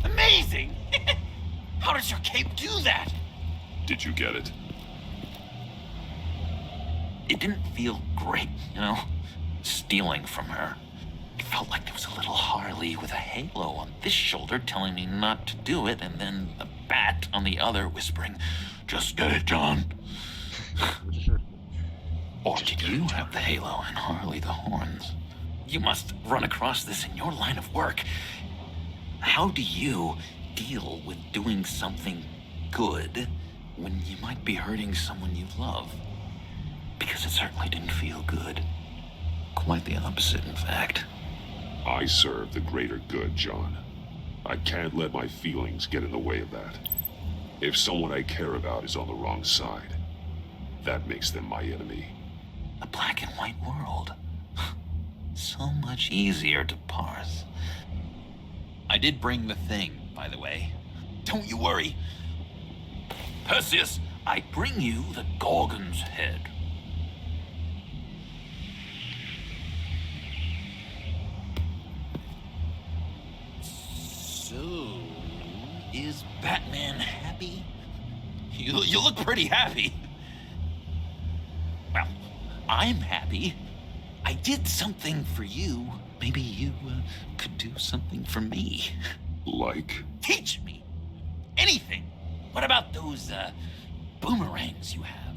Amazing! How does your cape do that? Did you get it? It didn't feel great, you know, stealing from her. It felt like there was a little Harley with a halo on this shoulder telling me not to do it, and then the bat on the other whispering, "Just get it, John." Or did you have the halo and Harley the horns? You must run across this in your line of work. How do you deal with doing something good when you might be hurting someone you love? Because it certainly didn't feel good. Quite the opposite, in fact. I serve the greater good, John. I can't let my feelings get in the way of that. If someone I care about is on the wrong side, that makes them my enemy. A black and white world. So much easier to parse. I did bring the thing, by the way. Don't you worry. Perseus, I bring you the Gorgon's head. So, is Batman happy? You look pretty happy. Well, I'm happy. I did something for you. Maybe you could do something for me. Like? Teach me. Anything. What about those boomerangs you have?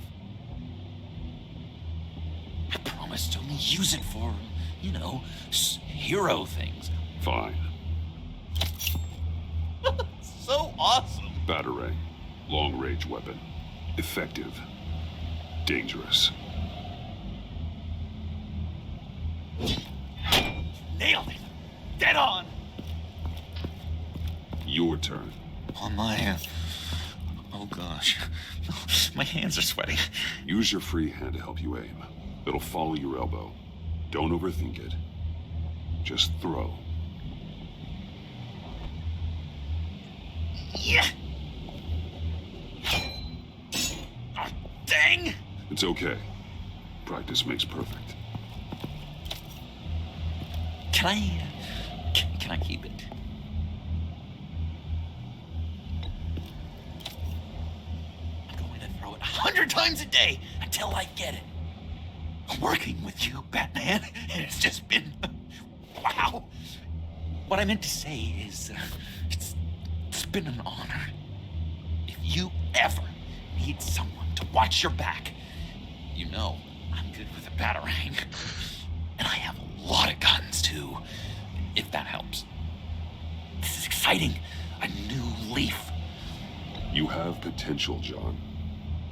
I promise to only use it for, you know, hero things. Fine. So awesome. Batarang. Long-range weapon. Effective. Dangerous. Nailed it. Dead on. Your turn. On my... oh gosh. My hands are sweating. Use your free hand to help you aim. It'll follow your elbow. Don't overthink it. Just throw. Yeah. Oh, dang. It's okay. Practice makes perfect. Can I keep it? I'm going to throw it 100 times a day until I get it. working with you, Batman. It's just been... wow. What I meant to say is, it's been an honor. If you ever need someone to watch your back, you know I'm good with a batarang. And I have a lot of guns, too, if that helps. This is exciting. A new leaf. You have potential, John.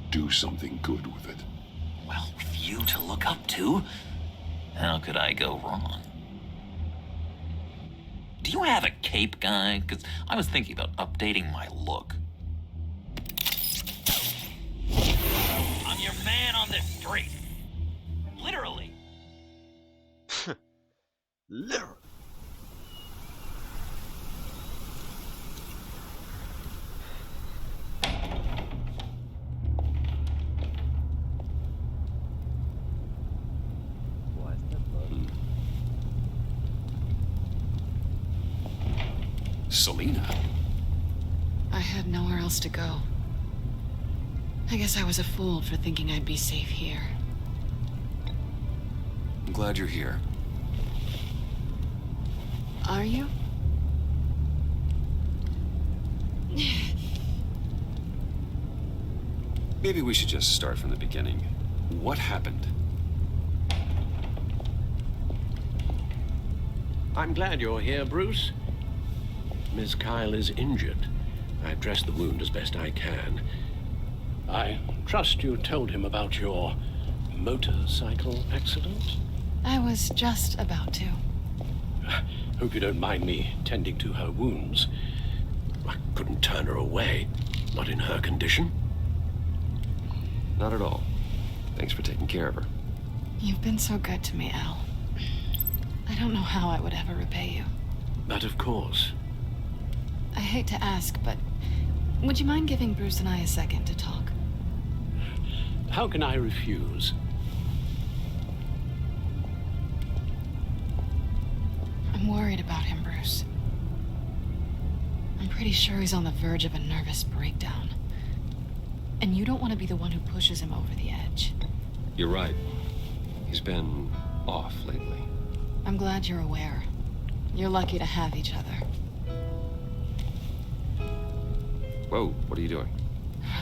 Do something good with it. Well, with you to look up to, how could I go wrong? Do you have a cape, guy? Because I was thinking about updating my look. I'm your man on this street. Literally. Literally. Selina? I had nowhere else to go. I guess I was a fool for thinking I'd be safe here. I'm glad you're here. Are you? Maybe we should just start from the beginning. What happened? I'm glad you're here, Bruce. Miss Kyle is injured. I've dressed the wound as best I can. I trust you told him about your motorcycle accident? I was just about to. Hope you don't mind me tending to her wounds. I couldn't turn her away, not in her condition. Not at all. Thanks for taking care of her. You've been so good to me, Al. I don't know how I would ever repay you. But of course. I hate to ask, but would you mind giving Bruce and I a second to talk? How can I refuse? I'm worried about him, Bruce. I'm pretty sure he's on the verge of a nervous breakdown. And you don't want to be the one who pushes him over the edge. You're right. He's been off lately. I'm glad you're aware. You're lucky to have each other. Whoa, what are you doing?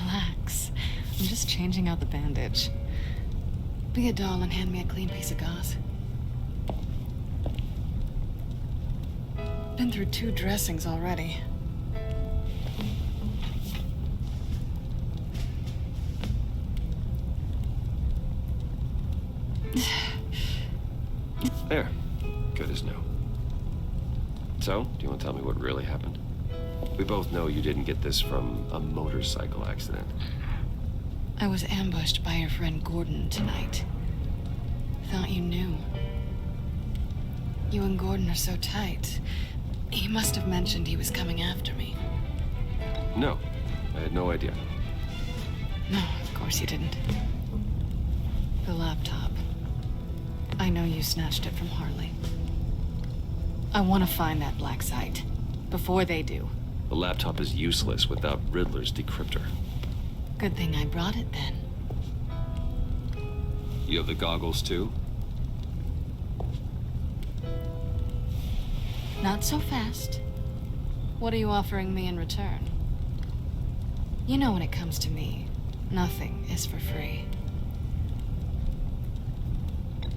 Relax. I'm just changing out the bandage. Be a doll and hand me a clean piece of gauze. Been through 2 dressings already. There. Good as new. So, do you want to tell me what really happened? We both know you didn't get this from a motorcycle accident. I was ambushed by your friend Gordon tonight. Thought you knew. You and Gordon are so tight. He must have mentioned he was coming after me. No, I had no idea. No, of course you didn't. The laptop. I know you snatched it from Harley. I want to find that black site. Before they do. The laptop is useless without Riddler's decryptor. Good thing I brought it then. You have the goggles too? Not so fast. What are you offering me in return? You know when it comes to me, nothing is for free.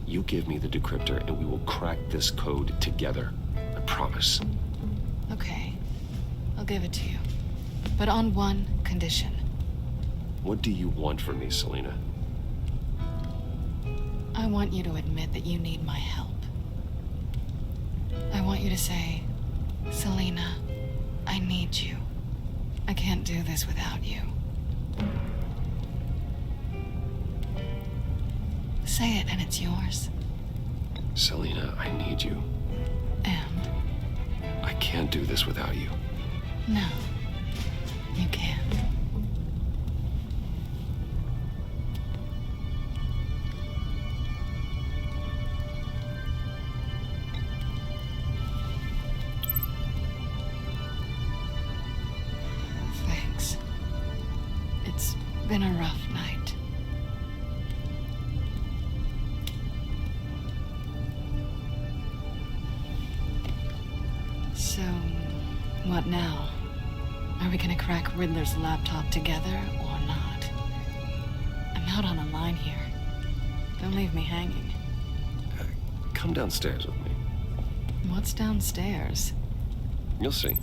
You give me the decryptor and we will crack this code together. I promise. Okay. I'll give it to you. But on one condition. What do you want from me, Selina? I want you to admit that you need my help. I want you to say, Selina, I need you. I can't do this without you. Say it and it's yours. Selina, I need you. And? I can't do this without you. No, you can't. Thanks. It's been a rough night. What now? Are we gonna crack Riddler's laptop together or not? I'm out on a line here. Don't leave me hanging. Come downstairs with me. What's downstairs? You'll see.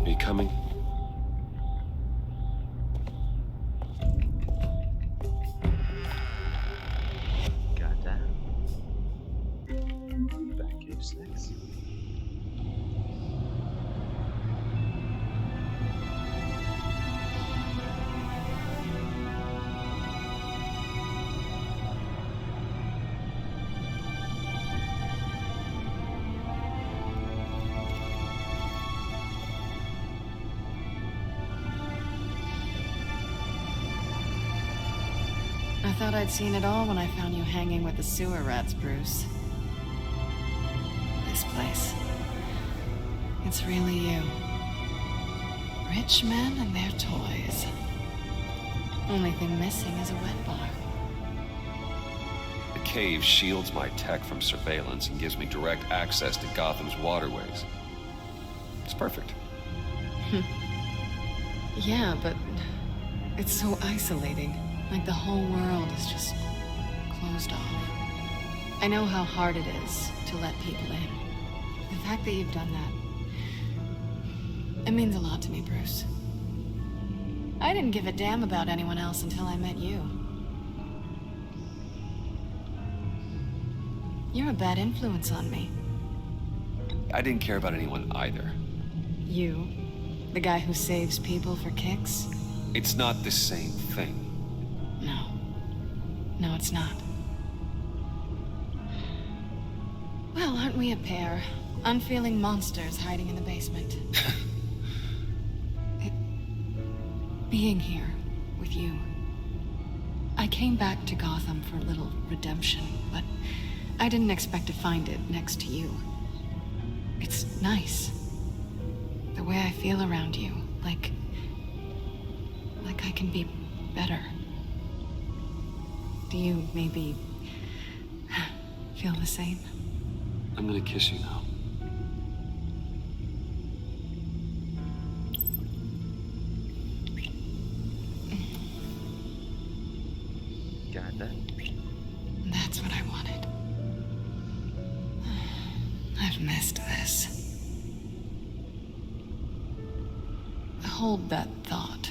Are you coming? Batcave 6. I thought I'd seen it all when I found you hanging with the sewer rats, Bruce. This place. It's really you. Rich men and their toys. Only thing missing is a wet bar. The cave shields my tech from surveillance and gives me direct access to Gotham's waterways. It's perfect. Yeah, but it's so isolating. Like the whole world is just closed off. I know how hard it is to let people in. The fact that you've done that, it means a lot to me, Bruce. I didn't give a damn about anyone else until I met you. You're a bad influence on me. I didn't care about anyone either. You, the guy who saves people for kicks? It's not the same thing. No. No, it's not. Well, aren't we a pair? Unfeeling monsters hiding in the basement. Being here with you. I came back to Gotham for a little redemption, but I didn't expect to find it next to you. It's nice. The way I feel around you, like I can be better. Do you maybe feel the same? I'm gonna kiss you now. Got that? That's what I wanted. I've missed this. Hold that thought.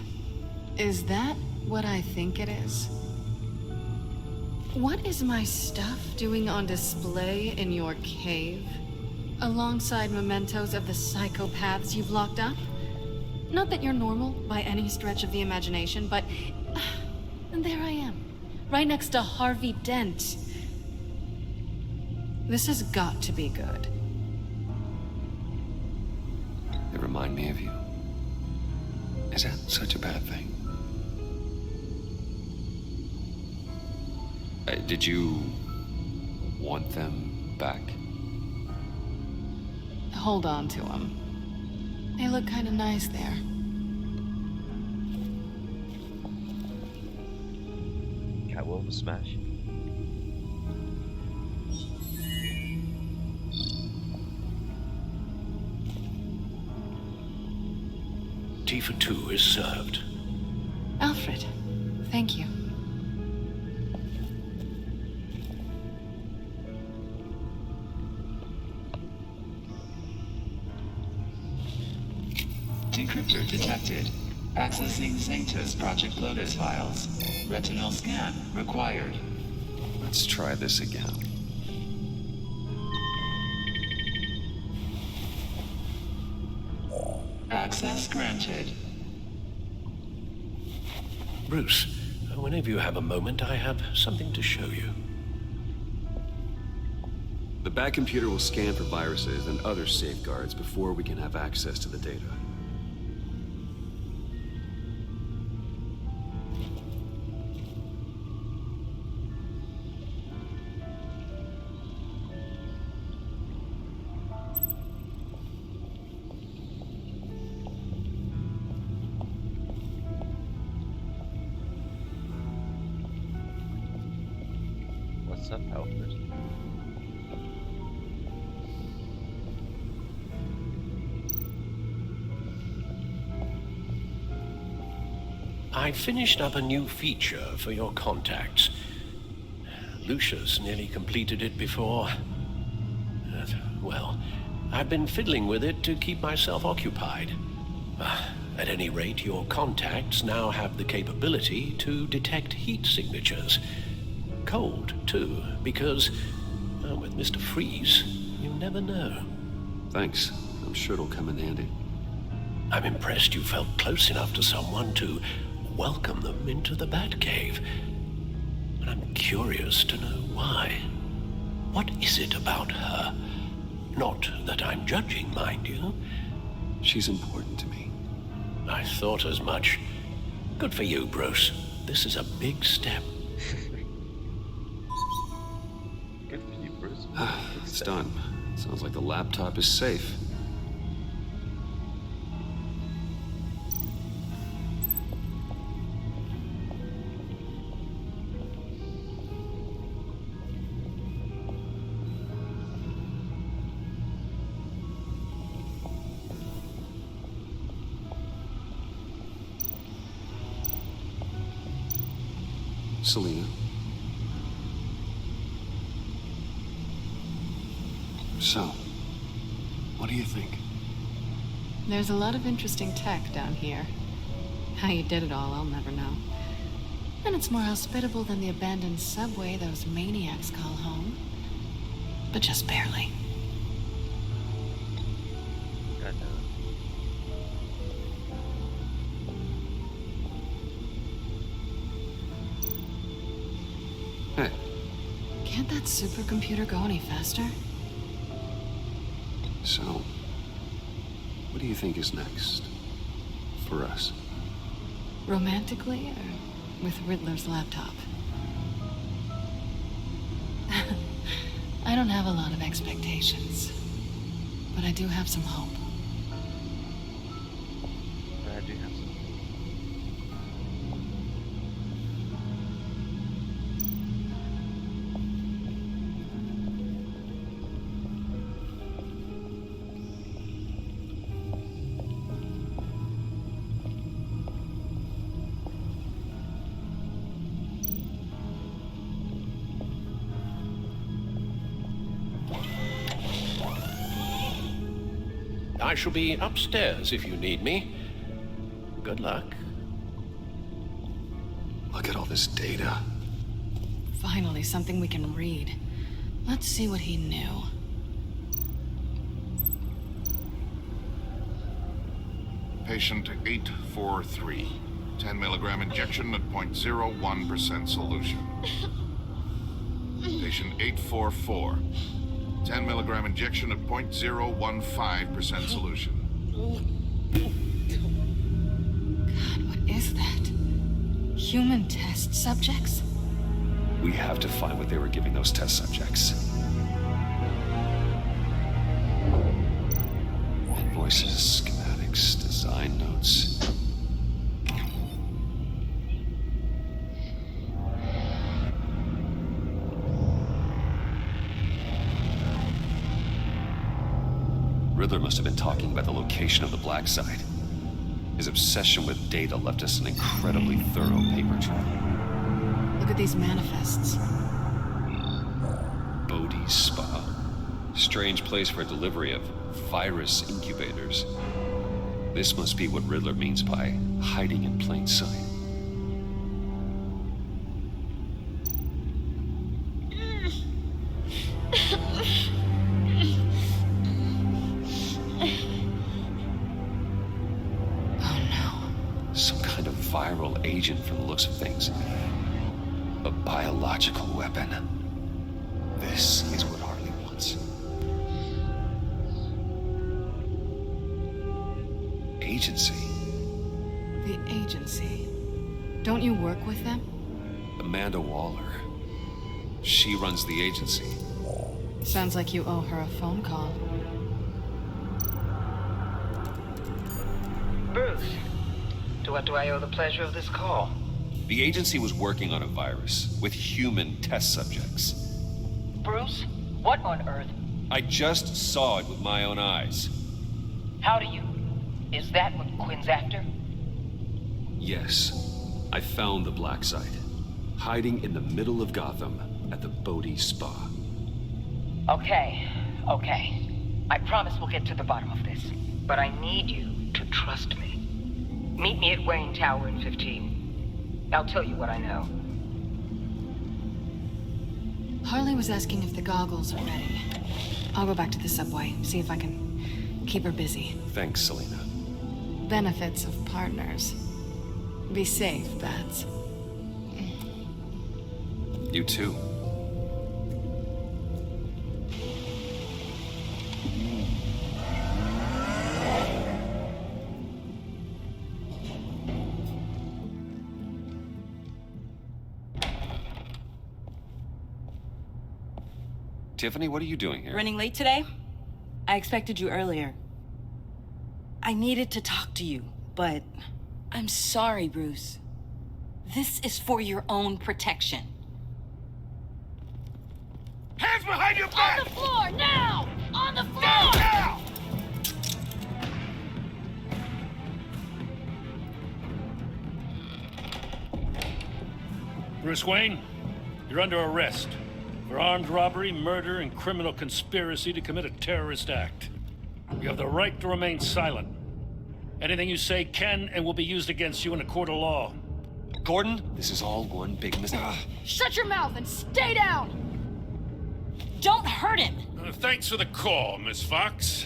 Is that what I think it is? What is my stuff doing on display in your cave? Alongside mementos of the psychopaths you've locked up? Not that you're normal by any stretch of the imagination, but... and there I am, right next to Harvey Dent. This has got to be good. They remind me of you. Is that such a bad thing? Did you want them back? Hold on to them. They look kind of nice there. Catwoman smash. Tea for two is served. Alfred, thank you. Decryptor detected. Accessing Sanctus Project Lotus files. Retinal scan required. Let's try this again. Access granted. Bruce, whenever you have a moment, I have something to show you. The Bat computer will scan for viruses and other safeguards before we can have access to the data. have helped it. I finished up a new feature for your contacts. Lucius nearly completed it before. Well, I've been fiddling with it to keep myself occupied. At any rate, your contacts now have the capability to detect heat signatures. Cold, too, because, with Mr. Freeze, you never know. Thanks. I'm sure it'll come in handy. I'm impressed you felt close enough to someone to welcome them into the Batcave. But I'm curious to know why. What is it about her? Not that I'm judging, mind you. She's important to me. I thought as much. Good for you, Bruce. This is a big step. Good for you, Bruce. It's done. Sounds like the laptop is safe. Selina. So, what do you think? There's a lot of interesting tech down here. How you did it all, I'll never know. And it's more hospitable than the abandoned subway those maniacs call home. But just barely. Hey. Can't that supercomputer go any faster? So, what do you think is next? For us? Romantically, or with Riddler's laptop? I don't have a lot of expectations, but I do have some hope. I do have some. I shall be upstairs if you need me. Good luck. Look at all this data. Finally, something we can read. Let's see what he knew. Patient 843. 10 milligram injection at 0.01% solution. Patient 844. 10 milligram injection at 0.015% solution. God, what is that? Human test subjects? We have to find what they were giving those test subjects. Invoices, schematics, design notes. Riddler must have been talking about the location of the Black Site. His obsession with data left us an incredibly thorough paper trail. Look at these manifests. Bodhi's Spa. Strange place for delivery of virus incubators. This must be what Riddler means by hiding in plain sight. Viral agent from the looks of things. A biological weapon. This is what Harley wants. Agency. The agency. Don't you work with them? Amanda Waller. She runs the agency. Sounds like you owe her a phone call. Bruce. To what do I owe the pleasure of this call? The agency was working on a virus with human test subjects. Bruce, what on earth? I just saw it with my own eyes. How do you? Is that what Quinn's after? Yes. I found the black site. Hiding in the middle of Gotham at the Bodhi Spa. Okay. I promise we'll get to the bottom of this. But I need you to trust me. Meet me at Wayne Tower in 15. I'll tell you what I know. Harley was asking if the goggles are ready. I'll go back to the subway, see if I can keep her busy. Thanks, Selena. Benefits of partners. Be safe, Bats. You too. Tiffany, what are you doing here? Running late today? I expected you earlier. I needed to talk to you, but I'm sorry, Bruce. This is for your own protection. Hands behind your back! On the floor, now! On the floor! Now! Bruce Wayne, you're under arrest for armed robbery, murder, and criminal conspiracy to commit a terrorist act. You have the right to remain silent. Anything you say can and will be used against you in a court of law. Gordon, this is all one big mistake. Shut your mouth and stay down! Don't hurt him! Thanks for the call, Miss Fox.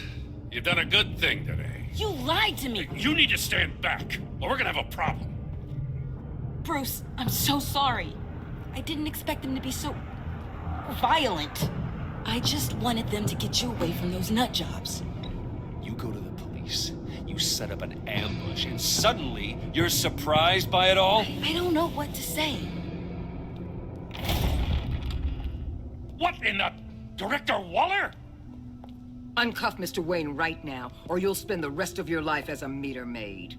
You've done a good thing today. You lied to me! You need to stand back, or we're gonna have a problem. Bruce, I'm so sorry. I didn't expect them to be so violent. I just wanted them to get you away from those nut jobs. You go to the police, you set up an ambush, and suddenly you're surprised by it all? I don't know what to say. What in the... Director Waller? Uncuff Mr. Wayne right now, or you'll spend the rest of your life as a meter maid.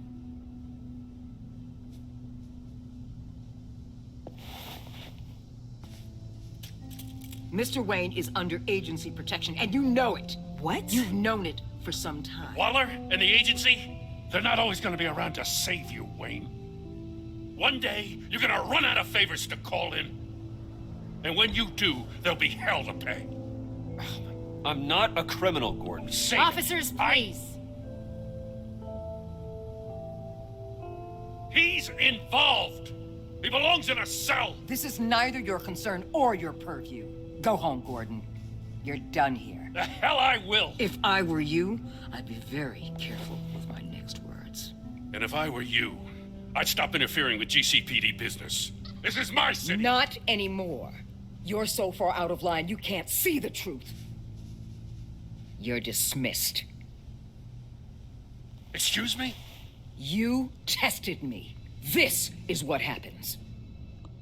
Mr. Wayne is under agency protection, and you know it. What? You've known it for some time. Waller and the agency? They're not always gonna be around to save you, Wayne. One day, you're gonna run out of favors to call in. And when you do, there'll be hell to pay. I'm not a criminal, Gordon. Say Officers, please. He's involved. He belongs in a cell. This is neither your concern or your purview. Go home, Gordon. You're done here. The hell I will. If I were you, I'd be very careful with my next words. And if I were you, I'd stop interfering with GCPD business. This is my city. Not anymore. You're so far out of line, you can't see the truth. You're dismissed. Excuse me? You tested me. This is what happens.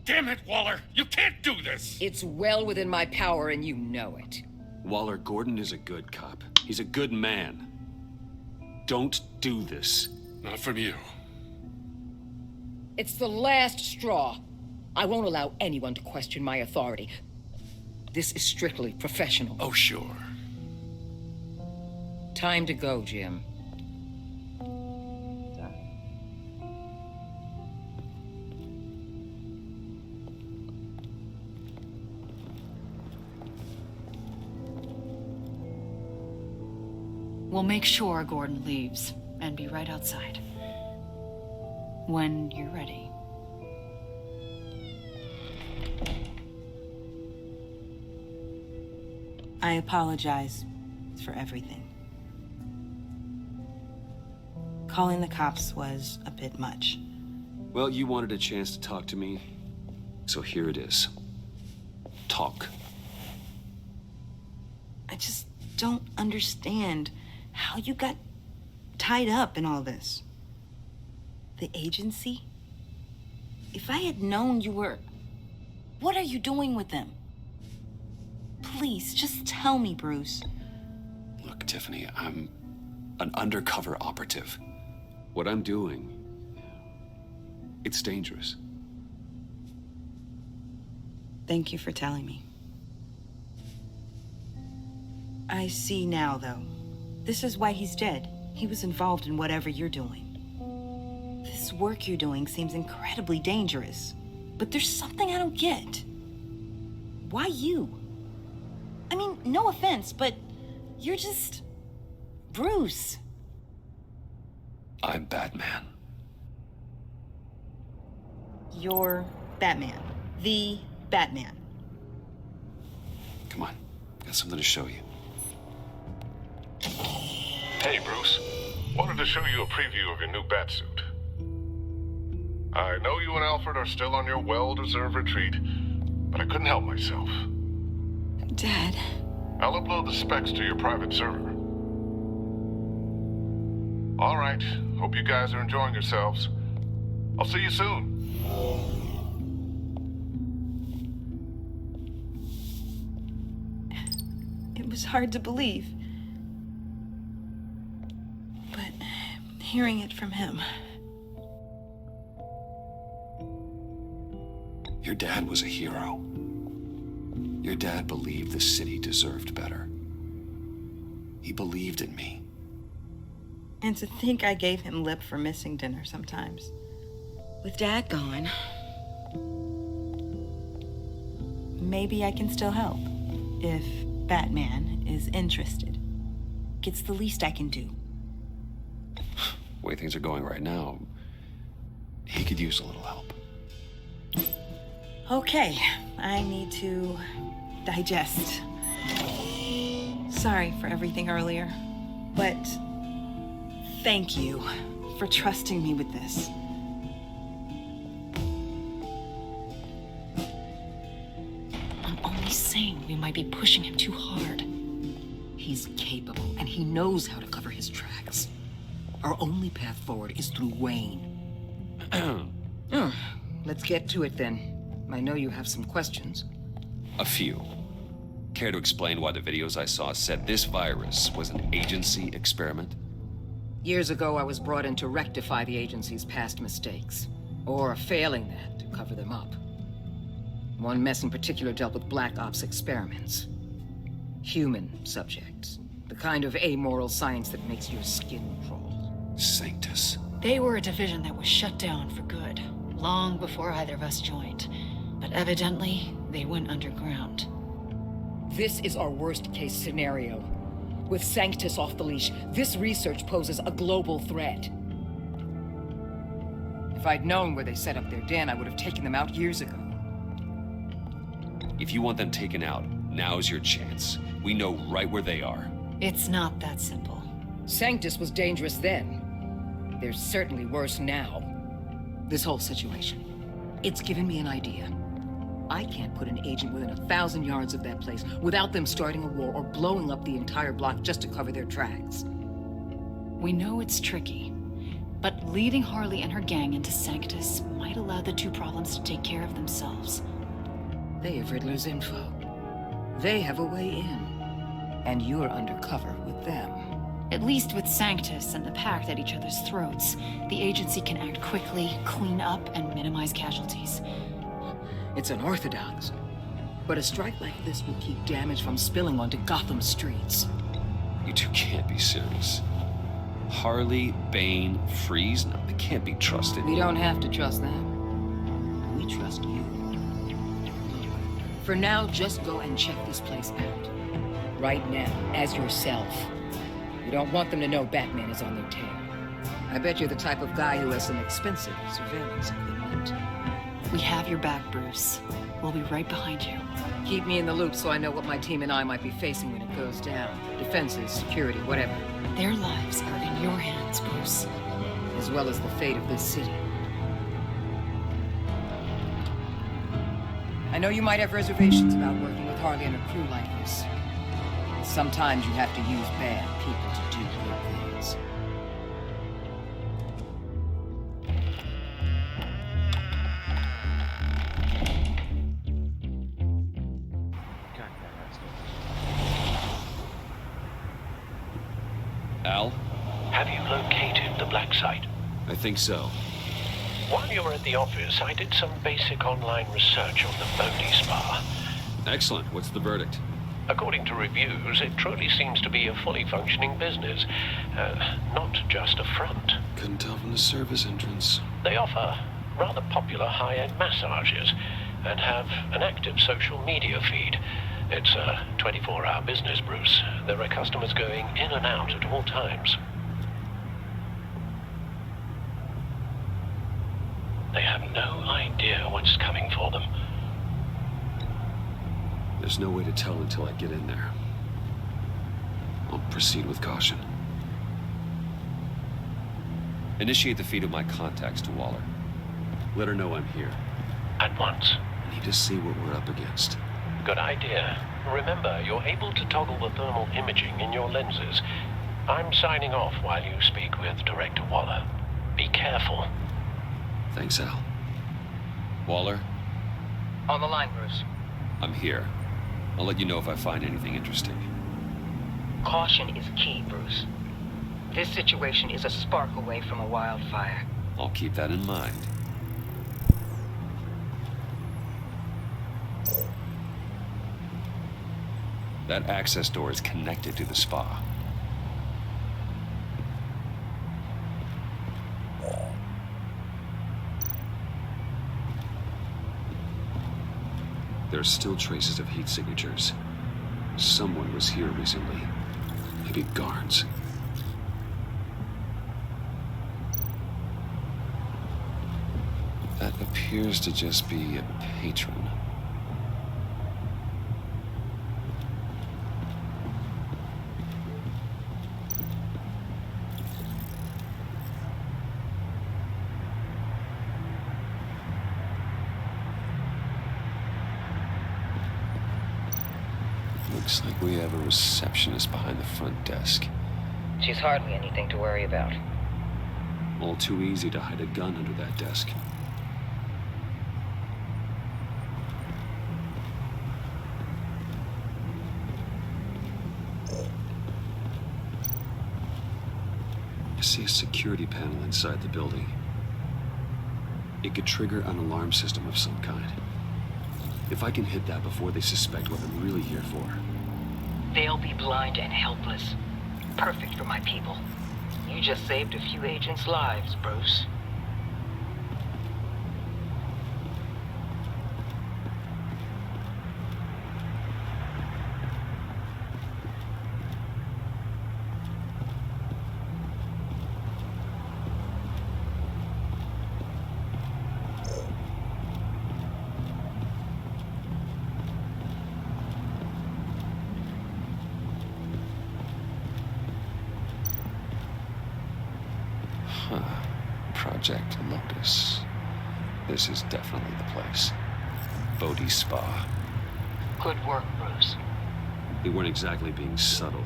Damn it, Waller! You can't do this! It's well within my power, and you know it. Waller, Gordon is a good cop. He's a good man. Don't do this. Not from you. It's the last straw. I won't allow anyone to question my authority. This is strictly professional. Oh, sure. Time to go, Jim. We'll make sure Gordon leaves and be right outside. When you're ready. I apologize for everything. Calling the cops was a bit much. Well, you wanted a chance to talk to me, so here it is. Talk. I just don't understand how you got tied up in all this. The agency? If I had known you were... What are you doing with them? Please, just tell me, Bruce. Look, Tiffany, I'm an undercover operative. What I'm doing, it's dangerous. Thank you for telling me. I see now, though. This is why he's dead. He was involved in whatever you're doing. This work you're doing seems incredibly dangerous. But there's something I don't get. Why you? I mean, no offense, but you're just... Bruce. I'm Batman. You're Batman. The Batman. Come on, got something to show you. Hey, Bruce. Wanted to show you a preview of your new Batsuit. I know you and Alfred are still on your well-deserved retreat, but I couldn't help myself. Dad. I'll upload the specs to your private server. All right. Hope you guys are enjoying yourselves. I'll see you soon. It was hard to believe. But hearing it from him... Your dad was a hero. Your dad believed the city deserved better. He believed in me. And to think I gave him lip for missing dinner sometimes. With Dad gone, maybe I can still help. If Batman is interested. It's the least I can do. The way things are going right now, he could use a little help. Okay, I need to digest. Sorry for everything earlier, but thank you for trusting me with this. I'm only saying we might be pushing him too hard. He's capable, and he knows how to cover his tracks. Our only path forward is through Wayne. Let's get to it then. I know you have some questions. A few. Care to explain why the videos I saw said this virus was an agency experiment? Years ago, I was brought in to rectify the agency's past mistakes. Or failing that, to cover them up. One mess in particular dealt with Black Ops experiments. Human subjects. The kind of amoral science that makes your skin crawl. Sanctus. They were a division that was shut down for good, long before either of us joined. But evidently, they went underground. This is our worst-case scenario. With Sanctus off the leash, this research poses a global threat. If I'd known where they set up their den, I would have taken them out years ago. If you want them taken out, now's your chance. We know right where they are. It's not that simple. Sanctus was dangerous then. They're certainly worse now. This whole situation, it's given me an idea. I can't put an agent within 1,000 yards of that place without them starting a war or blowing up the entire block just to cover their tracks. We know it's tricky, but leading Harley and her gang into Sanctus might allow the two problems to take care of themselves. They have Riddler's info. They have a way in. And you're undercover with them. At least with Sanctus and the Pact at each other's throats, the agency can act quickly, clean up, and minimize casualties. It's unorthodox. But a strike like this will keep damage from spilling onto Gotham streets. You two can't be serious. Harley, Bane, Freeze, no, they can't be trusted. We don't have to trust them. We trust you. For now, just go and check this place out. Right now, as yourself. You don't want them to know Batman is on their tail. I bet you're the type of guy who has some expensive surveillance equipment. We have your back, Bruce. We'll be right behind you. Keep me in the loop so I know what my team and I might be facing when it goes down. Defenses, security, whatever. Their lives are in your hands, Bruce. As well as the fate of this city. I know you might have reservations about working with Harley and a crew like this. Sometimes you have to use bad people to do good things. Al? Have you located the black site? I think so. While you were at the office, I did some basic online research on the Bodhi Spa. Excellent. What's the verdict? According to reviews, it truly seems to be a fully functioning business, not just a front. Couldn't tell from the service entrance. They offer rather popular high-end massages and have an active social media feed. It's a 24-hour business, Bruce. There are customers going in and out at all times. They have no idea what's coming for them. There's no way to tell until I get in there. I'll proceed with caution. Initiate the feed of my contacts to Waller. Let her know I'm here. At once. I need to see what we're up against. Good idea. Remember, you're able to toggle the thermal imaging in your lenses. I'm signing off while you speak with Director Waller. Be careful. Thanks, Al. Waller? On the line, Bruce. I'm here. I'll let you know if I find anything interesting. Caution is key, Bruce. This situation is a spark away from a wildfire. I'll keep that in mind. That access door is connected to the spa. There are still traces of heat signatures. Someone was here recently. Maybe guards. That appears to just be a patron. Looks like we have a receptionist behind the front desk. She's hardly anything to worry about. All too easy to hide a gun under that desk. I see a security panel inside the building. It could trigger an alarm system of some kind. If I can hit that before they suspect what I'm really here for. They'll be blind and helpless. Perfect for my people. You just saved a few agents' lives, Bruce. Project Lotus. This is definitely the place. Bodhi Spa. Good work, Bruce. They weren't exactly being subtle.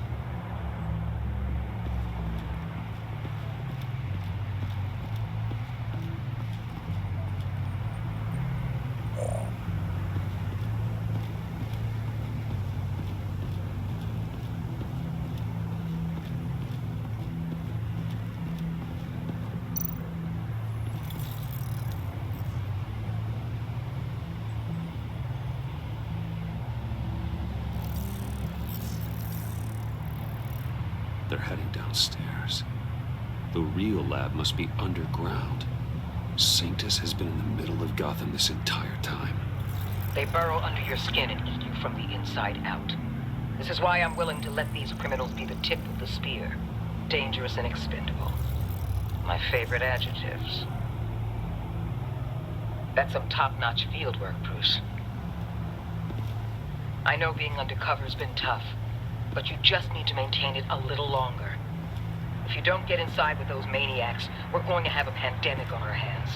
They're heading downstairs. The real lab must be underground. Sanctus has been in the middle of Gotham this entire time. They burrow under your skin and eat you from the inside out. This is why I'm willing to let these criminals be the tip of the spear. Dangerous and expendable. My favorite adjectives. That's some top-notch field work, Bruce. I know being undercover's been tough, but you just need to maintain it a little longer. If you don't get inside with those maniacs, we're going to have a pandemic on our hands.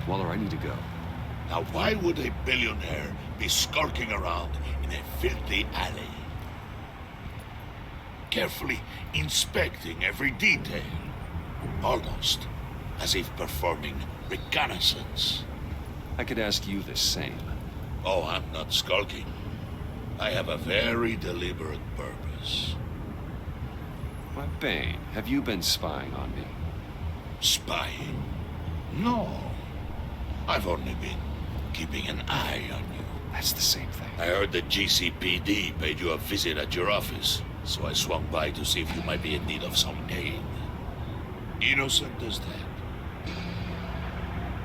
Waller, I need to go. Now, why would a billionaire be skulking around in a filthy alley? Carefully inspecting every detail. Almost as if performing reconnaissance. I could ask you the same. Oh, I'm not skulking. I have a very deliberate purpose. Why, Bane, have you been spying on me? Spying? No. I've only been keeping an eye on you. That's the same thing. I heard that GCPD paid you a visit at your office, so I swung by to see if you might be in need of some aid. Innocent as that.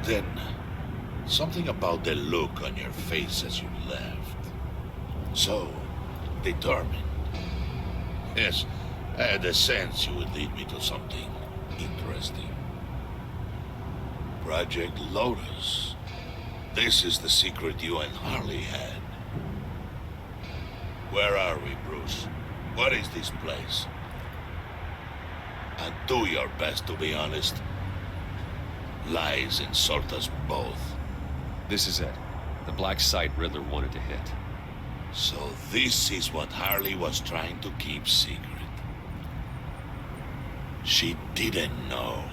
Then, something about the look on your face as you left. So, determined. Yes, I had a sense you would lead me to something interesting. Project Lotus. This is the secret you and Harley had. Where are we, Bruce? What is this place? And do your best to be honest. Lies insult us both. This is it. The black site Riddler wanted to hit. So this is what Harley was trying to keep secret. She didn't know.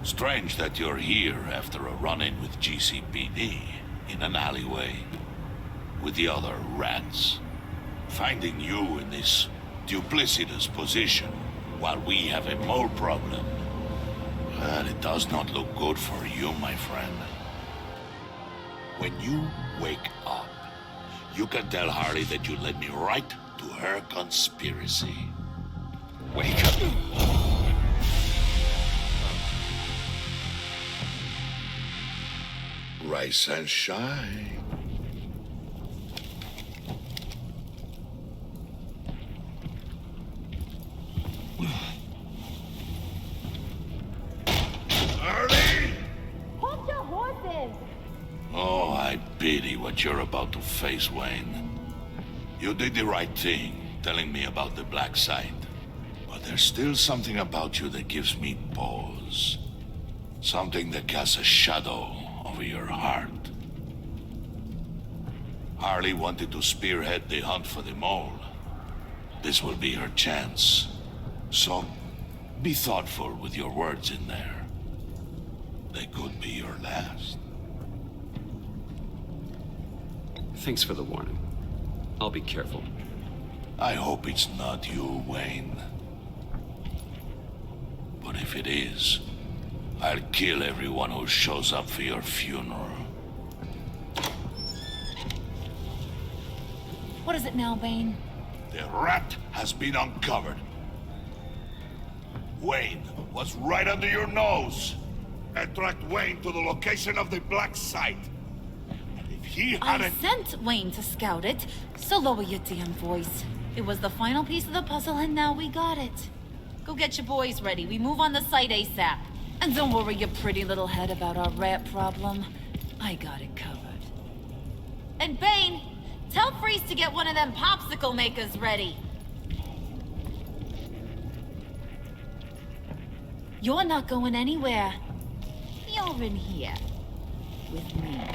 Strange that you're here after a run-in with GCPD in an alleyway with the other rats. Finding you in this duplicitous position while we have a mole problem. Well, it does not look good for you, my friend. When you wake up, you can tell Harley that you led me right to her conspiracy. Wake up. Rise and shine. Harley! Hold your horses! Oh, I pity what you're about to face, Wayne. You did the right thing, telling me about the black site. But there's still something about you that gives me pause. Something that casts a shadow over your heart. Harley wanted to spearhead the hunt for the mole. This will be her chance. So, be thoughtful with your words in there. They could be your last. Thanks for the warning. I'll be careful. I hope it's not you, Wayne. But if it is, I'll kill everyone who shows up for your funeral. What is it now, Bane? The rat has been uncovered. Wayne was right under your nose. I tracked Wayne to the location of the black site. And if he I hadn't... sent Wayne to scout it, so lower your damn voice. It was the final piece of the puzzle, and now we got it. Go get your boys ready. We move on the site ASAP. And don't worry your pretty little head about our rat problem. I got it covered. And Bane, tell Freeze to get one of them popsicle makers ready. You're not going anywhere. You're in here. With me.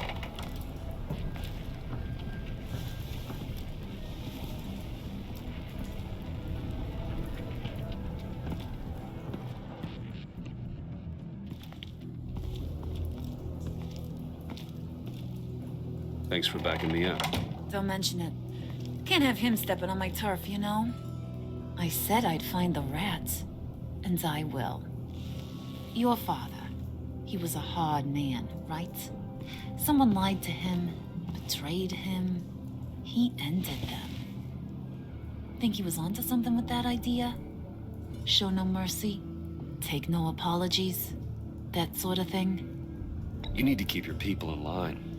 Thanks for backing me up. Don't mention it. Can't have him stepping on my turf, you know? I said I'd find the rats. And I will. Your father. He was a hard man, right? Someone lied to him, betrayed him. He ended them. Think he was onto something with that idea? Show no mercy? Take no apologies? That sort of thing? You need to keep your people in line.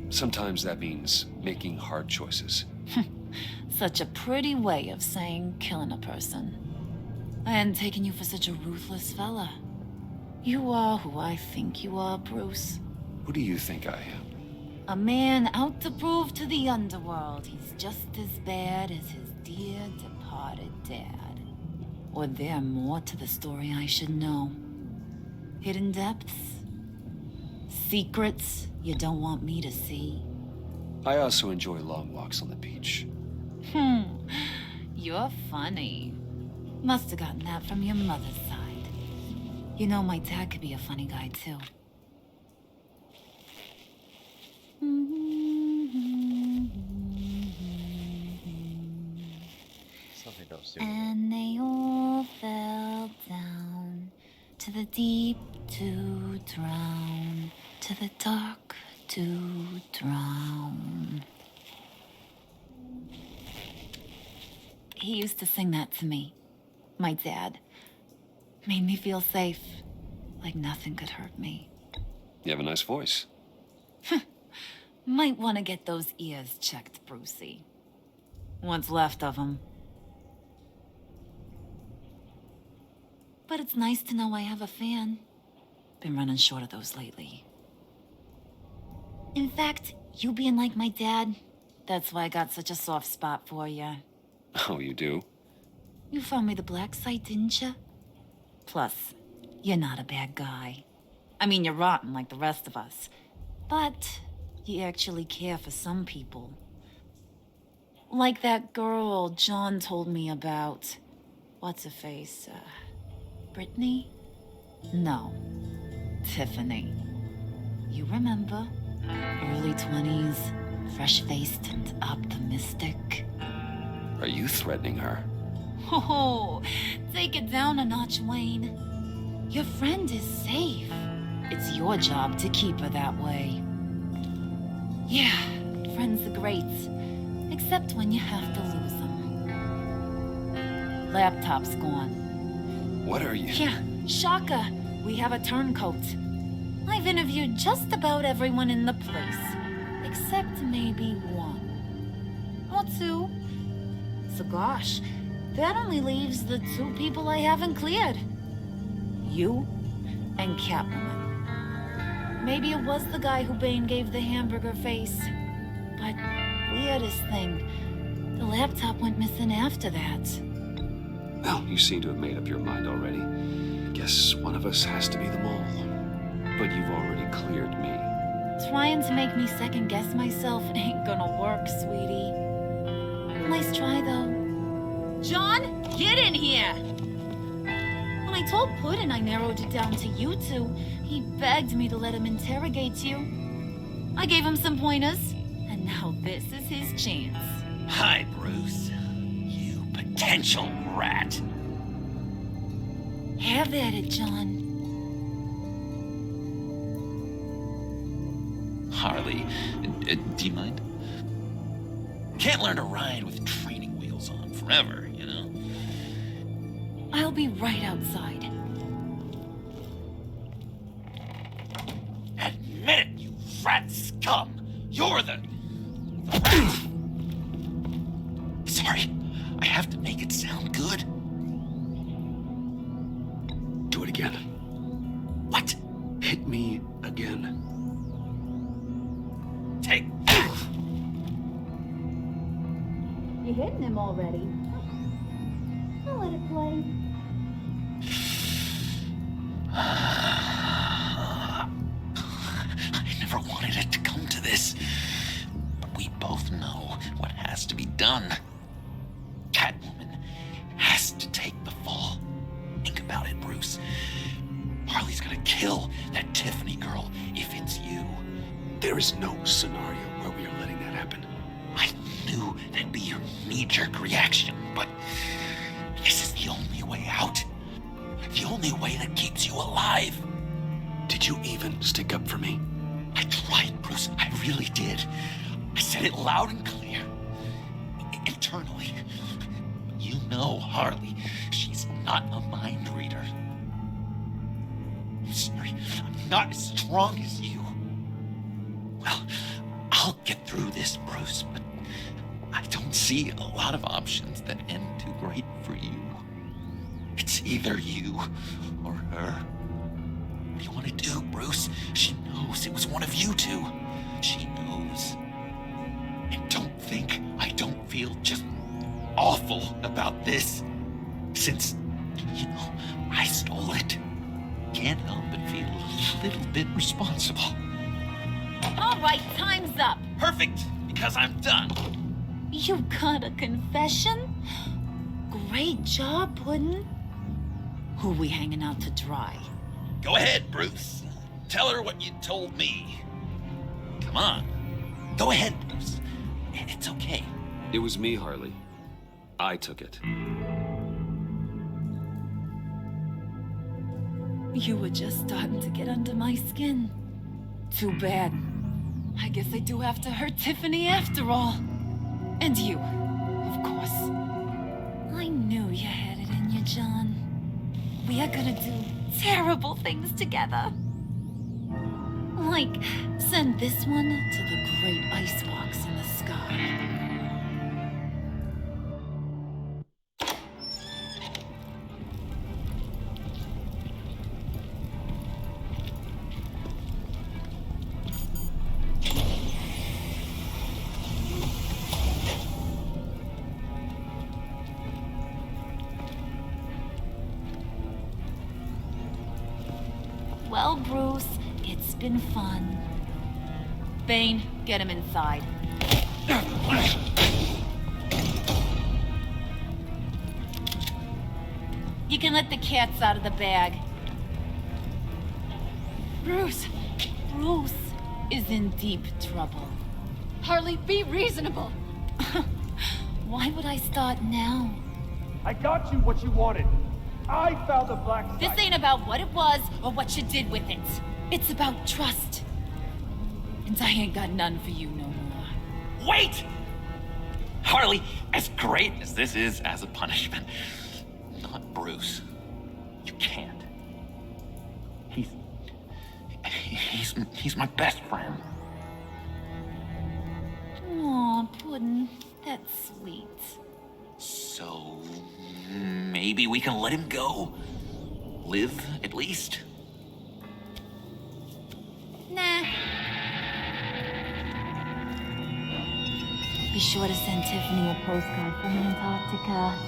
Sometimes that means making hard choices. Such a pretty way of saying killing a person. I hadn't taken you for such a ruthless fella. You are who I think you are, Bruce. Who do you think I am? A man out to prove to the underworld he's just as bad as his dear departed dad. Or there more to the story I should know. Hidden depths? Secrets you don't want me to see? I also enjoy long walks on the beach. You're funny. Must have gotten that from your mother's side. You know, my dad could be a funny guy, too. And they all fell down to the deep to drown. to the dark to drown. He used to sing that to me. My dad. Made me feel safe. Like nothing could hurt me. You have a nice voice. Might want to get those ears checked, Brucey. What's left of them. But it's nice to know I have a fan. Been running short of those lately. In fact, you being like my dad, that's why I got such a soft spot for you. Oh, you do? You found me the black site, didn't you? Plus, you're not a bad guy. I mean, you're rotten like the rest of us. But you actually care for some people. Like that girl John told me about. What's her face? Brittany? No. Tiffany. You remember? Early 20s, fresh-faced and optimistic. Are you threatening her? Oh, take it down a notch, Wayne. Your friend is safe. It's your job to keep her that way. Yeah, friends are great. Except when you have to lose them. Laptop's gone. What are you? Yeah, shocker. We have a turncoat. I've interviewed just about everyone in the place. Except maybe one. Or two. So gosh, that only leaves the two people I haven't cleared. You and Catwoman. Maybe it was the guy who Bane gave the hamburger face. But weirdest thing, the laptop went missing after that. Well, you seem to have made up your mind already. I guess one of us has to be the mole. But you've already cleared me. Trying to make me second guess myself ain't gonna work, sweetie. Nice try, though. John, get in here! When I told Puddin' I narrowed it down to you two, he begged me to let him interrogate you. I gave him some pointers, and now this is his chance. Hi, Bruce. You potential rat. Have at it, John. Harley, do you mind? Can't learn to ride with training wheels on forever, you know? I'll be right outside. Admit it, you rat scum! You're the... Sorry, I have to make it sound good. Do it again. What? Hit me again. Take... You hitting him already? I'll let it play. I never wanted it to come to this. But we both know what has to be done. Catwoman has to take the fall. Think about it, Bruce. Harley's gonna kill that Tiffany girl if it's you. There is no scenario where we are letting that happen. I knew that'd be your knee-jerk reaction, but this is the only way out. The only way that keeps you alive. Did you even stick up for me? I tried, Bruce. I really did. I said it loud and clear. Internally. You know Harley. She's not a mind reader. I'm sorry. I'm not as strong as you. Well, I'll get through this, Bruce, but I don't see a lot of options that end too great for you. It's either you or her. What do you want to do, Bruce? She knows it was one of you two. She knows. And don't think I don't feel just awful about this. Since, you know, I stole it. Can't help but feel a little bit responsible. All right, time's up. Perfect, because I'm done. You got a confession? Great job, Puddin'. Who we hanging out to dry? Go ahead, Bruce. Tell her what you told me. Come on. Go ahead, Bruce. It's okay. It was me, Harley. I took it. You were just starting to get under my skin. Too bad. I guess I do have to hurt Tiffany after all. And you, of course. I knew you had it in you, John. We are gonna do terrible things together. Like, send this one to the great icebox in the sky. Well, Bruce, it's been fun. Bane, get him inside. You can let the cats out of the bag. Bruce! Bruce is in deep trouble. Harley, be reasonable! Why would I start now? I got you what you wanted. I found the black site. This ain't about what it was or what you did with it. It's about trust. And I ain't got none for you no more. Wait! Harley, as great as this is as a punishment, not Bruce. You can't. He's my best friend. Aw, Puddin', that's sweet. So maybe we can let him go. Live, at least. Nah. Be sure to send Tiffany a postcard from Antarctica.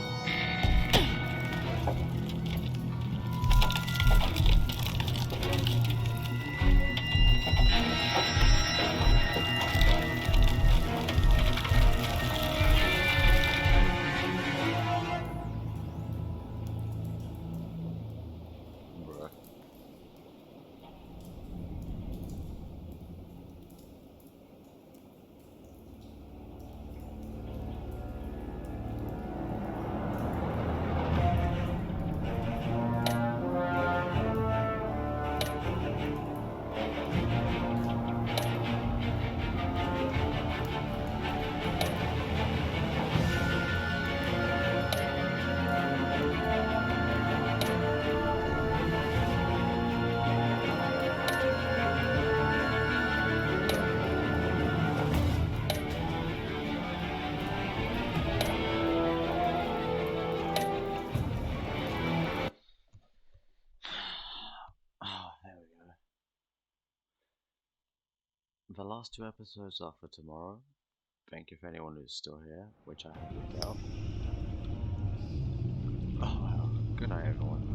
The last 2 episodes are for tomorrow. Thank you for anyone who's still here, which I have looked out. Oh well, good night everyone.